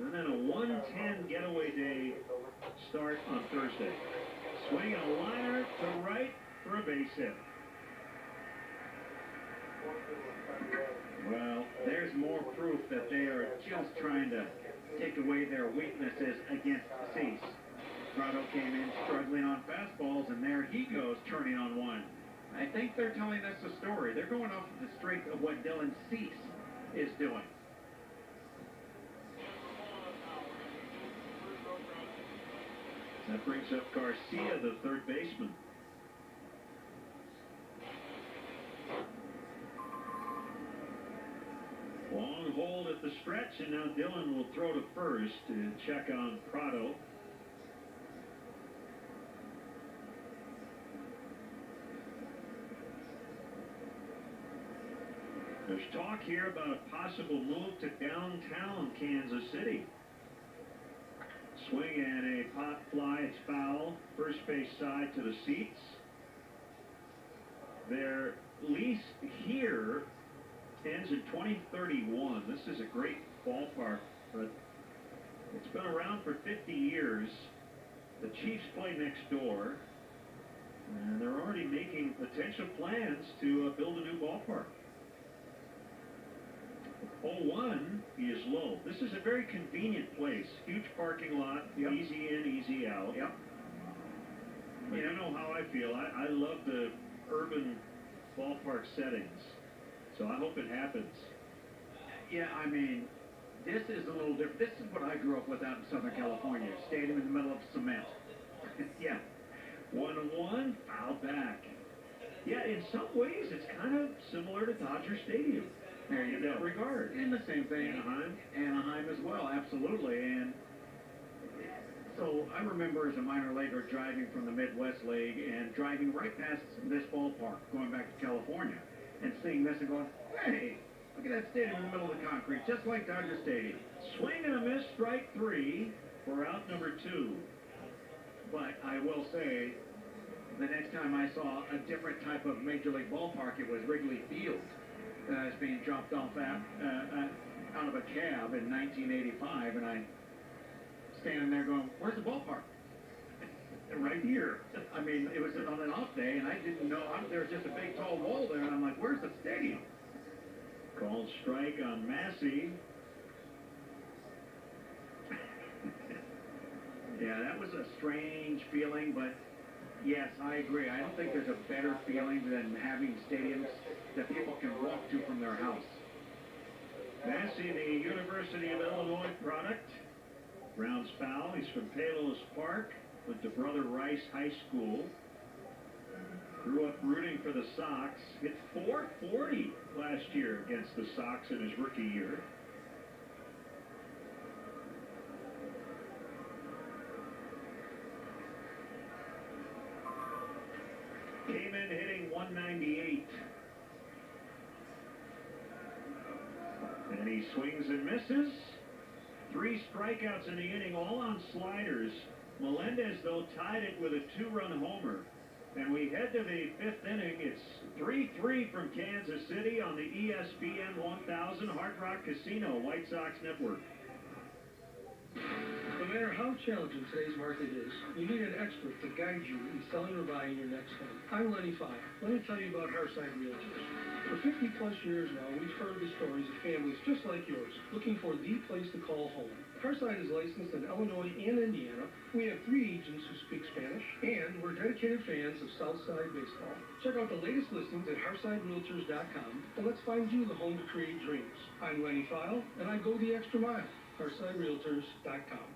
And then a 1:10 getaway day start on Thursday. Swing and a liner to right for a base hit. Well, there's more proof that they are just trying to take away their weaknesses against Cease. Prado came in struggling on fastballs, and there he goes, turning on one. I think they're telling us a story. They're going off of the strength of what Dylan Cease is doing. That brings up Garcia, the third baseman. Long hold at the stretch, and now Dylan will throw to first to check on Prado. There's talk here about a possible move to downtown Kansas City. Swing and a pop fly, it's foul. First base side to the seats. Their lease here ends in 2031. This is a great ballpark, but it's been around for 50 years. The Chiefs play next door, and they're already making potential plans to build a new ballpark. 0-1 is low. This is a very convenient place. Huge parking lot, easy in, easy out. Yep. You know how I feel. I love the urban ballpark settings, so I hope it happens. Yeah, I mean, this is a little different. This is what I grew up with out in Southern California. Stadium in the middle of cement. Yeah. 1-1, foul back. Yeah, in some ways, it's kind of similar to Dodger Stadium. There you go. In that regard. And the same thing. Anaheim as well, absolutely. And so I remember as a minor leaguer driving from the Midwest League and driving right past this ballpark, going back to California, and seeing this and going, hey, look at that stadium in the middle of the concrete, just like Dodger Stadium. Swing and a miss, strike three for out number 2. But I will say, the next time I saw a different type of Major League ballpark, it was Wrigley Field. It's being dropped off out of a cab in 1985, and I standing there going, where's the ballpark? Right here. I mean, it was on an off day, and I didn't know. There was just a big, tall wall there, and I'm like, where's the stadium? Called strike on Massey. Yeah, that was a strange feeling, but yes, I agree. I don't think there's a better feeling than having stadiums that people can walk to from their house. Massey, the University of Illinois product. Brown's foul. He's from Palos Park. Went to Brother Rice High School. Grew up rooting for the Sox. Hit .440 last year against the Sox in his rookie year. Came in hitting .198. And he swings and misses. 3 strikeouts in the inning, all on sliders. Melendez, though, tied it with a 2-run homer. And we head to the 5th inning. It's 3-3 from Kansas City on the ESPN 1000 Hard Rock Casino White Sox Network. No matter how challenging today's market is, you need an expert to guide you in selling or buying your next home. I'm Lenny Fire. Let me tell you about Hearthside Realtors. For 50-plus years now, we've heard the stories of families just like yours, looking for the place to call home. Hearthside is licensed in Illinois and Indiana. We have 3 agents who speak Spanish, and we're dedicated fans of Southside baseball. Check out the latest listings at HearthsideRealtors.com, and let's find you the home to create dreams. I'm Lenny File, and I go the extra mile. HearthsideRealtors.com.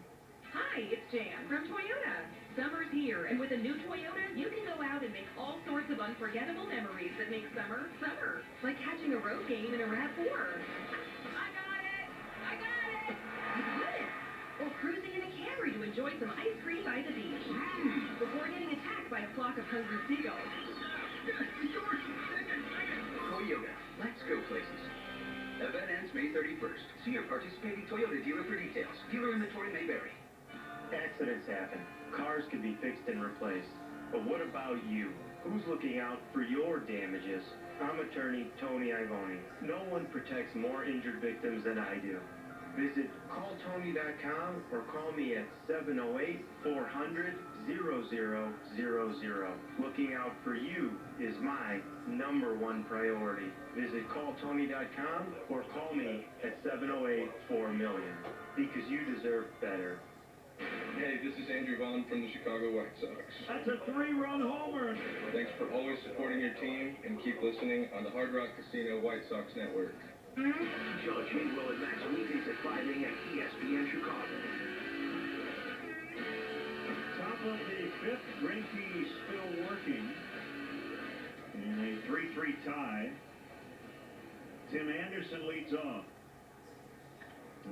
Hi, it's Jan from Toyota. Summer's here, and with a new Toyota, you can go out and make all sorts of unforgettable memories that make summer, summer. Like catching a road game in a RAV4. I got it! I got it! You got it! Or cruising in a Camry to enjoy some ice cream by the beach. Before getting attacked by a flock of hungry seagulls. Toyota. Let's go places. Event ends May 31st. See your participating Toyota dealer for details. Dealer inventory may vary. Accidents happen. Cars can be fixed and replaced. But what about you? Who's looking out for your damages? I'm attorney Tony Ivoni. No one protects more injured victims than I do. Visit calltony.com or call me at 708-400-0000. Looking out for you is my #1 priority. Visit calltony.com or call me at 708-4-million. Because you deserve better. Hey, this is Andrew Vaughn from the Chicago White Sox. That's a 3-run homer. Thanks for always supporting your team and keep listening on the Hard Rock Casino White Sox Network. Judge Will and Max weekdays at 5 a.m. ESPN Chicago. Top of the 5th, Greinke still working in a 3-3 tie. Tim Anderson leads off.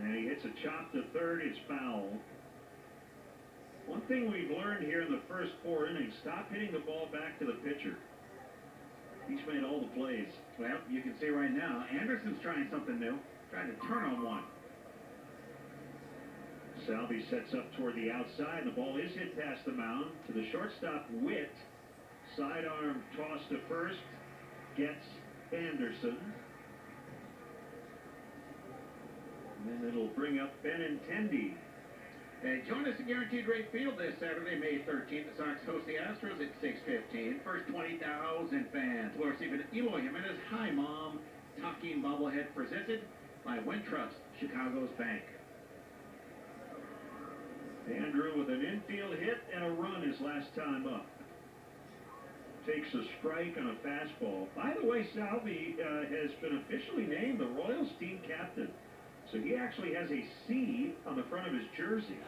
And he hits a chop to third. It's foul. One thing we've learned here in the first 4 innings, stop hitting the ball back to the pitcher. He's made all the plays. Well, you can see right now, Anderson's trying something new. Trying to turn on one. Salvi sets up toward the outside, and the ball is hit past the mound to the shortstop, Witt. Sidearm toss to first. Gets Anderson. And then it'll bring up Benintendi. And join us at Guaranteed Rate Field this Saturday, May 13th. The Sox host the Astros at 6:15. First 20,000 fans will receive an Eloy Jimenez Hi Mom talking bobblehead presented by Wintrust, Chicago's bank. Andrew with an infield hit and a run his last time up. Takes a strike on a fastball. By the way, Salvi has been officially named the Royals team captain. So he actually has a C on the front of his jersey.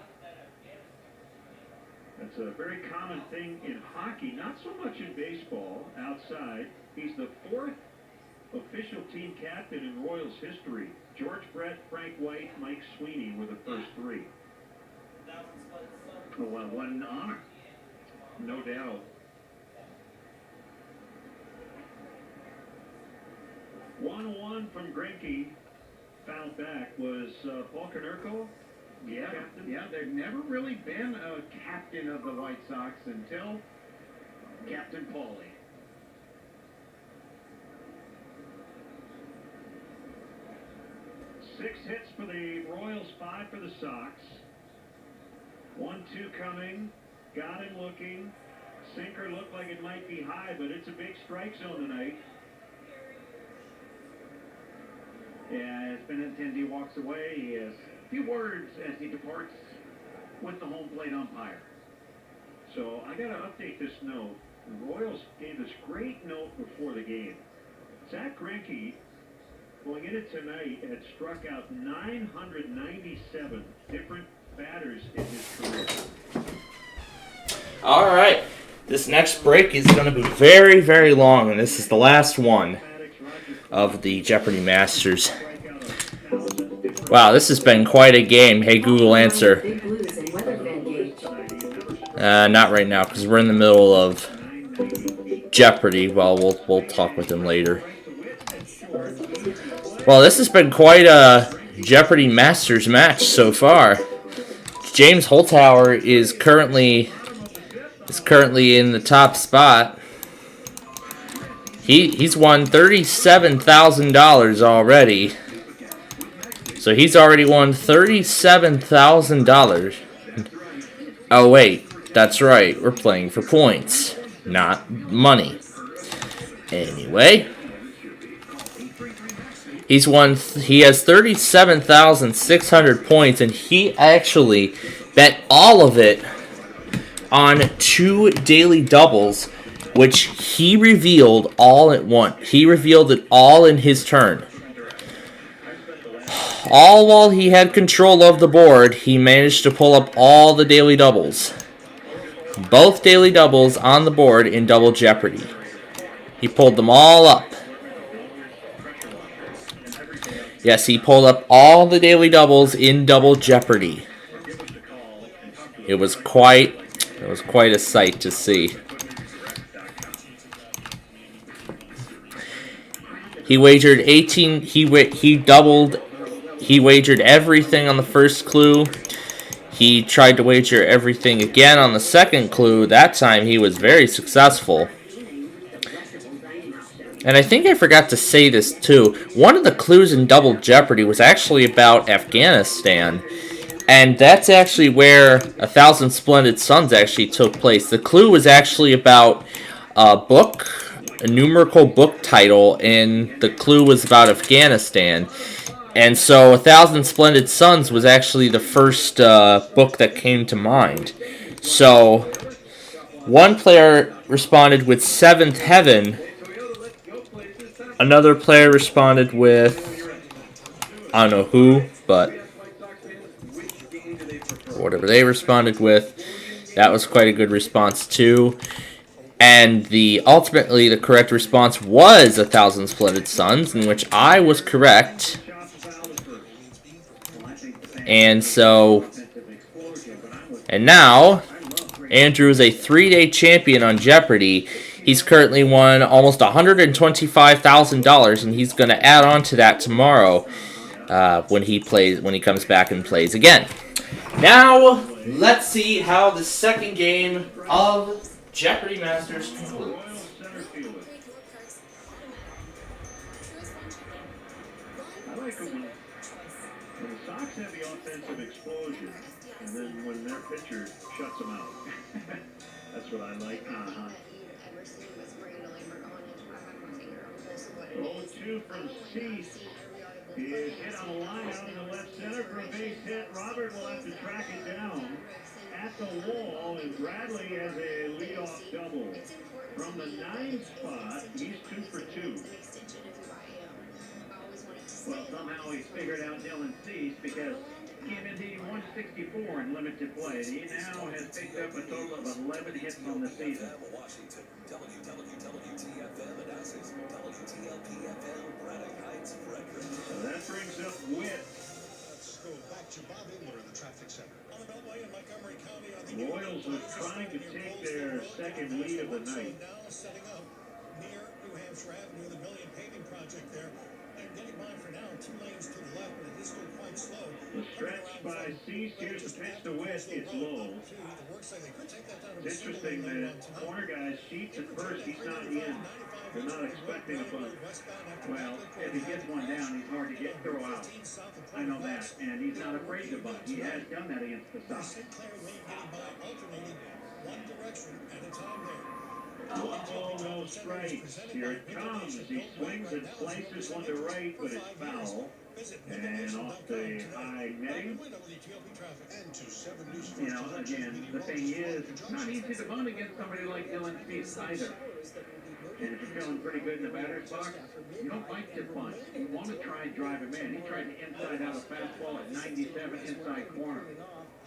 That's a very common thing in hockey, not so much in baseball outside. He's the 4th official team captain in Royals history. George Brett, Frank White, Mike Sweeney were the first 3. Well, what an honor. No doubt. 1-1 from Greinke. Fouled back was Paul Konerko. Yeah, captain. yeah, there's never really been a captain of the White Sox until Captain Paulie. Six hits for the Royals, 5 for the Sox. 1-2 coming. Got him looking. Sinker looked like it might be high, but it's a big strike zone tonight. Yeah, as Benintendi walks away, he has a few words as he departs with the home plate umpire. So I got to update this note. The Royals gave this great note before the game. Zach Greinke, going into tonight, had struck out 997 different batters in his career. All right. This next break is going to be very, very long, and this is the last one of the Jeopardy Masters. Wow, this has been quite a game. Hey, Google, answer. Not right now, because we're in the middle of Jeopardy. Well, we'll talk with him later. Well, this has been quite a Jeopardy Masters match so far. James Holtauer is currently in the top spot. He's won $37,000 already. So he's already won $37,000. Oh wait, that's right. We're playing for points, not money. Anyway, he has 37,600 points, and he actually bet all of it on 2 daily doubles, which he revealed all at once. He revealed it all in his turn. All while he had control of the board, he managed to pull up all the daily doubles. Both daily doubles on the board in Double Jeopardy. He pulled them all up. Yes, he pulled up all the daily doubles in Double Jeopardy. It was quite a sight to see. He wagered 18. He wagered everything on the first clue. He tried to wager everything again on the second clue. That time he was very successful. And I think I forgot to say this too. One of the clues in Double Jeopardy was actually about Afghanistan. And that's actually where 1,000 Splendid Suns actually took place. The clue was actually about a book, a numerical book title, and the clue was about Afghanistan. And so 1,000 Splendid Suns was actually the first book that came to mind. So one player responded with Seventh Heaven. Another player responded with, I don't know who, but whatever they responded with, that was quite a good response too. And ultimately the correct response was 1,000 Splendid Suns, in which I was correct. And now Andrew is a 3-day champion on Jeopardy! He's currently won almost $125,000, and he's going to add on to that tomorrow when he comes back and plays again. Now, let's see how the second game of Jeopardy Masters concludes. I like it when the Sox have the offensive explosion, and then when their pitcher shuts them out. That's what I like. 0-2 from Cease. He is hit on the line out in the left center for a base hit. Robert will have to track it down at the wall, and Bradley has a leadoff double. From the 9th spot, he's 2 for 2. Well, somehow he's figured out Dylan Cease because he came into 164 in limited play. He now has picked up a total of 11 hits on the season. So that brings up Witt. Let's go back to Bob Engler in the traffic center. On the Beltway in Montgomery County on the Royals are trying to take their second lead of the night. Now setting up near New Hampshire Avenue, the Million Paving Project there. And getting by for now, 2 lanes to the left, but it is still quite slow. The stretch by Cease, here's the pitch to Witt, it's low. It's interesting that corner guys, Sheets at first, he's not in. They're not expecting a bunt. Well, if he gets one down, he's hard to throw out. I know that, and he's not afraid to bunt. He has done that against the Sox. One ball, no strikes. Here it comes. He swings and slices one to right, but it's foul. And off the high netting. You know, again, the thing is, it's not easy to bunt against somebody like Dylan Cease either. And if you're feeling pretty good in the batter's box, you don't like to bunt. You want to try and drive him in. He tried to inside out a fastball at 97 inside corner.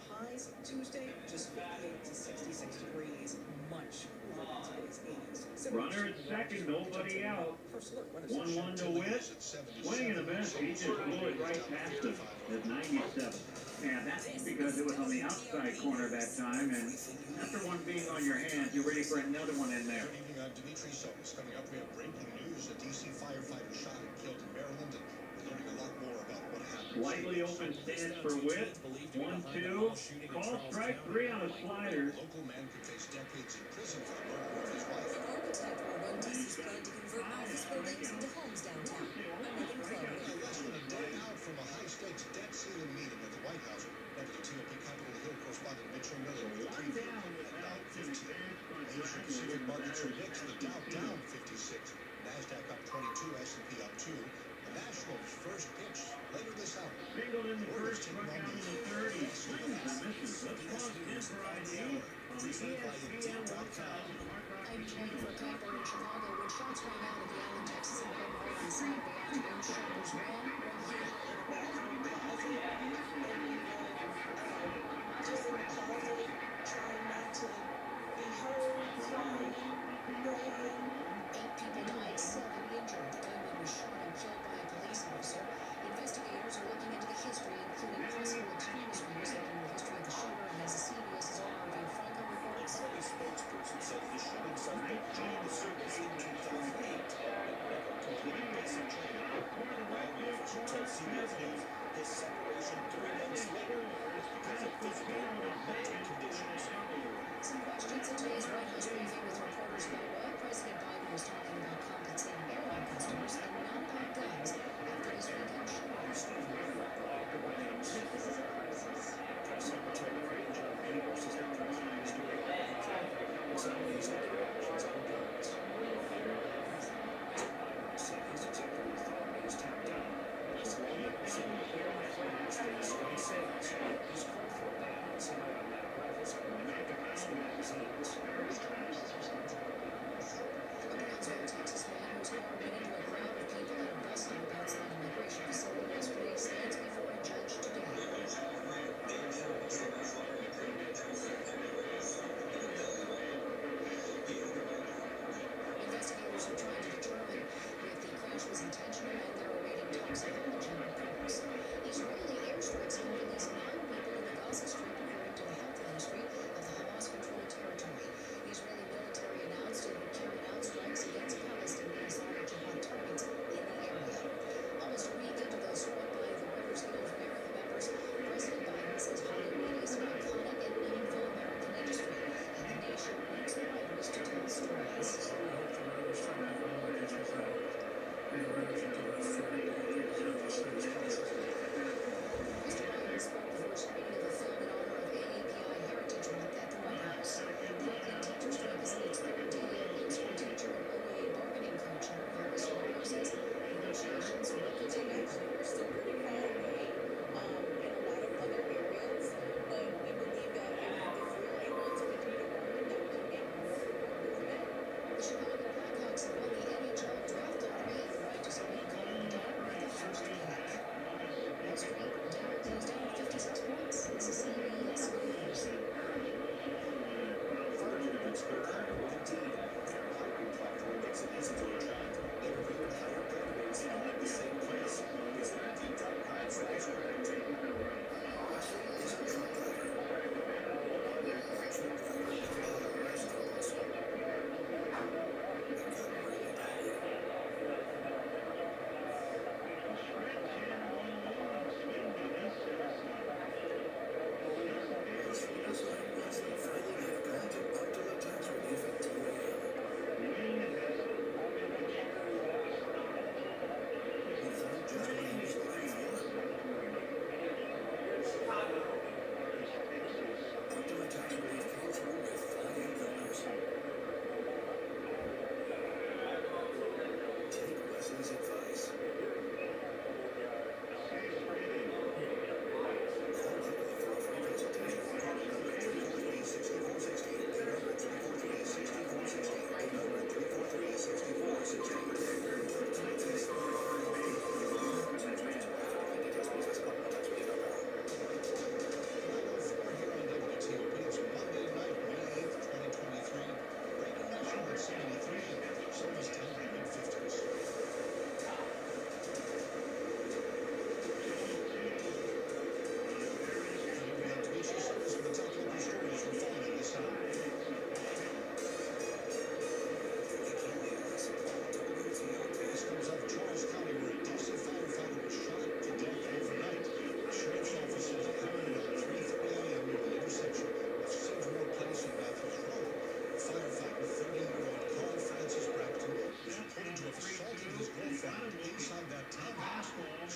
Highs Tuesday, just 58 to 66 degrees, much cooler than today's 80s. Runner at second, nobody out. 1-1 to Witt. Swing and a miss. He just blew it right past him at 97. Yeah, that's because it was on the outside corner that time, and after one being on your hands, you're ready for another one in there. Good evening, I'm Dimitri Solis. Coming up, we have breaking news. A DC firefighter shot and killed in Maryland, and we're learning a lot more about what happened. Slightly open stance for Witt. 1-2. Call strike 3 on a slider. Local man could face decades in prison for the murder of his wife. An architect will run DC's plan to convert office buildings into homes downtown. Less than a day out from a high-stakes debt ceiling meeting at the White House, WTOP Capitol Hill correspondent Mitchell Miller with a preview at about 15. Asia-Pacific markets are mixed. The Dow down 56, NASDAQ up 22, S&P up 2. The Nationals' first pitch later this hour. Single in the first, struck out in the third. He swings and misses. Let's pause again for ID on the ESPN 1000 I'm ready for a top in Chicago when shots rang out at the Allen, Texas ElevatorsEAS on Saturday afternoon. Shoppers ran. Just apology, trying not to be heard, crying, praying. 8 people died, 7 injured. The gunman was shot and killed by a police officer. Investigators are looking into the history, including possible extremism. Looking into the history of the shooter, and as CBS's own RV Franco reports. A spokesperson says the shooting suspect joined the service in 2008.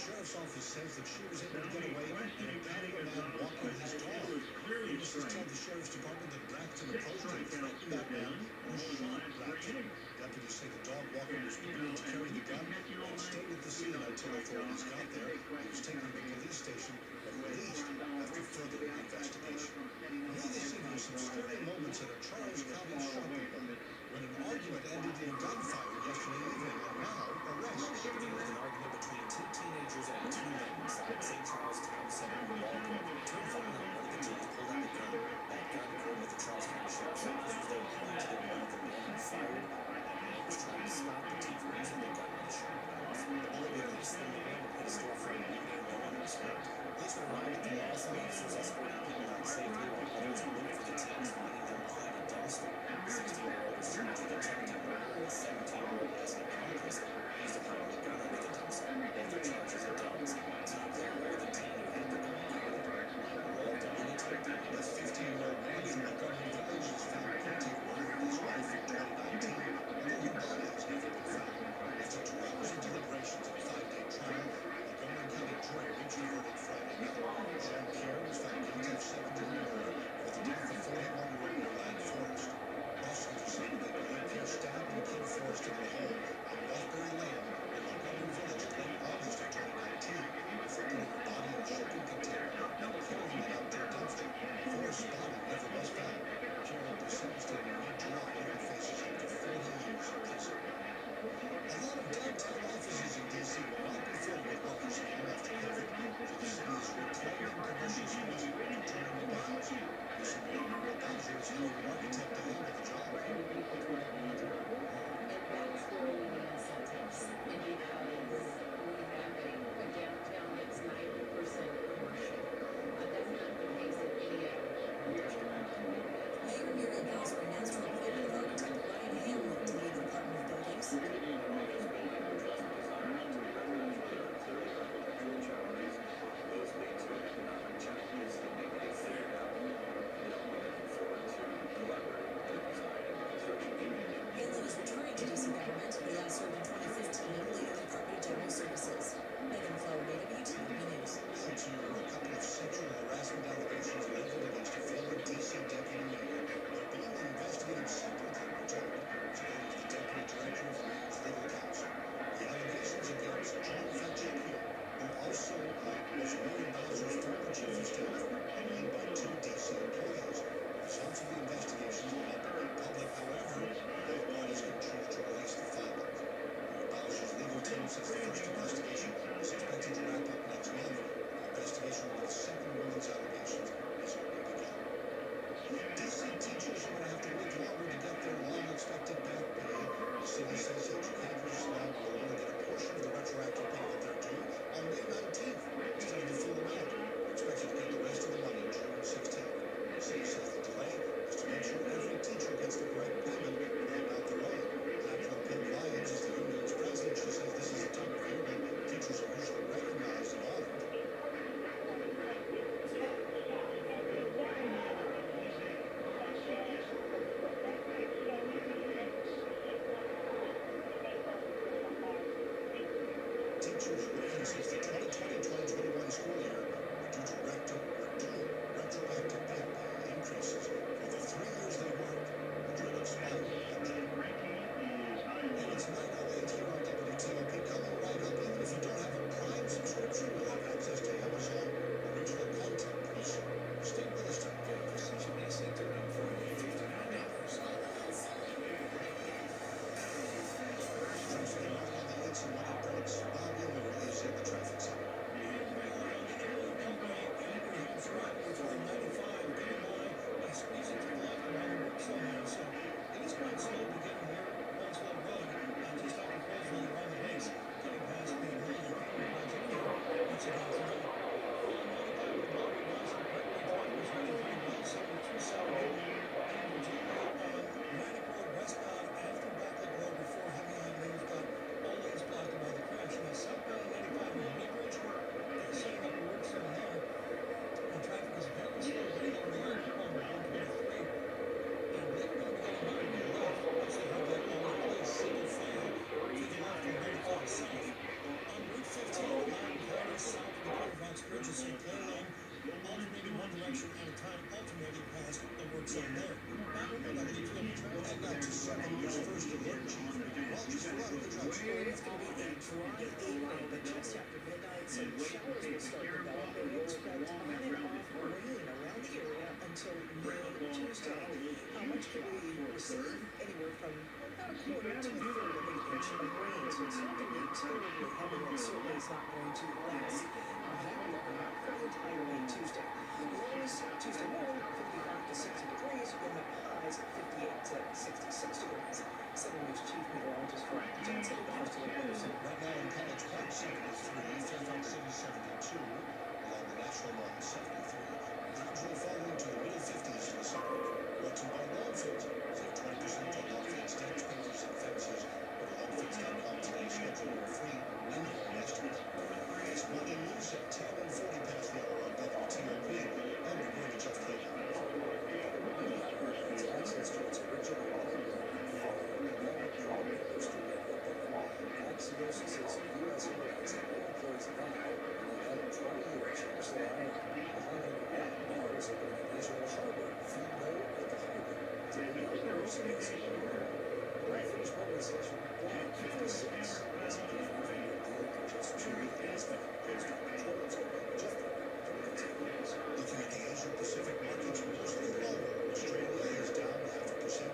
sheriff's office says that she was able to get away and encountered a man walking his dog. Witnesses told the sheriff's department that Braxton approached and threatened that man who shot Braxton. Deputies say the dog walker was prepared to carry the gun and stayed at the scene until authorities got there. He was taken to the police station but released after further investigation. New this evening, some scary moments at a Charles County shopping mall when an argument ended in gunfire yesterday evening, and now arrests. An argument between two teenagers and two men inside St. Charles Town Center in Waldo. Turned violent when one of the teens pulled out a gun. That gun, according to the Charles County Sheriff's Office, was then pointed to one of the men who fired. The man was trying to stop the teen from using the gun on the shopping house. The bullet released the man and hit a storefront and no one was hurt. Police were arrived at the EAS and officers escorted people out safely while others looked for the teens, finding them behind a dumpster. The 16-year-old was charged with attempted murder and the 17-year-old as an accomplice. He's departing the gun under the dumpster. Both are charges are dogs. Teams are aware the teen who had the gun committed the murder. Rolled to Gwinnett EAS. This 15-year-old man from Montgomery Village is found guilty of murdering his wife in 2019, although her body has never been found. After 2 hours of deliberations and a 5-day trial, Montgomery County jury reached a verdict Friday night. Jean Pierre was found guilty of second-degree murder for the death of 41-year-old Yolande Forrest. Prosecutors say they believe Pierre stabbed and killed Forrest in the home on Northbury Lane in Montgomery Village late August of 2019 before putting her body in a shipping container and carrying an outdoor dumpster. Forrest's body never was found. Pierre will be sentenced in mid-July and faces up to 40 years in prison. A lot of downtown offices in D.C. will not be filled with workers again after COVID. The city is reclaiming commercial space and turning into housing. This Emmanuel Bowser is hiring an architect to handle the job. That's where we need incentives, and because we have a downtown that's 90% commercial. That's not the case in any other restaurant. Mayor Muriel Bowser announced her appointment of architect Ryan Hamlin to lead the Department of Buildings. Hamlin is returning to DC government. He last served in 2015, leading the Department of General Services. Megan Flower, WTOP News. A couple of sexual harassment allegations leveled against a former D.C. deputy mayor are being investigated separately, we're told, together with the deputy director of mayor's legal counsel. The allegations against John Fetchuk, who also was Mayor Bowser's former chief of staff, are made by 2 D.C. employees. The results of the investigations will not be made public, however, both parties can choose to release the findings. Mayor Bowser's legal team says the first investigation is expected to wrap up next month. The investigation into the second woman's allegations has already begun. DC teachers are going to have to wait longer to get their long-expected back pay. The city says educators now will only get a portion of the retroactive pay that they're due on May 19th instead of the full amount. They're expected to get the rest of the money June 16th. The city says the delay is to make sure every teacher gets the correct payment and not their own. Angela Pim Lyons is the union's president. She says this is a time of year when teachers are usually recognized and honored. Teachers working since the 2020-2021 school year are due to retroactive pay increases for the 3 years they worked, which will expire in June. And it's 9:08 here on WTOP. Coming right up, even if you don't have a Prime subscription, you'll have access to Amazon original content pretty soon. Stay with us tonight. Traffic and on the 8s and 1 breaks. Bob Miller is in the traffic center. until then. And now to Cerri's first alert chief, Roger Ferraro. It's going to be a dry evening, but just after midnight, some showers will start developing. We expect on and off rain around the area until mid-Tuesday. How much could we receive? Anywhere from about a quarter to a third of an inch of rain. So it's not going to be terribly heavy, and certainly it's not going to last that long for the entire week Tuesday. Lows Tuesday morning, 55 to 60 degrees. We'll have highs at 58 to 66 degrees. 7 News Chief Meteorologist for Johnson, the first alert weather center. Right now in College Park, 73, Fairfax City, 72, along the National Line, 73. Winds will fall into the middle 50s in the summer. Brought to you by Longfit. Save 20% on Longfit stain sprinklers and fences. Go to longfit.com today, schedule your free in-home estimate. It's Monday News at 10 and 40 past the hour on WTOP. I'm your Greenwich Jeff Cable. It's access to its original Axios says U.S. immigrants have been employees now and they had 20 years across the line. Mars have been at Israel Harbor, Fino at the harbor. Today, University First mobilization, Block 56. As a gift for your deal to just 2 days back. Postdoc controls Jeff Looking at the Asia Pacific markets, mostly lower. Australia is down 0.5%.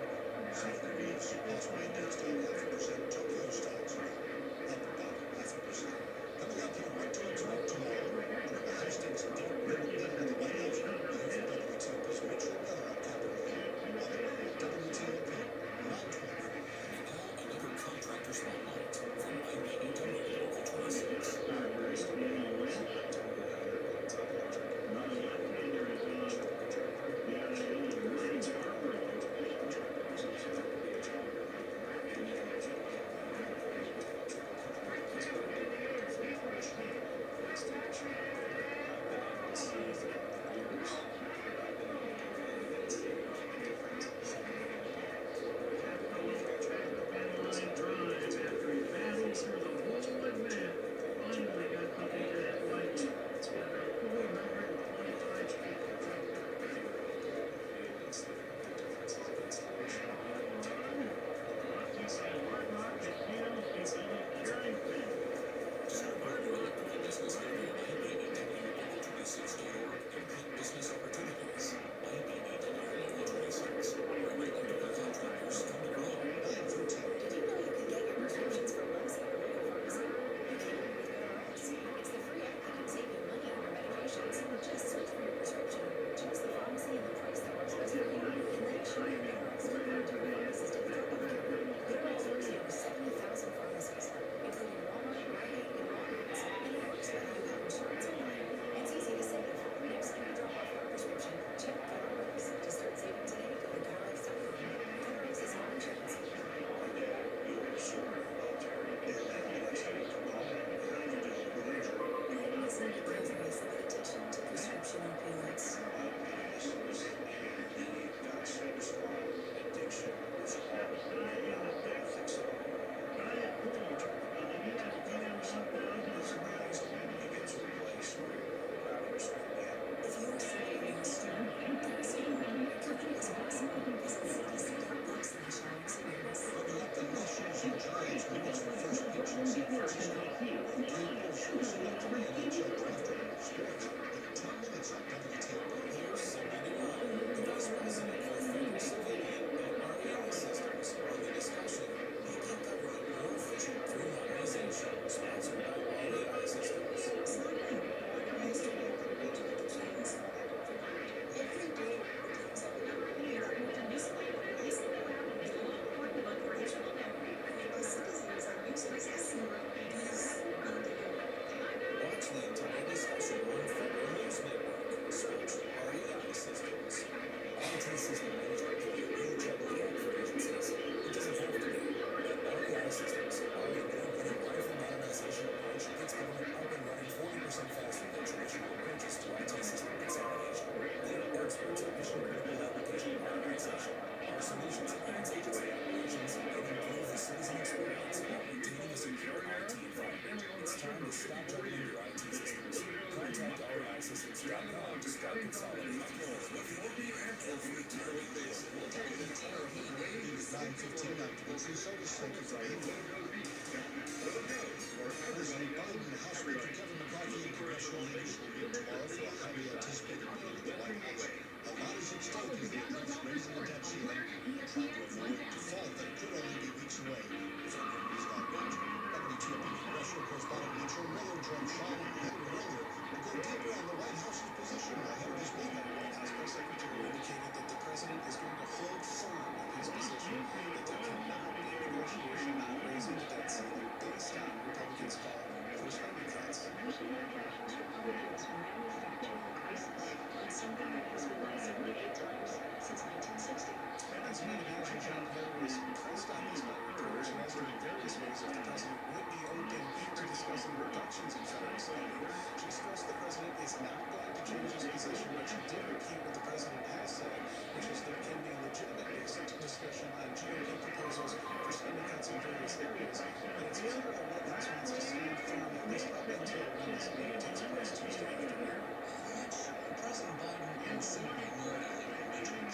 South Korea also index down 0.5%. Tokyo stocks up about 0.5%. Coming up here, what to expect tomorrow? Trevor Hastings and Derek Middleton at the White House. We'll hear from WTOP's Mitchell Miller on Capitol Hill. On the way, WTOP. Texas and Chicago to start consolidating. President Biden, House Speaker Kevin McCarthy, and congressional leaders will meet tomorrow for a highly anticipated meeting at the White House. A lot is at stake as the U.S. raising the debt ceiling, trying to avoid a default that could only be weeks away if it is not reached. WTOP congressional correspondent Mitchell Miller joined Sean and Henry earlier to go deeper on the White House's position ahead of this meeting. The White House press secretary indicated that the president is going to hold firm on his position that there cannot be a negotiation on raising the debt ceiling based on Republicans' call for spending cuts. Something that has been rising 8 times since 1960. As we imagine, John Hill was pressed on this by reporters and asked her in various ways if the president would be open to discussing reductions in federal spending. She stressed the president is not going to change his position, but she did repeat what the president has said, which is there can be legitimate discussion on GOP proposals for spending cuts in various areas. But it's clear the White House wants to stand firm at least up until when this meeting takes place Tuesday afternoon. President Biden and Senator Miller mentioned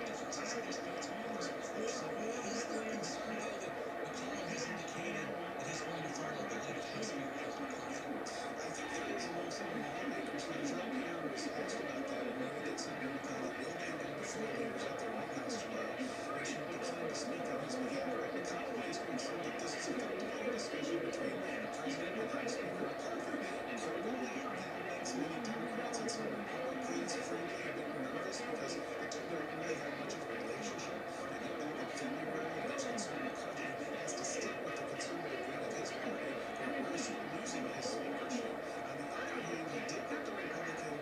differences in his thoughts on policy. So is there concern, though, that McConnell has indicated that he's going to follow the lead of House Speaker Kevin McCarthy? I think there is among some of the lawmakers. When John Pierre was asked about that, and noted that Senator McConnell will be among the floor leaders at the White House tomorrow, and she declined to speak on his behalf. But McConnell is concerned that this is effectively a discussion between the president and House Speaker McCarthy. And so really, that makes many Democrats and some Republicans, frankly, a bit nervous because the two don't really have much of a relationship. I think back in February, Senator McCarthy has to stick with the conservative wing of his party, or risk losing his leadership. On the other hand, he did get the Republican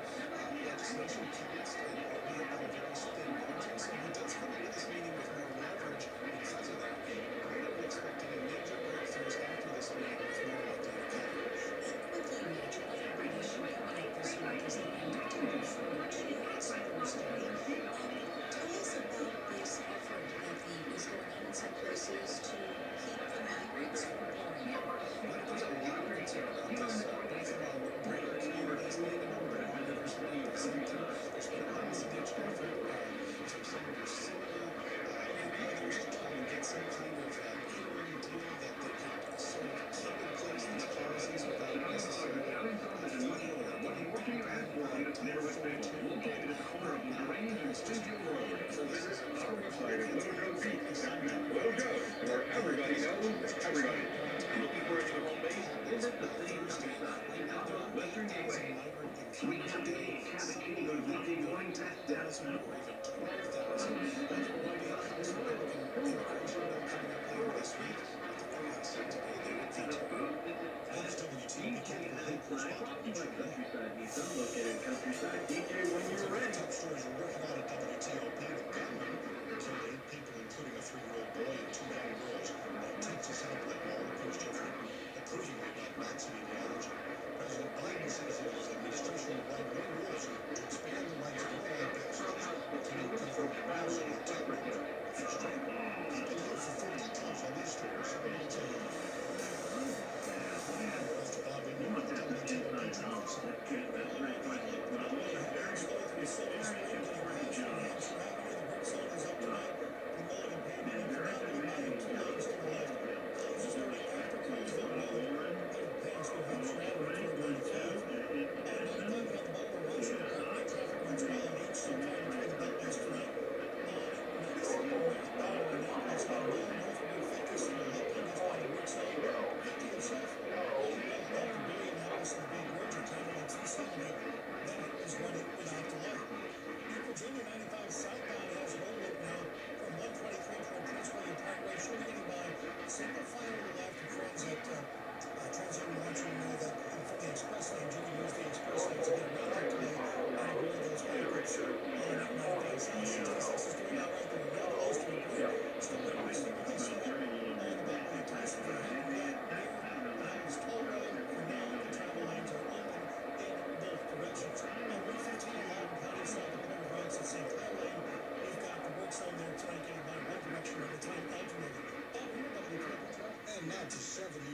legislation passed, and albeit by a very thin margin. So he does come into this meeting with more leverage because of that. I am expecting a major breakthroughs after this meeting with more likely to come. Quickly, Mitch, another big issue coming up this week is the end of WeatherPro EAS Thursday. Tell us about this effort that is going on in some places to keep the migrants from blowing out. There's a lot of concern about this, both among greater communities and among the monitors at the same time. There's been a last-ditch effort from Senator Cerri and others to try and get some kind of interim deal that they could sort of keep in place these policies without necessarily flooding or getting people back on Title 42. It's just a world. So this is our focus on that. Where everybody knows everybody. Looking for a new home base? Visit the city countryside off of Western Gateway. We have the King of weekday morning fest desk. Or even 12,000. There will be a House Republican immigration bill coming up later this week. The White House said today they would veto. Here's WTOP Capitol Hill correspondent Mitchell Miller. Nissan located countryside DJ when you're ready. Top stories we're working on at WTOP. The gunman killed 8 people, including a 3-year-old boy and 2 young girls at a Texas outlet mall in Coast Jeffrey, proving about vaccine knowledge. President Biden says his administration will write new rules to expand the rights of online passengers to make government rules on technical restraint. Keep an eye for full details on these stories. Bob Inman, WTOP.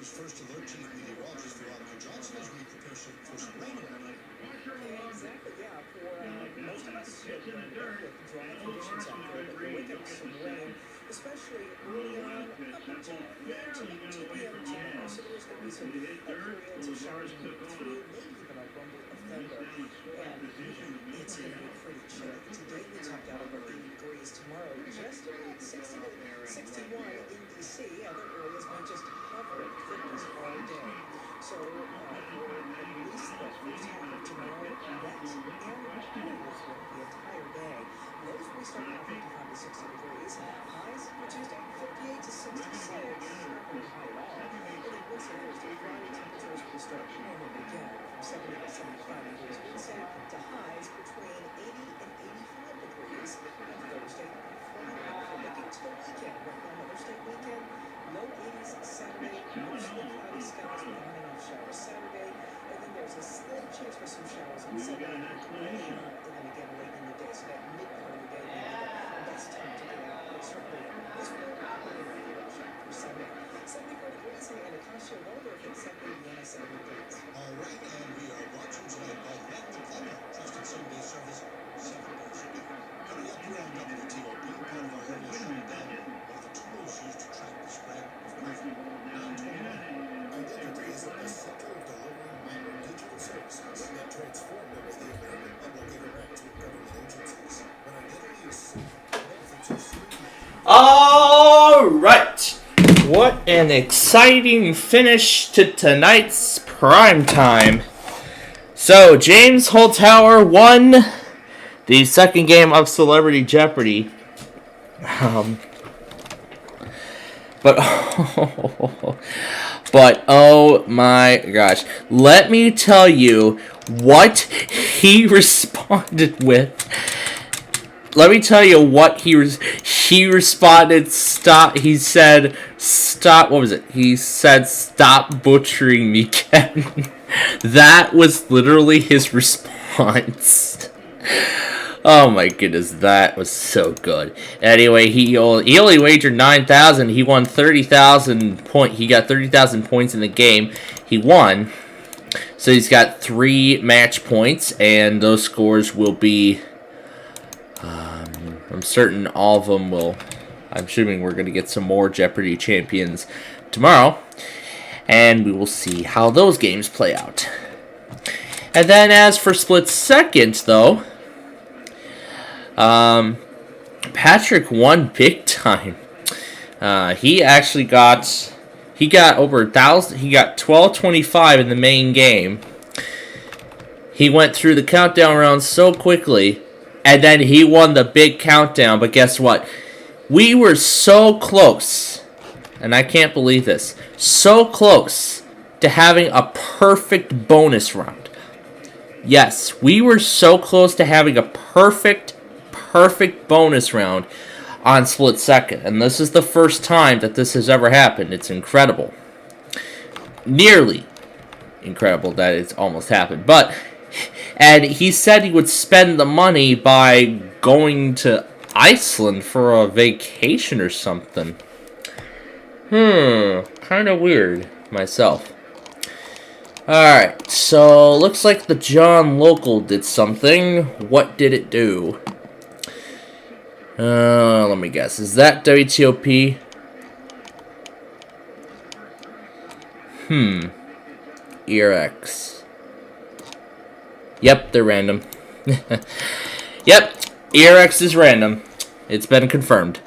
Here's first alert chief meteorologist Veronica Johnson as we prepare for some rain tonight. Exactly, yeah. For most of us, with dry conditions out there, but we're waking up some rain, especially early on, up until 2 p.m. tomorrow. So there's going to be some periods of showers moving through, maybe even a rumble of thunder. And it's going to be pretty chilly. Today we topped out over 80 degrees. Tomorrow, just around 60 to 61 in D.C. Other areas might just hover in 50s all day. So for at least the first half of tomorrow, wet and humid for the entire day. Lows will start at 55 to 60 degrees. Highs for Tuesday, 58 to 66. Not very high at all. And then Wednesday, Thursday, Friday, temperatures will start warming again from 70 to 75 degrees Wednesday to highs between 80 and 85 degrees on Thursday and Friday. Looking to the weekend, right now, Mother's Day weekend, low 80s Saturday, mostly cloudy skies with on and off showers Saturday, and then there's a slim chance for some showers on Sunday, and then again late in the day, so that mid part of the day may be the best time to get out. But certainly, this will be a for Sunday. 74 degrees in Anacostia, Waldorf, and 70 Vienna, 70 degrees. All right, and we are brought to you tonight by WeatherPro, trusted same-day service, 7 days a week. Coming up here on WTOP, part of our area shutdown, one of the tools used to track the spread of COVID. Identity is at the center of delivering modern digital services that transform the way the American public interact with government agencies. When identity is safe, benefits are streamlined. All right. What an exciting finish to tonight's prime time. So, James Holtower won the second game of Celebrity Jeopardy. But oh my gosh. Let me tell you what he responded with. Let me tell you what he responded. Stop. He said, stop. What was it? He said, stop butchering me, Ken. That was literally his response. Oh my goodness, that was so good. Anyway, he only wagered 9,000. He won 30,000 points. He got 30,000 points in the game. He won. So he's got 3 match points, and those scores will be. I'm certain all of them will. I'm assuming we're going to get some more Jeopardy champions tomorrow, and we will see how those games play out. And then as for split second, though, Patrick won big time. He actually got over 1,000. He got 1225 in the main game. He went through the countdown round so quickly, and then he won the big countdown. But guess what? We were so close, and I can't believe this, so close to having a perfect bonus round. Yes, we were so close to having a perfect bonus round on split second. And this is the first time that this has ever happened. It's incredible. Nearly incredible that it's almost happened. And he said he would spend the money by going to Iceland for a vacation or something. Kind of weird myself. Alright, so looks like the John Local did something. What did it do? Let me guess. Is that WTOP? ERX. Yep, they're random. Yep, ERX is random. It's been confirmed.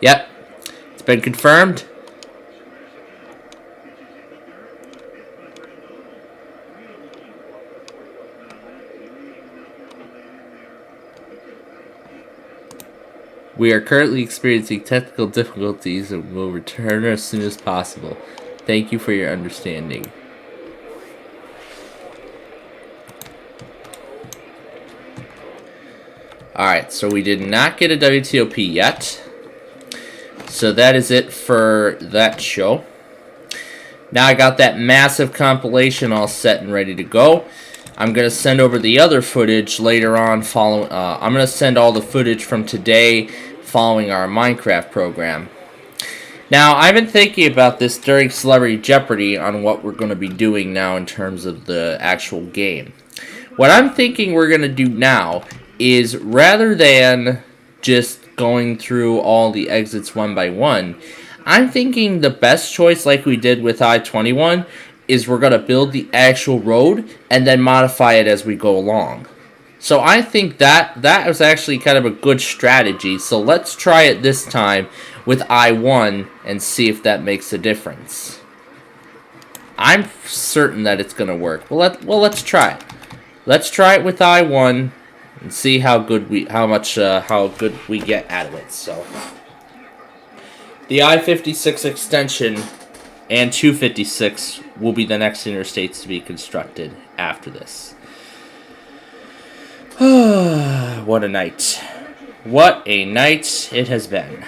Yep, it's been confirmed. We are currently experiencing technical difficulties and will return as soon as possible. Thank you for your understanding. Alright, so we did not get a WTOP yet. So that is it for that show. Now I got that massive compilation all set and ready to go. I'm going to send over the other footage later on. I'm going to send all the footage from today following our Minecraft program. Now, I've been thinking about this during Celebrity Jeopardy on what we're going to be doing now in terms of the actual game. What I'm thinking we're going to do now is, rather than just going through all the exits one by one, I'm thinking the best choice, like we did with I-21, is we're going to build the actual road and then modify it as we go along. So I think that was actually kind of a good strategy. So let's try it this time with I-1 and see if that makes a difference. I'm certain that it's going to work. Well, let's try it. Let's try it with I-1 and see how good we get out of it. So the I-56 extension and 256 will be the next interstates to be constructed after this. What a night. What a night it has been.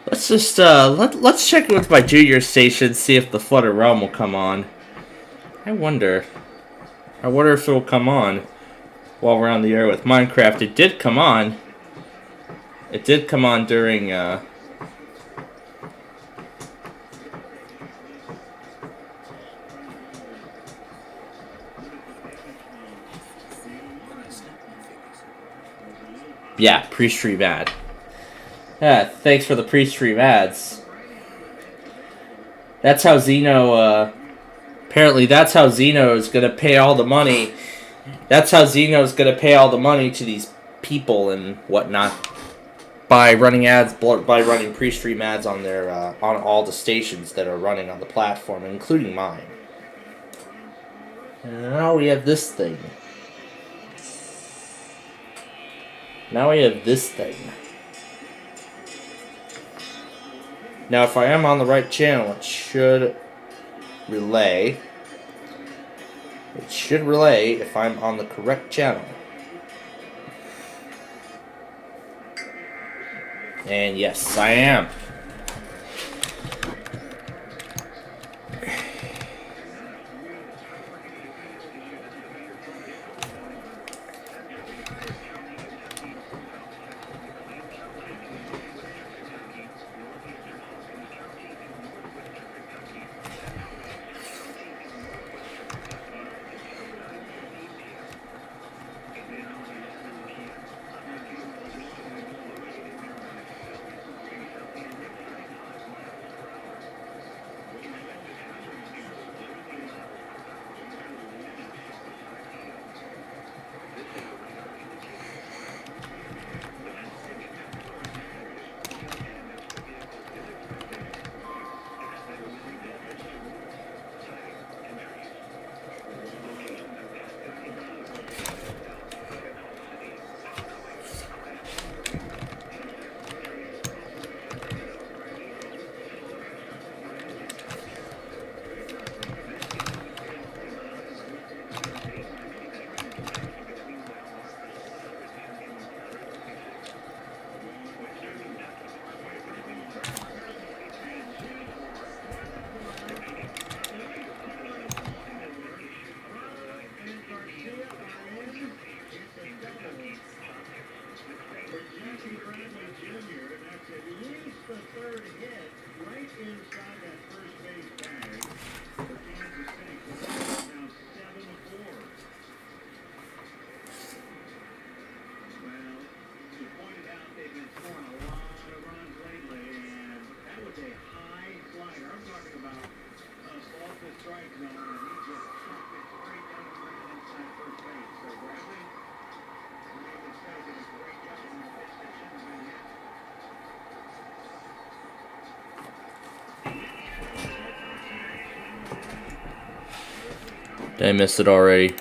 Let's just let's check with my junior station, see if the Flutter Realm will come on. I wonder if it will come on while we're on the air with Minecraft. It did come on. It did come on during yeah, pre-stream ad. Yeah, thanks for the pre-stream ads. That's how Zeno, apparently that's how Zeno is going to pay all the money. That's how Zeno is going to pay all the money to these people and whatnot. By running ads, by running pre-stream ads on their, on all the stations that are running on the platform, including mine. And now we have this thing. Now we have this thing. Now, if I am on the right channel, it should relay. It should relay if I'm on the correct channel. And yes, I am. Did I miss it already?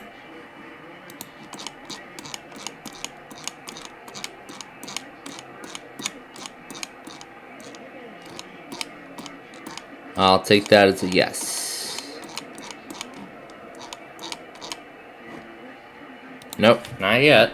I'll take that as a yes. Nope, not yet.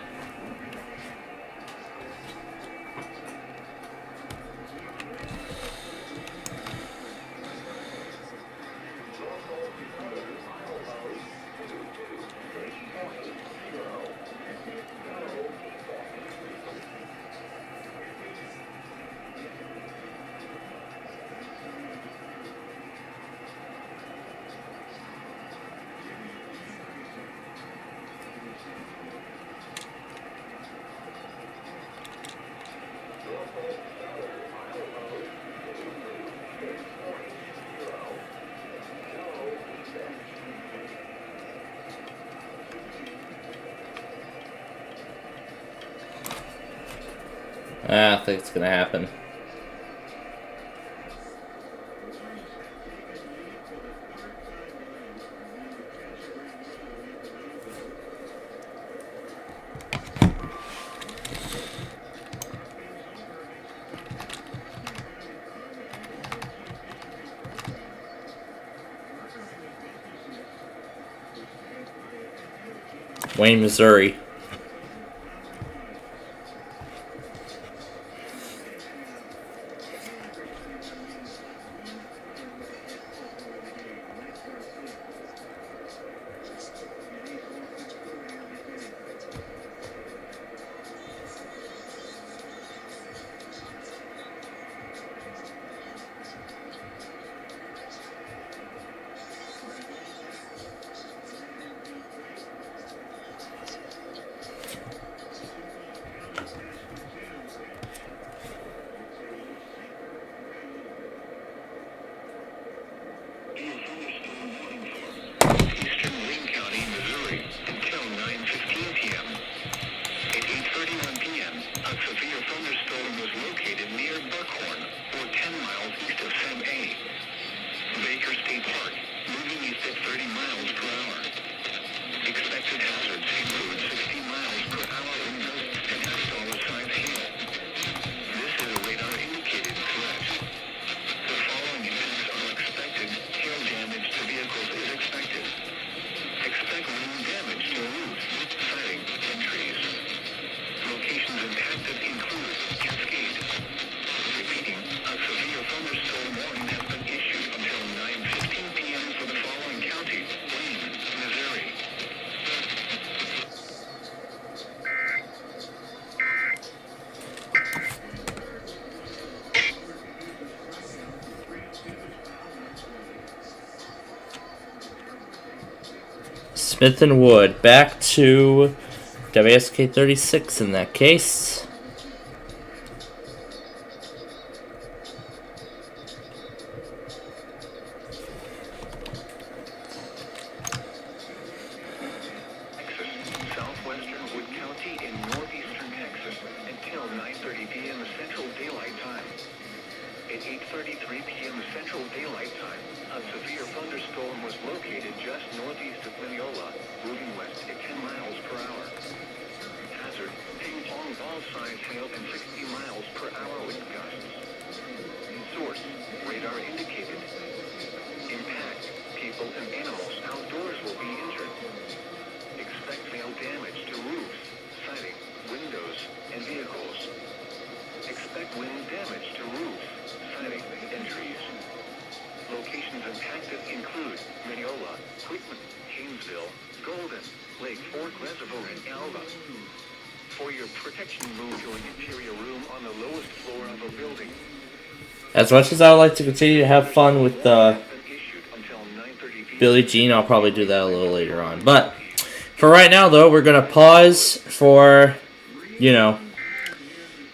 I think it's gonna happen. Wayne, Missouri. Smith and Wood. Back to WSK 36 in that case. Southwestern Wood County in northeastern Texas until 9:30 p.m. Central Daylight Time. At 8:33 p.m. Central Daylight Time, a severe thunderstorm was located just northeast of Mineola, moving west at 10 miles per hour. Hazard, ping-pong ball-sized hail and 60 miles per hour wind gusts. Source, radar indicated. Impact, people and animals outdoors will be injured. Expect hail damage to roofs, siding, windows, and vehicles. Expect wind damage to roofs, siding, and trees. Locations impacted include Mineola, Whitman, Haynesville, Golden, Lake Fork Reservoir, and Alva. For your protection, move to an interior room on the lowest floor of a building. As much as I would like to continue to have fun with Billie Jean, I'll probably do that a little later on. But for right now, though, we're going to pause for, you know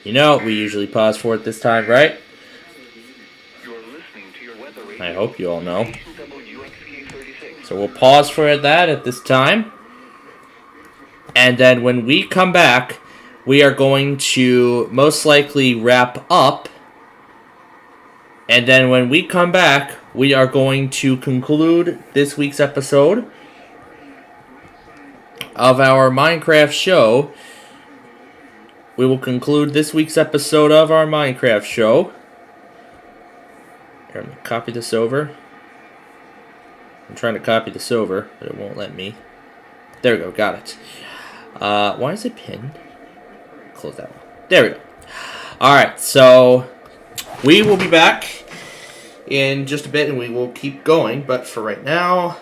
what we usually pause for at this time, right? I hope you all know. So we'll pause for that at this time. And then when we come back, we are going to most likely wrap up. And then when we come back, we are going to conclude this week's episode of our Minecraft show, we will conclude this week's episode of our Minecraft show. Here, I'm going to copy this over. I'm trying to copy this over, but it won't let me. There we go, got it. Why is it pinned? Close that one. There we go. Alright, so we will be back in just a bit and we will keep going, but for right now,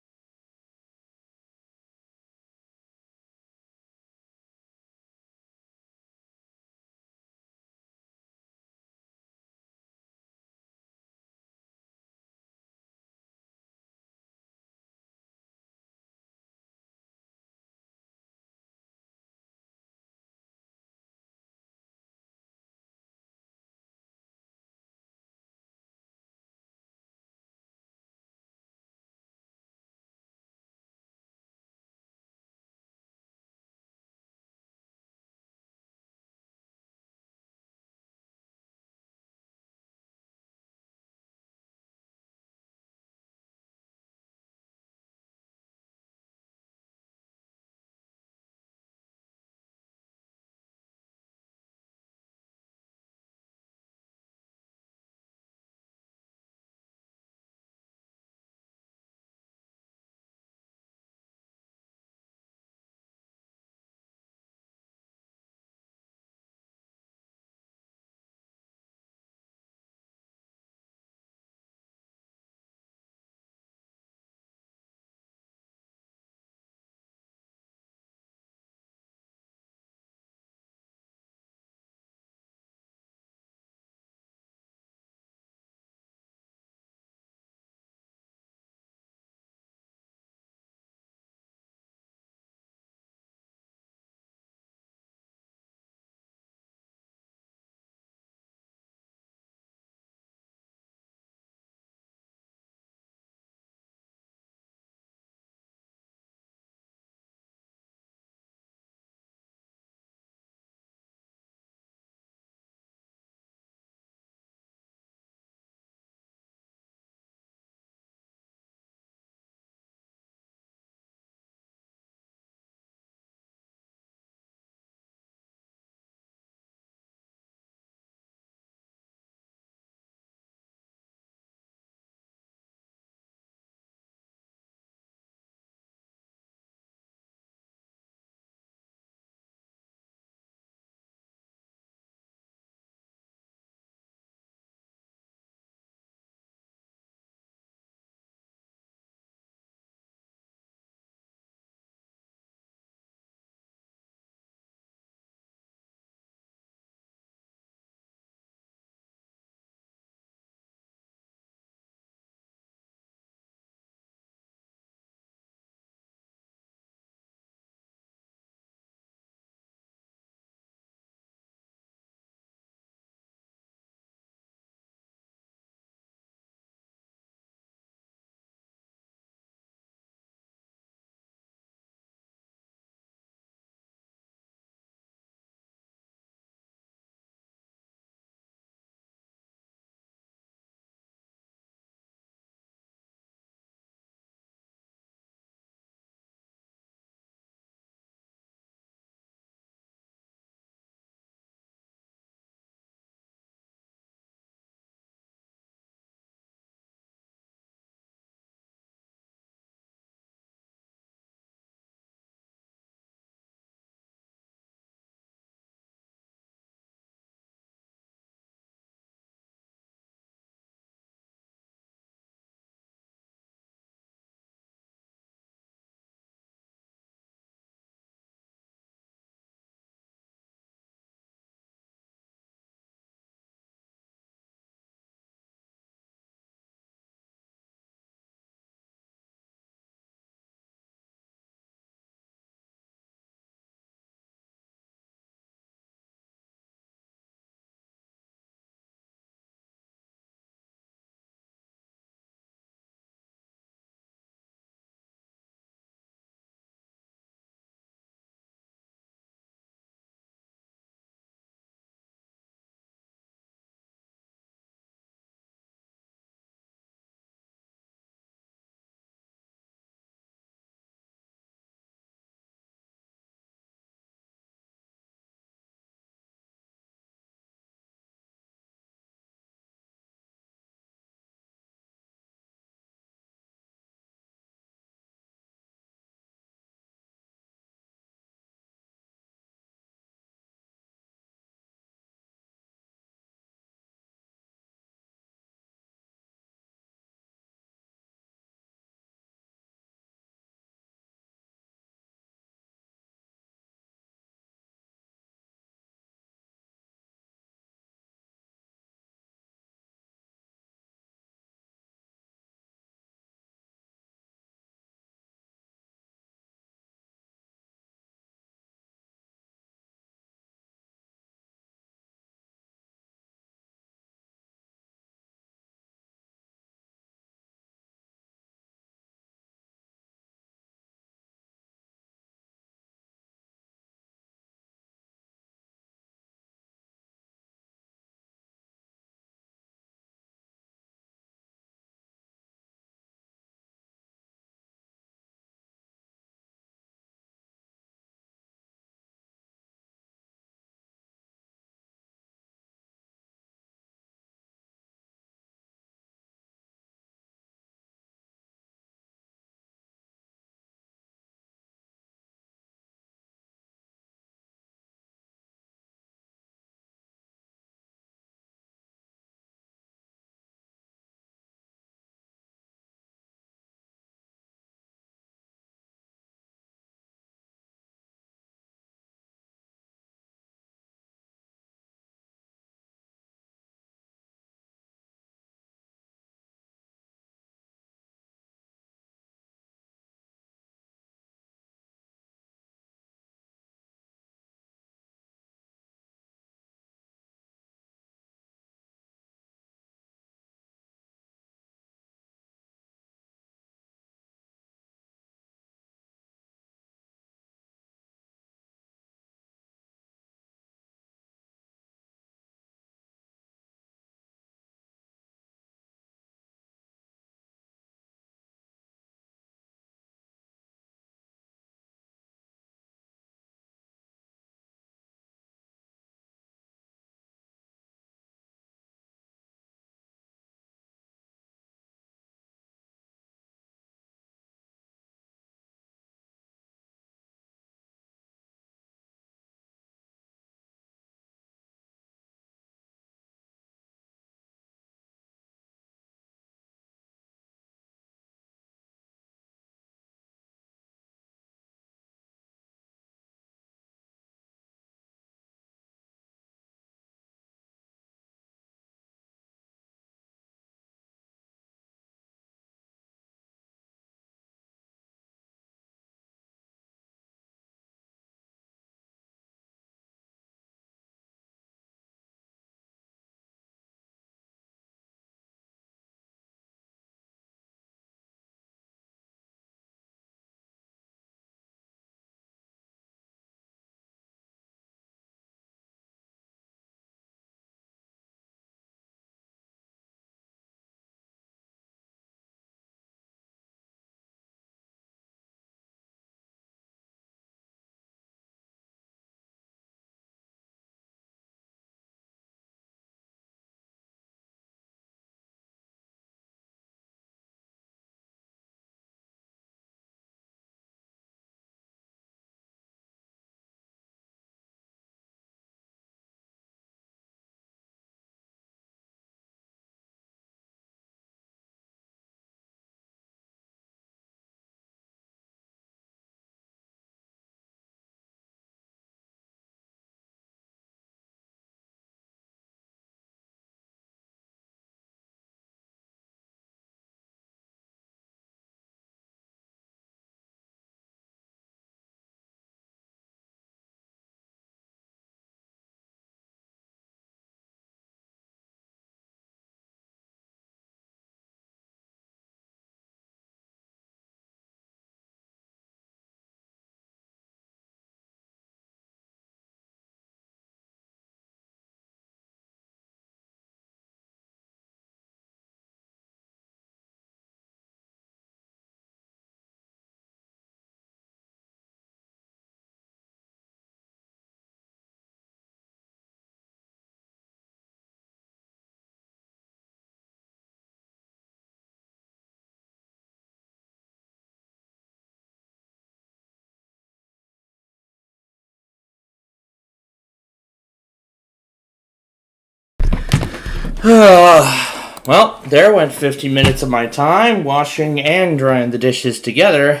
Well, there went 15 minutes of my time washing and drying the dishes together.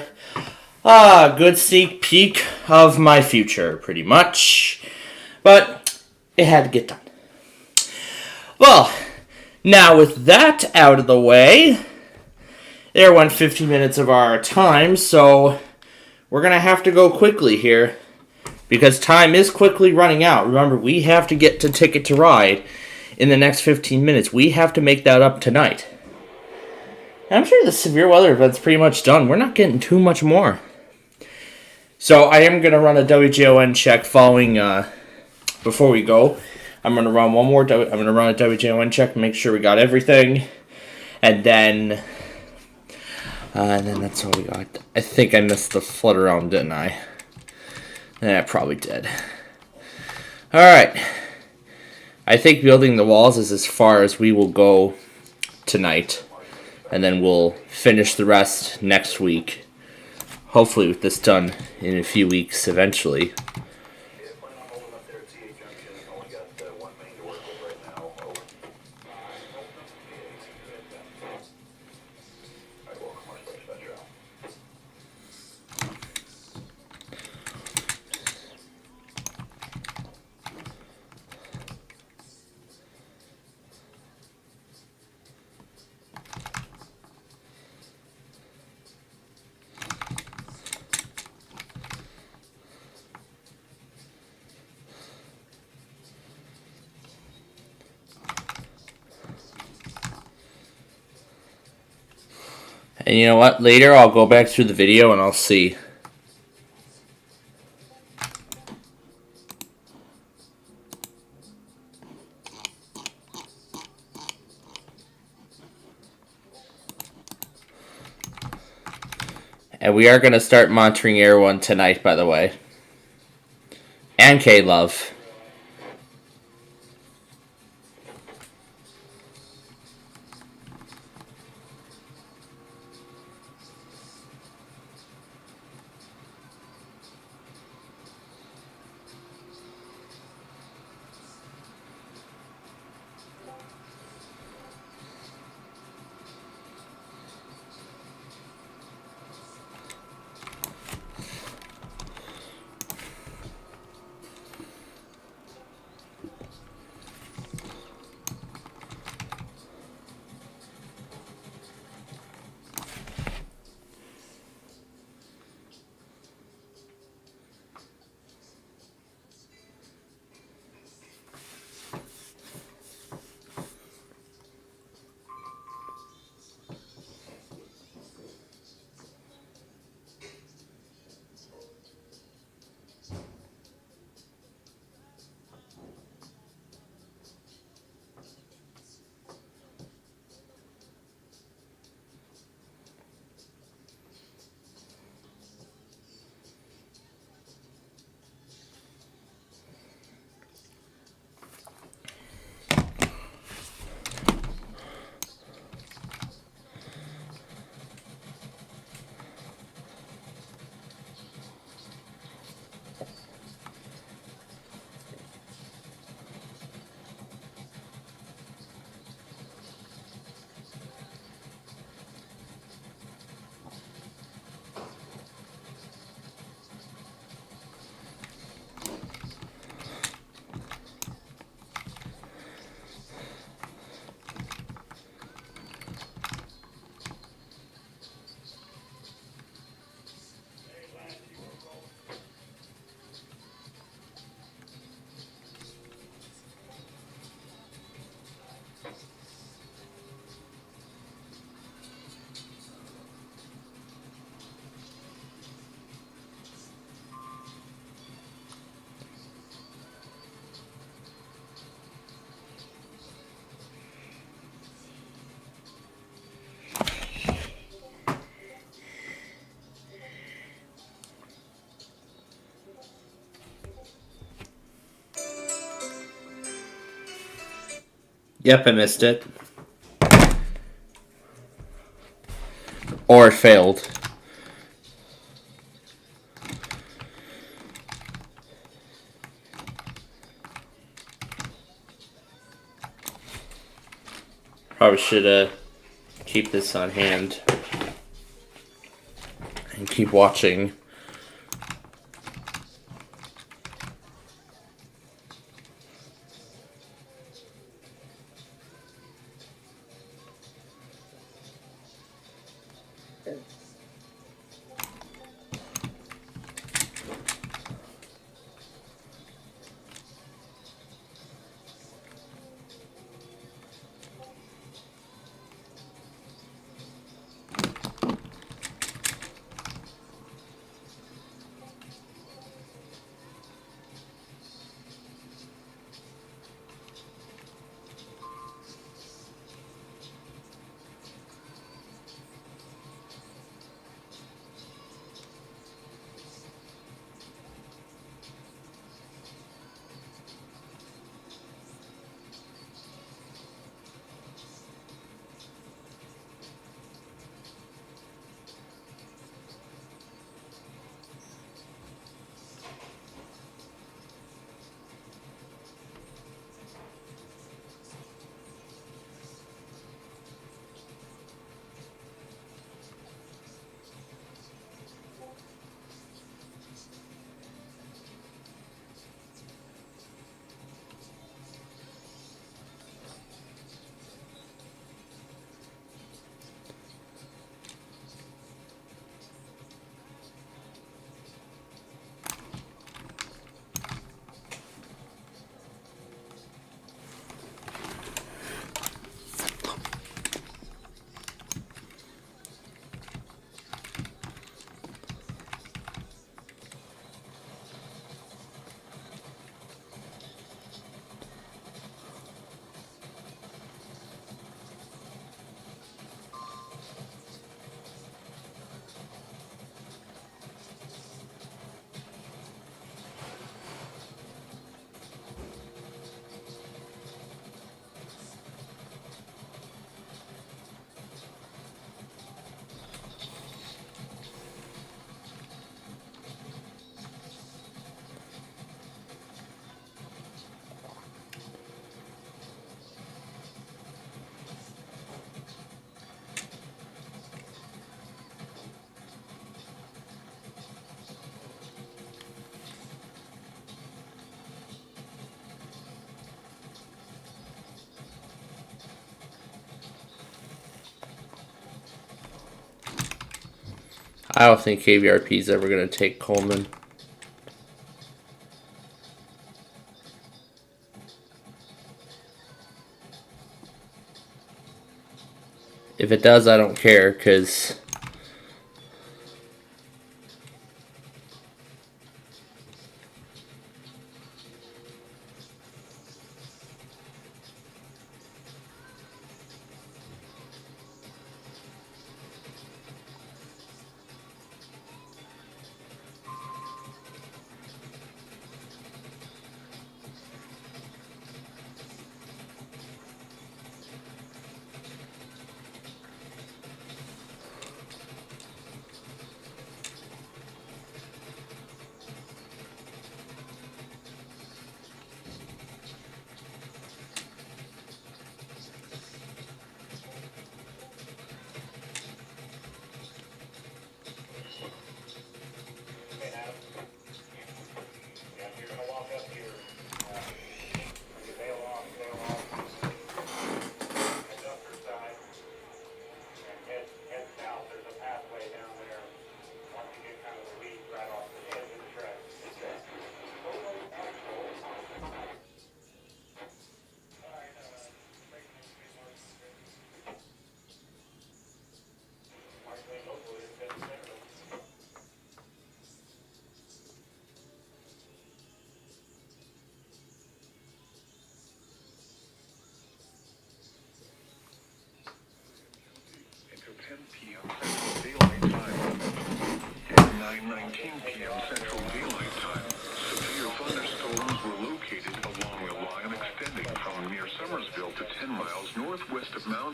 Good sneak peek of my future, pretty much. But it had to get done. Well, now with that out of the way, there went 15 minutes of our time, so we're going to have to go quickly here, because time is quickly running out. Remember, we have to get to Ticket to Ride in the next 15 minutes. We have to make that up tonight. I'm sure the severe weather event's pretty much done. We're not getting too much more. So I am going to run a WJON check following, before we go. I'm going to run one more, I'm going to run a WJON check, make sure we got everything. And then that's all we got. I think I missed the flood around, didn't I? Yeah, I probably did. Alright. I think building the walls is as far as we will go tonight. And then we'll finish the rest next week. Hopefully with this done in a few weeks eventually. And you know what? Later I'll go back through the video and I'll see. And we are going to start monitoring Air 1 tonight, by the way. And K-Love. Yep, I missed it. Or it failed. Probably should keep this on hand and keep watching. I don't think KVRP is ever going to take Coleman. If it does, I don't care, because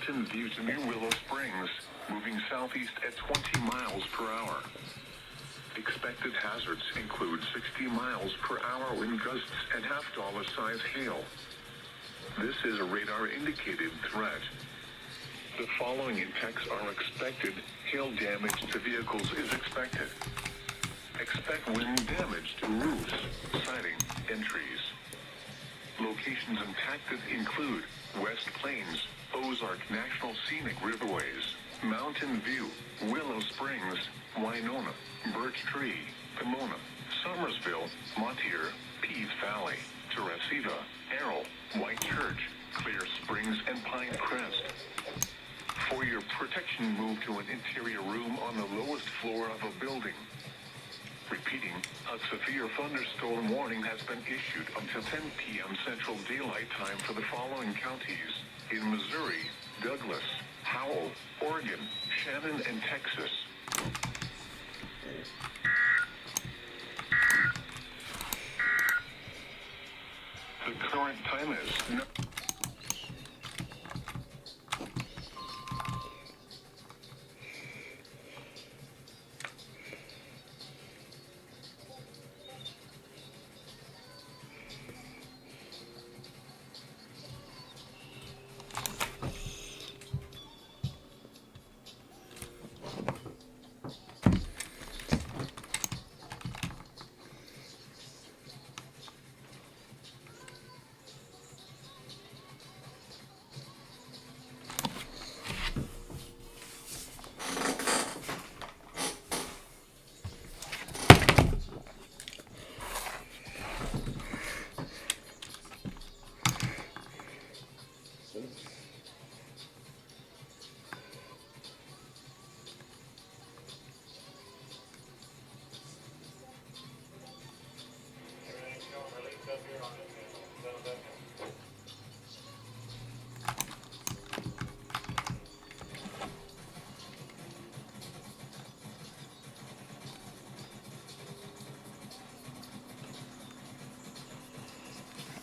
Mountain View to New Willow Springs, moving southeast at 20 miles per hour. Expected hazards include 60 miles per hour wind gusts and half-dollar size hail. This is a radar-indicated threat. The following impacts are expected. Hail damage to vehicles is expected. Expect wind damage to roofs, siding, and trees. Locations impacted include West Plains, Ozark National Scenic Riverways, Mountain View, Willow Springs, Winona, Birch Tree, Pomona, Somersville, Montier, Pease Valley, Teresita, Errol, White Church, Clear Springs, and Pine Crest. For your protection, move to an interior room on the lowest floor of a building. Repeating, a severe thunderstorm warning has been issued until 10 p.m. Central Daylight Time for the following counties in Missouri, Douglas, Howell, Oregon, Shannon, and Texas. The current time is...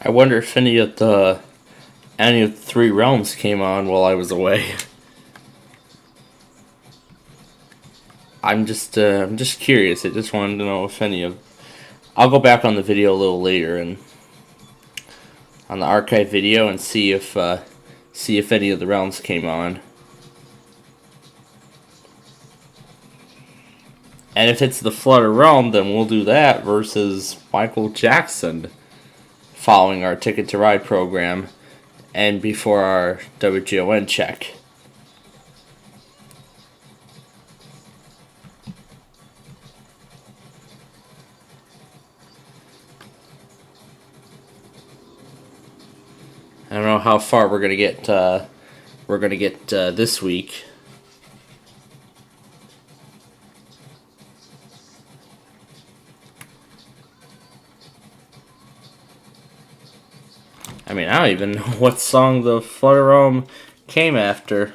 I wonder if any of the three realms came on while I was away. I'm just curious. I just wanted to know if any of. I'll go back on the video a little later and on the archive video and see if any of the realms came on. And if it's the Flutter realm, then we'll do that versus Michael Jackson, following our Ticket to Ride program and before our WGON check. I don't know how far we're gonna get. This week. I mean, I don't even know what song the Flutter Realm came after.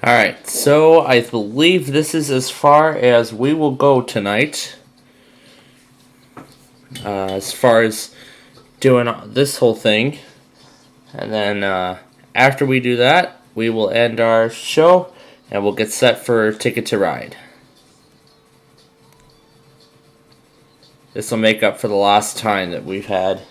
Alright, so I believe this is as far as we will go tonight. As far as doing this whole thing. And then after we do that, we will end our show and we'll get set for Ticket to Ride. This will make up for the last time that we've had.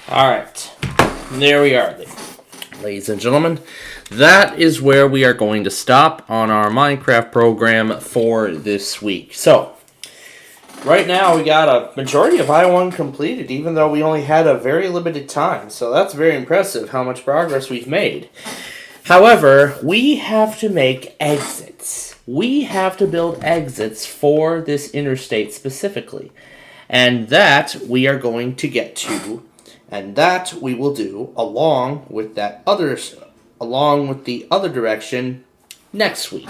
Alright, there we are, ladies and gentlemen. That is where we are going to stop on our Minecraft program for this week. So, right now we got a majority of I-1 completed, even though we only had a very limited time. So that's very impressive how much progress we've made. However, we have to make exits. We have to build exits for this interstate specifically. And that we are going to get to. And that we will do along with the other direction next week.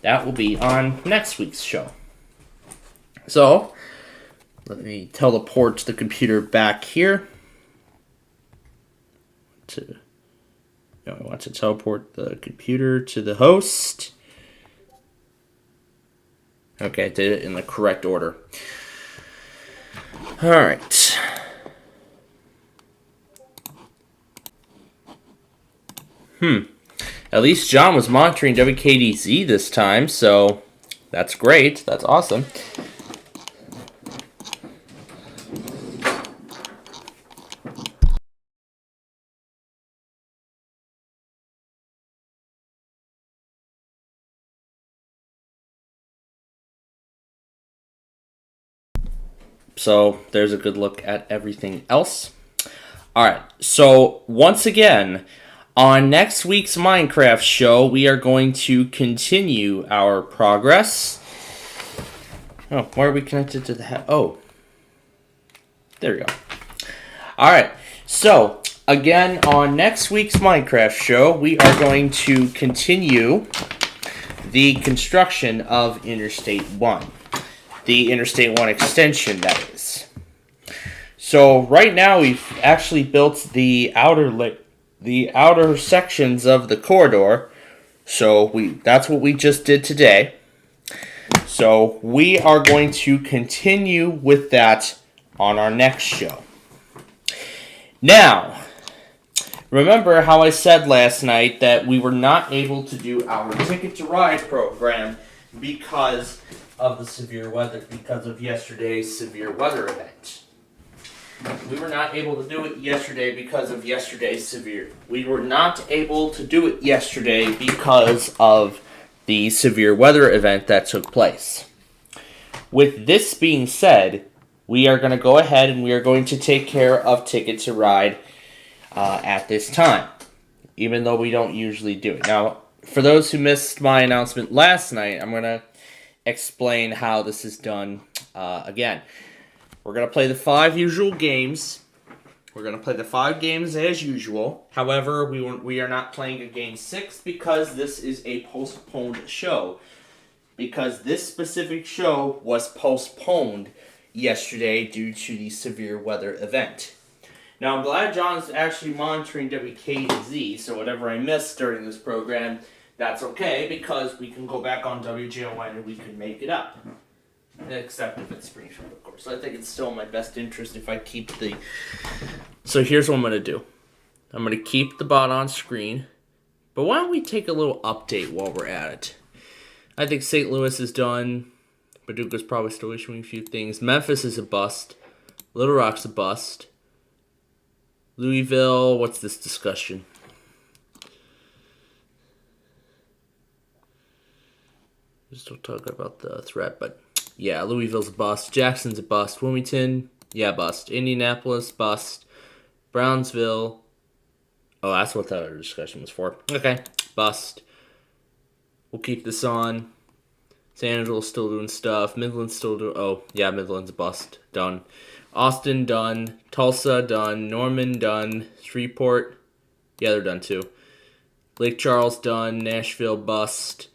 That will be on next week's show. So, let me teleport the computer back here. I want to teleport the computer to the host. Okay, I did it in the correct order. Alright. At least John was monitoring WKDZ this time, so that's great. That's awesome. So there's a good look at everything else. Alright, so once again, On next week's Minecraft show, we are going to continue our progress. Oh, why are we connected to the oh. There we go. Alright, so, again, on next week's Minecraft show, we are going to continue the construction of Interstate 1. The Interstate 1 extension, that is. So, right now, we've actually built the outer sections of the corridor. So, that's what we just did today. So, we are going to continue with that on our next show. Now, remember how I said last night that we were not able to do our Ticket to Ride program because of the severe weather, because of yesterday's severe weather event. We were not able to do it yesterday because of yesterday's severe. We were not able to do it yesterday because of the severe weather event that took place. With this being said, we are going to go ahead and we are going to take care of Ticket to Ride at this time, even though we don't usually do it. Now, for those who missed my announcement last night, I'm going to explain how this is done again. We're going to play the 5 usual games. We're going to play the 5 games as usual. However, we are not playing a game 6 because this is a postponed show. Because this specific show was postponed yesterday due to the severe weather event. Now, I'm glad John's actually monitoring WKZ, so whatever I missed during this program, that's okay, because we can go back on WJON and we can make it up. Except if it's Springfield, of course. So I think it's still in my best interest if I keep the... So here's what I'm going to do. I'm going to keep the bot on screen, but why don't we take a little update while we're at it? I think St. Louis is done. Paducah's probably still issuing a few things. Memphis is a bust. Little Rock's a bust. Louisville, what's this discussion? We're still talking about the threat, but yeah, Louisville's a bust. Jackson's a bust. Wilmington, yeah, bust. Indianapolis, bust. Brownsville, oh, that's what that other discussion was for. Okay, bust. We'll keep this on. San Angelo's still doing stuff. Midland's still doing... Oh, yeah, Midland's a bust. Done. Austin, done. Tulsa, done. Norman, done. Shreveport, yeah, they're done too. Lake Charles, done. Nashville, bust.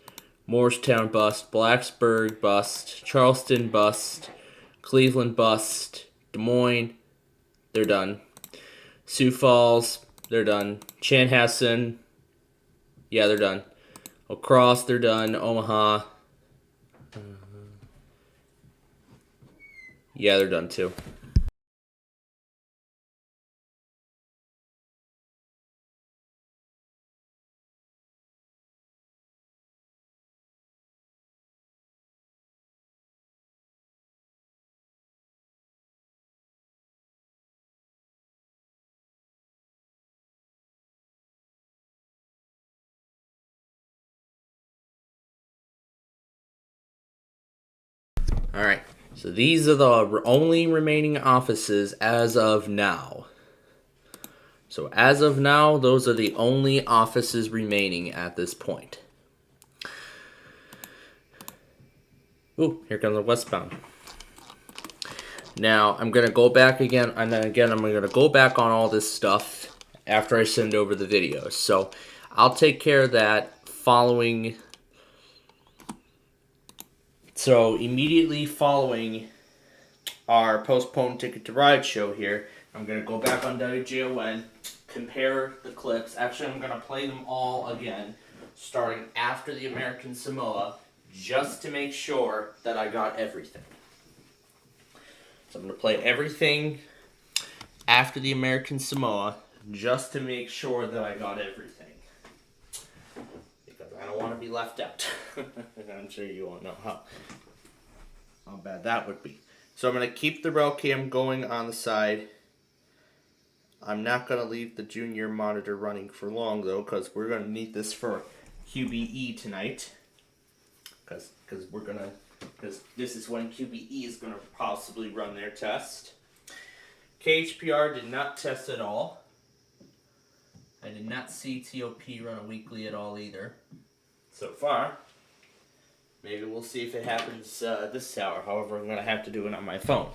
Morristown, bust. Blacksburg, bust. Charleston, bust. Cleveland, bust. Des Moines, they're done. Sioux Falls, they're done. Chanhassen, yeah, they're done. La Crosse, they're done. Omaha, yeah, they're done too. Alright, so these are the only remaining offices as of now. So as of now, those are the only offices remaining at this point. Ooh, here comes the westbound. Now, I'm going to go back again, and then again, I'm going to go back on all this stuff after I send over the videos. So, I'll take care of that following... So, immediately following our postponed Ticket to Ride show here, I'm going to go back on WJON, compare the clips. Actually, I'm going to play them all again, starting after the American Samoa, just to make sure that I got everything. So I'm going to play everything after the American Samoa, just to make sure that I got everything. Because I don't want to be left out. I'm sure you all know how bad that would be. So I'm going to keep the rail cam going on the side. I'm not going to leave the junior monitor running for long, though, because we're going to need this for QBE tonight. Because this is when QBE is going to possibly run their test. KHPR did not test at all. I did not see TOP run a weekly at all either, so far. Maybe we'll see if it happens this hour. However, I'm going to have to do it on my phone.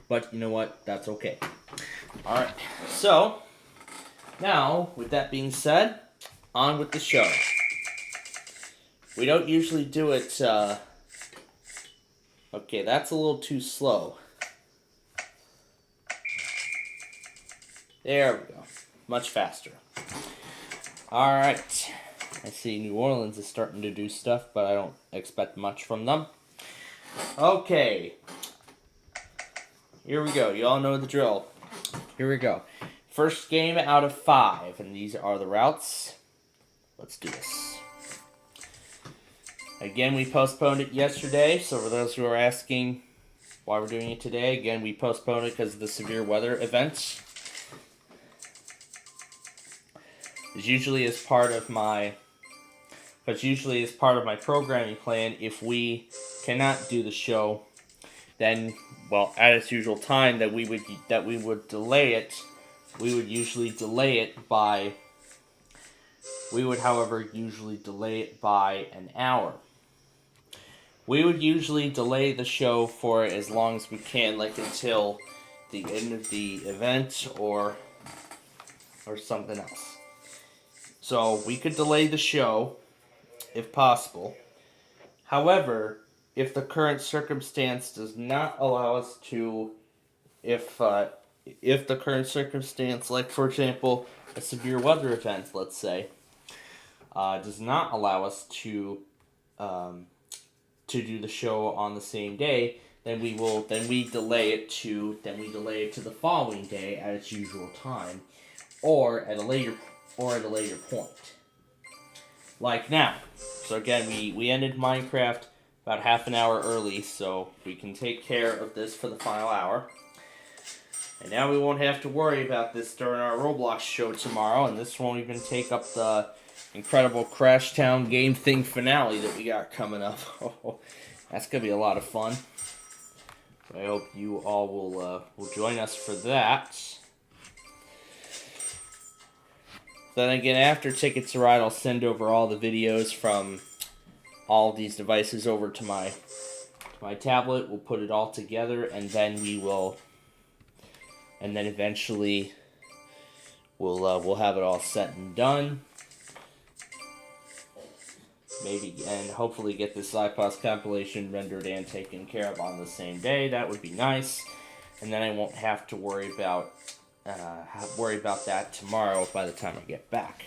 But you know what? That's okay. Alright, so, now, with that being said, on with the show. We don't usually do it, okay, that's a little too slow. There we go. Much faster. Alright. I see New Orleans is starting to do stuff, but I don't expect much from them. Okay. Here we go. You all know the drill. Here we go. First game out of 5, and these are the routes. Let's do this. Again, we postponed it yesterday, so for those who are asking why we're doing it today, again, we postponed it because of the severe weather event. It's usually as part of my programming plan. If we cannot do the show, then, well, at its usual time that we would delay it, we would usually delay it by, however, usually delay it by an hour. We would usually delay the show for as long as we can, like until the end of the event or something else. So we could delay the show if possible. However, if the current circumstance does not allow us to, if the current circumstance, like for example, a severe weather event, let's say, does not allow us to do the show on the same day, then we delay it to the following day at its usual time, or at a later point. Like now. So again, we ended Minecraft about half an hour early, so we can take care of this for the final hour. And now we won't have to worry about this during our Roblox show tomorrow, and this won't even take up the incredible Crash Town Game Thing finale that we got coming up. That's going to be a lot of fun. So I hope you all will join us for that. Then again, after Tickets to Ride, I'll send over all the videos from all of these devices over to my tablet. We'll put it all together, and then eventually we'll have it all set and done. Maybe, and hopefully get this iPods compilation rendered and taken care of on the same day. That would be nice, and then I won't have to worry about that tomorrow by the time I get back,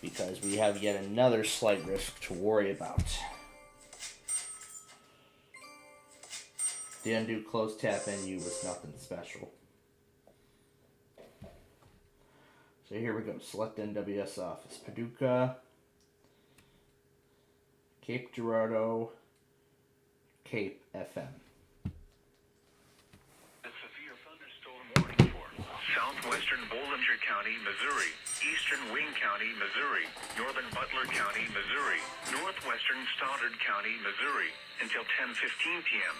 because we have yet another slight risk to worry about. The undo close tap NU was nothing special. So here we go. Select NWS office. Paducah, Cape Girardeau, Cape FM. Southwestern Bollinger County, Missouri, Eastern Wayne County, Missouri, Northern Butler County, Missouri, Northwestern Stoddard County, Missouri, until 10:15 p.m.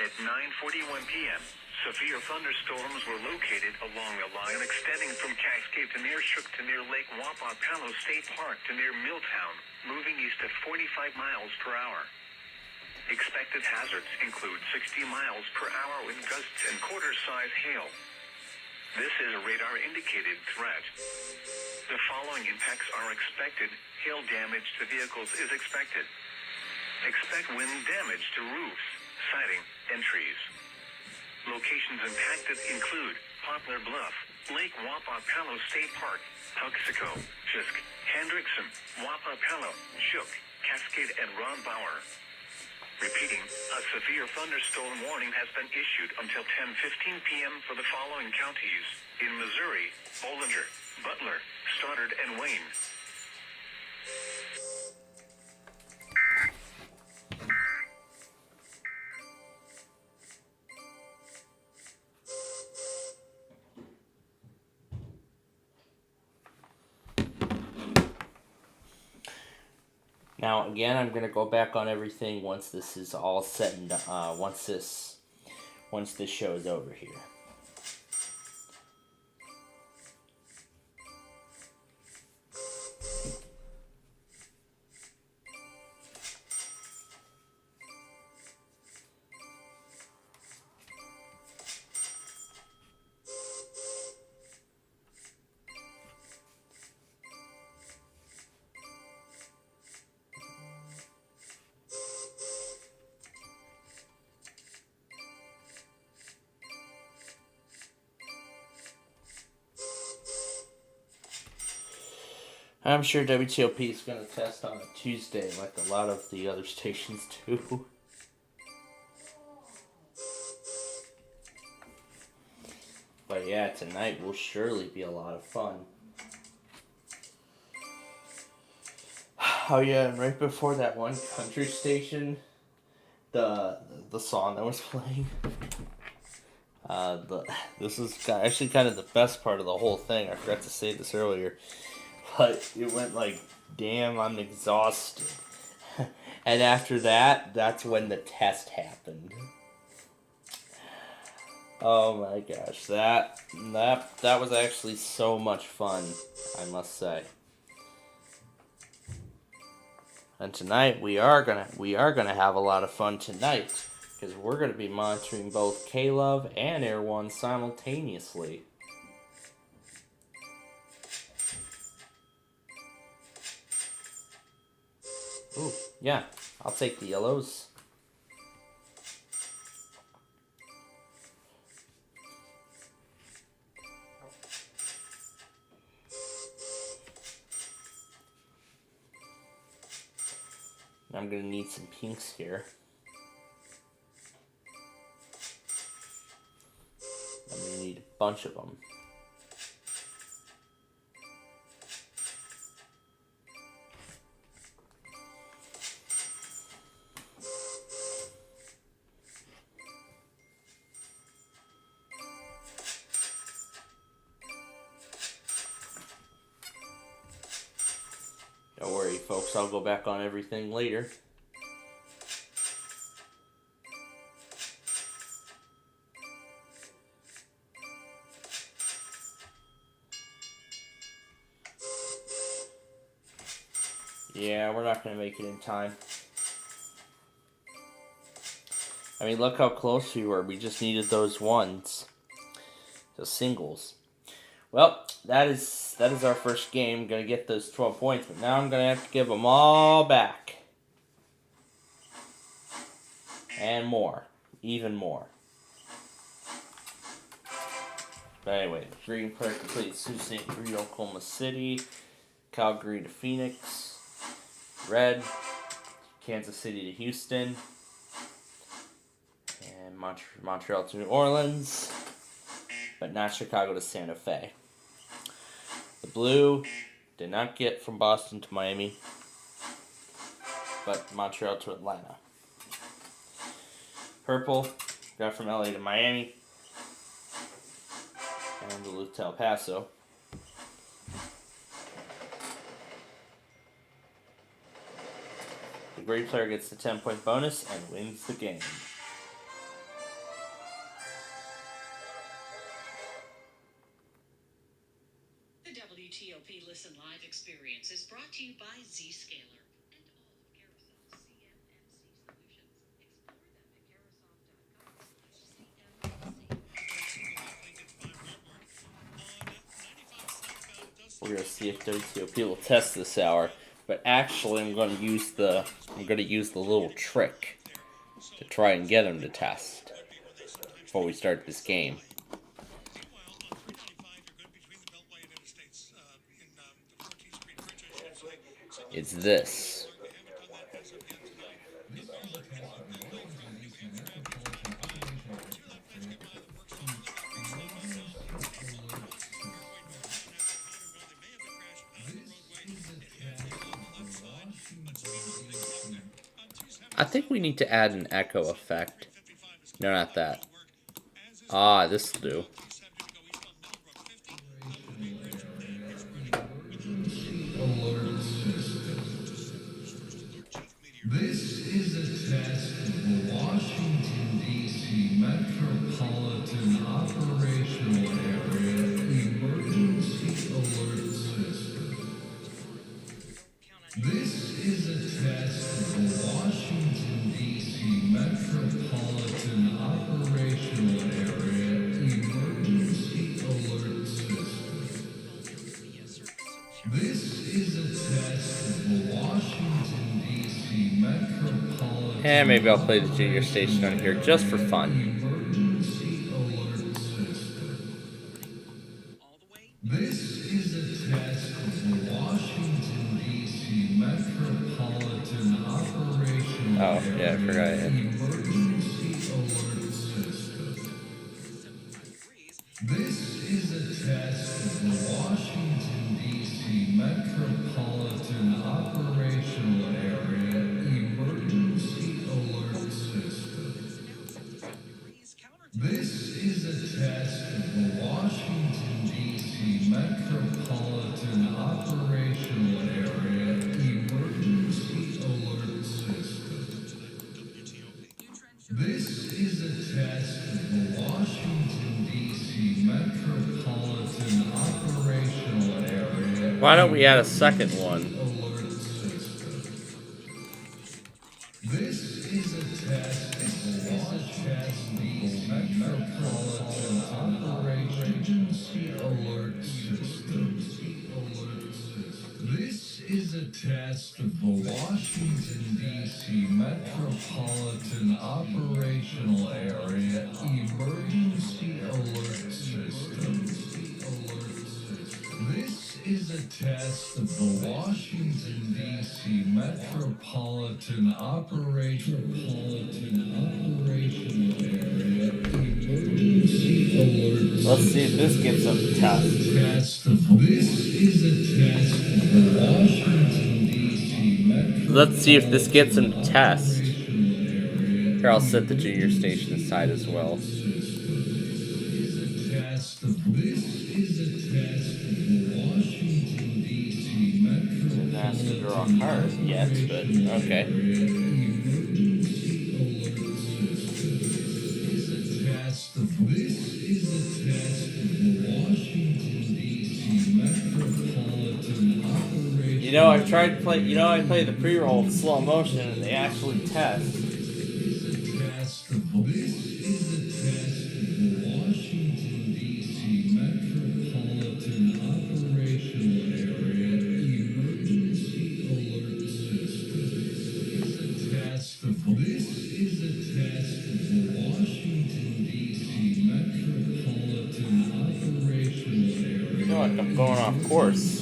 At 9:41 p.m., severe thunderstorms were located along a line extending from Cascade to near Shook to near Lake Wapapalo State Park to near Milltown, moving east at 45 miles per hour. Expected hazards include 60 miles per hour with gusts and quarter-size hail. This is a radar-indicated threat. The following impacts are expected. Hail damage to vehicles is expected. Expect wind damage to roofs, siding, and trees. Locations impacted include Poplar Bluff, Lake Wapapalo State Park, Tuxico, Fisk, Hendrickson, Wapapalo, Shook, Cascade, and Ron Bauer. Repeating, a severe thunderstorm warning has been issued until 10:15 p.m. for the following counties in Missouri: Bollinger, Butler, Stoddard, and Wayne. Now again, I'm gonna go back on everything once this is all set and once this show is over here. I'm sure WTOP is going to test on a Tuesday like a lot of the other stations do. But yeah, tonight will surely be a lot of fun. Oh yeah, and right before that one country station, the song that was playing, this is actually kind of the best part of the whole thing. I forgot to say this earlier, but it went like, "Damn, I'm exhausted," and after that, that's when the test happened. Oh my gosh, that was actually so much fun, I must say. And tonight we are gonna have a lot of fun tonight, because we're gonna be monitoring both K-Love and Air One simultaneously. Ooh, yeah, I'll take the yellows. I'm going to need some pinks here. I'm going to need a bunch of them. Don't worry, folks, I'll go back on everything later. Yeah, we're not going to make it in time. I mean, look how close we were. We just needed those ones. Those singles. Well, that is our first game. Going to get those 12 points, but now I'm going to have to give them all back. And more. Even more. But anyway, green player complete. Sioux St. Marie, Oklahoma City. Calgary to Phoenix. Red. Kansas City to Houston. And Montreal to New Orleans. But not Chicago to Santa Fe. The blue did not get from Boston to Miami, but Montreal to Atlanta. Purple got from LA to Miami, and Duluth to El Paso. The green player gets the 10-point bonus and wins the game. The WTOP Listen Live experience is brought to you by Zscaler and all of Carousel CMMC solutions. We're gonna see if WTOP will test this hour, but actually I'm gonna use the little trick to try and get them to test before we start this game. It's this. I think we need to add an echo effect. No, not that. Ah, this will do. This is a test of the Washington, D.C. Metropolitan Operational Area Emergency Alert System. This is a test of the Washington, D.C. Metropolitan Operational Area Emergency Alert System. This is a test of the Washington, D.C. Metropolitan. And maybe I'll play the junior station on here just for fun. Emergency Alert System. This is a test of the Washington, Oh, yeah, I forgot I had. This is a test of the Washington, D.C. Metropolitan Operational Area Emergency Alert System. This is a test of the Washington, D.C. Metropolitan Operational Area Emergency Alert System. This is a test of the Washington, D.C. Metropolitan Operational Area. Why don't we add a second one? Alert system. This is a test of the Washington, Metropolitan Emergency Alert System. This is a test of the Washington, D.C. Metropolitan Operational Area Emergency Alert System. This is a test of the Washington, D.C. Metropolitan Operational Area Emergency Alert. Let's see if this gets some tests. This is a test of the Washington, D.C. Metropolitan. Let's see if this gets some tests. Here, I'll set the junior station aside as well. This is a test of the Washington, D.C. Metropolitan. Didn't ask to draw a card yet, but okay. You know, I tried to play. You know, I play the pre-roll in slow motion, and they actually test. I feel like I'm going off course.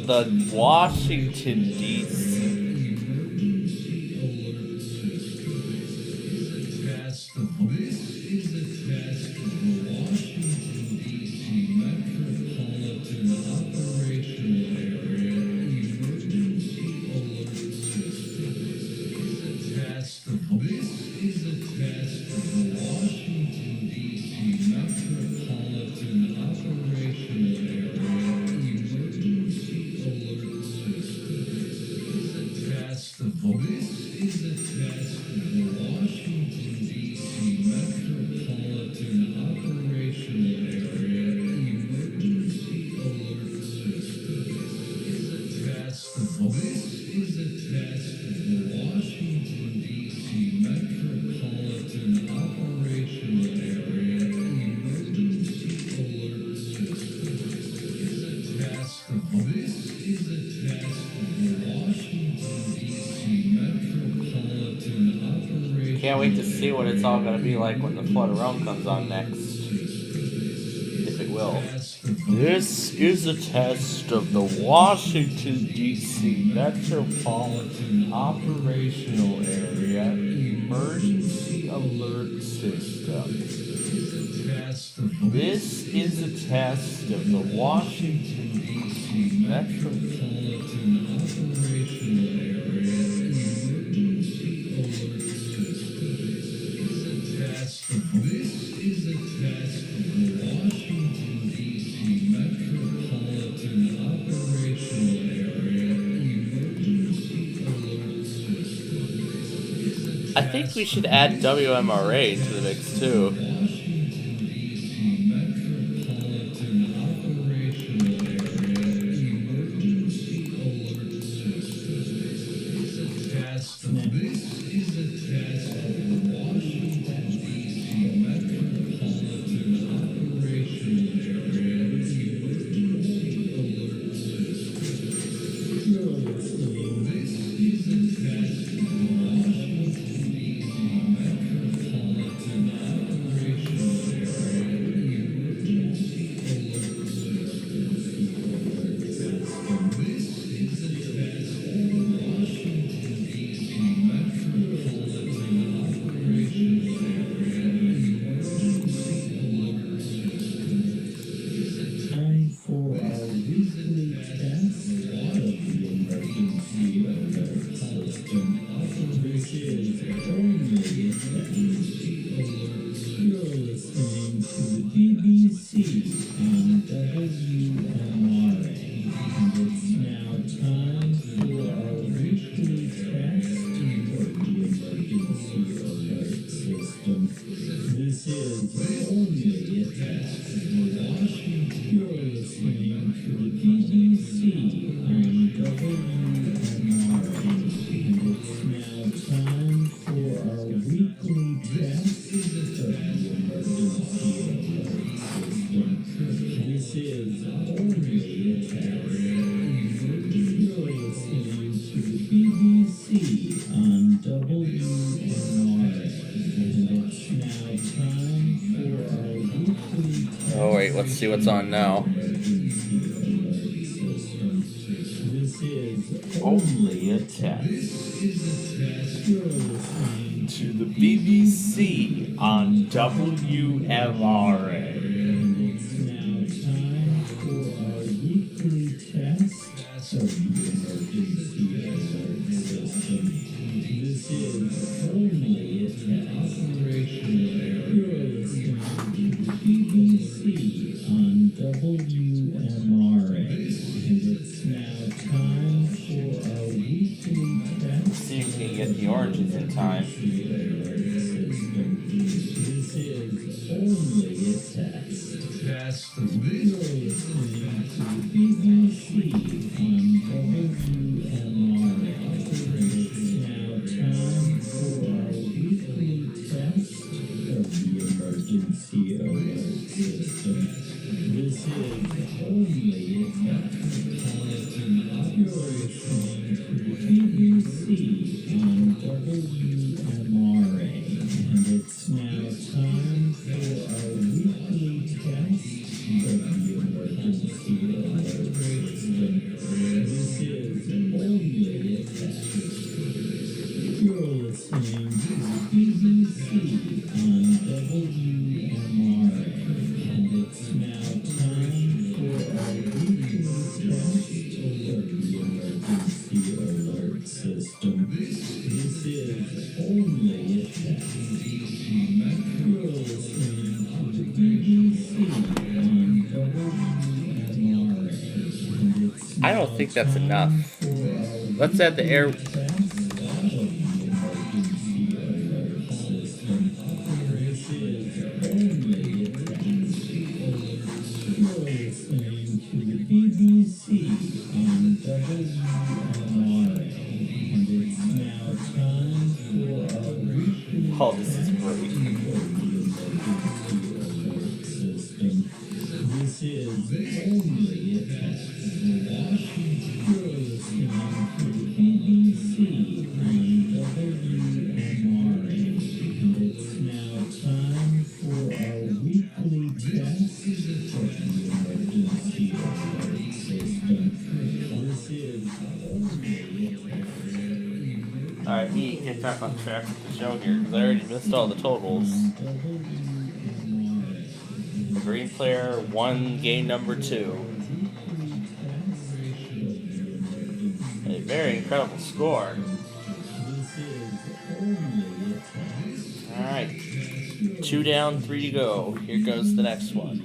The Washington, D.C. Can't wait to see what it's all going to be like when the Flood Realm comes on next. If it will. This is a test of the Washington, D.C. Metropolitan Operational Area Emergency Alert System. This is a test of the Washington, D.C. Metropolitan Operational Area Emergency Alert System. This is a test of the Washington, D.C. Metropolitan Operational Area Emergency Alert System. I think we should add WMRA to the mix too. see what's on now. Only a test. To the BBC on WMRA. See if we can get the oranges in time. I don't think that's enough. Let's add the air. Oh, this is great. This is only a test. You're listening to BBC on WMRA, and it's now time for our weekly test of the emergency alert system. This is only a test. Alright, me, get back on track with the show here, because I already missed all the totals. Green player won game number 2. A very incredible score. Alright. 2 down, 3 to go. Here goes the next one.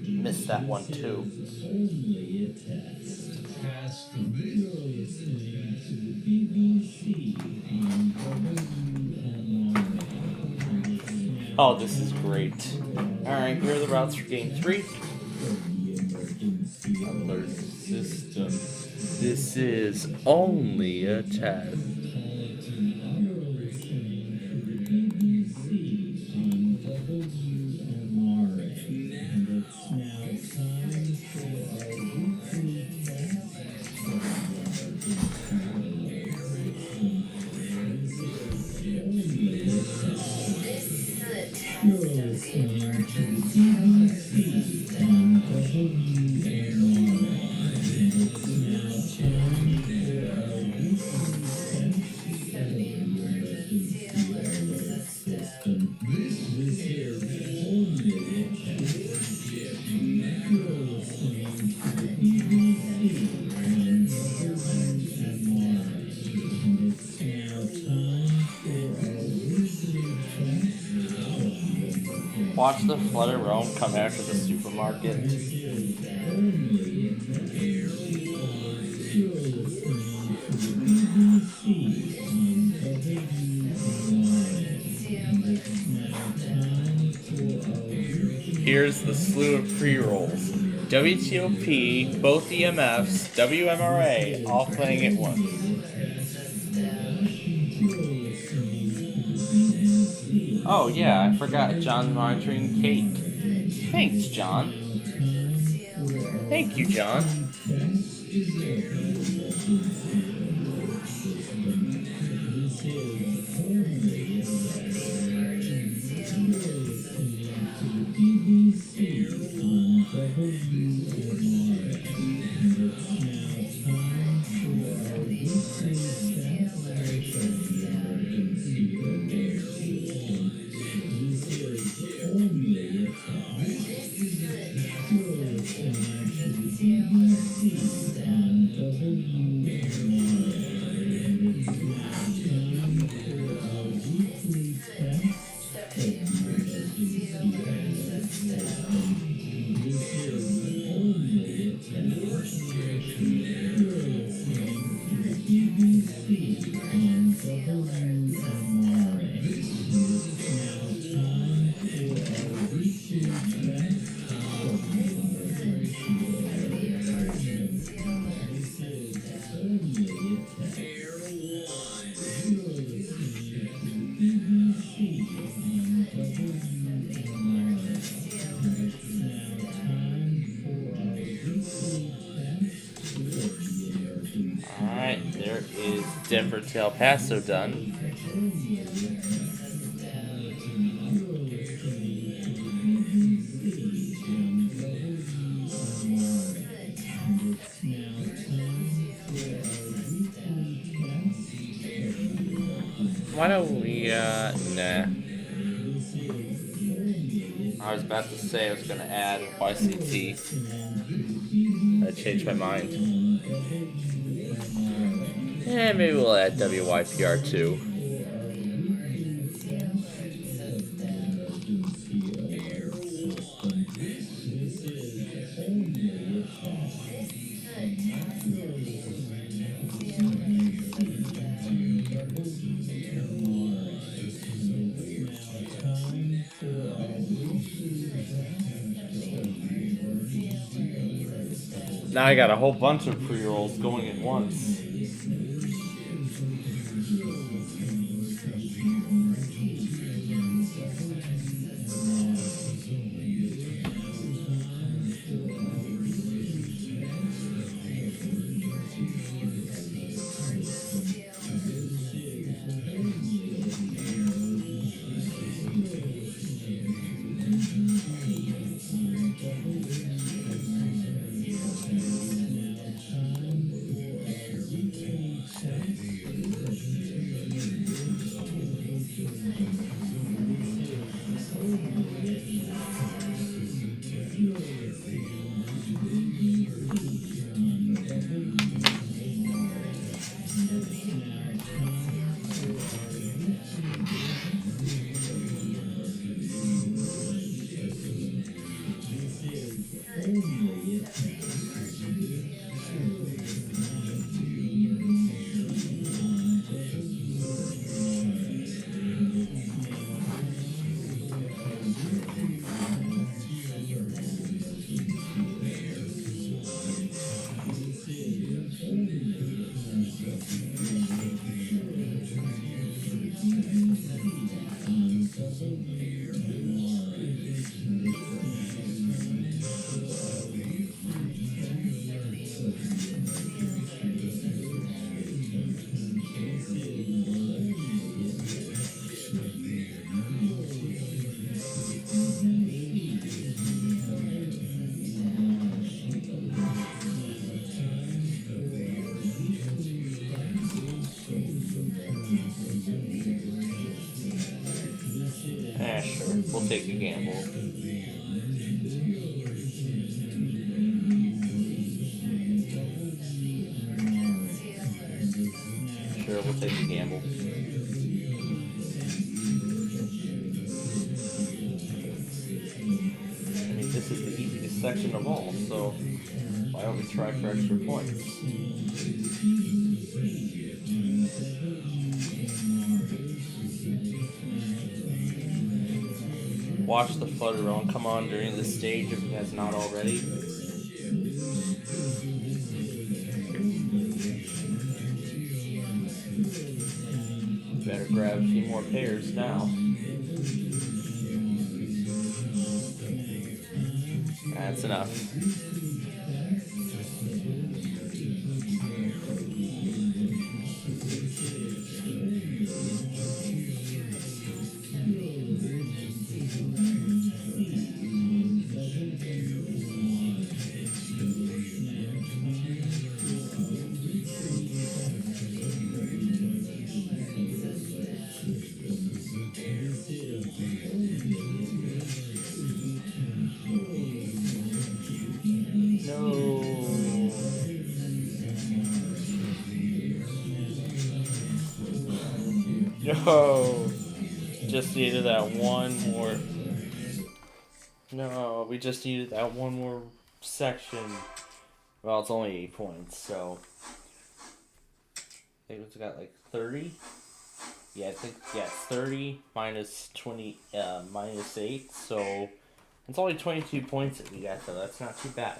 Missed that one too. Oh, this is great. Alright, here are the routes for game 3. Alert system. This is only a test. Watch the Flutter Realm come after the supermarket. Here's the slew of pre-rolls. WTOP, both EMFs, WMRA, all playing at once. Oh yeah, I forgot John's monitoring Kate. Thanks, John. Thank you, John. Alright, there is Denver to El Paso done. Why don't we, nah. I was about to say I was going to add YCT. I changed my mind. Yeah, maybe we'll add WYPR too. Now I got a whole bunch of pre-rolls going at once. Sure, we'll take a gamble. Sure, we'll take a gamble. I mean, this is the easiest section of all, so why don't we try for extra points? Watch the flutter drone come on during this stage if it has not already. Better grab a few more pairs now. That's enough. No, just needed that one more. No, we just needed that one more section. Well, it's only 8 points, so I think it's got like 30. Yeah, I think it's 30 minus 20 minus 8, so it's only 22 points that we got, so that's not too bad.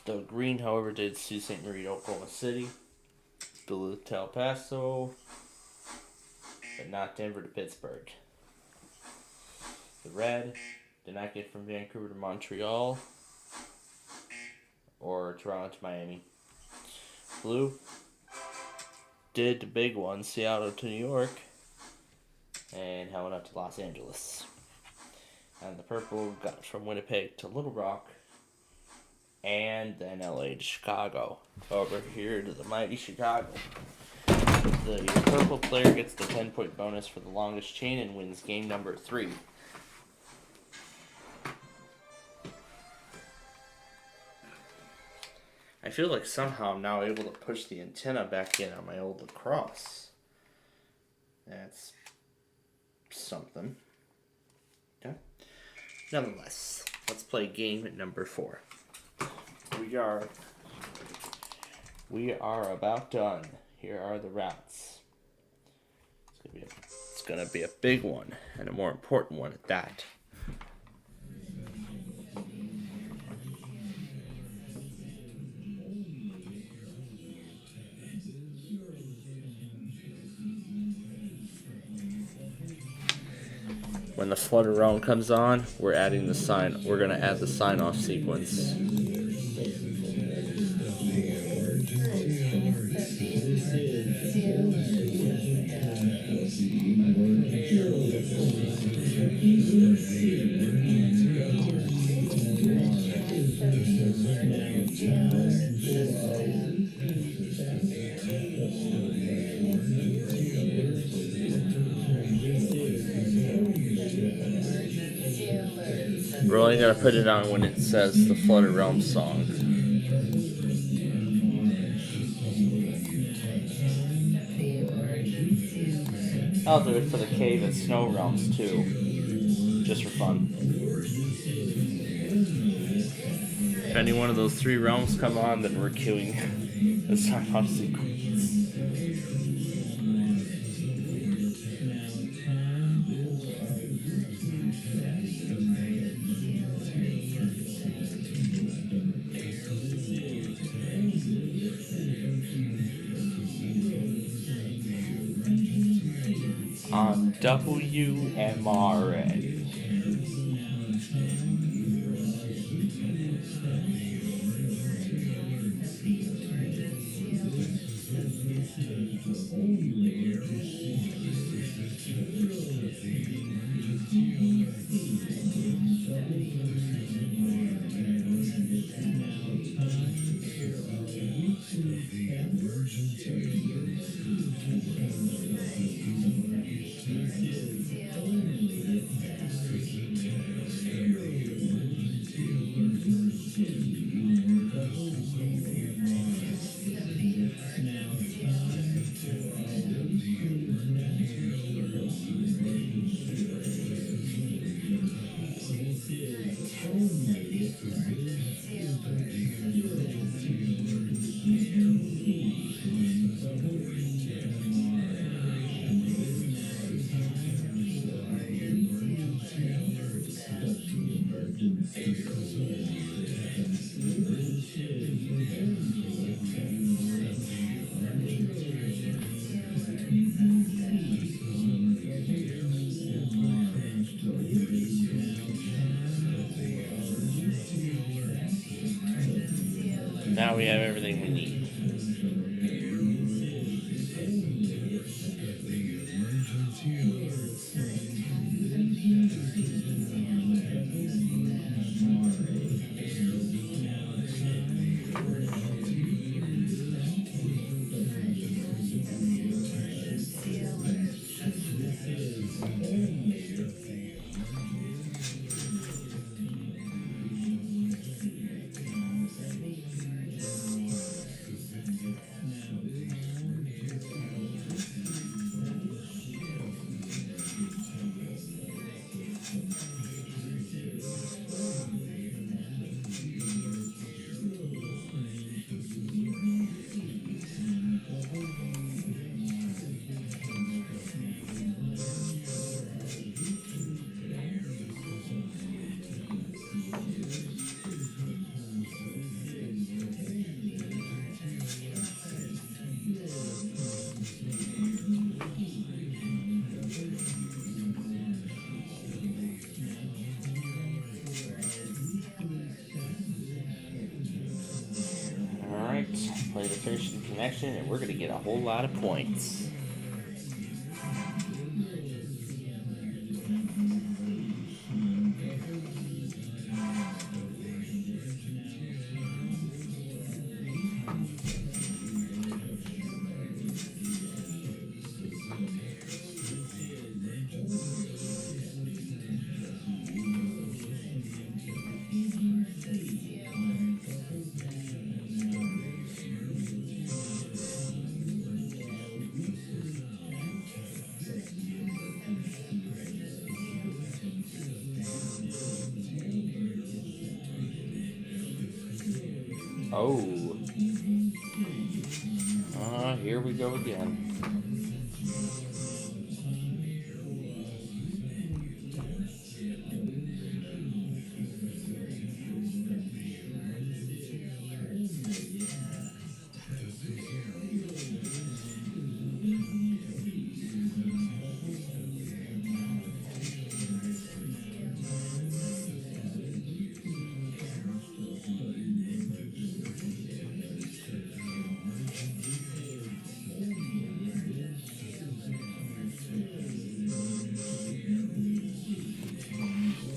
The green, however, did Sault Ste. Marie to Oklahoma City, Duluth to El Paso, but not Denver to Pittsburgh. The red did not get from Vancouver to Montreal or Toronto to Miami. Blue did the big one, Seattle to New York, and held up to Los Angeles. And the purple got from Winnipeg to Little Rock, and then LA to Chicago. Over here to the mighty Chicago. The purple player gets the 10-point bonus for the longest chain and wins game number 3. I feel like somehow I'm now able to push the antenna back in on my old lacrosse. That's something. Okay. Nonetheless, let's play game number 4. We are about done. Here are the routes. It's gonna be a big one, and a more important one at that. When the flutter realm comes on, we're adding the sign. We're gonna add the sign-off sequence. We're only gonna put it on when it says the Flutter Realm song. I'll do it for the Cave and Snow Realms too, just for fun. If any one of those 3 realms come on, then we're queuing the sign-off sequence. On WMRA. we have everything we need. Alright, play the finishing connection, and we're going to get a whole lot of points. Oh. Here we go again.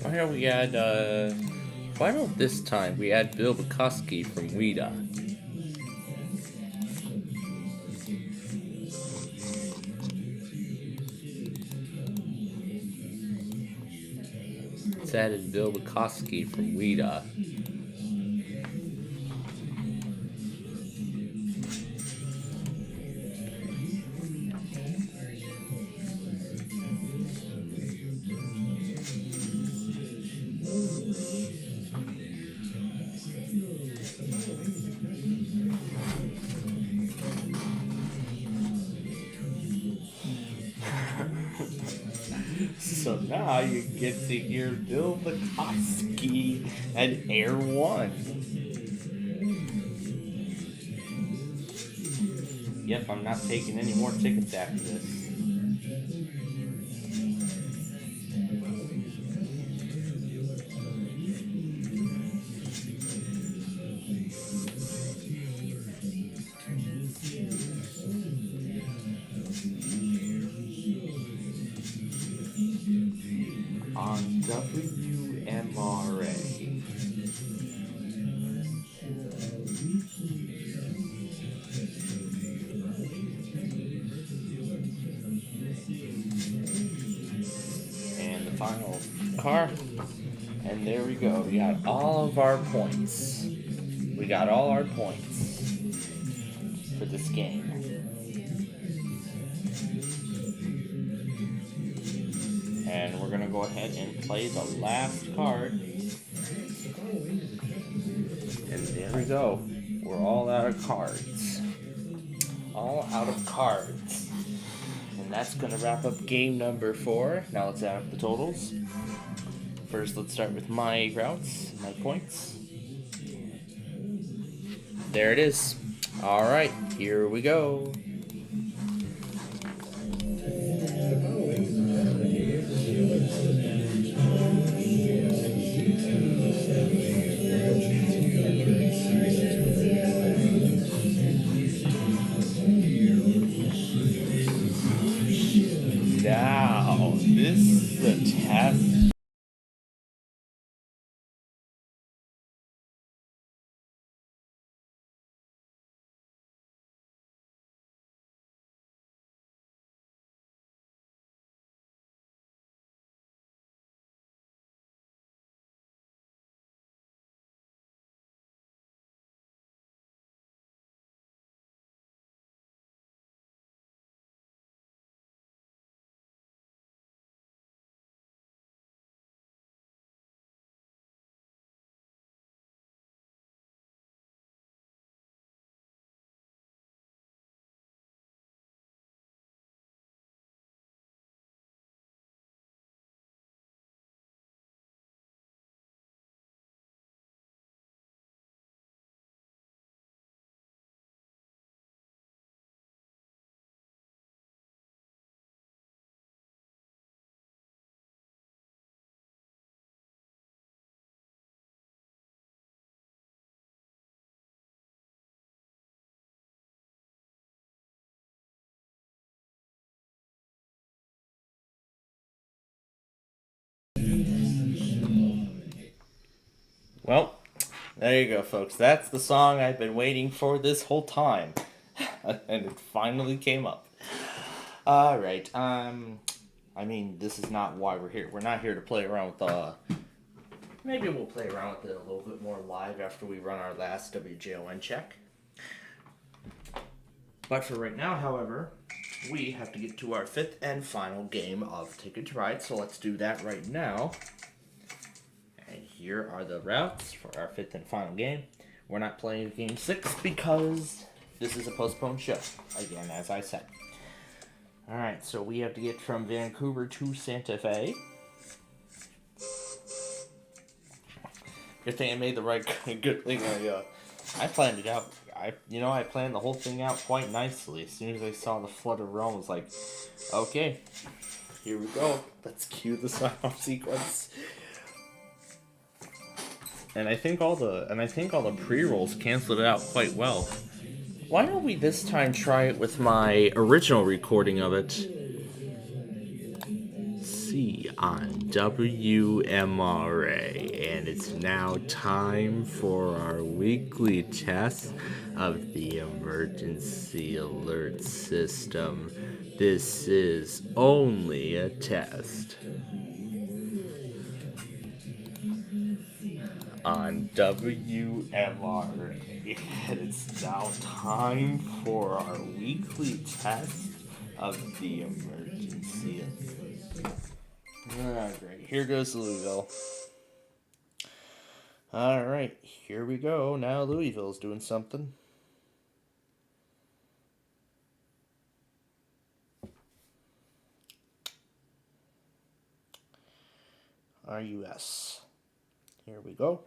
Why don't we add, why don't this time we add Bill Bukowski from WEDA? Let's add in Bill Bukowski from WEDA. So now you get to hear Bill Bukowski at Air One. Yep, I'm not taking any more tickets after this. On WMRA. And the final car. And there we go. We got all of our points. We got all our points for this game. And we're going to go ahead and play the last card. And there we go. We're all out of cards. All out of cards. And that's going to wrap up game number 4. Now let's add up the totals. First, let's start with my routes, my points. There it is. Alright, here we go. Well, there you go, folks. That's the song I've been waiting for this whole time. And it finally came up. Alright, I mean, this is not why we're here. We're not here to play around with, maybe we'll play around with it a little bit more live after we run our last WJON check. But for right now, however, we have to get to our 5th and final game of Ticket to Ride, so let's do that right now. And here are the routes for our 5th and final game. We're not playing Game 6 because this is a postponed show, again, as I said. Alright, so we have to get from Vancouver to Santa Fe. Good thing I made the right, good thing I planned it out. I planned the whole thing out quite nicely. As soon as I saw the flood of Rome, I was like, okay, here we go. Let's cue the sign-off sequence. And I think all the pre-rolls canceled it out quite well. Why don't we this time try it with my original recording of it? See on WMRA, and it's now time for our weekly test of the emergency alert system. This is only a test. On WMRA, and it's now time for our weekly test of the emergency alert. Alright, here goes Louisville. Alright, here we go. Now Louisville's doing something. RUS. Here we go.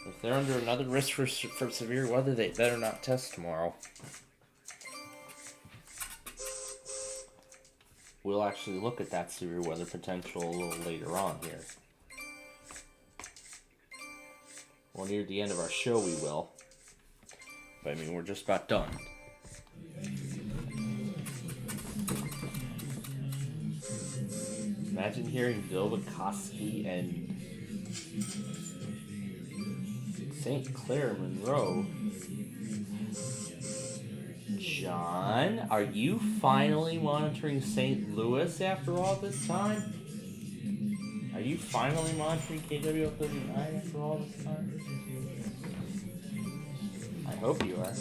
If they're under another risk for severe weather, they better not test tomorrow. We'll actually look at that severe weather potential a little later on here. Well, near the end of our show we will. But I mean, we're just about done. Imagine hearing Bill Bukowski and St. Clair Monroe. John, are you finally monitoring St. Louis after all this time? Are you finally monitoring KWO39 after all this time? I hope you are.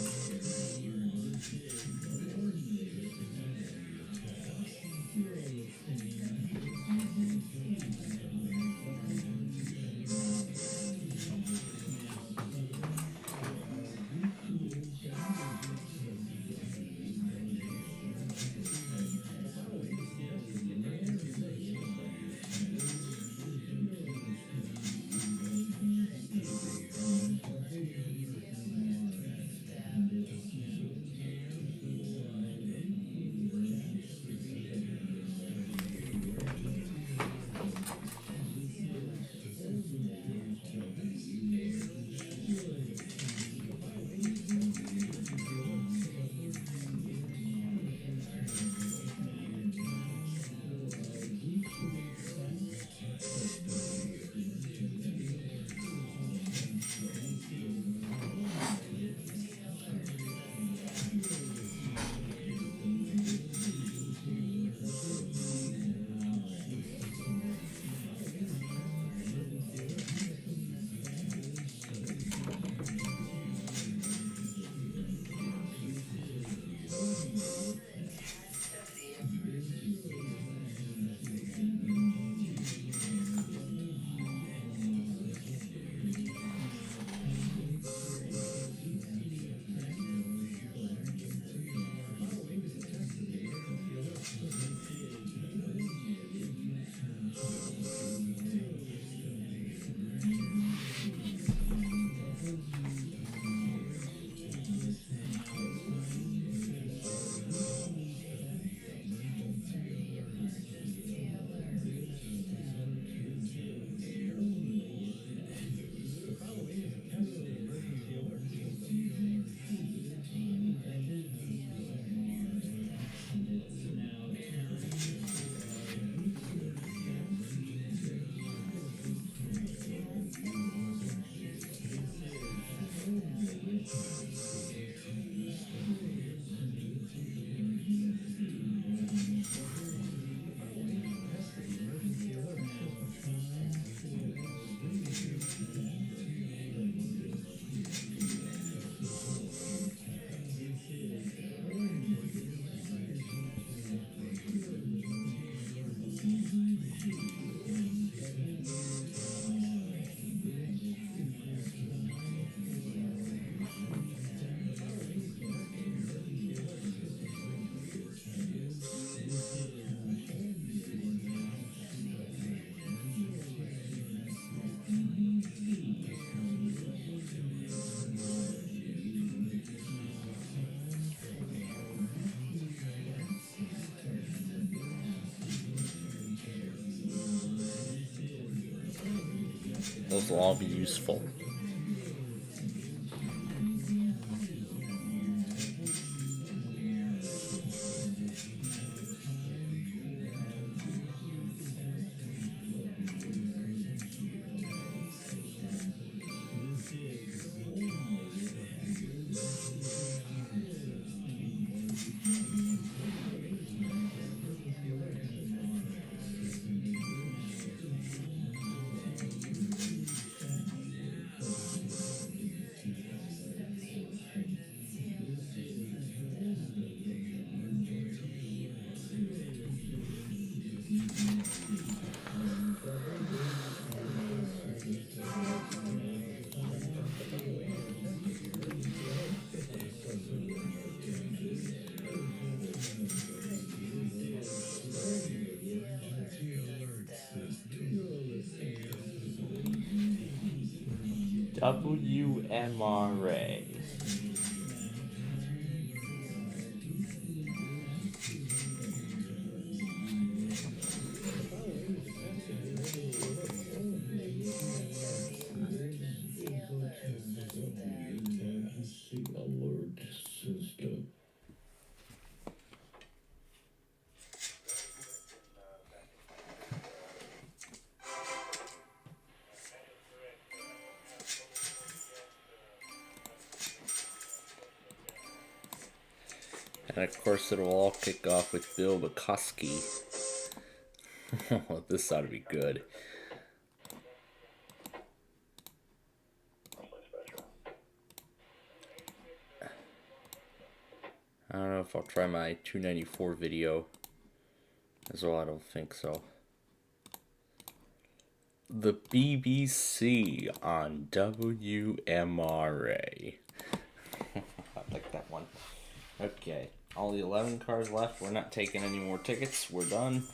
Those will all be useful. WMRA. Alert system. And of course it'll all kick off with Bill Bukowski. This ought to be good. I don't know if I'll try my 294 video as well. I don't think so. The BBC on WMRA. I like that one. Okay, all the 11 cars left. We're not taking any more tickets. We're done.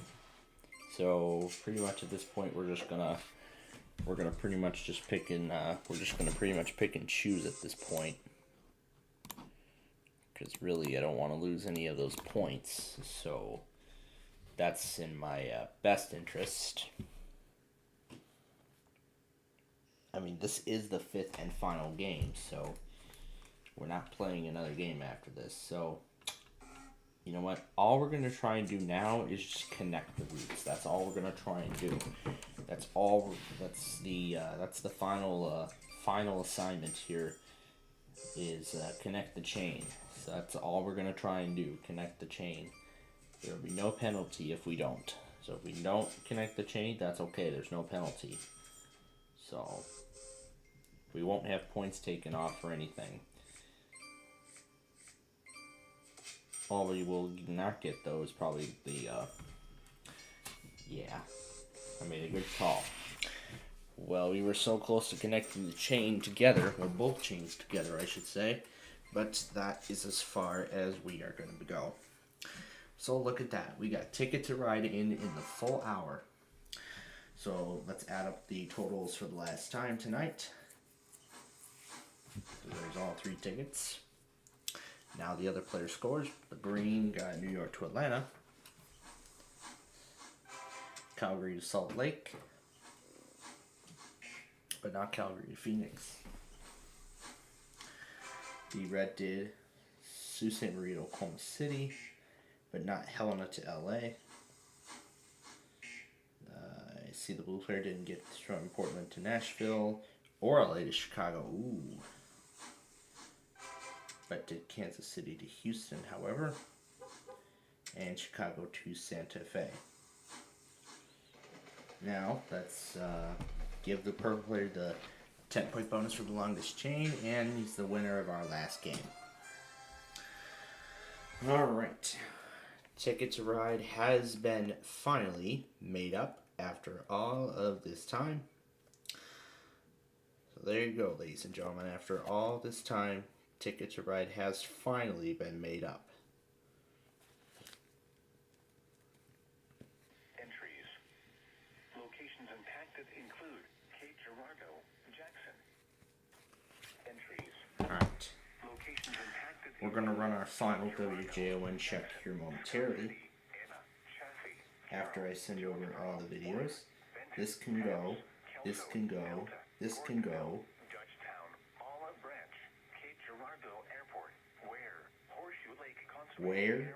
So pretty much at this point, we're gonna pretty much just pick and pick and choose at this point. Because really, I don't want to lose any of those points. So that's in my best interest. I mean, this is the 5th and final game, so we're not playing another game after this. So, you know what? All we're going to try and do now is just connect the routes. That's all we're going to try and do. That's all. That's the final assignment here is connect the chain. So that's all we're going to try and do, connect the chain. There will be no penalty if we don't. So if we don't connect the chain, that's okay. There's no penalty. So we won't have points taken off or anything. All we will not get, though, is probably the, yeah, I made a good call. Well, we were so close to connecting the chain together, or both chains together, I should say, but that is as far as we are going to go. So look at that. We got Ticket to Ride in the full hour. So let's add up the totals for the last time tonight. So there's all 3 tickets. Now the other player scores. The green got New York to Atlanta, Calgary to Salt Lake, but not Calgary to Phoenix. The red did Sault Ste. Marie to Oklahoma City, but not Helena to LA. I see the blue player didn't get from Portland to Nashville or LA to Chicago. Ooh. but did Kansas City to Houston, however, and Chicago to Santa Fe. Now, let's give the purple player the 10-point bonus for the longest chain, and he's the winner of our last game. Alright, Ticket to Ride has been finally made up after all of this time. So there you go, ladies and gentlemen. After all this time, Ticket to Ride has finally been made up. Entries. Locations impacted include Cape Girardeau, Jackson. Entries. Alright. Locations impacted We're going to run our final WJON check here momentarily. After I send over all the videos. This can go, this can go, this can go. Where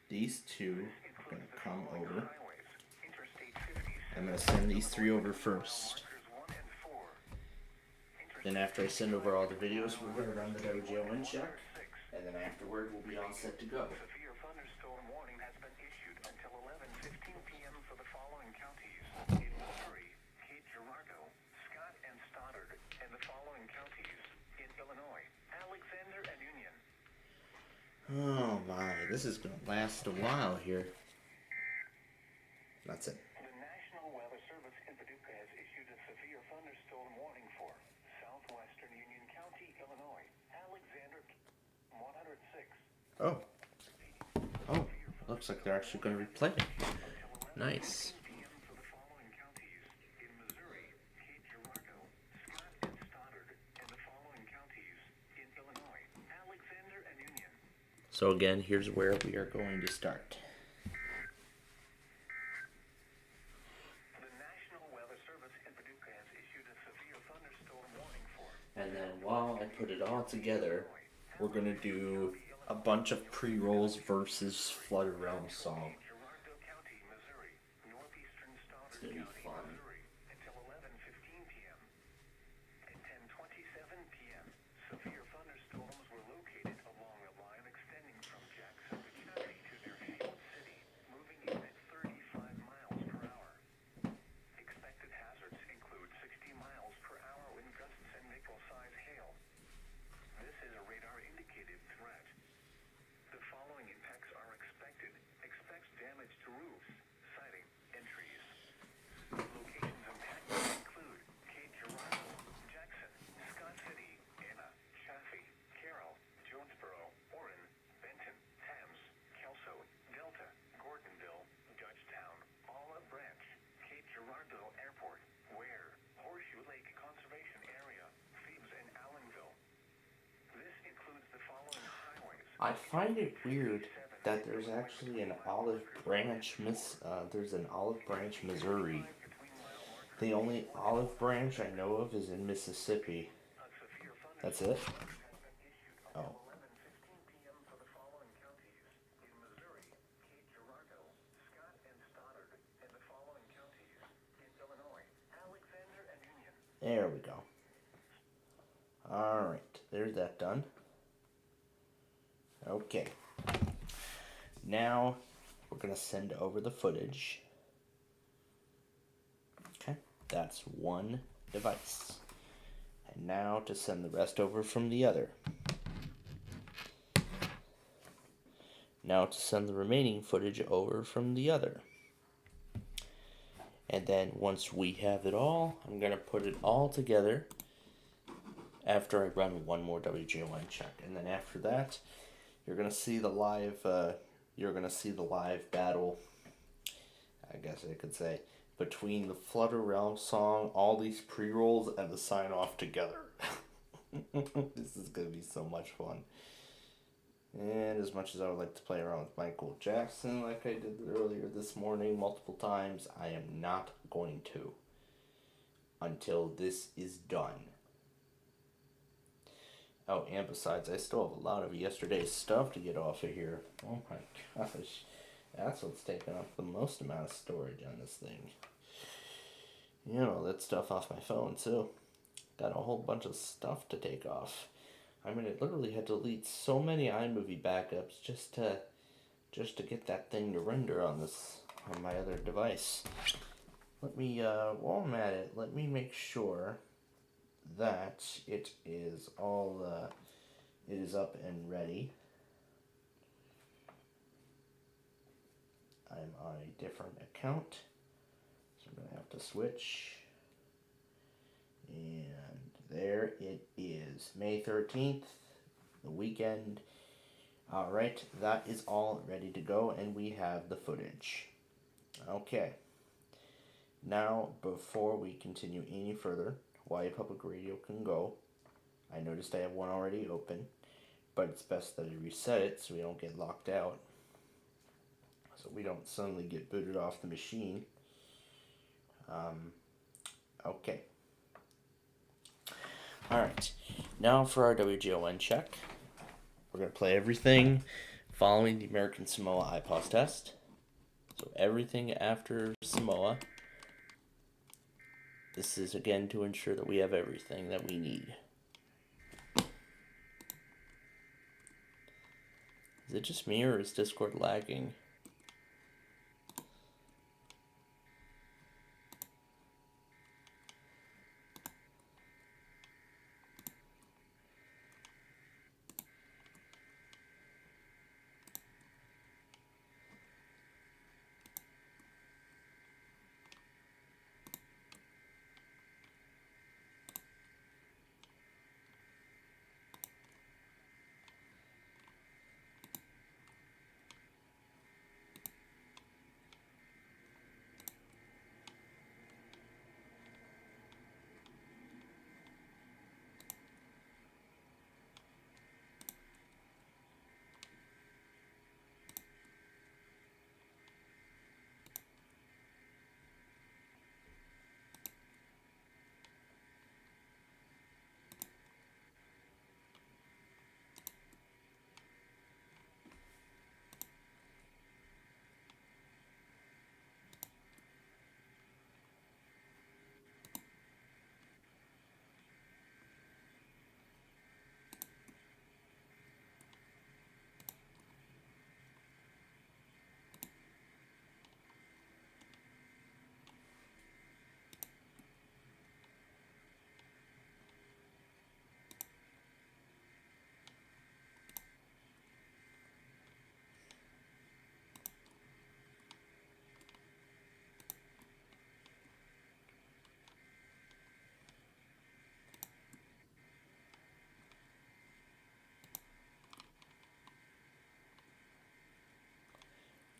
these two are going to come over. I'm going to send these three over first. Then after I send over all the videos, we're going to run the WJON check. And then afterward, we'll be all set to go. Oh my, this is going to last a while here. That's it. The National Weather Service in Paducah has issued a severe thunderstorm warning for southwestern Union County, Illinois. Alexander, 106. Oh. Oh, looks like they're actually going to replay it. Nice. So again, here's where we are going to start. The National Weather Service in Paducah has issued a severe thunderstorm warning for. And then while I put it all together, we're going to do a bunch of pre-rolls versus Flutter Realm song. It's going to be fun. Until 11:15 p.m. At 10:27 p.m., severe thunderstorms were located along a line extending from Jackson to Cerri to their field city, moving in at 35 miles per hour. Expected hazards include 60 miles per hour wind gusts and nickel-size hail. This is a radar-indicated threat. The following impacts are expected. Expect damage to roofs. Citing entries. Locations impacted include Cape Girardeau, Jackson, Scott City, Anna, Chaffee, Carroll, Jonesboro, Warren, Benton, Thames, Kelso, Delta, Gordonville, Dutchtown, Olive Branch, Cape Girardeau Airport, Ware, Horseshoe Lake Conservation Area, Phoebes and Allenville. This includes the following highways. I find it weird that there's actually an Olive Branch, there's an Olive Branch, Missouri. The only olive branch I know of is in Mississippi. That's it? Oh. There we go. Alright, there's that done. Okay. Now, we're going to send over the footage. Okay, that's one device. And now to send the rest over from the other. Now to send the remaining footage over from the other. And then once we have it all, I'm going to put it all together after I run one more WJON check. And then after that, you're going to see the live battle, I guess I could say, between the Flutter Realm song, all these pre-rolls, and the sign-off together. This is going to be so much fun. And as much as I would like to play around with Michael Jackson like I did earlier this morning multiple times, I am not going to until this is done. Oh, and besides, I still have a lot of yesterday's stuff to get off of here. Oh my gosh. That's what's taking up the most amount of storage on this thing. You know, that stuff off my phone too. Got a whole bunch of stuff to take off. I mean, I literally had to delete so many iMovie backups just to get that thing to render on my other device. Let me while I'm at it, let me make sure that it is all it is up and ready. I'm on a different account, so I'm gonna have to switch. And there it is, May 13th, the weekend. Alright, that is all ready to go, and we have the footage. Okay. Now, before we continue any further, Hawaii Public Radio can go. I noticed I have one already open, but it's best that I reset it so we don't get locked out. So we don't suddenly get booted off the machine. Okay. Alright, now for our WGON check. We're going to play everything following the American Samoa IPOS test. So everything after Samoa. This is again to ensure that we have everything that we need. Is it just me, or is Discord lagging?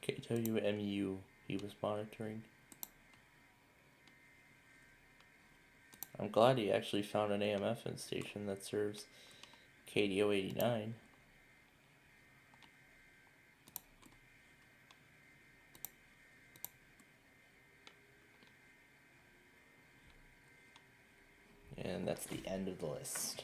KWMU, he was monitoring. I'm glad he actually found an AM/FM station that serves KDO 89. And that's the end of the list.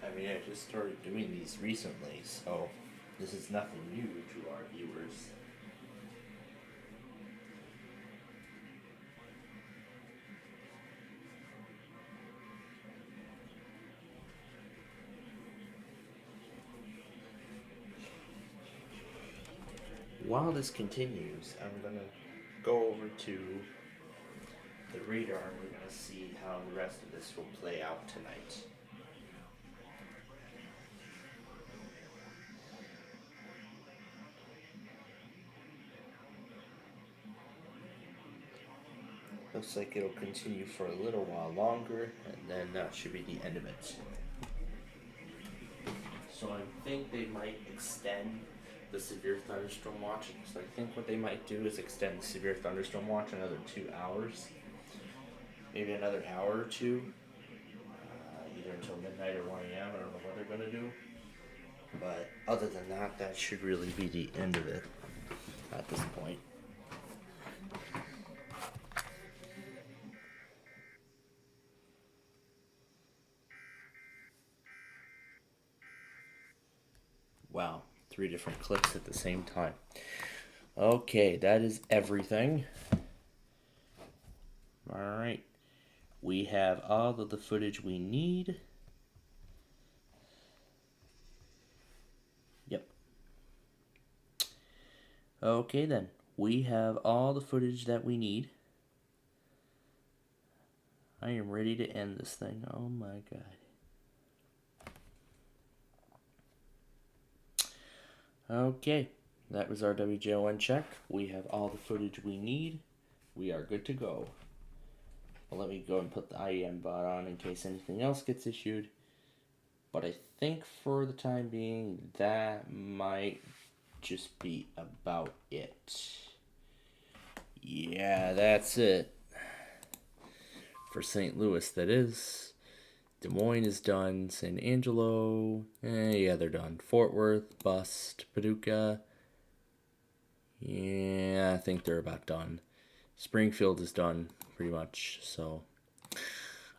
I mean, I just started doing these recently, so this is nothing new to our viewers. While this continues, I'm going to go over to the radar and we're going to see how the rest of this will play out tonight. Looks like it'll continue for a little while longer, and then that should be the end of it. So I think they might extend the severe thunderstorm watch. So I think what they might do is extend the severe thunderstorm watch another 2 hours. Maybe another hour or two. either until midnight or 1 a.m. I don't know what they're going to do. But other than that, that should really be the end of it at this point. Wow, 3 different clips at the same time. Okay, that is everything. Alright, we have all of the footage we need. Yep. Okay then, we have all the footage that we need. I am ready to end this thing. Oh my god. Okay, that was our WJON check. We have all the footage we need. We are good to go. Well, let me go and put the IEM bot on in case anything else gets issued. But I think for the time being, that might just be about it. Yeah, that's it. For St. Louis, that is. Des Moines is done. San Angelo, yeah, they're done. Fort Worth, Bust, Paducah, yeah, I think they're about done. Springfield is done, pretty much, so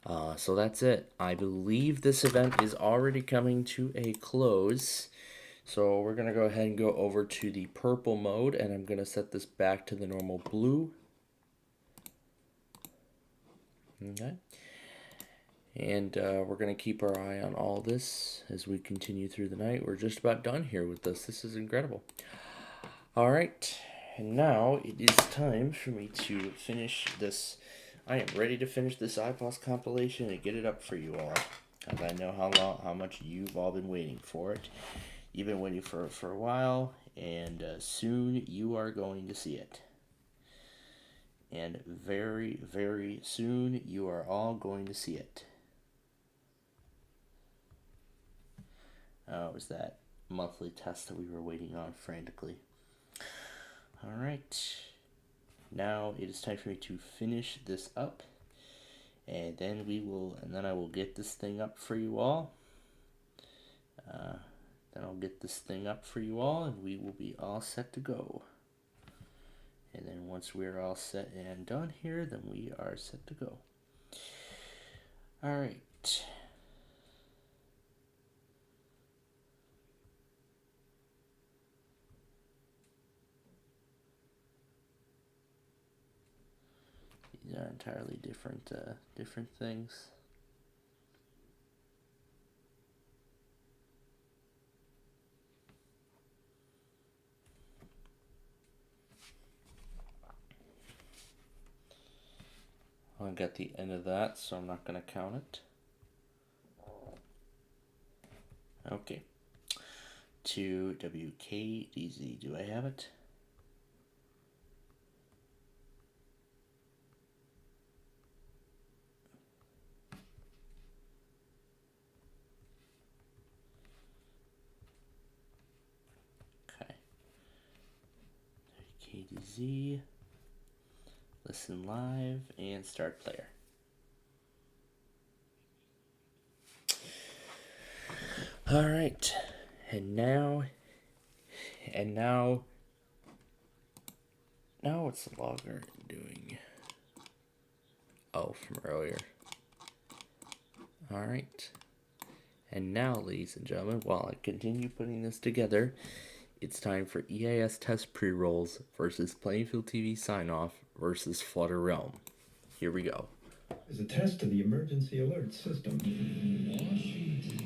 that's it. I believe this event is already coming to a close, so we're going to go ahead and go over to the purple mode, and I'm going to set this back to the normal blue. Okay. And we're going to keep our eye on all this as we continue through the night. We're just about done here with this. This is incredible. All right, and now it is time for me to finish this. I am ready to finish this iPOS compilation and get it up for you all. Because I know how much you've all been waiting for it. You've been waiting for it for a while, and soon you are going to see it. And very, very soon you are all going to see it. It was that monthly test that we were waiting on frantically. Alright, now it is time for me to finish this up, and then I will get this thing up for you all. Then I'll get this thing up for you all, and we will be all set to go. And then once we're all set and done here, then we are set to go. Alright. These are entirely different things. I got the end of that, so I'm not going to count it. Okay. To WKDZ, do I have it? Okay. WKDZ, listen live, and start player. All right, and now what's the logger doing? Oh, from earlier. All right, and now, ladies and gentlemen, while I continue putting this together, it's time for EAS test pre-rolls versus Plainfield TV sign-off versus Flutter Realm. Here we go. As a test to the emergency alert system. Washington,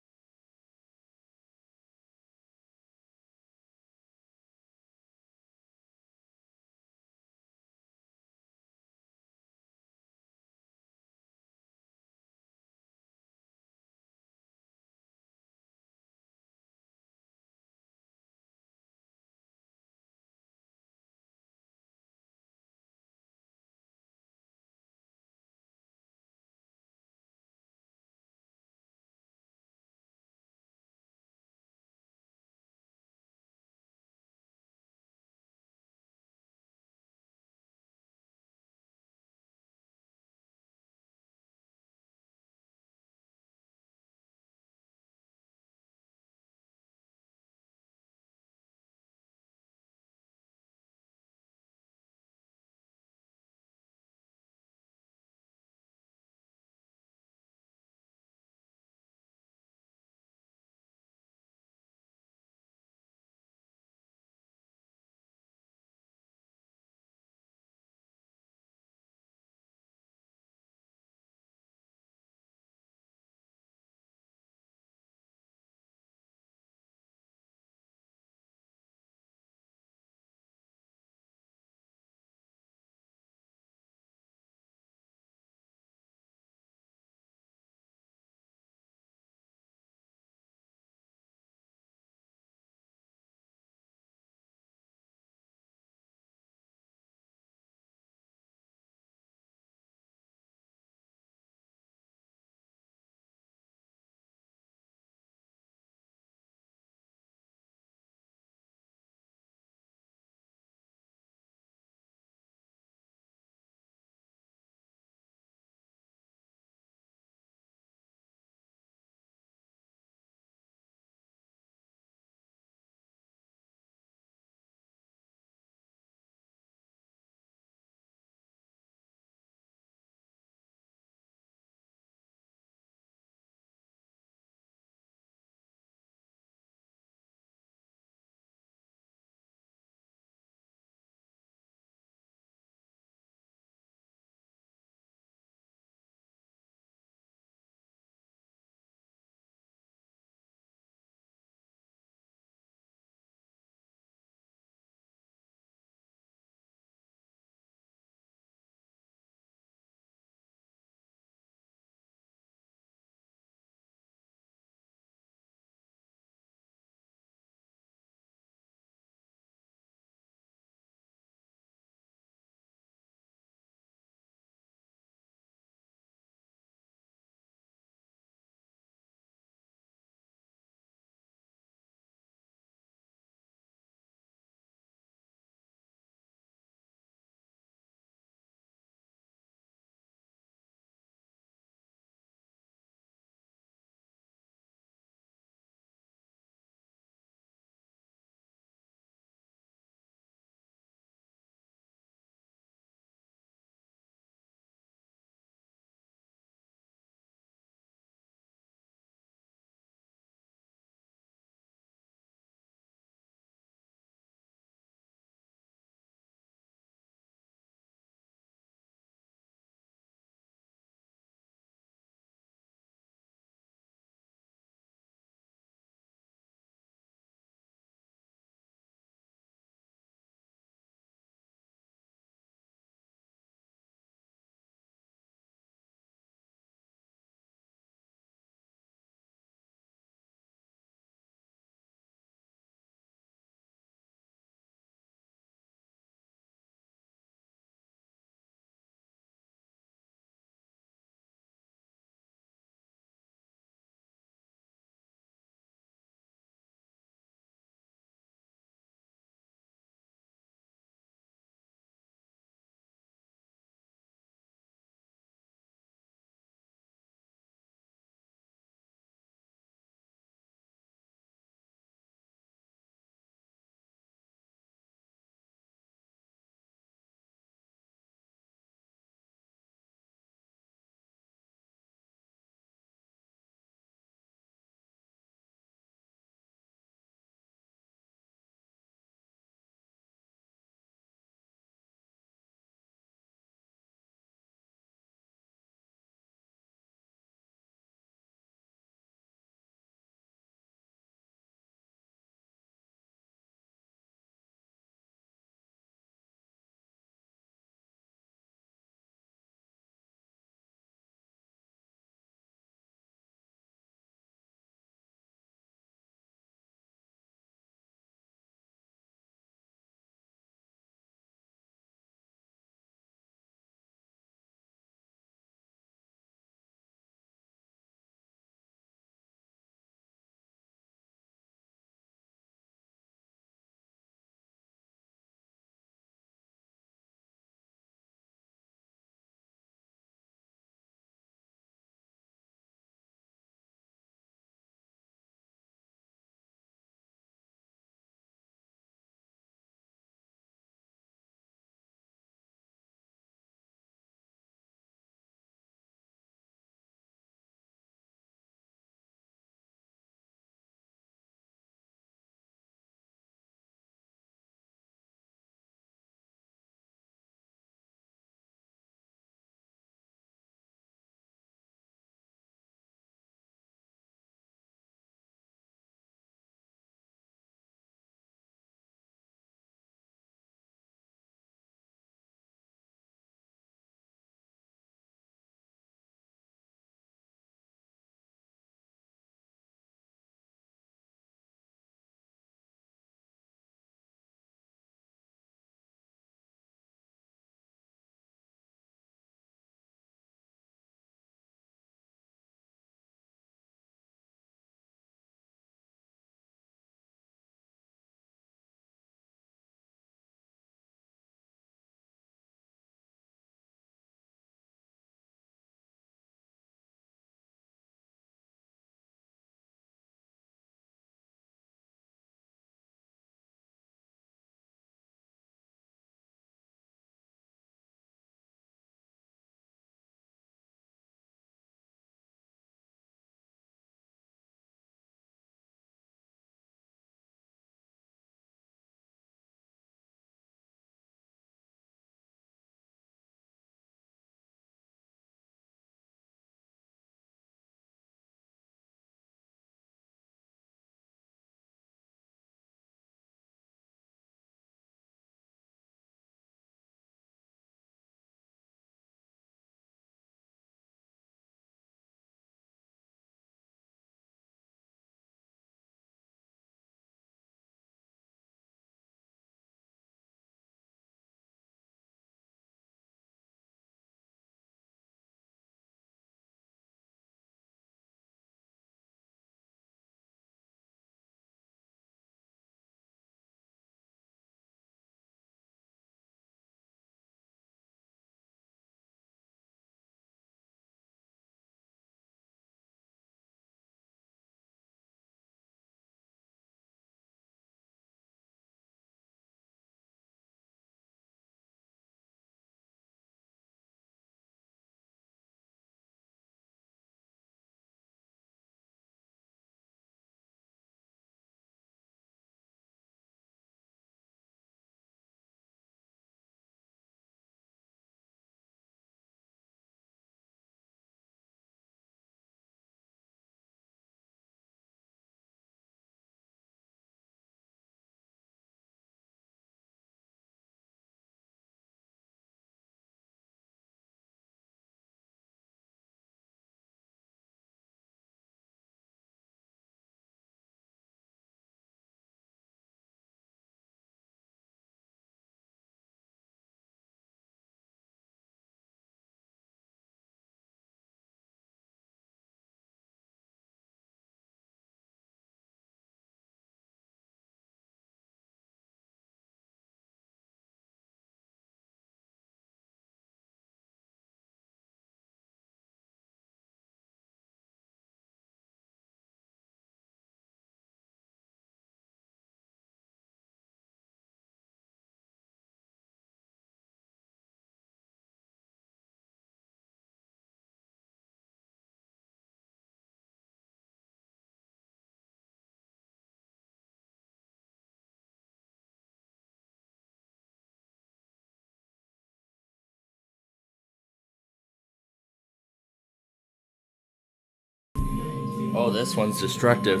Oh, this one's destructive.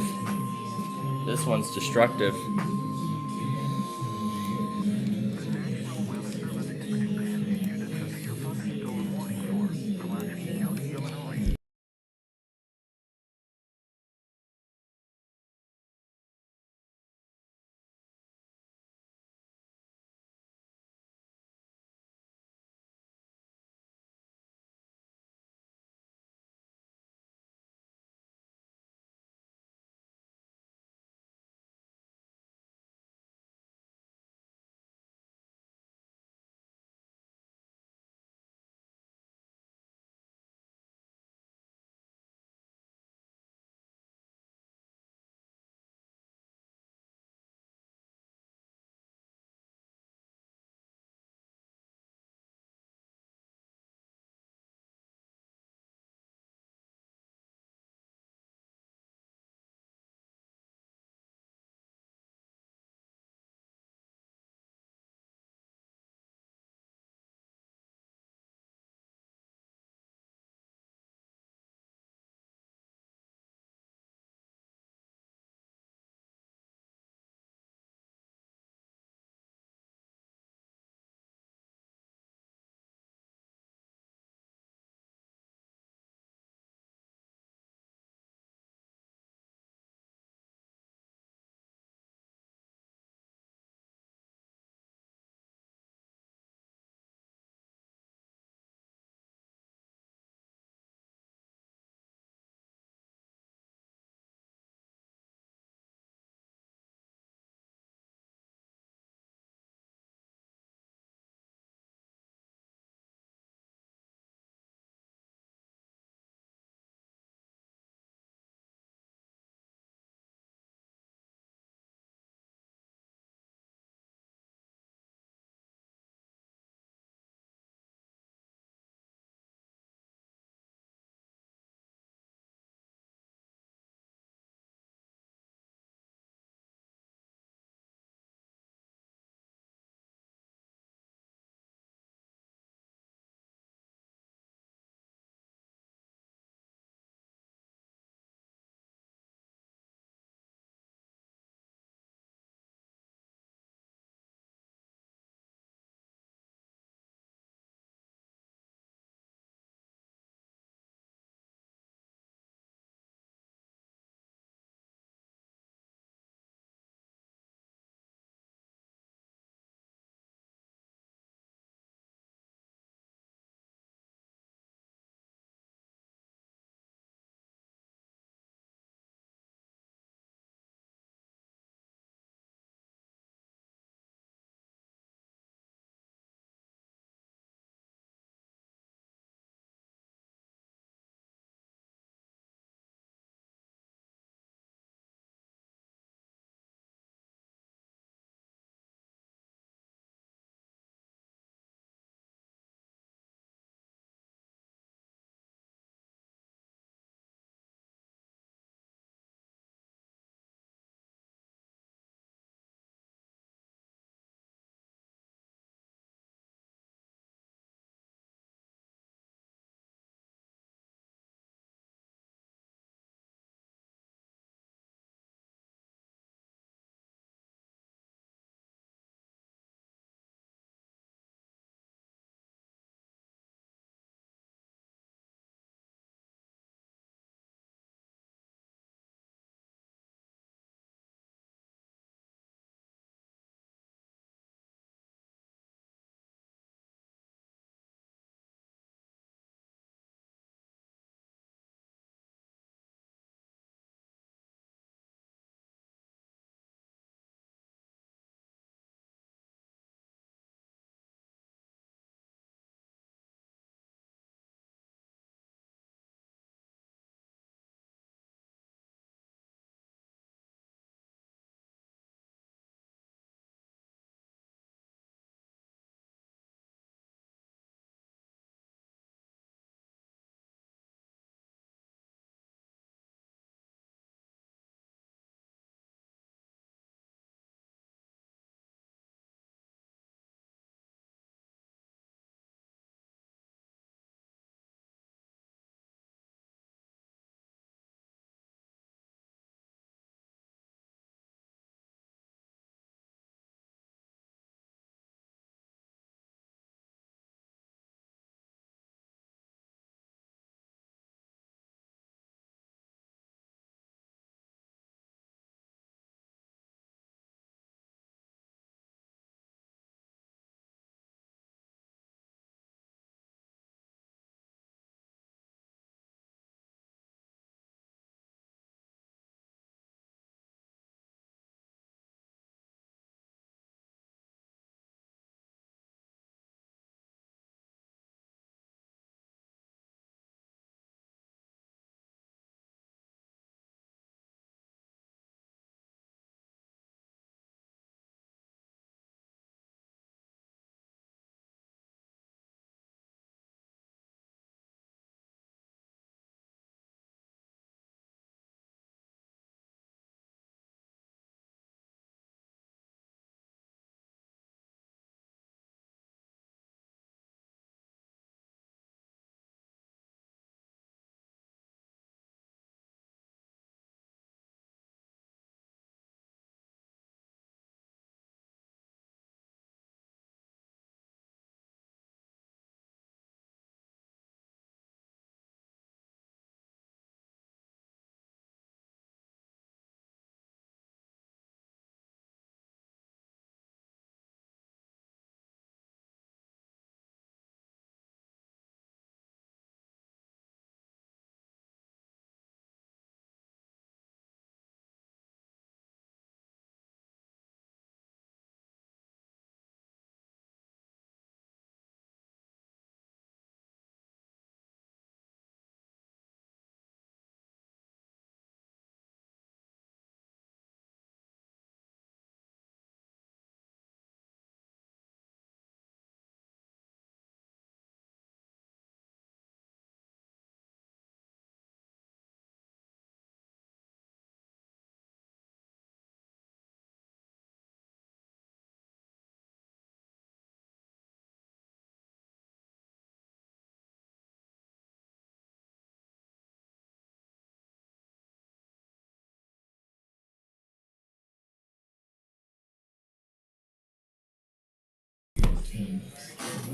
This one's destructive.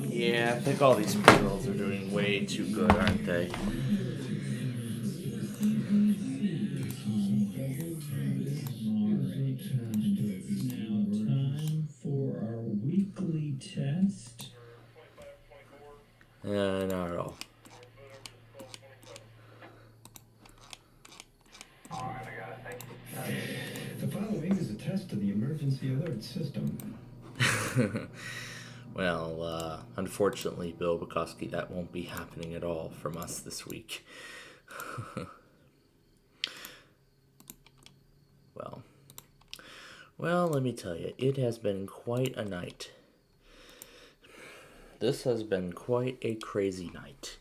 Yeah, I think all these pre-rolls are doing way too good, aren't they? Now time for our weekly test. Not at all. The following is a test of the emergency alert system. Well, unfortunately, Bill Bukowski, that won't be happening at all from us this week. Well, let me tell you, it has been quite a night. This has been quite a crazy night.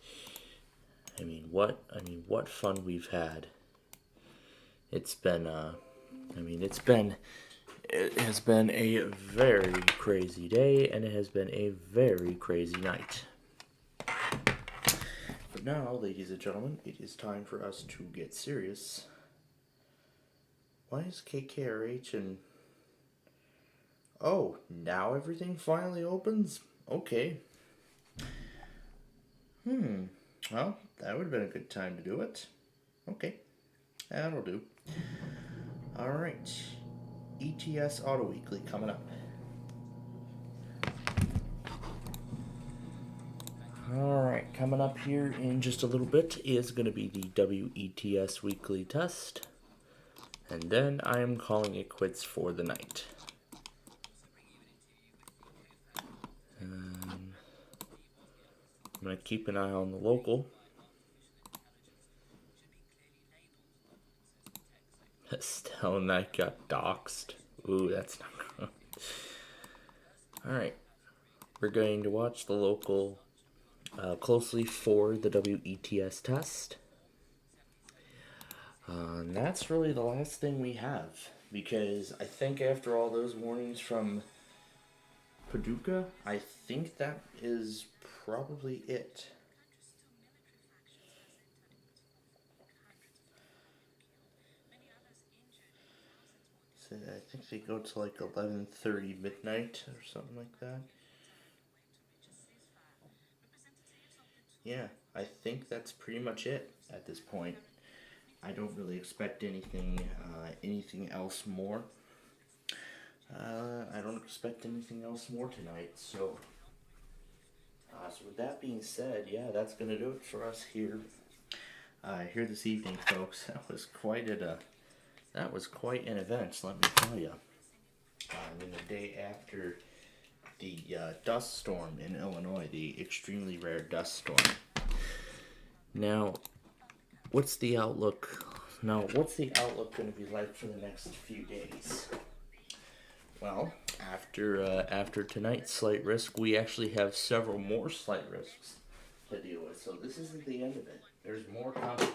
I mean, what fun we've had. It's been, it has been a very crazy day, and it has been a very crazy night. But now, ladies and gentlemen, it is time for us to get serious. Why is KKRH and... Oh, now everything finally opens? Okay. Well, that would have been a good time to do it. Okay. That'll do. Alright. ETS Auto Weekly coming up. Alright, coming up here in just a little bit is going to be the WETS Weekly Test. And then I am calling it quits for the night. I'm going to keep an eye on the local. Estelle Knight got doxxed. Ooh, that's not good. Alright. We're going to watch the local closely for the WETS test. And that's really the last thing we have. Because I think after all those warnings from Paducah, I think that is probably it. So I think they go to like 11:30 midnight or something like that. Yeah, I think that's pretty much it at this point. I don't really expect anything else more. I don't expect anything else more tonight, so with that being said, yeah, that's gonna do it for us here this evening, folks. That was quite an event, let me tell you. The day after the dust storm in Illinois, the extremely rare dust storm. Now, what's the outlook going to be like for the next few days? Well, after tonight's slight risk, we actually have several more slight risks to deal with. So this isn't the end of it. There's more coming.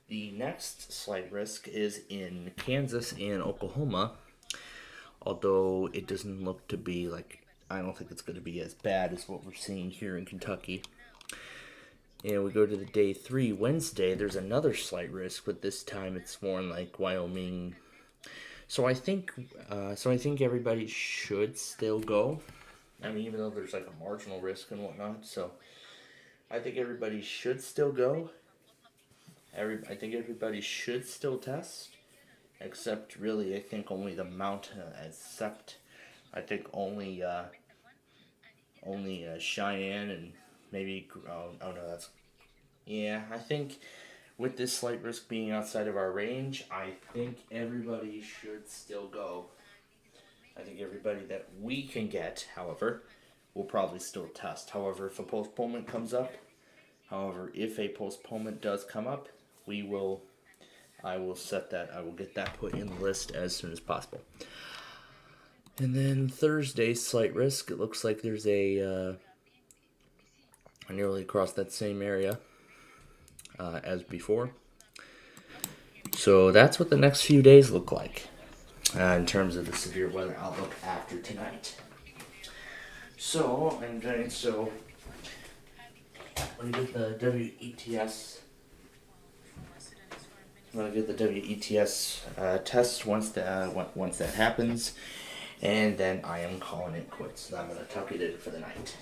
The next slight risk is in Kansas and Oklahoma, although it doesn't look to be I don't think it's going to be as bad as what we're seeing here in Kentucky. And we go to the day 3, Wednesday, there's another slight risk, but this time it's more in like Wyoming. So I think everybody should still go. I mean, even though there's like a marginal risk and whatnot, so I think everybody should still go. I think everybody should still test, except really, I think only the mountain, I think only Cheyenne and maybe, I think with this slight risk being outside of our range, I think everybody should still go. I think everybody that we can get, however, will probably still test. However, if a postponement does come up, I will get that put in the list as soon as possible. And then Thursday, slight risk. It looks like there's nearly across that same area as before. So that's what the next few days look like in terms of the severe weather outlook after tonight. So let me get the WETS. I'm going to get the WETS test once that happens. and then I am calling it quits. So I'm going to tuck it in for the night.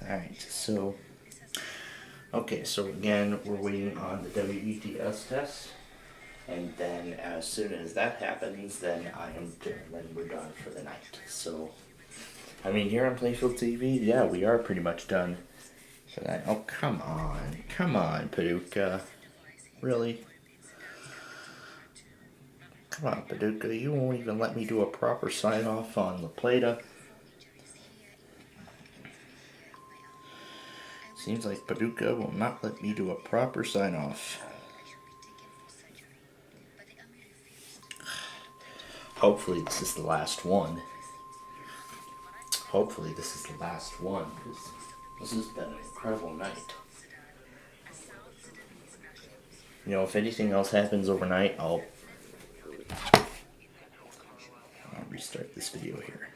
Alright, so, okay, so again, we're waiting on the WETS test, and then as soon as that happens, then we're done for the night. So, I mean, here on Plainfield TV, yeah, we are pretty much done for that. Oh, come on, Paducah, really? Come on, Paducah, you won't even let me do a proper sign-off on La Plata. Seems like Paducah will not let me do a proper sign-off. Hopefully this is the last one. Hopefully this is the last one, because this has been an incredible night. You know, if anything else happens overnight, I'll restart this video here.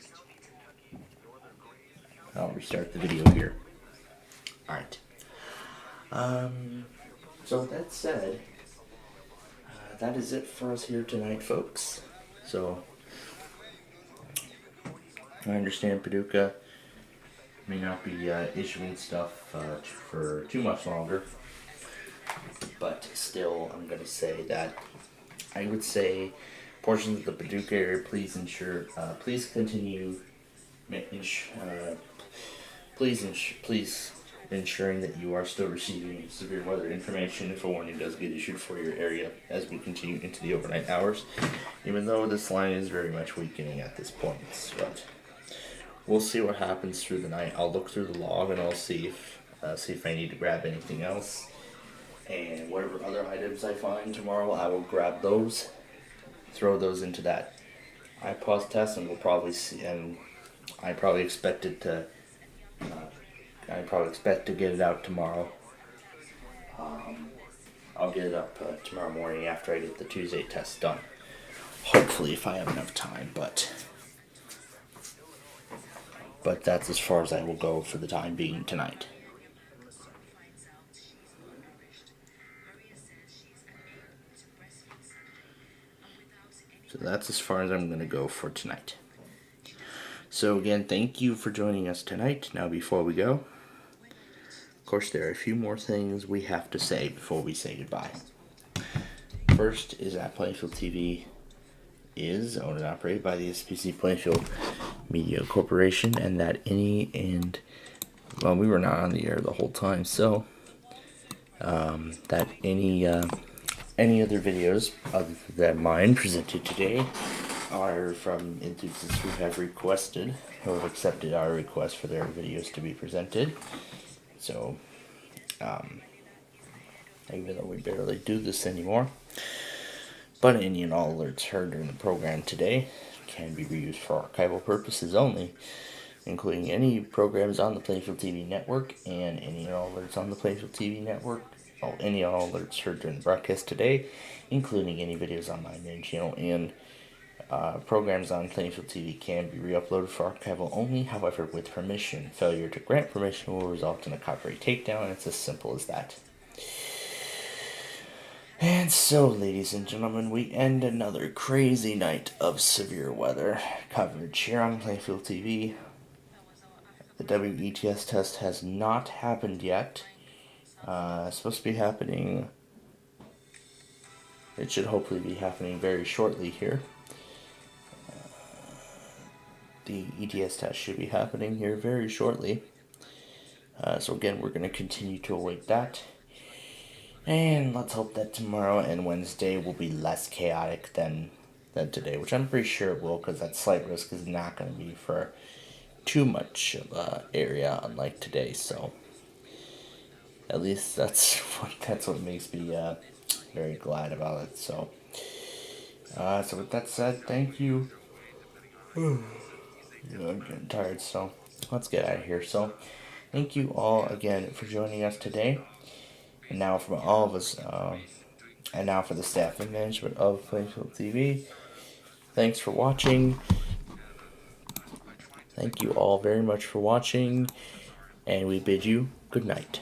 I'll restart the video here. Alright. So with that said, that is it for us here tonight, folks. So, I understand Paducah may not be issuing stuff for too much longer, but still, I'm going to say that I would say portions of the Paducah area, please continue ensuring that you are still receiving severe weather information if a warning does get issued for your area as we continue into the overnight hours, even though this line is very much weakening at this point. But we'll see what happens through the night. I'll look through the log and I'll see if I need to grab anything else, and whatever other items I find tomorrow, I will grab those, throw those into that IPAWS test, and we'll probably see. And I probably expect to get it out tomorrow. I'll get it up tomorrow morning after I get the Tuesday test done. Hopefully, if I have enough time, but that's as far as I will go for the time being tonight. So that's as far as I'm going to go for tonight. So again, thank you for joining us tonight. Now before we go, of course there are a few more things we have to say before we say goodbye. First is that Plainfield TV is owned and operated by the SPC Plainfield Media Corporation, and that we were not on the air the whole time, so that any other videos other than mine presented today are from enthusiasts who have requested or have accepted our request for their videos to be presented. So, even though we barely do this anymore, but any and all alerts heard during the program today can be reused for archival purposes only, including any programs on the Plainfield TV network and any and all alerts on the Plainfield TV network. Any and all alerts heard during the broadcast today, including any videos on my main channel and programs on Plainfield TV can be re-uploaded for archival only, however with permission. Failure to grant permission will result in a copyright takedown. It's as simple as that. And so, ladies and gentlemen, we end another crazy night of severe weather coverage here on Plainfield TV. The WETS test has not happened yet. It's supposed to be happening It should hopefully be happening very shortly here. The ETS test should be happening here very shortly. So again, we're going to continue to await that. And let's hope that tomorrow and Wednesday will be less chaotic than today, which I'm pretty sure it will, because that slight risk is not going to be for too much of an area unlike today. So at least that's what makes me very glad about it. So with that said, thank you. I'm getting tired, so let's get out of here. So thank you all again for joining us today. And now from all of us, and now for the staff and management of Plainfield TV, thanks for watching. Thank you all very much for watching, and we bid you good night.